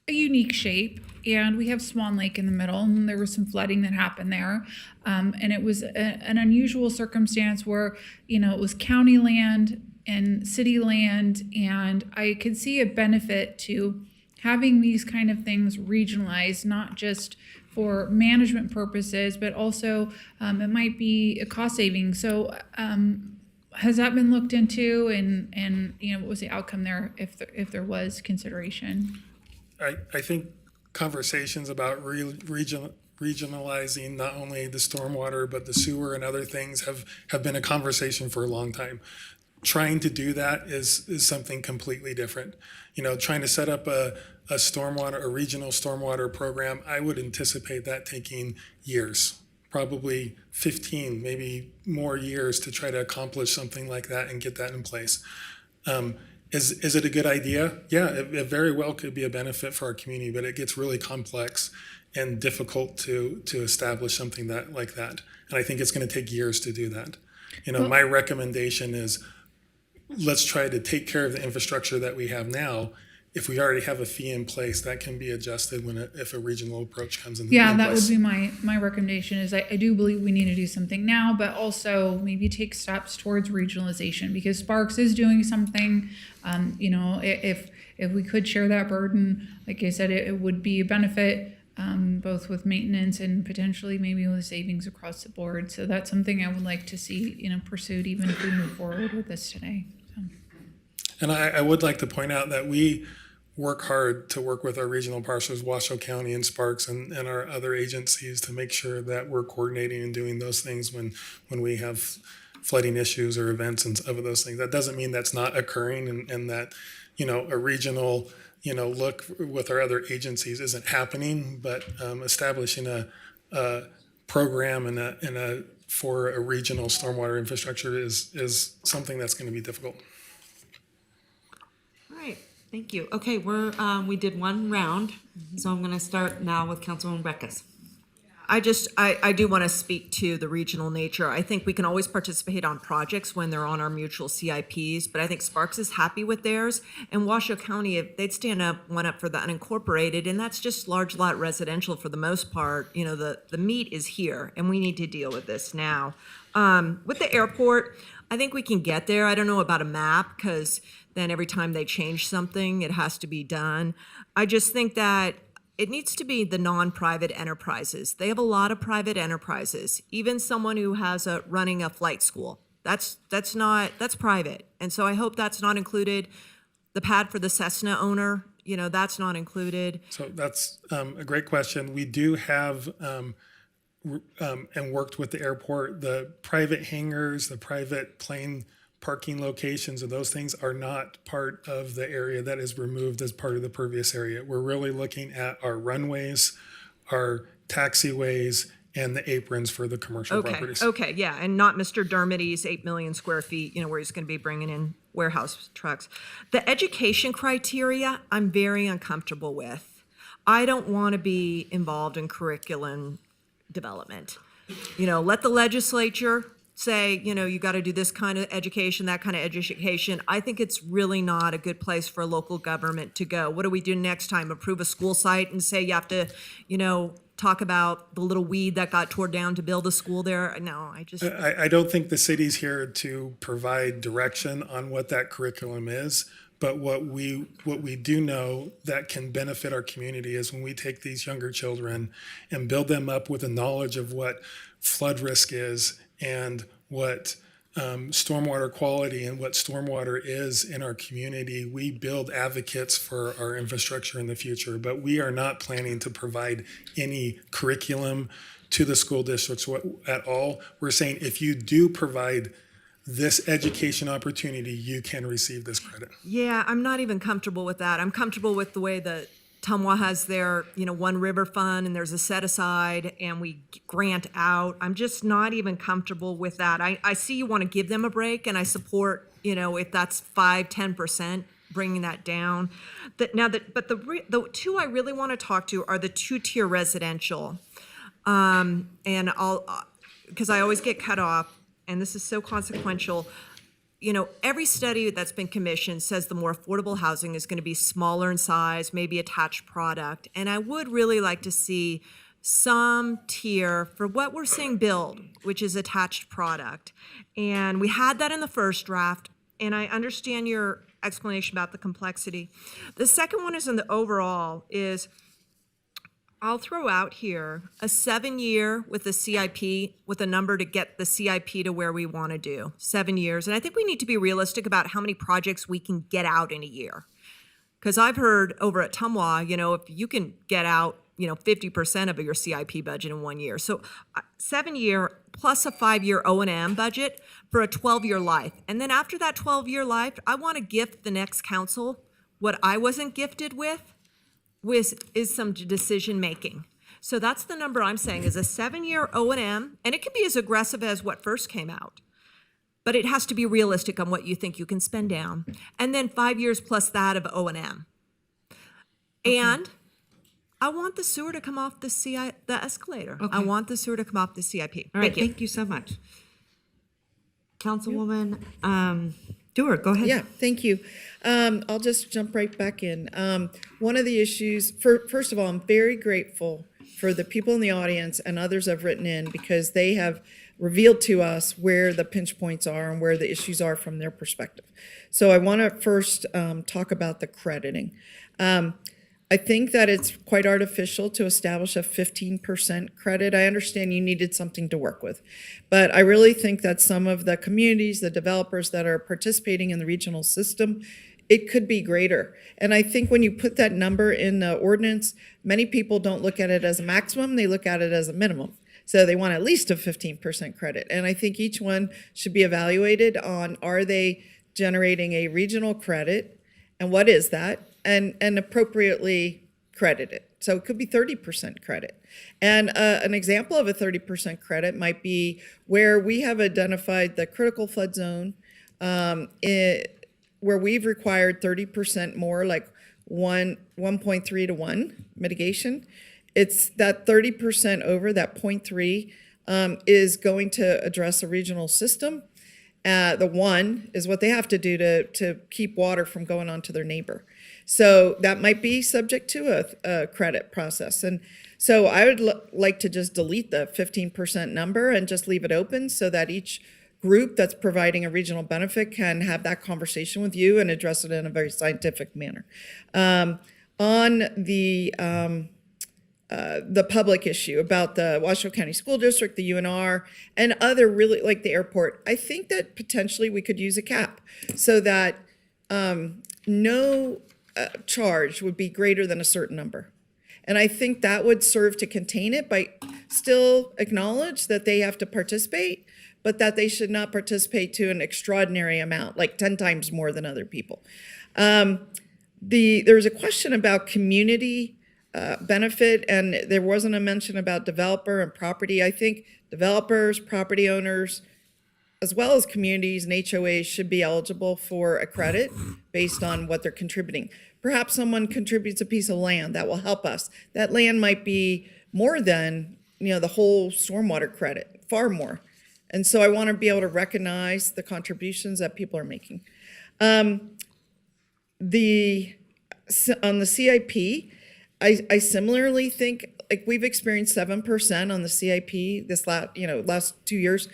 a unique shape, and we have Swan Lake in the middle, and there was some flooding that happened there. And it was an unusual circumstance where, it was county land and city land, and I could see a benefit to having these kind of things regionalized, not just for management purposes, but also it might be a cost saving. So has that been looked into, and what was the outcome there if there was consideration? I think conversations about regionalizing not only the stormwater but the sewer and other things have been a conversation for a long time. Trying to do that is something completely different. Trying to set up a regional stormwater program, I would anticipate that taking years, probably 15, maybe more years to try to accomplish something like that and get that in place. Is it a good idea? Yeah, it very well could be a benefit for our community, but it gets really complex and difficult to establish something like that. And I think it's going to take years to do that. My recommendation is let's try to take care of the infrastructure that we have now. If we already have a fee in place, that can be adjusted if a regional approach comes in. Yeah, that would be my recommendation. Is I do believe we need to do something now, but also maybe take steps towards regionalization, because Sparks is doing something. If we could share that burden, like I said, it would be a benefit, both with maintenance and potentially maybe with savings across the board. So that's something I would like to see pursued, even if we move forward with this today. So. And I would like to point out that we work hard to work with our regional partners, Washoe County and Sparks and our other agencies, to make sure that we're coordinating and doing those things when we have flooding issues or events and of those things. That doesn't mean that's not occurring and that, a regional, look with our other agencies isn't happening, but establishing a program for a regional stormwater infrastructure is something that's going to be difficult. All right, thank you. Okay, we did one round, so I'm going to start now with Councilwoman Breckus. I do want to speak to the regional nature. I think we can always participate on projects when they're on our mutual CIPs, but I think Sparks is happy with theirs. And Washoe County, if they'd stand one up for the unincorporated, and that's just large lot residential for the most part. The meat is here, and we need to deal with this now. With the airport, I think we can get there. I don't know about a map, because then every time they change something, it has to be done. I just think that it needs to be the non-private enterprises. They have a lot of private enterprises. Even someone who has running a flight school, that's private. And so I hope that's not included. The pad for the Cessna owner, that's not included. So that's a great question. We do have and worked with the airport. The private hangars, the private plane parking locations, and those things are not part of the area that is removed as part of the pervious area. We're really looking at our runways, our taxiways, and the aprons for the commercial properties. Okay, yeah, and not Mr. Dermody's 8 million square feet, where he's going to be bringing in warehouse trucks. The education criteria, I'm very uncomfortable with. I don't want to be involved in curriculum development. Let the legislature say, you got to do this kind of education, that kind of education. I think it's really not a good place for a local government to go. What do we do next time? Approve a school site and say you have to, talk about the little weed that got torn down to build a school there? No, I don't think the city's here to provide direction on what that curriculum is. But what we do know that can benefit our community is when we take these younger children and build them up with a knowledge of what flood risk is and what stormwater quality and what stormwater is in our community. We build advocates for our infrastructure in the future, but we are not planning to provide any curriculum to the school districts at all. We're saying if you do provide this education opportunity, you can receive this credit. Yeah, I'm not even comfortable with that. I'm comfortable with the way that Tumwa has their, One River Fund, and there's a set aside, and we grant out. I'm just not even comfortable with that. I see you want to give them a break, and I support, if that's 5-10%, bringing that down. But the two I really want to talk to are the two-tier residential. And because I always get cut off, and this is so consequential. Every study that's been commissioned says the more affordable housing is going to be smaller in size, maybe attached product. And I would really like to see some tier for what we're seeing build, which is attached product. And we had that in the first draft, and I understand your explanation about the complexity. The second one is in the overall is, I'll throw out here a 7-year with a CIP, with a number to get the CIP to where we want to do, 7 years. And I think we need to be realistic about how many projects we can get out in a year. Because I've heard over at Tumwa, if you can get out 50% of your CIP budget in 1 year. So 7-year plus a 5-year O&M budget for a 12-year life. And then after that 12-year life, I want to gift the next council what I wasn't gifted with is some decision making. So that's the number I'm saying is a 7-year O&M, and it can be as aggressive as what first came out. But it has to be realistic on what you think you can spend down. And then 5 years plus that of O&M. Okay. And I want the sewer to come off the escalator. Okay. I want the sewer to come off the CIP. All right, thank you so much. Councilwoman Dewar, go ahead. Yeah, thank you. I'll just jump right back in. One of the issues, first of all, I'm very grateful for the people in the audience and others have written in because they have revealed to us where the pinch points are and where the issues are from their perspective. So I want to first talk about the crediting. I think that it's quite artificial to establish a 15% credit. I understand you needed something to work with, but I really think that some of the communities, the developers that are participating in the regional system, it could be greater. And I think when you put that number in the ordinance, many people don't look at it as a maximum, they look at it as a minimum. So they want at least a 15% credit. And I think each one should be evaluated on, are they generating a regional credit, and what is that? And appropriately credit it. So it could be 30% credit. And an example of a 30% credit might be where we have identified the critical flood zone, where we've required 30% more, like 1.3 to 1 mitigation. It's that 30% over that 0.3 is going to address a regional system. The 1 is what they have to do to keep water from going on to their neighbor. So that might be subject to a credit process. And so I would like to just delete the 15% number and just leave it open so that each group that's providing a regional benefit can have that conversation with you and address it in a very scientific manner. On the public issue about the Washoe County School District, the UNR, and other really, like the airport, I think that potentially we could use a cap so that no charge would be greater than a certain number. And I think that would serve to contain it, but still acknowledge that they have to participate, but that they should not participate to an extraordinary amount, like 10 times more than other people. There was a question about community benefit, and there wasn't a mention about developer and property. I think developers, property owners, as well as communities and HOAs should be eligible for a credit based on what they're contributing. Perhaps someone contributes a piece of land that will help us. That land might be more than, the whole stormwater credit, far more. And so I want to be able to recognize the contributions that people are making. On the CIP, I similarly think, like, we've experienced 7% on the CIP this last 2 years.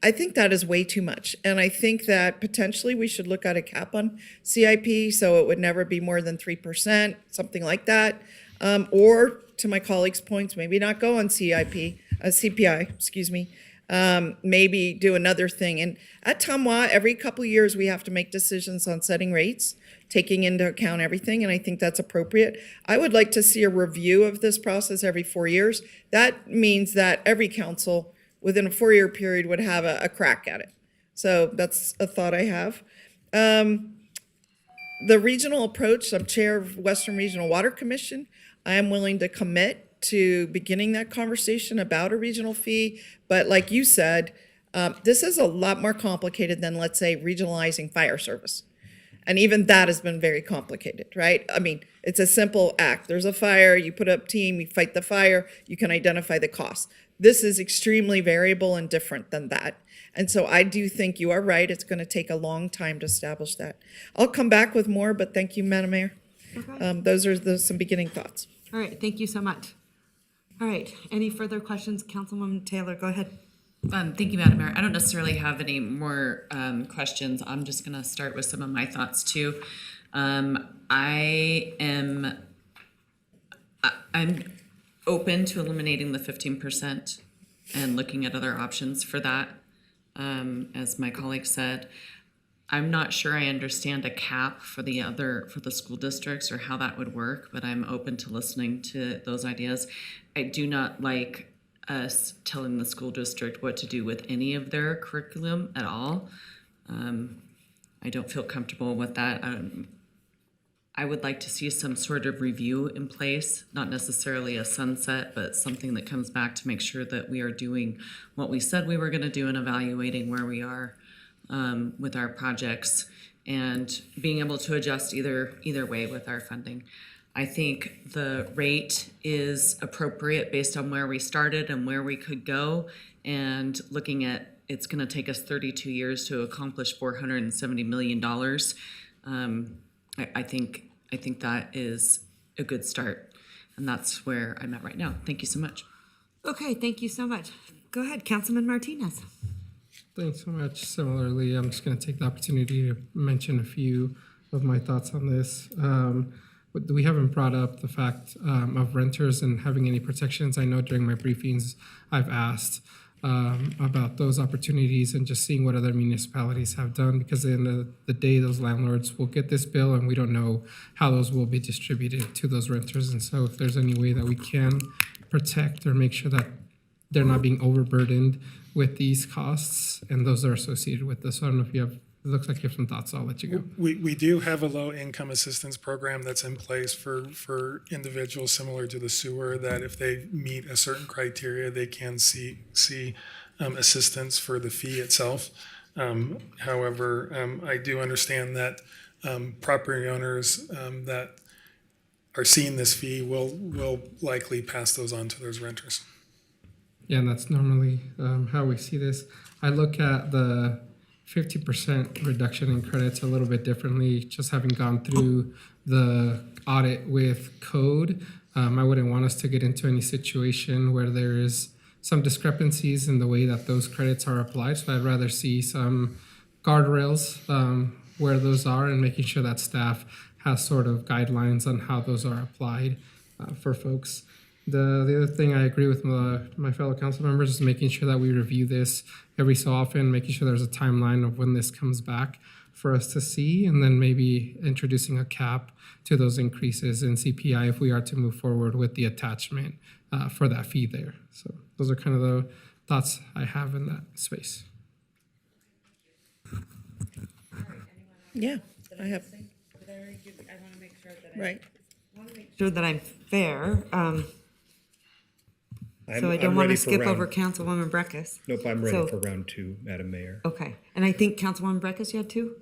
I think that is way too much. And I think that potentially we should look at a cap on CIP so it would never be more than 3%, something like that. Or to my colleagues' points, maybe not go on CPI, excuse me. Maybe do another thing. And at Tumwa, every couple of years we have to make decisions on setting rates, taking into account everything, and I think that's appropriate. I would like to see a review of this process every 4 years. That means that every council within a 4-year period would have a crack at it. So that's a thought I have. The regional approach, I'm chair of Western Regional Water Commission. I am willing to commit to beginning that conversation about a regional fee. But like you said, this is a lot more complicated than, let's say, regionalizing fire service. And even that has been very complicated, right? I mean, it's a simple act. There's a fire, you put up team, you fight the fire, you can identify the cost. This is extremely variable and different than that. And so I do think you are right. It's going to take a long time to establish that. I'll come back with more, but thank you, Madam Mayor. Okay. Those are some beginning thoughts. All right, thank you so much. All right, any further questions? Councilwoman Taylor, go ahead. Thank you, Madam Mayor. I don't necessarily have any more questions. I'm just going to start with some of my thoughts too. I'm open to eliminating the 15% and looking at other options for that. As my colleague said, I'm not sure I understand a cap for the school districts or how that would work, but I'm open to listening to those ideas. I do not like us telling the school district what to do with any of their curriculum at all. I don't feel comfortable with that. I would like to see some sort of review in place, not necessarily a sunset, but something that comes back to make sure that we are doing what we said we were going to do and evaluating where we are with our projects and being able to adjust either way with our funding. I think the rate is appropriate based on where we started and where we could go, and looking at it's going to take us 32 years to accomplish $470 million. I think that is a good start, and that's where I'm at right now. Thank you so much. Okay, thank you so much. Go ahead, Councilman Martinez. Thanks so much. Similarly, I'm just going to take the opportunity to mention a few of my thoughts on this. But we haven't brought up the fact of renters and having any protections. I know during my briefings I've asked about those opportunities and just seeing what other municipalities have done, because at the end of the day, those landlords will get this bill and we don't know how those will be distributed to those renters. And so if there's any way that we can protect or make sure that they're not being overburdened with these costs and those are associated with this. So I don't know if you have, it looks like you have some thoughts, so I'll let you go. We do have a low income assistance program that's in place for individuals similar to the sewer, that if they meet a certain criteria, they can see assistance for the fee itself. However, I do understand that property owners that are seeing this fee will likely pass those on to those renters. Yeah, and that's normally how we see this. I look at the 50% reduction in credits a little bit differently, just having gone through the audit with code. I wouldn't want us to get into any situation where there is some discrepancies in the way that those credits are applied. So I'd rather see some guardrails where those are and making sure that staff has sort of guidelines on how those are applied for folks. The other thing I agree with my fellow council members is making sure that we review this every so often, making sure there's a timeline of when this comes back for us to see, and then maybe introducing a cap to those increases in CPI if we are to move forward with the attachment for that fee there. So those are kind of the thoughts I have in that space. Yeah, I have. Right. Sure that I'm fair. So I don't I'm want to ready for skip round- over Councilwoman Breckus. Nope, I'm ready So- for round two, Madam Mayor. Okay, and I think Councilwoman Breckus, you had two?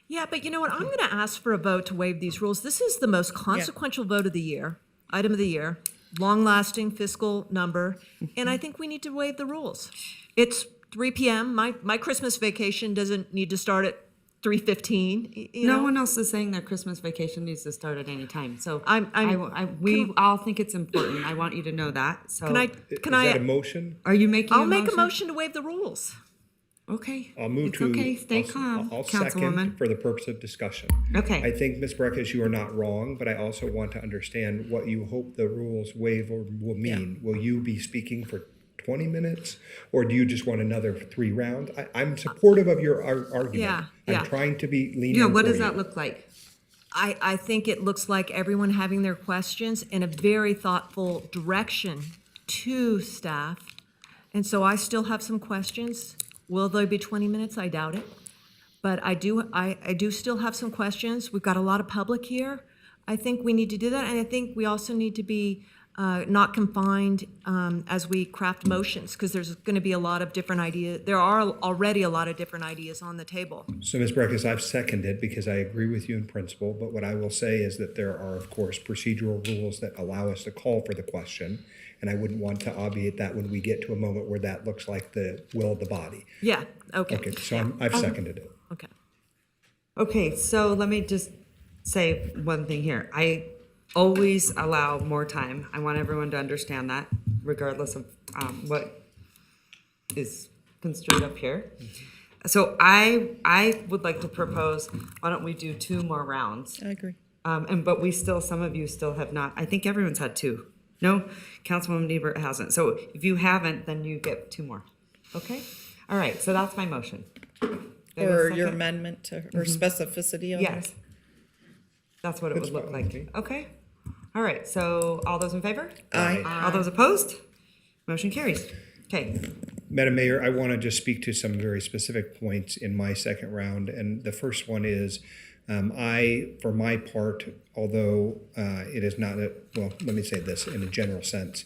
Yeah, but you know what? I'm going to ask for a vote to waive these rules. This is the most consequential vote of the year, item of the year, long-lasting fiscal number, and I think we need to waive the rules. It's 3 p.m. My Christmas vacation doesn't need to start at 3:15. No one else is saying their Christmas vacation needs to start at any time. So we can- all think it's important. I want you to know that. So Can I? Is that a motion? Are you making? I'll make a motion to waive the rules. Okay. I'll move It's to. okay. Stay I'll- calm, I'll Councilwoman. second for the purpose of discussion. Okay. I think, Ms. Breckus, you are not wrong, but I also want to understand what you hope the rules waive or will mean. Will you be speaking for 20 minutes, or do you just want another 3 rounds? I'm supportive of your argument. Yeah. I'm trying to be lenient. Yeah. What for does that you. look like? I think it looks like everyone having their questions in a very thoughtful direction to staff. And so I still have some questions. Will they be 20 minutes? I doubt it. But I do still have some questions. We've got a lot of public here. I think we need to do that. And I think we also need to be not confined as we craft motions, because there's going to be a lot of different ideas. There are already a lot of different ideas on the table. So, Ms. Breckus, I've seconded because I agree with you in principle, but what I will say is that there are, of course, procedural rules that allow us to call for the question, and I wouldn't want to obviate that when we get to a moment where that looks like the will of the body. Yeah, okay. Okay, so I've seconded it. Okay. Okay, so let me just say one thing here. I always allow more time. I want everyone to understand that, regardless of what is construed up here. So I would like to propose, why don't we do 2 more rounds? I agree. But some of you still have not. I think everyone's had 2. No, Councilwoman Niebert hasn't. So if you haven't, then you get 2 more. Okay? All right, so that's my motion. Or your amendment to, or specificity on it? Yes. That's what it would look like. Okay? All right, so all those in favor? Aye. All those opposed? Motion carries. Okay. Madam Mayor, I want to just speak to some very specific points in my second round. And the first one is, for my part, although it is not, well, let me say this in a general sense,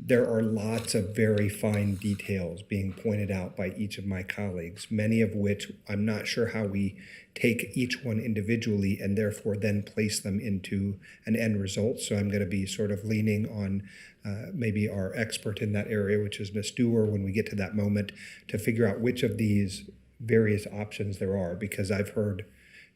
there are lots of very fine details being pointed out by each of my colleagues, many of which I'm not sure how we take each one individually and therefore then place them into an end result. So I'm going to be sort of leaning on maybe our expert in that area, which is Ms. Dewar, when we get to that moment, to figure out which of these various options there are, because I've heard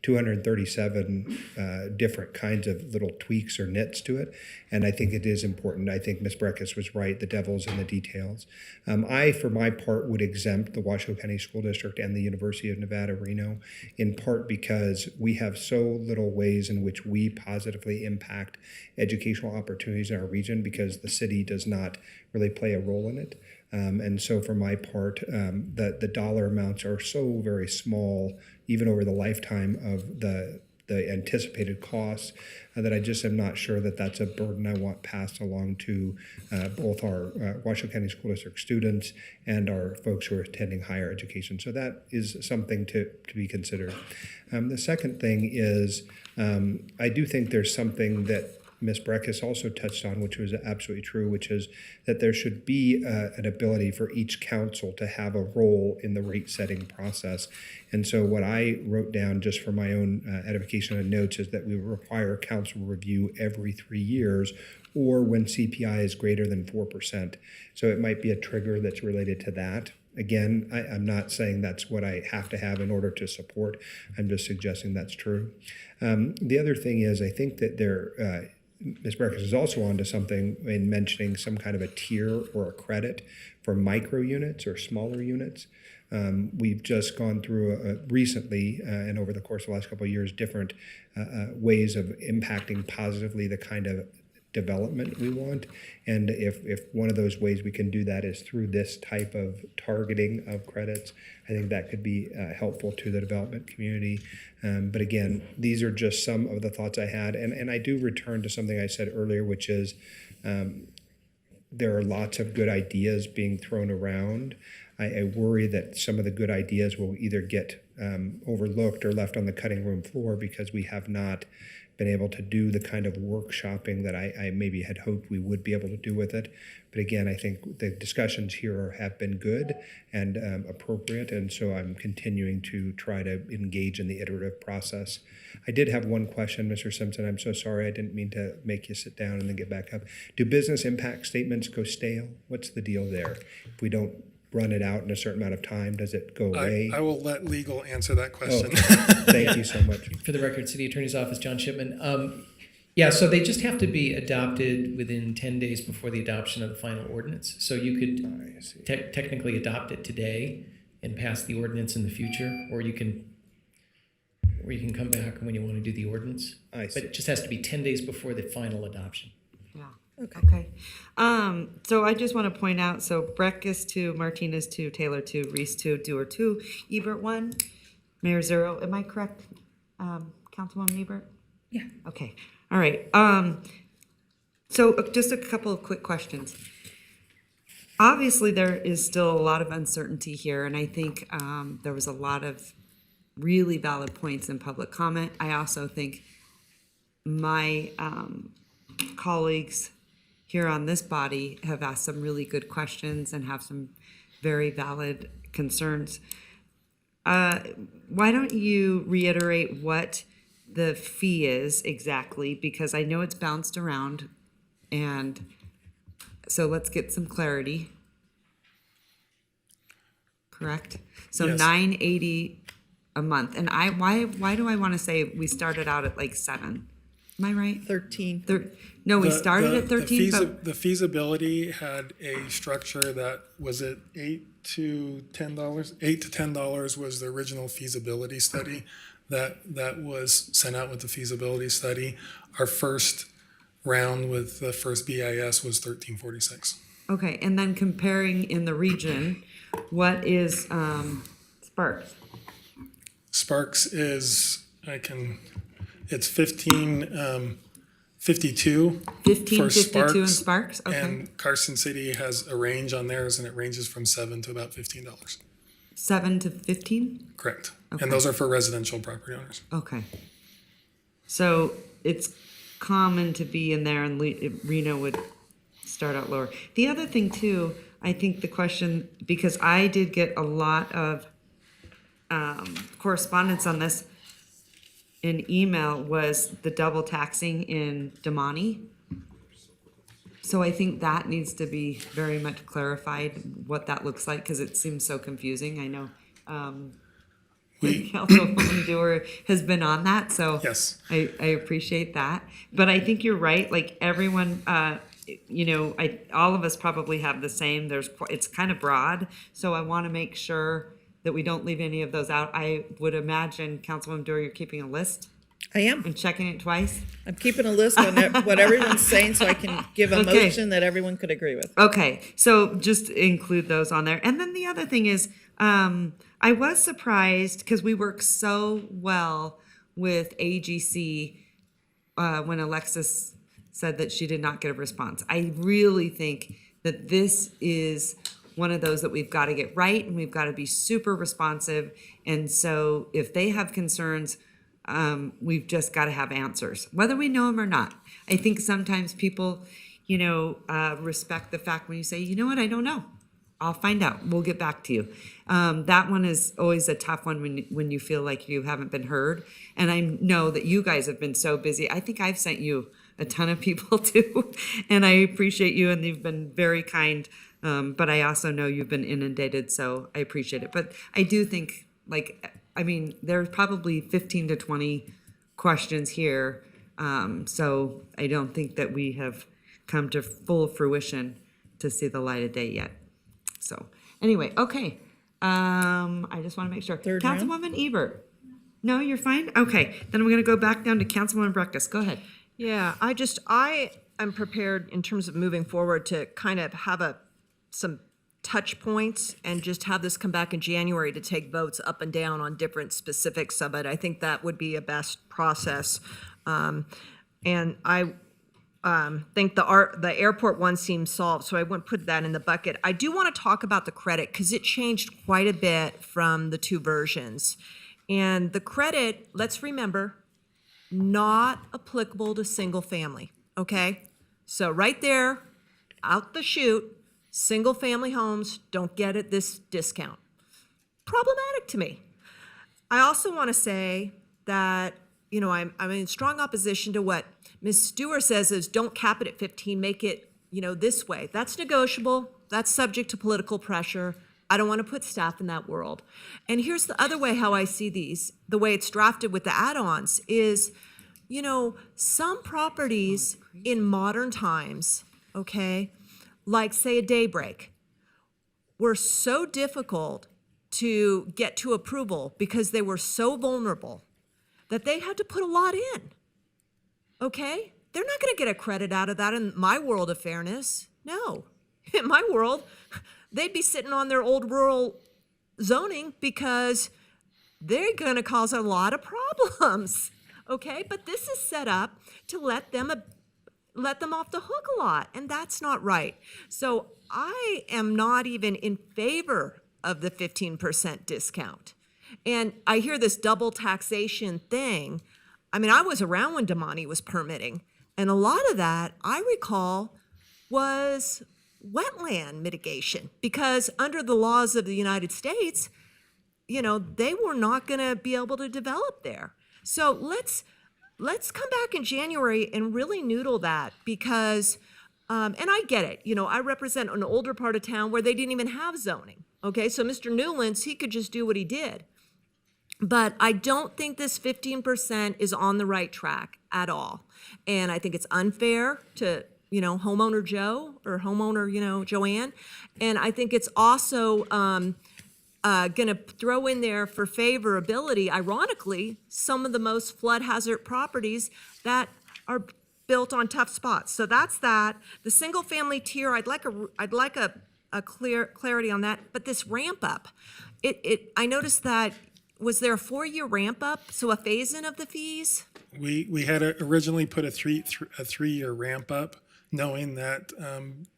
237 different kinds of little tweaks or nits to it, and I think it is important. I think Ms. Breckus was right, the devil's in the details. I, for my part, would exempt the Washoe County School District and the University of Nevada, Reno, in part because we have so little ways in which we positively impact educational opportunities in our region because the city does not really play a role in it. And so for my part, the dollar amounts are so very small, even over the lifetime of the anticipated costs, that I just am not sure that that's a burden I want passed along to both our Washoe County School District students and our folks who are attending higher education. So that is something to be considered. The second thing is, I do think there's something that Ms. Breckus also touched on, which was absolutely true, which is that there should be an ability for each council to have a role in the rate setting process. And so what I wrote down just for my own edification and notes is that we require council review every 3 years or when CPI is greater than 4%. So it might be a trigger that's related to that. Again, I'm not saying that's what I have to have in order to support. I'm just suggesting that's true. The other thing is I think that Ms. Breckus is also onto something in mentioning some kind of a tier or a credit for micro units or smaller units. We've just gone through recently and over the course of the last couple of years different ways of impacting positively the kind of development we want. And if one of those ways we can do that is through this type of targeting of credits, I think that could be helpful to the development community. But again, these are just some of the thoughts I had. And I do return to something I said earlier, which is there are lots of good ideas being thrown around. I worry that some of the good ideas will either get overlooked or left on the cutting room floor because we have not been able to do the kind of workshopping that I maybe had hoped we would be able to do with it. But again, I think the discussions here have been good and appropriate, and so I'm continuing to try to engage in the iterative process. I did have one question, Mr. Simpson. I'm so sorry. I didn't mean to make you sit down and then get back up. Do business impact statements go stale? What's the deal there? If we don't run it out in a certain amount of time, does it go away? I will let legal answer that question. Thank you so much. For the record, City Attorney's Office, John Shipman. Yeah, so they just have to be adopted within 10 days before the adoption of the final ordinance. So you could technically adopt it today and pass the ordinance in the future, or you can come back when you want to do the ordinance. But it just has to be 10 days before the final adoption. Yeah. Okay. So I just want to point out, so Breckus 2, Martinez 2, Taylor 2, Reese 2, Dewar 2, Ebert 1, Mayor 0. Am I correct, Councilwoman Ebert? Yeah. Okay. All right. So just a couple of quick questions. Obviously, there is still a lot of uncertainty here, and I think there was a lot of really valid points in public comment. I also think my colleagues here on this body have asked some really good questions and have some very valid concerns. Why don't you reiterate what the fee is exactly? Because I know it's bounced around, and so let's get some clarity. Correct? So Yes. $980 a month. And why do I want to say we started out at like 7? Am I right? 13. No, we The- started the- at 13, but the feasibility had a structure that was at $8 to $10. $8 to $10 was the original feasibility study that was sent out with the feasibility study. Our first round with the first BIS was $13.46. okay. And then comparing in the region, what is Sparks? Sparks is, it's 1552 for 1552 in Sparks? Okay. And Carson City has a range on theirs, and it ranges from $7 to about $15. 7 to 15? Correct. Okay. And those are for residential property owners. Okay. So it's common to be in there, and Reno would start out lower. The other thing too, I think the question, because I did get a lot of correspondence on this in email, was the double taxing in Damani. So I think that needs to be very much clarified, what that looks like, because it seems so confusing. I know Councilwoman Dewar has been on that, so yes. I appreciate that. But I think you're right, like everyone, all of us probably have the same, it's kind of broad, so I want to make sure that we don't leave any of those out. I would imagine, Councilwoman Dewar, you're keeping a list? I am. And checking it twice? I'm keeping a list on what everyone's saying so I can give a Okay. motion that everyone could agree with. Okay, so just include those on there. And then the other thing is, I was surprised because we work so well with AGC when Alexis said that she did not get a response. I really think that this is one of those that we've got to get right, and we've got to be super responsive. And so if they have concerns, we've just got to have answers, whether we know them or not. I think sometimes people, respect the fact when you say, you know what, I don't know. I'll find out. We'll get back to you. That one is always a tough one when you feel like you haven't been heard. And I know that you guys have been so busy. I think I've sent you a ton of people too, and I appreciate you, and you've been very kind. But I also know you've been inundated, so I appreciate it. But I do think, there's probably 15 to 20 questions here. So I don't think that we have come to full fruition to see the light of day yet. So anyway, okay. I just want to make sure. Third round? Councilwoman Ebert. No, you're fine? Okay. Then we're going to go back down to Councilwoman Breckus. Go ahead. Yeah, I am prepared in terms of moving forward to kind of have some touch points and just have this come back in January to take votes up and down on different specifics of it. I think that would be a best process. And I think the airport one seems solved, so I wouldn't put that in the bucket. I do want to talk about the credit because it changed quite a bit from the two versions. And the credit, let's remember, not applicable to single family, okay? So right there, out the chute, single family homes don't get it this discount. Problematic to me. I also want to say that, I'm in strong opposition to what Ms. Stewart says is don't cap it at 15, make it, this way. That's negotiable. That's subject to political pressure. I don't want to put staff in that world. And here's the other way how I see these, the way it's drafted with the add-ons is, some properties in modern times, okay, like say a Daybreak, were so difficult to get to approval because they were so vulnerable that they had to put a lot in, okay? They're not going to get a credit out of that in my world of fairness. No. In my world, they'd be sitting on their old rural zoning because they're going to cause a lot of problems, okay? But this is set up to let them off the hook a lot, and that's not right. So I am not even in favor of the 15% discount. And I hear this double taxation thing. I was around when Damani was permitting, and a lot of that, I recall, was wetland mitigation, because under the laws of the United States, they were not going to be able to develop there. So let's come back in January and really noodle that, because, and I get it, I represent an older part of town where they didn't even have zoning. Okay, so Mr. Newlands, he could just do what he did. But I don't think this 15% is on the right track at all. And I think it's unfair to, homeowner Joe or homeowner, Joanne. And I think it's also going to throw in there for favorability, ironically, some of the most flood hazard properties that are built on tough spots. So that's that. The single family tier, I'd like a clear clarity on that. But this ramp up, I noticed that. Was there a 4-year ramp up, so a phase in of the fees? We had originally put a 3-year ramp up, knowing that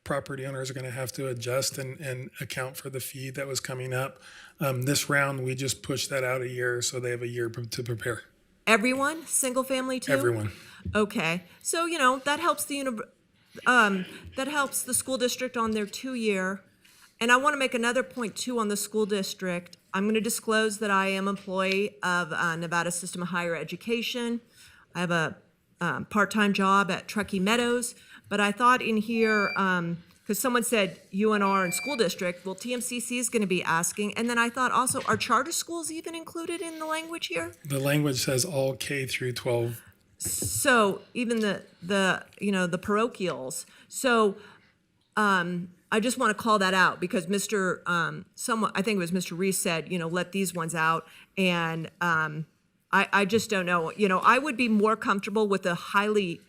property owners are going to have to adjust and account for the fee that was coming up. This round, we just pushed that out a year, so they have a year to prepare. Everyone, single family too? Everyone. Okay, so that helps that helps the school district on their 2-year. And I want to make another point too on the school district. I'm going to disclose that I am employee of Nevada System of Higher Education. I have a part-time job at Truckee Meadows, but I thought in here, because someone said UNR and school district, well, TMCC is going to be asking. And then I thought also, are charter schools even included in the language here? The language says all K through 12. So even the parochials. So I just want to call that out, because I think it was Mr. Reese said, let these ones out. And I just don't know. I would be more comfortable with a highly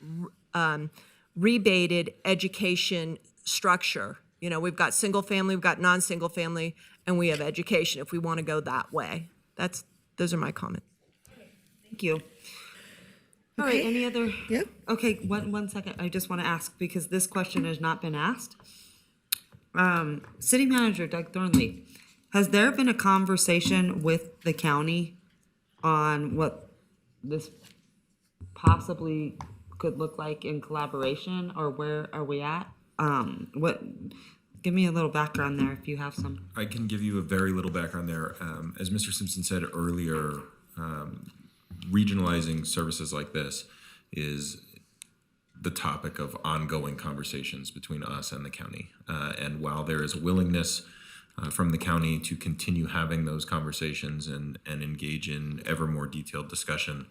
rebated education structure. We've got single family, we've got non-single family, and we have education if we want to go that way. Those are my comments. Thank you. All right, any other? Yeah. Okay, one second. I just want to ask, because this question has not been asked. City Manager Doug Thornley, has there been a conversation with the county on what this possibly could look like in collaboration, or where are we at? Give me a little background there if you have some. I can give you a very little background there. As Mr. Simpson said earlier, regionalizing services like this is the topic of ongoing conversations between us and the county. And while there is a willingness from the county to continue having those conversations and engage in ever more detailed discussion,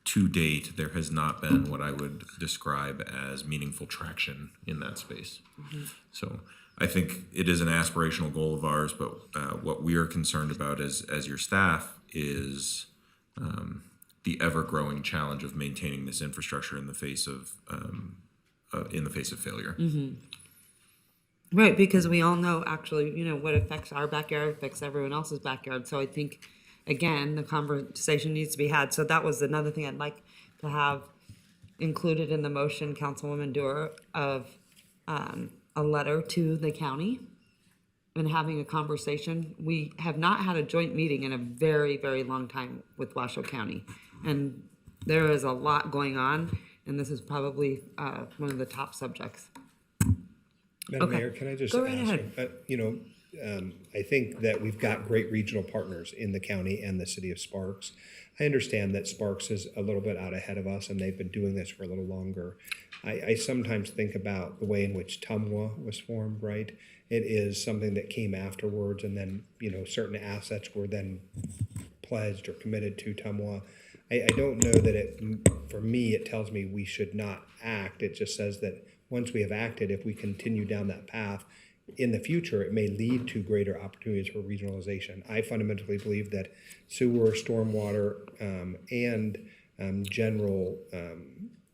to date, there has not been what I would describe as meaningful traction in that space. Mm-hmm. So I think it is an aspirational goal of ours, but what we are concerned about as your staff is the ever-growing challenge of maintaining this infrastructure in the face of failure. Mm-hmm. Right, because we all know actually, what affects our backyard affects everyone else's backyard. So I think, again, the conversation needs to be had. So that was another thing I'd like to have included in the motion, Councilwoman Dewar, of a letter to the county and having a conversation. We have not had a joint meeting in a very, very long time with Washoe County. And there is a lot going on, and this is probably one of the top subjects. Madam Mayor, can I just go right ask, ahead. I think that we've got great regional partners in the county and the city of Sparks. I understand that Sparks is a little bit out ahead of us, and they've been doing this for a little longer. I sometimes think about the way in which Tumwa was formed, right? It is something that came afterwards, and then, certain assets were then pledged or committed to Tumwa. I don't know that for me, it tells me we should not act. It just says that once we have acted, if we continue down that path, in the future, it may lead to greater opportunities for regionalization. I fundamentally believe that sewer, stormwater, and general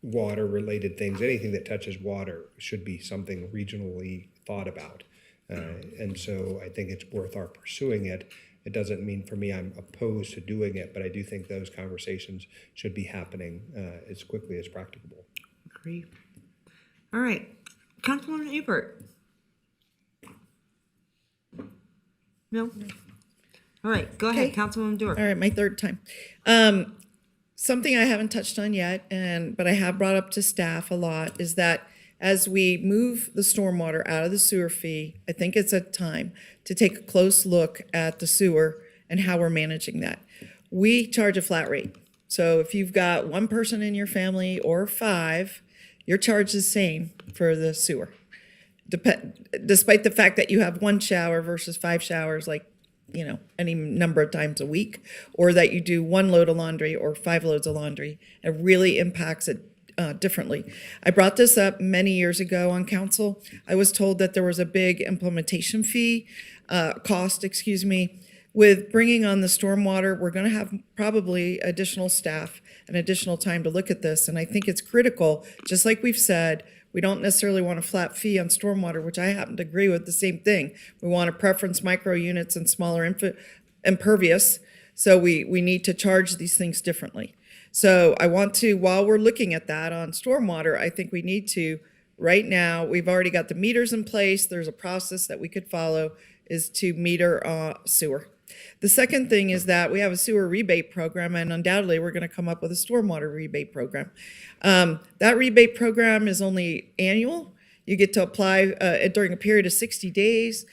water-related things, anything that touches water, should be something regionally thought about. And so I think it's worth our pursuing it. It doesn't mean for me I'm opposed to doing it, but I do think those conversations should be happening as quickly as practicable. Agree. All right, Councilwoman Ebert. No? All right, go ahead, Councilwoman Dewar. All right, my third time. Something I haven't touched on yet, but I have brought up to staff a lot, is that as we move the stormwater out of the sewer fee, I think it's a time to take a close look at the sewer and how we're managing that. We charge a flat rate. So if you've got one person in your family or 5, your charge is the same for the sewer. Despite the fact that you have 1 shower versus 5 showers, like, you know, any number of times a week, or that you do 1 load of laundry or 5 loads of laundry, it really impacts it differently. I brought this up many years ago on council. I was told that there was a big implementation fee, cost, with bringing on the stormwater. We're going to have probably additional staff and additional time to look at this. And I think it's critical, just like we've said, we don't necessarily want a flat fee on stormwater, which I happen to agree with the same thing. We want to preference micro units and smaller impervious. So we need to charge these things differently. So I want to, while we're looking at that on stormwater, I think we need to, right now, we've already got the meters in place. There's a process that we could follow, is to meter sewer. The second thing is that we have a sewer rebate program, and undoubtedly we're going to come up with a stormwater rebate program. That rebate program is only annual. You get to apply during a period of 60 days.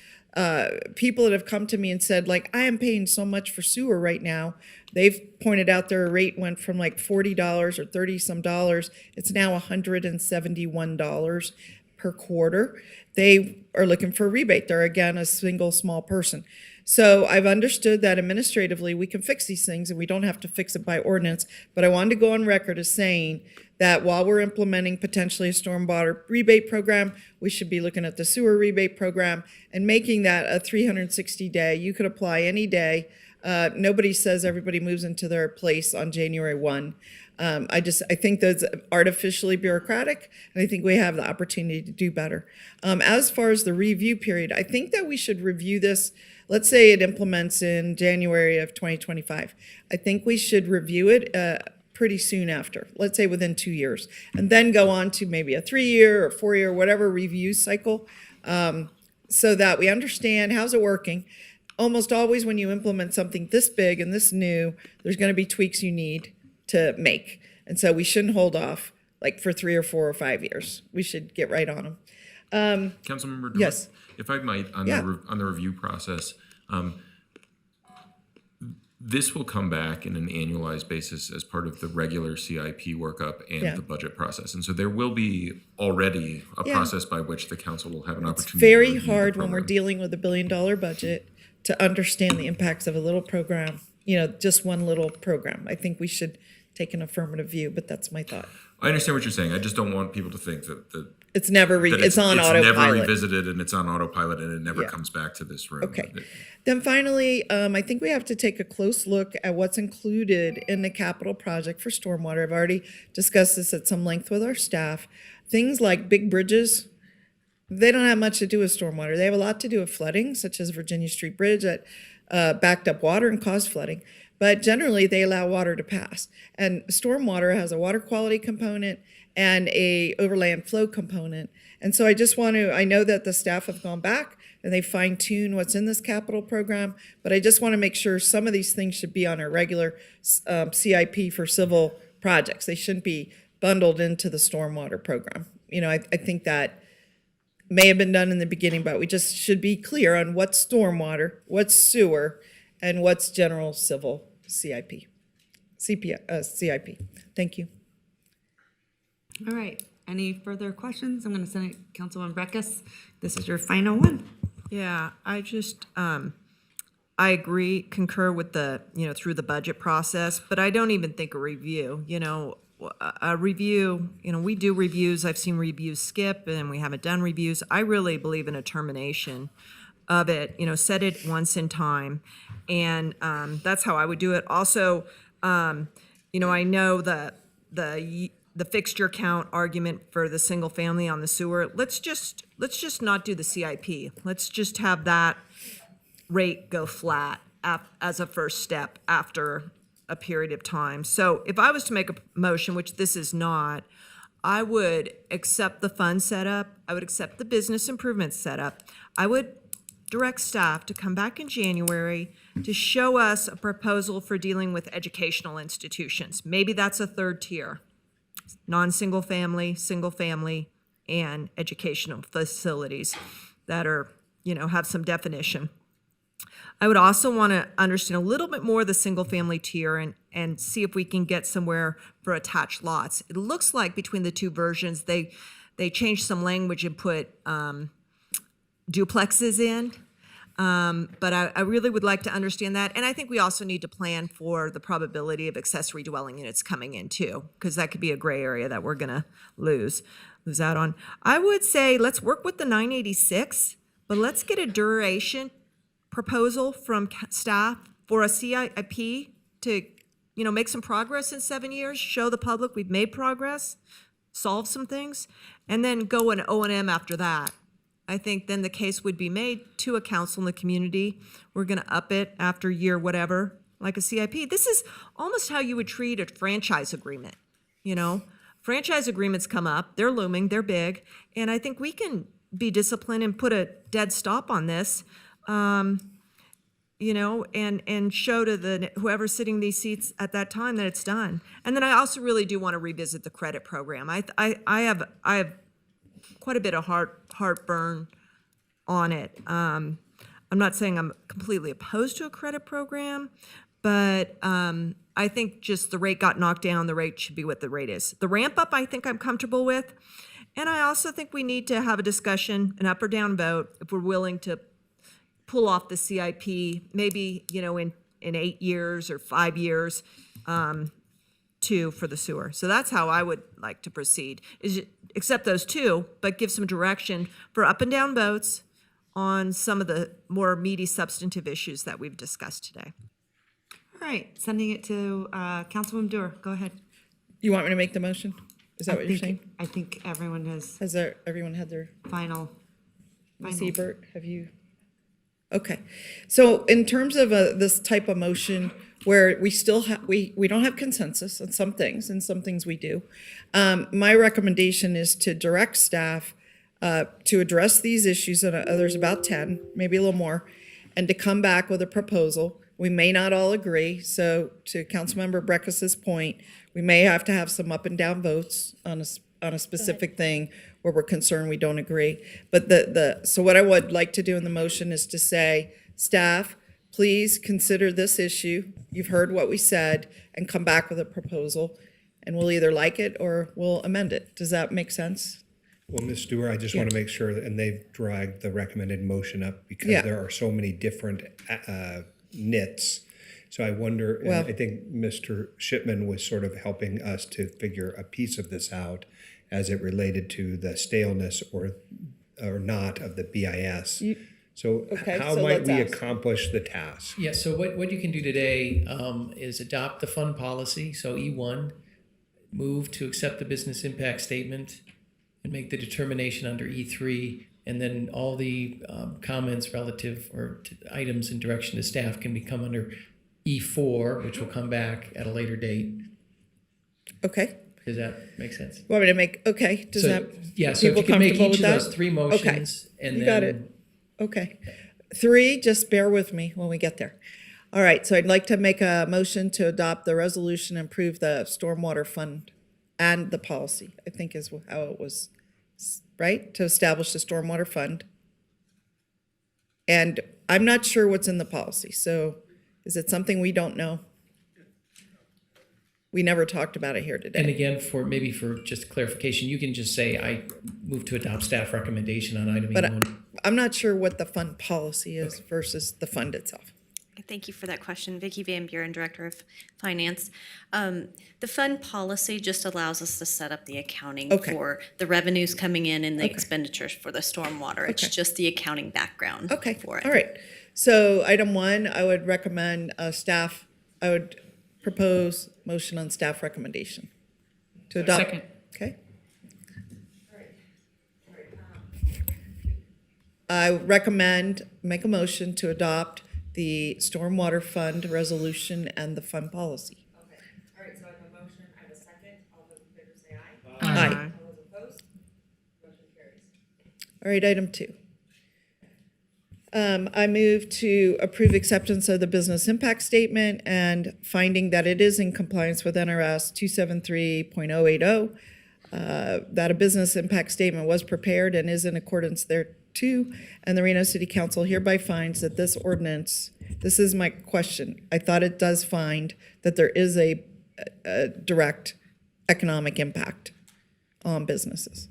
People that have come to me and said, like, I am paying so much for sewer right now. They've pointed out their rate went from like $40 or 30 some dollars. It's now $171 per quarter. They are looking for a rebate. They're, again, a single small person. So I've understood that administratively we can fix these things and we don't have to fix it by ordinance. But I wanted to go on record as saying that while we're implementing potentially a stormwater rebate program, we should be looking at the sewer rebate program and making that a 360-day. You could apply any day. Nobody says everybody moves into their place on January 1. I think that's artificially bureaucratic, and I think we have the opportunity to do better. As far as the review period, I think that we should review this. Let's say it implements in January of 2025. I think we should review it pretty soon after, let's say within 2 years, and then go on to maybe a 3-year or 4-year, whatever review cycle, so that we understand how's it working. Almost always when you implement something this big and this new, there's going to be tweaks you need to make. And so we shouldn't hold off like for 3 or 4 or 5 years. We should get right on them. Councilmember, yes. If I might, on the review process, this will come back in an annualized basis as part of the regular CIP workup and the budget process. And so there will be already a process by which the council will have an opportunity. It's very hard when we're dealing with $1 billion budget to understand the impacts of a little program, just one little program. I think we should take an affirmative view, but that's my thought. I understand what you're saying. I just don't want people to think that it's never it's on autopilot. It's never revisited and it's on autopilot and it never comes back to this room. Okay. Then finally, I think we have to take a close look at what's included in the capital project for stormwater. I've already discussed this at some length with our staff. Things like big bridges, they don't have much to do with stormwater. They have a lot to do with flooding, such as Virginia Street Bridge that backed up water and caused flooding. But generally, they allow water to pass. And stormwater has a water quality component and a overland flow component. And so I just want to, I know that the staff have gone back and they fine-tune what's in this capital program, but I just want to make sure some of these things should be on our regular CIP for civil projects. They shouldn't be bundled into the stormwater program. I think that may have been done in the beginning, but we just should be clear on what's stormwater, what's sewer, and what's general civil CIP. CIP. Thank you. All right. Any further questions? I'm going to send it Councilman Breckus. This is your final one. Yeah, I just, I agree, concur with the, through the budget process, but I don't even think a review, a review, we do reviews. I've seen reviews skip and we haven't done reviews. I really believe in a termination of it, set it once in time. And that's how I would do it. Also, I know that the fixture count argument for the single family on the sewer, let's just not do the CIP. Let's just have that rate go flat as a first step after a period of time. So if I was to make a motion, which this is not, I would accept the fund setup. I would accept the business improvement setup. I would direct staff to come back in January to show us a proposal for dealing with educational institutions. Maybe that's a third tier, non-single family, single family, and educational facilities that are, have some definition. I would also want to understand a little bit more of the single-family tier and see if we can get somewhere for attached lots. It looks like between the two versions, they changed some language and put duplexes in. But I really would like to understand that. And I think we also need to plan for the probability of accessory dwelling units coming in too, because that could be a gray area that we're gonna lose out on. I would say let's work with the 986, but let's get a duration proposal from staff for a CIP to, make some progress in 7 years, show the public we've made progress, solve some things, and then go an O&M after that. I think then the case would be made to a council in the community. We're going to up it after year whatever, like a CIP. This is almost how you would treat a franchise agreement, Franchise agreements come up, they're looming, they're big, and I think we can be disciplined and put a dead stop on this, and show to whoever's sitting in these seats at that time that it's done. And then I also really do want to revisit the credit program. I have quite a bit of heartburn on it. I'm not saying I'm completely opposed to a credit program, but I think just the rate got knocked down. The rate should be what the rate is. The ramp up, I think I'm comfortable with. And I also think we need to have a discussion, an up or down vote, if we're willing to pull off the CIP, maybe, in 8 years or 5 years, too, for the sewer. So that's how I would like to proceed, is accept those two, but give some direction for up and down votes on some of the more meaty substantive issues that we've discussed today. All right, sending it to Councilwoman Dewar. Go ahead. You want me to make the motion? Is that what you're saying? I think everyone has Everyone had their final. Ms. Ebert, have you? Okay. So in terms of this type of motion where we still we don't have consensus on some things, and some things we do, my recommendation is to direct staff to address these issues, and there's about 10, maybe a little more, and to come back with a proposal. We may not all agree, so to Councilmember Breckis's point, we may have to have some up and down votes on a specific thing where we're concerned we don't agree. But so what I would like to do in the motion is to say, staff, please consider this issue. You've heard what we said, and come back with a proposal, and we'll either like it or we'll amend it. Does that make sense? Well, Ms. Stewart, I just want to make sure, and they've dragged the recommended motion up because there are so many different nits. So I wonder, Well, I think Mr. Shipman was sort of helping us to figure a piece of this out as it related to the staleness or not of the BIS. So how might we accomplish the task? Yeah, so what you can do today is adopt the fund policy. So E1, move to accept the business impact statement and make the determination under E3. And then all the comments relative or to items in direction to staff can become under E4, which will come back at a later date. Okay. Does that make sense? Want me to make, okay, does that, Yeah, so if you can make each of those three motions. Okay, and you then, got it. Okay. 3, just bear with me when we get there. All right, so I'd like to make a motion to adopt the resolution and approve the stormwater fund and the policy, I think is how it was, right? To establish the stormwater fund. And I'm not sure what's in the policy, so is it something we don't know? We never talked about it here today. And again, for just clarification, you can just say, I move to adopt staff recommendation on item E1. I'm not sure what the fund policy is versus the fund itself. Thank you for that question. Vicki Van Buren, Director of Finance. The fund policy just allows us to set up the accounting for the revenues coming in and the expenditures for the stormwater. It's just the accounting background for it. All right. So item 1, I would recommend staff, I would propose motion on staff recommendation to adopt. Second. Okay. I make a motion to adopt the stormwater fund resolution and the fund policy. Okay. All right, so I have a motion, I have a second. All those in favor say aye. Aye. All those opposed? Motion carries. All right, item 2. I move to approve acceptance of the business impact statement and finding that it is in compliance with NRS 273.080. that a business impact statement was prepared and is in accordance thereto, and the Reno City Council hereby finds that this ordinance, this is my question, I thought it does find that there is a direct economic impact on businesses.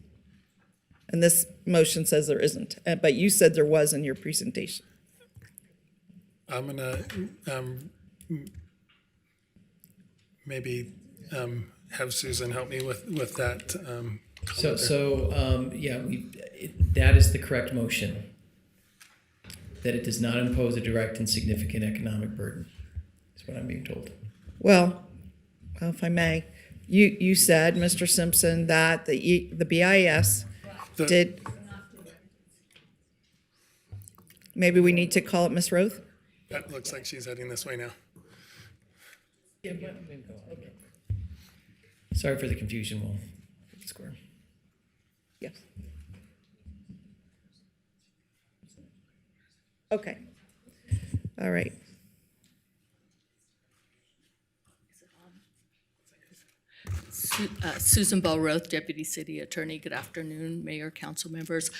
And this motion says there isn't, but you said there was in your presentation. I'm gonna maybe have Susan help me with that. That is the correct motion. That it does not impose a direct and significant economic burden, is what I'm being told. Well, if I may, you said, Mr. Simpson, that the BIS did. Maybe we need to call it Ms. Roth? That looks like she's heading this way now. Sorry for the confusion, we'll square. Yes. Okay. All right. Susan Bell Roth, Deputy City Attorney. Good afternoon, Mayor, council members.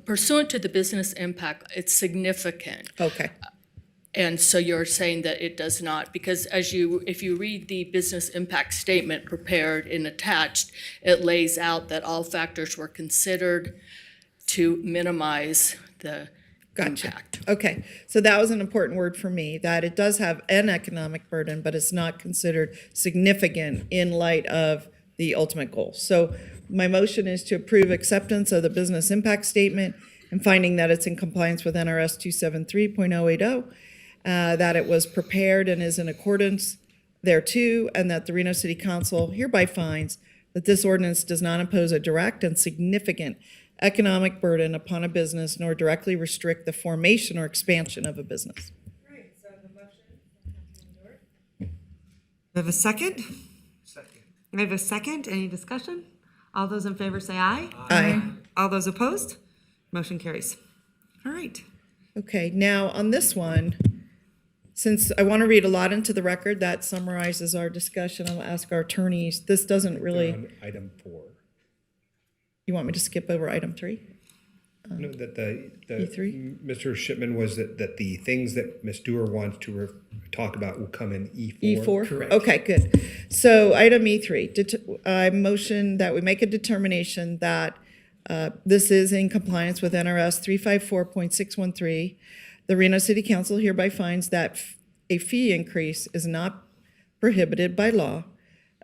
Pursuant to the business impact, it's significant. Okay. And so you're saying that it does not, because if you read the business impact statement prepared and attached, it lays out that all factors were considered to minimize the impact. Okay, so that was an important word for me, that it does have an economic burden, but it's not considered significant in light of the ultimate goal. So my motion is to approve acceptance of the business impact statement and finding that it's in compliance with NRS 273.080, that it was prepared and is in accordance thereto, and that the Reno City Council hereby finds that this ordinance does not impose a direct and significant economic burden upon a business nor directly restrict the formation or expansion of a business. Right, so the motion. I have a second? Second. I have a second. Any discussion? All those in favor say aye. Aye. All those opposed? Motion carries. All right. Okay, now on this one, since I want to read a lot into the record that summarizes our discussion, I'll ask our attorneys, this doesn't really. On item 4. You want me to skip over item 3? No, that E3? Mr. Shipman was that the things that Ms. Dewar wants to talk about will come in E4. E4? Correct. Okay, good. So item E3, I motion that we make a determination that this is in compliance with NRS 354.613. The Reno City Council hereby finds that a fee increase is not prohibited by law.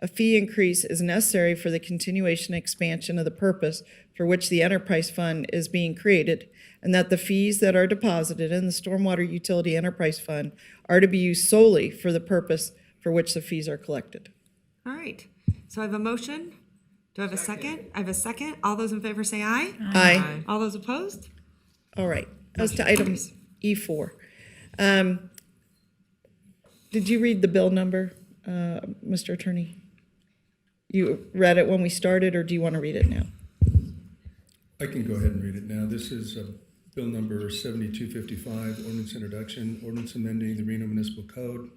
A fee increase is necessary for the continuation and expansion of the purpose for which the enterprise fund is being created, and that the fees that are deposited in the Stormwater Utility Enterprise Fund are to be used solely for the purpose for which the fees are collected. All right. So I have a motion. Do I have a second? I have a second. All those in favor say aye. Aye. All those opposed? All right. As to item E4. Did you read the bill number, Mr. Attorney? You read it when we started, or do you want to read it now? I can go ahead and read it now. This is bill number 7255, ordinance introduction, ordinance amending the Reno Municipal Code.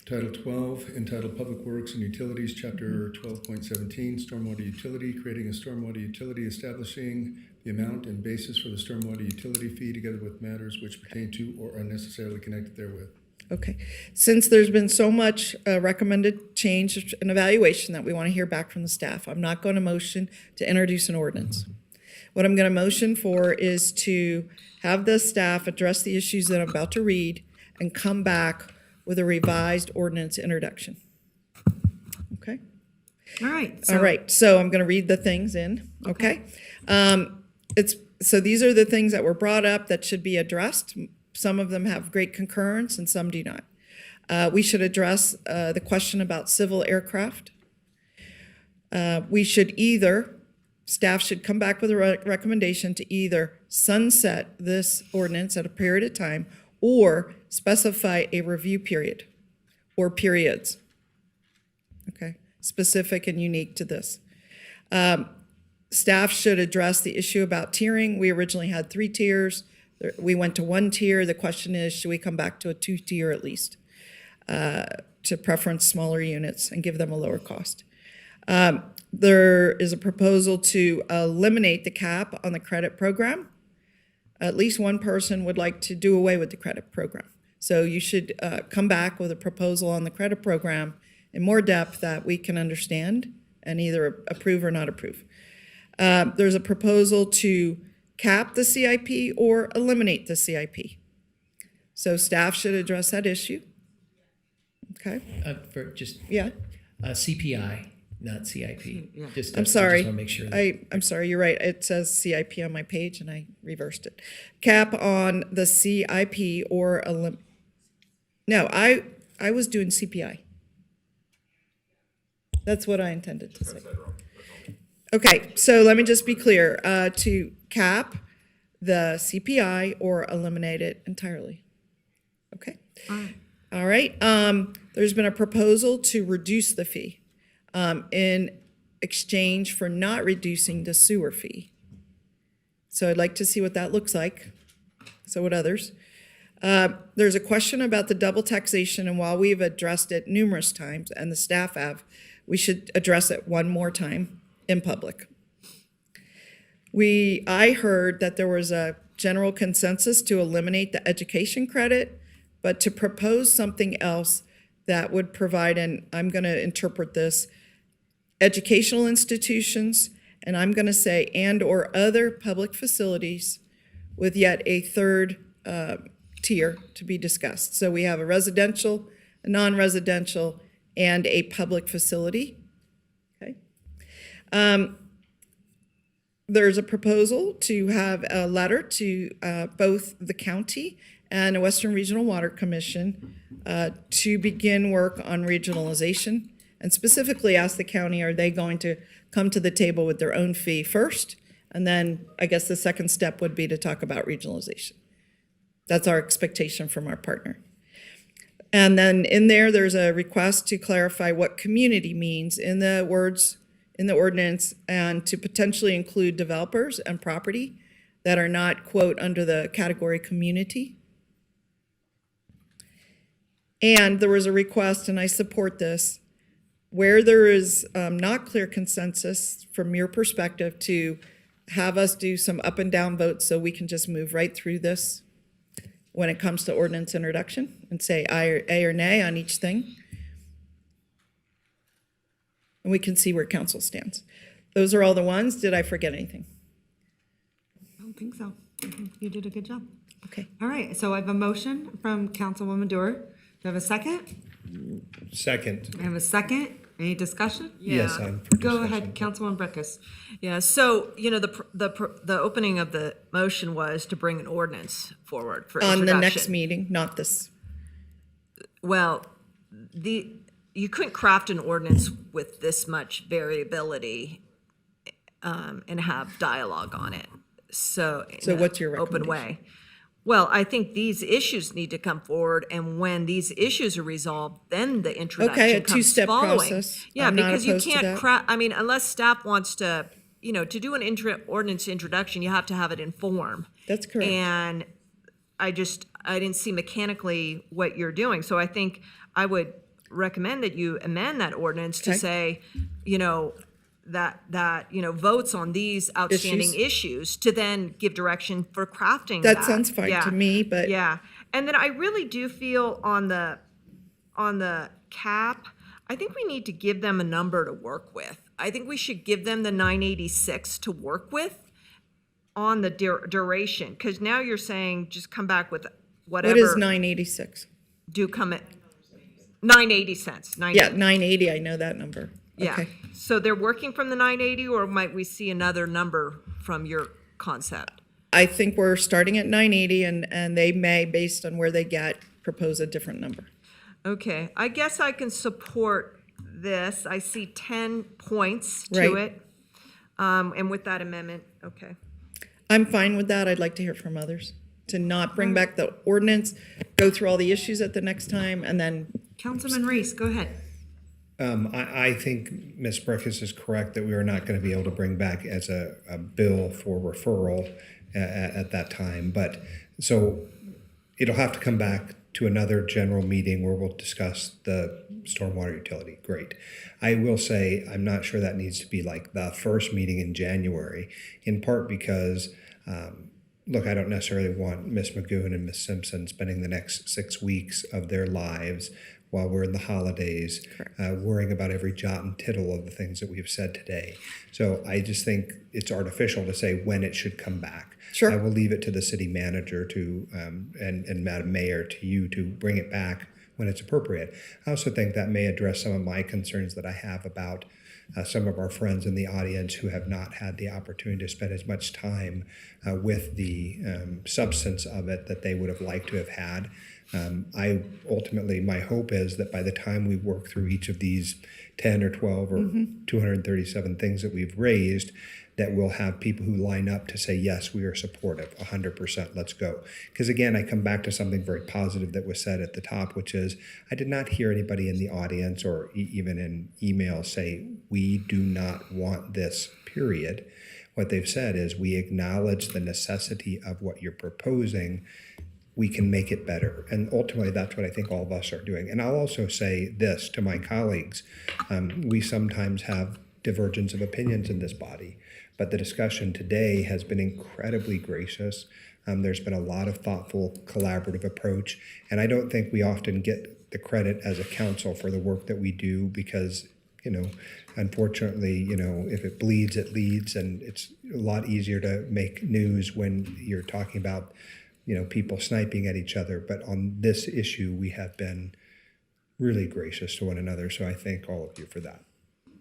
Title 12, entitled Public Works and Utilities, Chapter 12.17, Stormwater Utility, creating a stormwater utility, establishing the amount and basis for the stormwater utility fee, together with matters which pertain to or are necessarily connected therewith. Okay. Since there's been so much recommended change and evaluation that we want to hear back from the staff, I'm not going to motion to introduce an ordinance. What I'm going to motion for is to have the staff address the issues that I'm about to read and come back with a revised ordinance introduction. Okay? All right. All right. So I'm going to read the things in. Okay? So these are the things that were brought up that should be addressed. Some of them have great concurrence and some do not. We should address the question about civil aircraft. Staff should come back with a recommendation to either sunset this ordinance at a period of time or specify a review period or periods. Okay, specific and unique to this. Staff should address the issue about tiering. We originally had 3 tiers. We went to 1 tier. The question is, should we come back to a 2 tier at least to preference smaller units and give them a lower cost? There is a proposal to eliminate the cap on the credit program. At least one person would like to do away with the credit program. So you should come back with a proposal on the credit program in more depth that we can understand and either approve or not approve. There's a proposal to cap the CIP or eliminate the CIP. So staff should address that issue. Okay. For just Yeah. CPI, not CIP. Just, I'm sorry. I just want to make sure. I'm sorry, you're right. It says CIP on my page and I reversed it. Cap on the CIP or no, I was doing CPI. That's what I intended to say. Okay, so let me just be clear. To cap the CPI or eliminate it entirely. Okay. All right. There's been a proposal to reduce the fee in exchange for not reducing the sewer fee. So I'd like to see what that looks like. So would others. There's a question about the double taxation, and while we've addressed it numerous times, and the staff have, we should address it one more time in public. I heard that there was a general consensus to eliminate the education credit, but to propose something else that would provide, and I'm going to interpret this, educational institutions, and I'm going to say and or other public facilities with yet a third tier to be discussed. So we have a residential, a non-residential, and a public facility. Okay. There's a proposal to have a letter to both the county and the Western Regional Water Commission to begin work on regionalization, and specifically ask the county, are they going to come to the table with their own fee first? And then I guess the second step would be to talk about regionalization. That's our expectation from our partner. And then in there's a request to clarify what community means in the words in the ordinance, and to potentially include developers and property that are not, quote, under the category community. And there was a request, and I support this, where there is not clear consensus from your perspective, to have us do some up and down votes so we can just move right through this when it comes to ordinance introduction and say A or nay on each thing. And we can see where council stands. Those are all the ones. Did I forget anything? I don't think so. I think you did a good job. Okay. All right, so I have a motion from Councilwoman Dewar. Do I have a second? Second. I have a second. Any discussion? Yes, I'm for Go discussion. ahead, Councilwoman Breckus. Yeah, so, the opening of the motion was to bring an ordinance forward for introduction. On the next meeting, not this. Well, you couldn't craft an ordinance with this much variability and have dialogue on it. So what's your open recommendation? way? Well, I think these issues need to come forward, and when these issues are resolved, then the introduction Okay, a comes two-step following. process. Yeah, I'm not because you opposed to can't that. craft. I mean, unless staff wants to, to do an ordinance introduction, you have to have it in form. That's correct. And I didn't see mechanically what you're doing. So I think I would recommend that you amend that ordinance to Okay. say, that votes on these outstanding issues to then give direction for crafting that. That sounds fine to me, but Yeah, and then I really do feel on the cap, I think we need to give them a number to work with. I think we should give them the 986 to work with on the duration, because now you're saying just come back with whatever. what is 986? Do come at 980 cents. Yeah, 980, I know that number. Yeah. Okay. So they're working from the 980, or might we see another number from your concept? I think we're starting at 980, and they may, based on where they get, propose a different number. Okay, I guess I can support this. I see 10 points to Right. it. And with that amendment, okay. I'm fine with that. I'd like to hear from others, to not bring back the ordinance, go through all the issues at the next time, and then. Councilman Reese, go ahead. I think Ms. Breckus is correct that we are not going to be able to bring back as a bill for referral at that time. But so it'll have to come back to another general meeting where we'll discuss the stormwater utility. Great. I will say, I'm not sure that needs to be like the first meeting in January, in part because, look, I don't necessarily want Miss Magoon and Miss Simpson spending the next 6 weeks of their lives while we're in the holidays, worrying about every jot and tittle of the things that we've said today. So I just think it's artificial to say when it should come back. Sure. I will leave it to the city manager to, and Madam Mayor, to you to bring it back when it's appropriate. I also think that may address some of my concerns that I have about some of our friends in the audience who have not had the opportunity to spend as much time with the substance of it that they would have liked to have had. Ultimately, my hope is that by the time we work through each of these 10 or 12 or 237 things that we've raised, that we'll have people who line up to say, yes, we are supportive, 100%, let's go. Because again, I come back to something very positive that was said at the top, which is, I did not hear anybody in the audience or even in email say, we do not want this, period. What they've said is, we acknowledge the necessity of what you're proposing. We can make it better. And ultimately, that's what I think all of us are doing. And I'll also say this to my colleagues. We sometimes have divergence of opinions in this body, but the discussion today has been incredibly gracious. There's been a lot of thoughtful, collaborative approach. And I don't think we often get the credit as a council for the work that we do because, unfortunately, if it bleeds, it leads. And it's a lot easier to make news when you're talking about people sniping at each other. But on this issue, we have been really gracious to one another. So I thank all of you for that.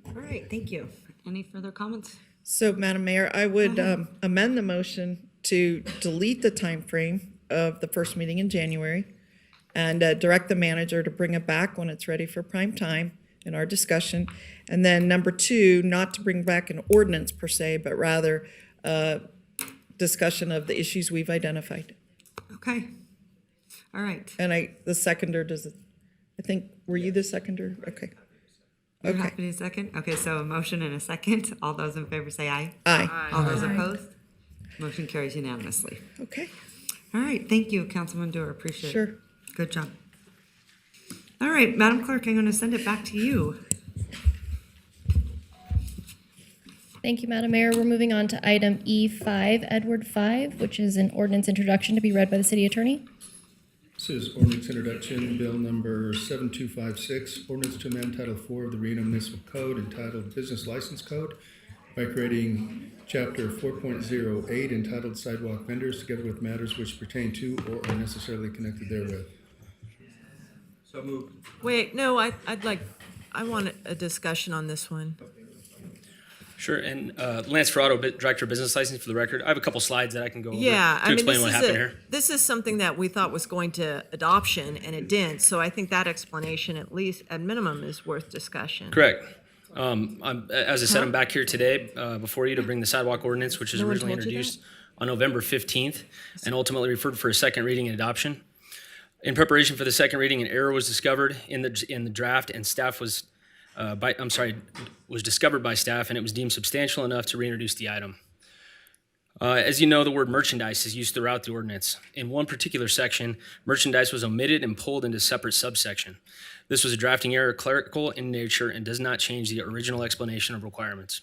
All right, thank you. Any further comments? So, Madam Mayor, I would amend the motion to delete the time frame of the first meeting in January and direct the manager to bring it back when it's ready for prime time in our discussion. And then number 2, not to bring back an ordinance per se, but rather discussion of the issues we've identified. Okay. All right. And the seconder were you the seconder? Okay. You're happy to second? Okay, so a motion and a second. All those in favor say aye. Aye. All those opposed? Motion carries unanimously. Okay. All right, thank you, Councilman Dewar. Appreciate it. Sure. Good job. All right, Madam Clerk, I'm going to send it back to you. Thank you, Madam Mayor. We're moving on to item E5, Edward 5, which is an ordinance introduction to be read by the city attorney. This is ordinance introduction, bill number 7256, ordinance to amend Title 4 of the Reno Municipal Code entitled Business License Code by creating Chapter 4.08 entitled Sidewalk Vendors together with matters which pertain to or are necessarily connected therewith. So moved. Wait, no, I want a discussion on this one. Sure, and Lance Ferrato, Director of Business Licensing, for the record. I have a couple slides that I can go over Yeah, to explain what happened here. This is something that we thought was going to adoption, and it didn't. So I think that explanation, at least at minimum, is worth discussion. Correct. As I said, I'm back here today before you to bring the sidewalk ordinance, which was No one originally told you introduced on November 15th and ultimately referred for a second reading and adoption. In preparation for the second reading, an error was discovered in the draft, and staff was discovered by staff, and it was deemed substantial enough to reintroduce the item. As you know, the word merchandise is used throughout the ordinance. In one particular section, merchandise was omitted and pulled into a separate subsection. This was a drafting error, clerical in nature, and does not change the original explanation of requirements.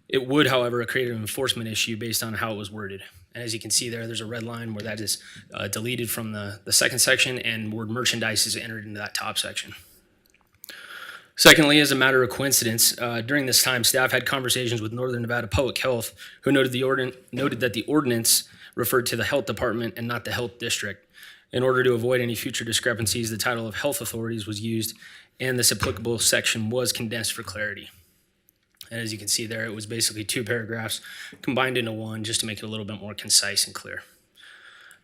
It would, however, create an enforcement issue based on how it was worded. And as you can see there, there's a red line where that is deleted from the second section, and word merchandise is entered into that top section. Secondly, as a matter of coincidence, during this time, staff had conversations with Northern Nevada Public Health, who noted that the ordinance referred to the health department and not the health district. In order to avoid any future discrepancies, the title of health authorities was used, and this applicable section was condensed for clarity. And as you can see there, it was basically 2 paragraphs combined into one just to make it a little bit more concise and clear.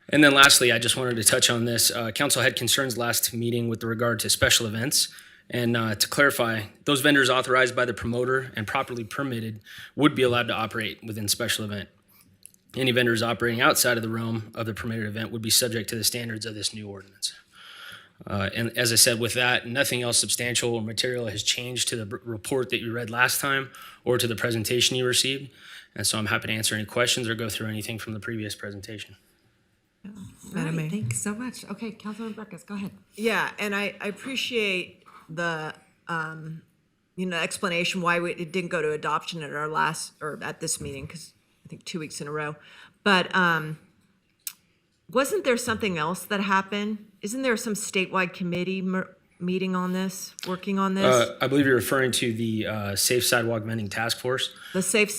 And then lastly, I just wanted to touch on this. Council had concerns last meeting with regard to special events. And to clarify, those vendors authorized by the promoter and properly permitted would be allowed to operate within special event. Any vendors operating outside of the realm of the permitted event would be subject to the standards of this new ordinance. And as I said, with that, nothing else substantial or material has changed to the report that you read last time or to the presentation you received. And so I'm happy to answer any questions or go through anything from the previous presentation. Madam Mayor. Thanks so much. Okay, Councilman Burkus, go ahead. Yeah, and I appreciate the, explanation why it didn't go to adoption at our last, or at this meeting, because I think 2 weeks in a row. But wasn't there something else that happened? Isn't there some statewide committee meeting on this, working on this? I believe you're referring to the Safe Sidewalk Vending Task Force. The Safe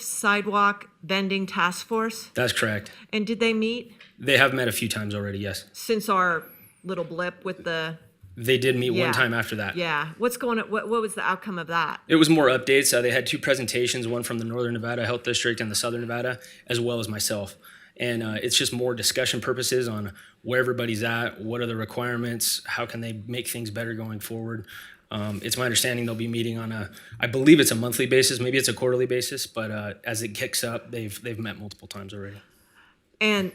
Sidewalk Vending Task Force? That's correct. And did they meet They have met a few times already, yes. since our little blip with the? They did meet Yeah. one time after that. Yeah. What's going on? What was the outcome of that? It was more updates. They had 2 presentations, one from the Northern Nevada Health District and the Southern Nevada, as well as myself. And it's just more discussion purposes on where everybody's at, what are the requirements, how can they make things better going forward. It's my understanding they'll be meeting on I believe it's a monthly basis, maybe it's a quarterly basis, but as it kicks up, they've met multiple times already. And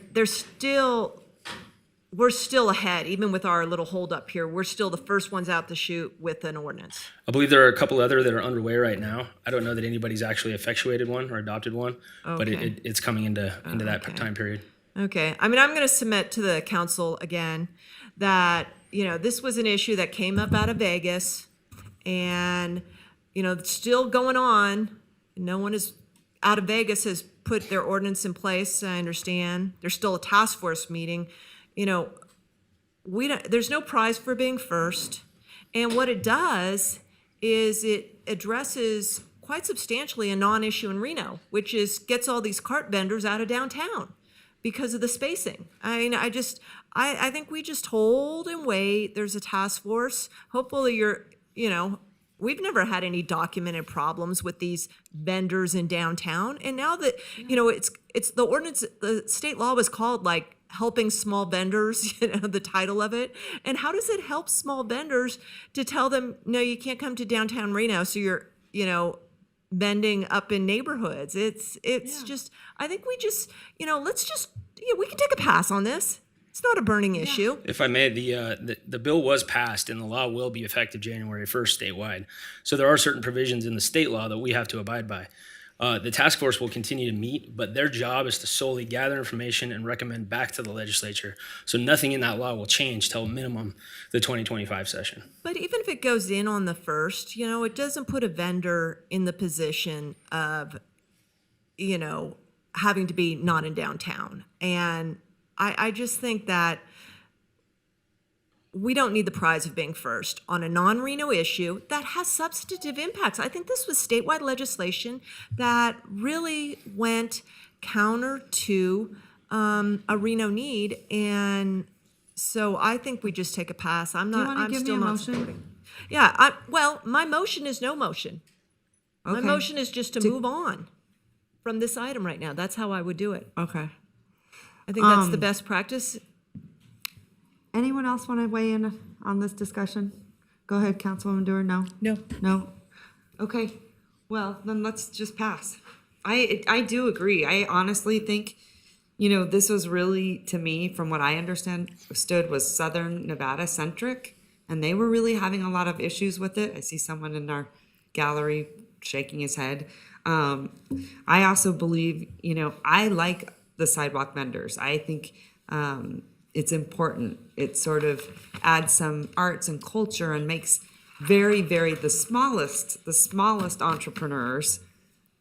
we're still ahead, even with our little holdup here. We're still the first ones out the chute with an ordinance. I believe there are a couple other that are underway right now. I don't know that anybody's actually effectuated one or adopted one, but Okay. it's coming into that time period. Okay. I mean, I'm going to submit to the council again that, this was an issue that came up out of Vegas and, it's still going on. No one is out of Vegas has put their ordinance in place. I understand. There's still a task force meeting. There's no prize for being first. And what it does is it addresses quite substantially a non-issue in Reno, which is gets all these cart vendors out of downtown because of the spacing. I mean, I think we just hold and wait. There's a task force. Hopefully we've never had any documented problems with these vendors in downtown. And now that, it's the ordinance, the state law was called like helping small vendors, the title of it. And how does it help small vendors to tell them, no, you can't come to downtown Reno, so you're, vending up in neighborhoods? It's just, I think we just, we can take a pass on this. It's not a burning issue. If I may, the bill was passed and the law will be effective January 1st statewide. So there are certain provisions in the state law that we have to abide by. The task force will continue to meet, but their job is to solely gather information and recommend back to the legislature. So nothing in that law will change till minimum the 2025 session. But even if it goes in on the first, it doesn't put a vendor in the position of, having to be not in downtown. And I just think that we don't need the prize of being first on a non-Reno issue that has substantive impacts. I think this was statewide legislation that really went counter to a Reno need, and so I think we just take a pass. I'm still not supporting. Yeah, my motion is no motion. My Okay. motion is just to move on from this item right now. That's how I would do it. Okay. I think that's the best practice. Anyone else want to weigh in on this discussion? Go ahead, Councilwoman Dewar. No? No? Okay. Well, then let's just pass. I do agree. I honestly think, this was really, to me, from what I understood, was Southern Nevada centric, and they were really having a lot of issues with it. I see someone in our gallery shaking his head. I also believe, I like the sidewalk vendors. I think it's important. It sort of adds some arts and culture and makes very, very the smallest entrepreneurs,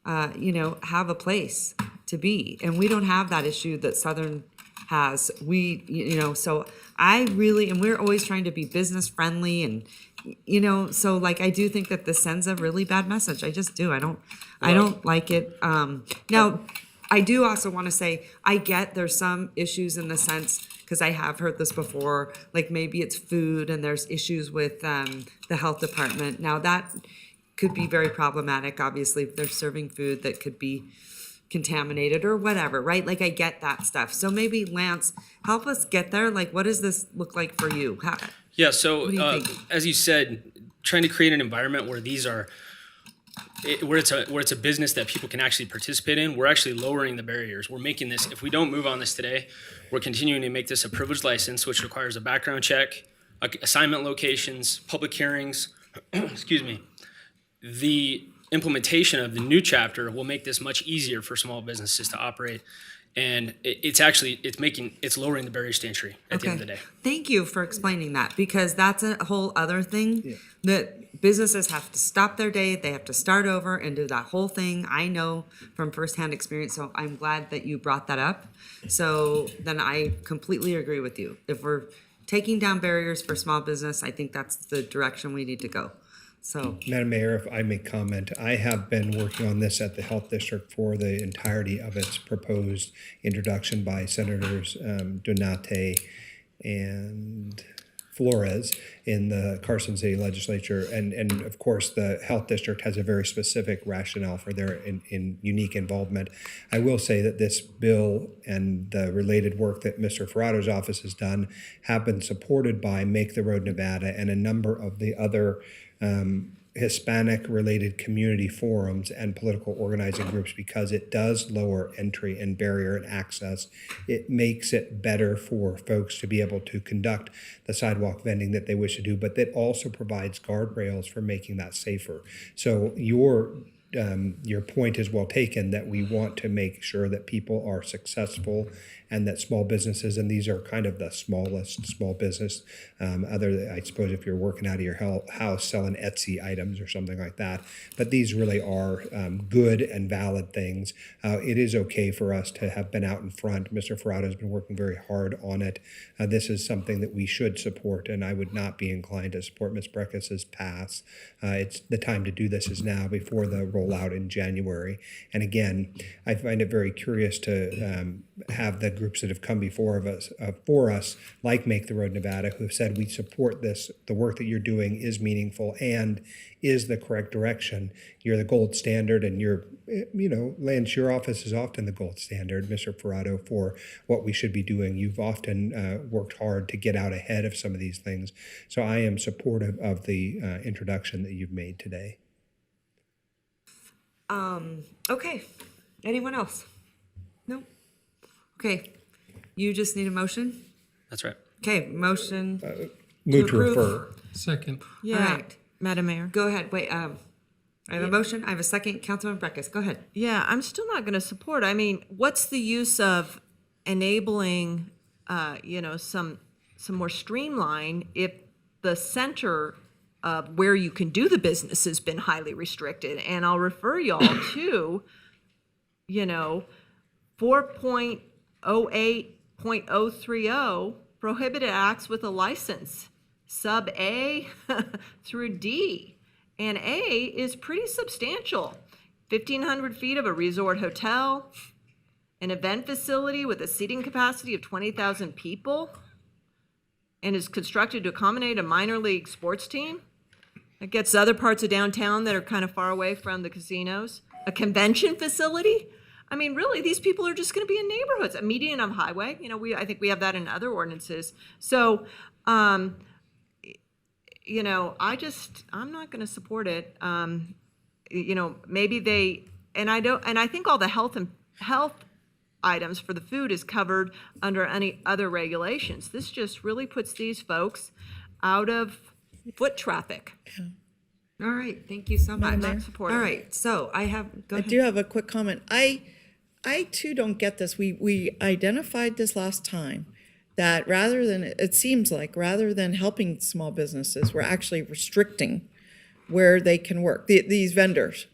have a place to be. And we don't have that issue that Southern has. So I really, and we're always trying to be business friendly and, so like, I do think that this sends a really bad message. I just do. I don't like it. Now, I do also want to say, I get there's some issues in the sense, because I have heard this before, like maybe it's food and there's issues with the health department. Now that could be very problematic, obviously, if they're serving food that could be contaminated or whatever, right? Like I get that stuff. So maybe Lance, help us get there. Like, what does this look like for you? Yeah, so What do you think? as you said, trying to create an environment where these are where it's a business that people can actually participate in, we're actually lowering the barriers. We're making this, if we don't move on this today, we're continuing to make this a privileged license, which requires a background check, assignment locations, public hearings. Excuse me. The implementation of the new chapter will make this much easier for small businesses to operate. And it's lowering the barriers to entry at the end of the day. Thank you for explaining that, because that's a whole other thing that businesses have to stop their day. They have to start over and do that whole thing. I know from firsthand experience, so I'm glad that you brought that up. So then I completely agree with you. If we're taking down barriers for small business, I think that's the direction we need to go. So, Madam Mayor, if I may comment, I have been working on this at the Health District for the entirety of its proposed introduction by Senators Donate and Flores in the Carson City Legislature. And of course, the Health District has a very specific rationale for their in unique involvement. I will say that this bill and the related work that Mr. Ferrado's office has done have been supported by Make the Road Nevada and a number of the other Hispanic-related community forums and political organizing groups, because it does lower entry and barrier and access. It makes it better for folks to be able to conduct the sidewalk vending that they wish to do, but that also provides guardrails for making that safer. So your point is well taken, that we want to make sure that people are successful and that small businesses, and these are kind of the smallest small business, I suppose if you're working out of your house selling Etsy items or something like that, but these really are good and valid things. It is okay for us to have been out in front. Mr. Ferrado has been working very hard on it. This is something that we should support, and I would not be inclined to support Ms. Breckis's pass. It's the time to do this is now, before the rollout in January. And again, I find it very curious to have the groups that have come before us, like Make the Road Nevada, who have said we support this. The work that you're doing is meaningful and is the correct direction. You're the gold standard, and Lance, your office is often the gold standard, Mr. Ferrado, for what we should be doing. You've often worked hard to get out ahead of some of these things. So I am supportive of the introduction that you've made today. Okay. Anyone else? No? Okay. You just need a motion? That's right. Okay, motion. Move to approve. refer. Second. Yeah, All right. Madam Mayor. Go ahead. Wait, I have a motion. I have a second. Councilman Breckis, go ahead. Yeah, I'm still not going to support. I mean, what's the use of enabling, some more streamline if the center of where you can do the business has been highly restricted? And I'll refer y'all to, 4.08.030, prohibited acts with a license, sub A through D. And A is pretty substantial. 1,500 feet of a resort hotel, an event facility with a seating capacity of 20,000 people, and is constructed to accommodate a minor league sports team. It gets other parts of downtown that are kind of far away from the casinos. A convention facility. I mean, really, these people are just going to be in neighborhoods. A median of highway. I think we have that in other ordinances. So, I'm not going to support it. Maybe they, and I think all the health items for the food is covered under any other regulations. This just really puts these folks out of foot traffic. Yeah. All right, thank you so much. Madam All right, so go ahead. I do have a quick comment. I too don't get this. We identified this last time, that rather than helping small businesses, we're actually restricting where they can work, these vendors.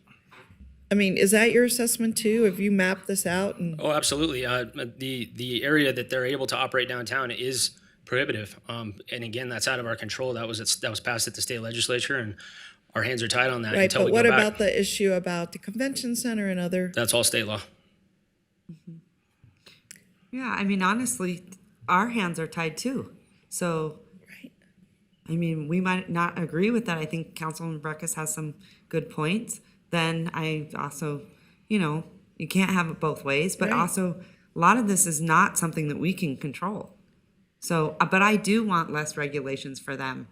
I mean, is that your assessment too? Have you mapped this out? Oh, absolutely. The area that they're able to operate downtown is prohibitive. And again, that's out of our control. That was passed at the state legislature, and our hands are tied on that. Right, until but we what go back. about the issue about the convention center and other? That's all state law. Yeah, I mean, honestly, our hands are tied too. So, right. I mean, we might not agree with that. I think Councilman Breckis has some good points. Then I also, you can't have it both ways, but also a lot of this is not something that we can control. So, but I do want less regulations for them,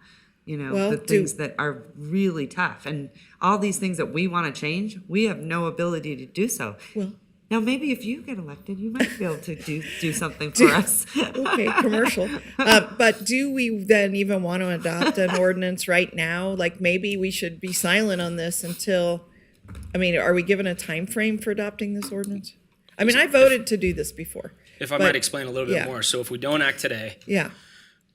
the things that are really tough. And all these things that we want to change, we have no ability to do so. Well, now, maybe if you get elected, you might be able to do something for us. Okay, commercial. But do we then even want to adopt an ordinance right now? Like, maybe we should be silent on this until, are we given a time frame for adopting this ordinance? I mean, I voted to do this before. If I but- might explain a little bit yeah. more. So if we don't act today, Yeah.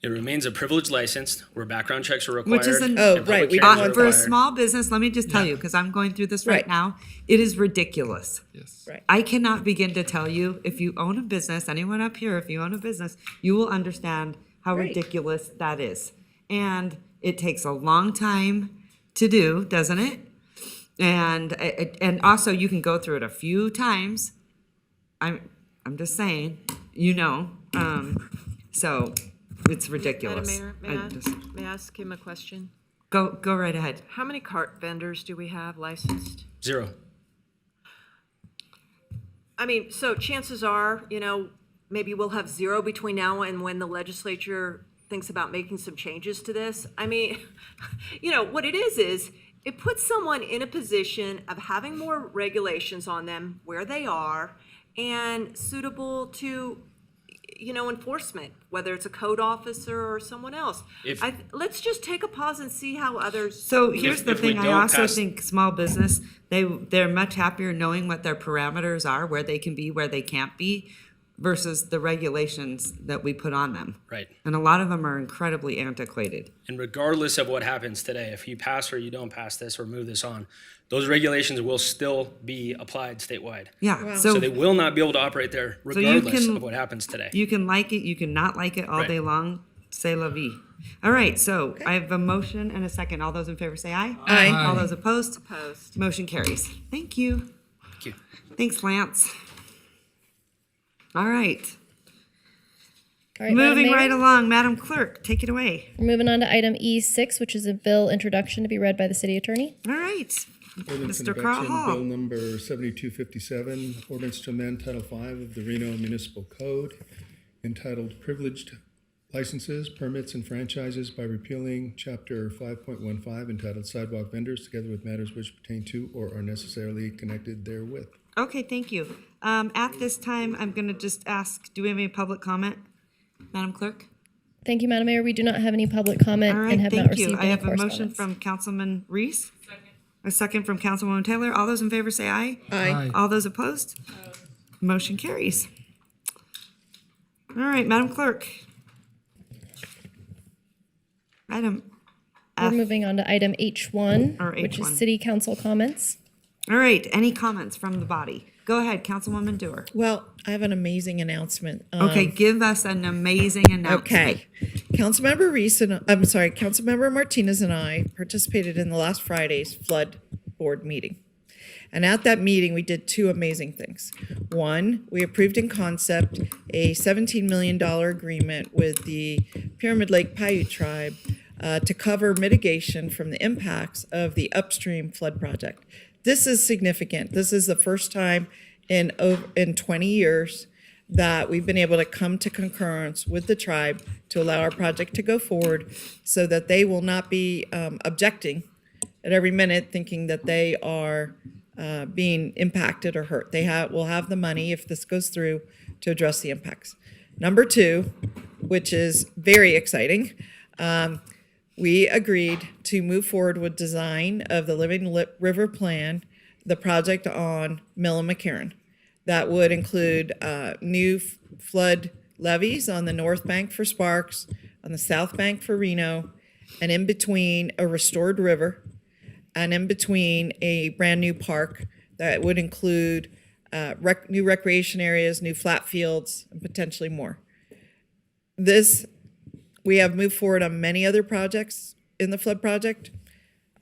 it remains a privileged license where background checks are required. Which is an, Oh, and right, public we hearings don't are want for a required. small business, let me just tell you, because I'm going through this right Right. now, it is ridiculous. Yes. Right. I cannot begin to tell you, if you own a business, anyone up here, if you own a business, you will understand how Right. ridiculous that is. And it takes a long time to do, doesn't it? And also you can go through it a few times. I'm just saying, so it's ridiculous. Madam Mayor, I may I ask him a question? Go right ahead. How many cart vendors do we have licensed? 0. I mean, so chances are, maybe we'll have 0 between now and when the legislature thinks about making some changes to this. I mean, what it is it puts someone in a position of having more regulations on them where they are and suitable to, enforcement, whether it's a code officer or someone else. Let's just take a pause and see how others. So here's the if we thing, I don't also pass- think small business, they're much happier knowing what their parameters are, where they can be, where they can't be, versus the regulations that we put on them. Right. And a lot of them are incredibly antiquated. And regardless of what happens today, if you pass or you don't pass this or move this on, those regulations will still be applied statewide. Yeah, Wow. So they will not be able to operate there So you regardless can- of what happens today. You can like it, you can not like it all Right. day long, c'est la vie. All right, so I have a motion and a second. All those in favor say aye. Aye. All those opposed? Opposed. Motion carries. Thank you. Thank you. Thanks, Lance. All right, All right, Madam moving Mayor, right along, Madam Clerk, take it away. we're moving on to item E6, which is a bill introduction to be read by the city attorney. All right, Ordinance Mr. Carl introduction, Hall. Bill number 7257, ordinance to amend Title V of the Reno Municipal Code entitled Privileged Licenses, Permits, and Franchises by repealing Chapter 5.15 entitled Sidewalk Vendors, together with matters which pertain to or are necessarily connected therewith. Okay, thank you. At this time, I'm going to just ask, do we have any public comment? Madam Clerk? Thank you, Madam Mayor. We do not have any public comment All right, and have not thank received you. I any have a motion correspondence. from Councilman Reese. A second from Councilwoman Taylor. All those in favor say aye. Aye. All those opposed? Motion carries. All right, Madam Clerk. Item We're F. moving on to item H1, Or which H1. is city council comments. All right, any comments from the body? Go ahead, Councilwoman Dewar. Well, I have an amazing announcement. Okay, give us an amazing announcement. Okay. Councilmember Reese Councilmember Martinez and I participated in the last Friday's flood board meeting. And at that meeting, we did 2 amazing things. One, we approved in concept a $17 million agreement with the Pyramid Lake Paiute Tribe to cover mitigation from the impacts of the upstream flood project. This is significant. This is the first time in 20 years that we've been able to come to concurrence with the tribe to allow our project to go forward so that they will not be objecting at every minute, thinking that they are being impacted or hurt. They will have the money, if this goes through, to address the impacts. Number 2, which is very exciting, we agreed to move forward with design of the Living River Plan, the project on Mill and McCarran. That would include new flood levees on the north bank for Sparks, on the south bank for Reno, and in between a restored river, and in between a brand new park that would include new recreation areas, new flat fields, and potentially more. We have moved forward on many other projects in the flood project.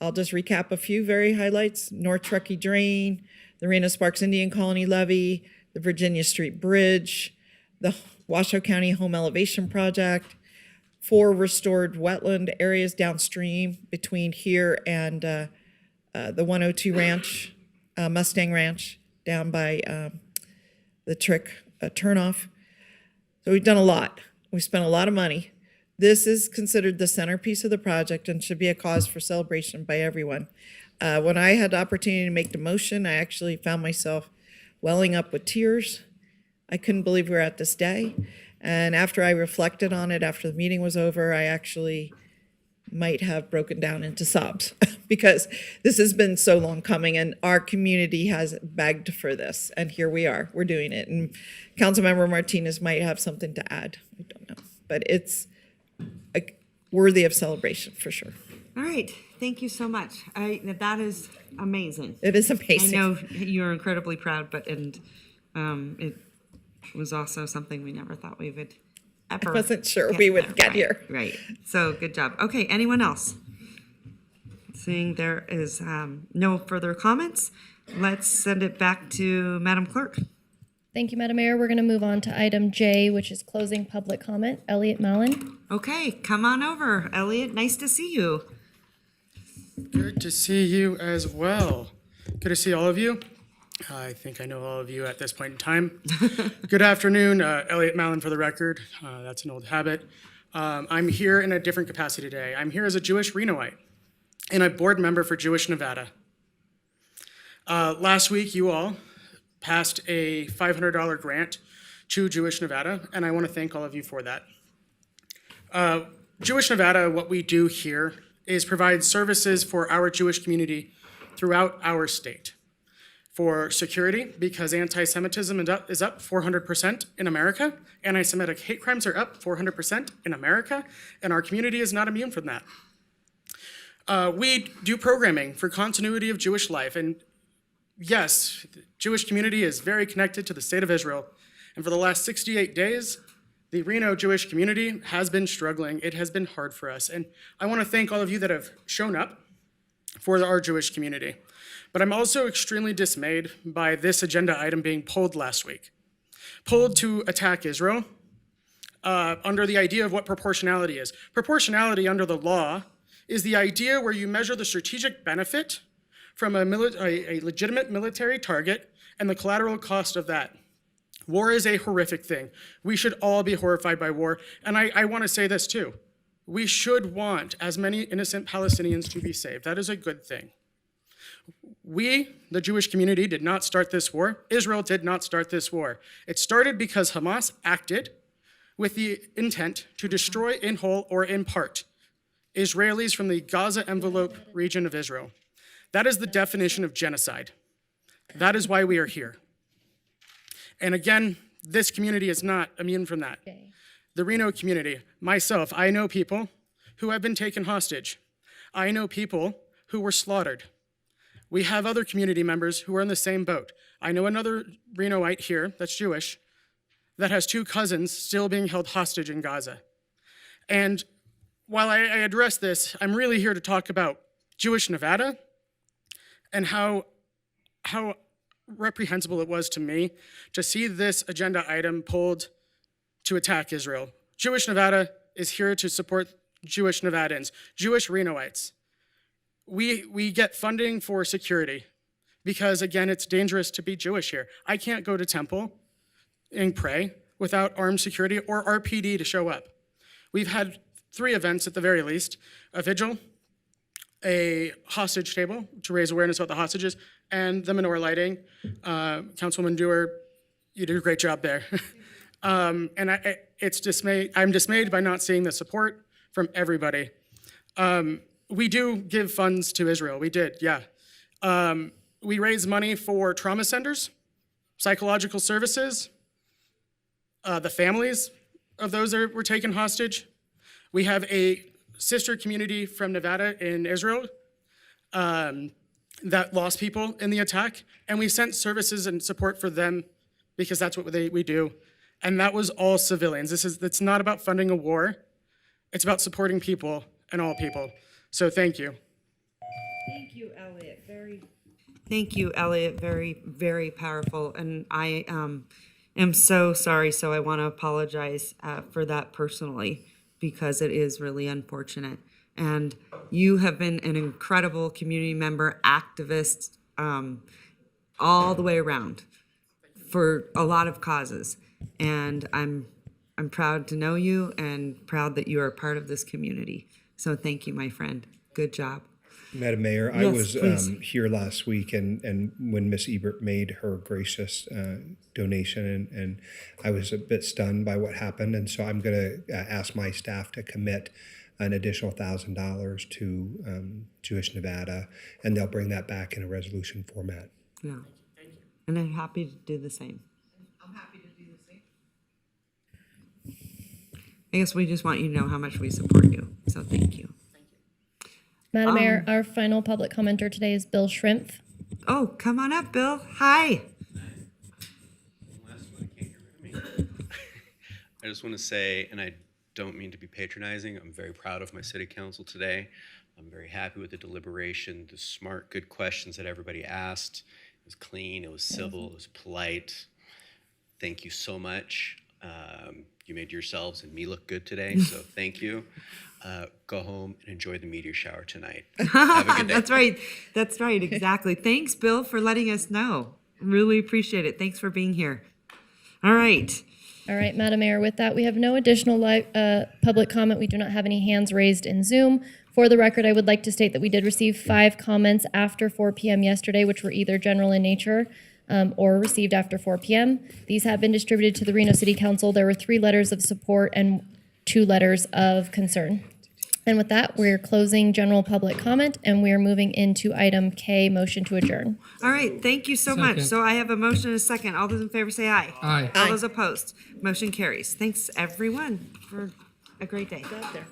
I'll just recap a few very highlights. North Truckee Drain, the Reno Sparks Indian Colony Levee, the Virginia Street Bridge, the Washoe County Home Elevation Project, 4 restored wetland areas downstream between here and the 102 Ranch, Mustang Ranch, down by the Trick turnoff. So we've done a lot. We spent a lot of money. This is considered the centerpiece of the project and should be a cause for celebration by everyone. When I had the opportunity to make the motion, I actually found myself welling up with tears. I couldn't believe we were at this day. And after I reflected on it, after the meeting was over, I actually might have broken down into sobs because this has been so long coming and our community has begged for this. And here we are, we're doing it. And Councilmember Martinez might have something to add. I don't know, but it's worthy of celebration for sure. All right, thank you so much. That is amazing. It is amazing. I know you're incredibly proud, but it was also something we never thought we would ever. I wasn't sure we would get here. Right. So good job. Okay, anyone else? Seeing there is no further comments, let's send it back to Madam Clerk. Thank you, Madam Mayor. We're going to move on to item J, which is closing public comment. Elliot Mallon. Okay, come on over, Elliot. Nice to see you. Good to see you as well. Good to see all of you. I think I know all of you at this point in time. Good afternoon, Elliot Mallon for the record. That's an old habit. I'm here in a different capacity today. I'm here as a Jewish Renoite and a board member for Jewish Nevada. Last week, you all passed a $500 grant to Jewish Nevada, and I want to thank all of you for that. Jewish Nevada, what we do here is provide services for our Jewish community throughout our state. For security, because anti-Semitism is up 400% in America, anti-Semitic hate crimes are up 400% in America, and our community is not immune from that. We do programming for continuity of Jewish life, and yes, the Jewish community is very connected to the state of Israel, and for the last 68 days, the Reno Jewish community has been struggling. It has been hard for us, and I want to thank all of you that have shown up for our Jewish community. But I'm also extremely dismayed by this agenda item being pulled last week. Pulled to attack Israel under the idea of what proportionality is. Proportionality under the law is the idea where you measure the strategic benefit from a legitimate military target and the collateral cost of that. War is a horrific thing. We should all be horrified by war. And I want to say this too. We should want as many innocent Palestinians to be saved. That is a good thing. We, the Jewish community, did not start this war. Israel did not start this war. It started because Hamas acted with the intent to destroy in whole or in part Israelis from the Gaza envelope region of Israel. That is the definition of genocide. That is why we are here. And again, this community is not immune from that. The Reno community, myself, I know people who have been taken hostage. I know people who were slaughtered. We have other community members who are in the same boat. I know another Renoite here that's Jewish that has 2 cousins still being held hostage in Gaza. And while I address this, I'm really here to talk about Jewish Nevada and how reprehensible it was to me to see this agenda item pulled to attack Israel. Jewish Nevada is here to support Jewish Nevadans, Jewish Renoites. We get funding for security because, again, it's dangerous to be Jewish here. I can't go to temple and pray without armed security or RPD to show up. We've had 3 events at the very least, a vigil, a hostage table to raise awareness about the hostages, and the menorah lighting. Councilwoman Dewar, you did a great job there. And I'm dismayed by not seeing the support from everybody. We do give funds to Israel. We did, yeah. We raise money for trauma centers, psychological services, the families of those that were taken hostage. We have a sister community from Nevada in Israel that lost people in the attack, and we sent services and support for them because that's what we do. And that was all civilians. It's not about funding a war. It's about supporting people and all people. So thank you. Thank you, Elliot. Thank you, Elliot. Very, very powerful. And I am so sorry. So I want to apologize for that personally because it is really unfortunate. And you have been an incredible community member, activist, all the way around for a lot of causes. And I'm proud to know you and proud that you are a part of this community. So thank you, my friend. Good job. Madam Mayor, I was here last week, and when Miss Ebert made her gracious donation, and I was a bit stunned by what happened, and so I'm going to ask my staff to commit an additional $1,000 to Jewish Nevada, and they'll bring that back in a resolution format. Yeah. And I'm happy to do the same. I'm happy to do the same. I guess we just want you to know how much we support you. So thank you. Madam Mayor, our final public commenter today is Bill Shrimpf. Oh, come on up, Bill. Hi. I just want to say, and I don't mean to be patronizing, I'm very proud of my city council today. I'm very happy with the deliberation, the smart, good questions that everybody asked. It was clean, it was civil, it was polite. Thank you so much. You made yourselves and me look good today, so thank you. Go home and enjoy the meteor shower tonight. Have a good day. That's right. That's right. Exactly. Thanks, Bill, for letting us know. Really appreciate it. Thanks for being here. All right. All right, Madam Mayor, with that, we have no additional public comment. We do not have any hands raised in Zoom. For the record, I would like to state that we did receive 5 comments after 4 p.m. yesterday, which were either general in nature or received after 4 p.m. These have been distributed to the Reno City Council. There were 3 letters of support and 2 letters of concern. And with that, we're closing general public comment, and we are moving into item K, motion to adjourn. All right. Thank you so much. So I have a motion and a second. All those in favor say aye. Aye. All those opposed. Motion carries. Thanks, everyone, for a great day. Out there.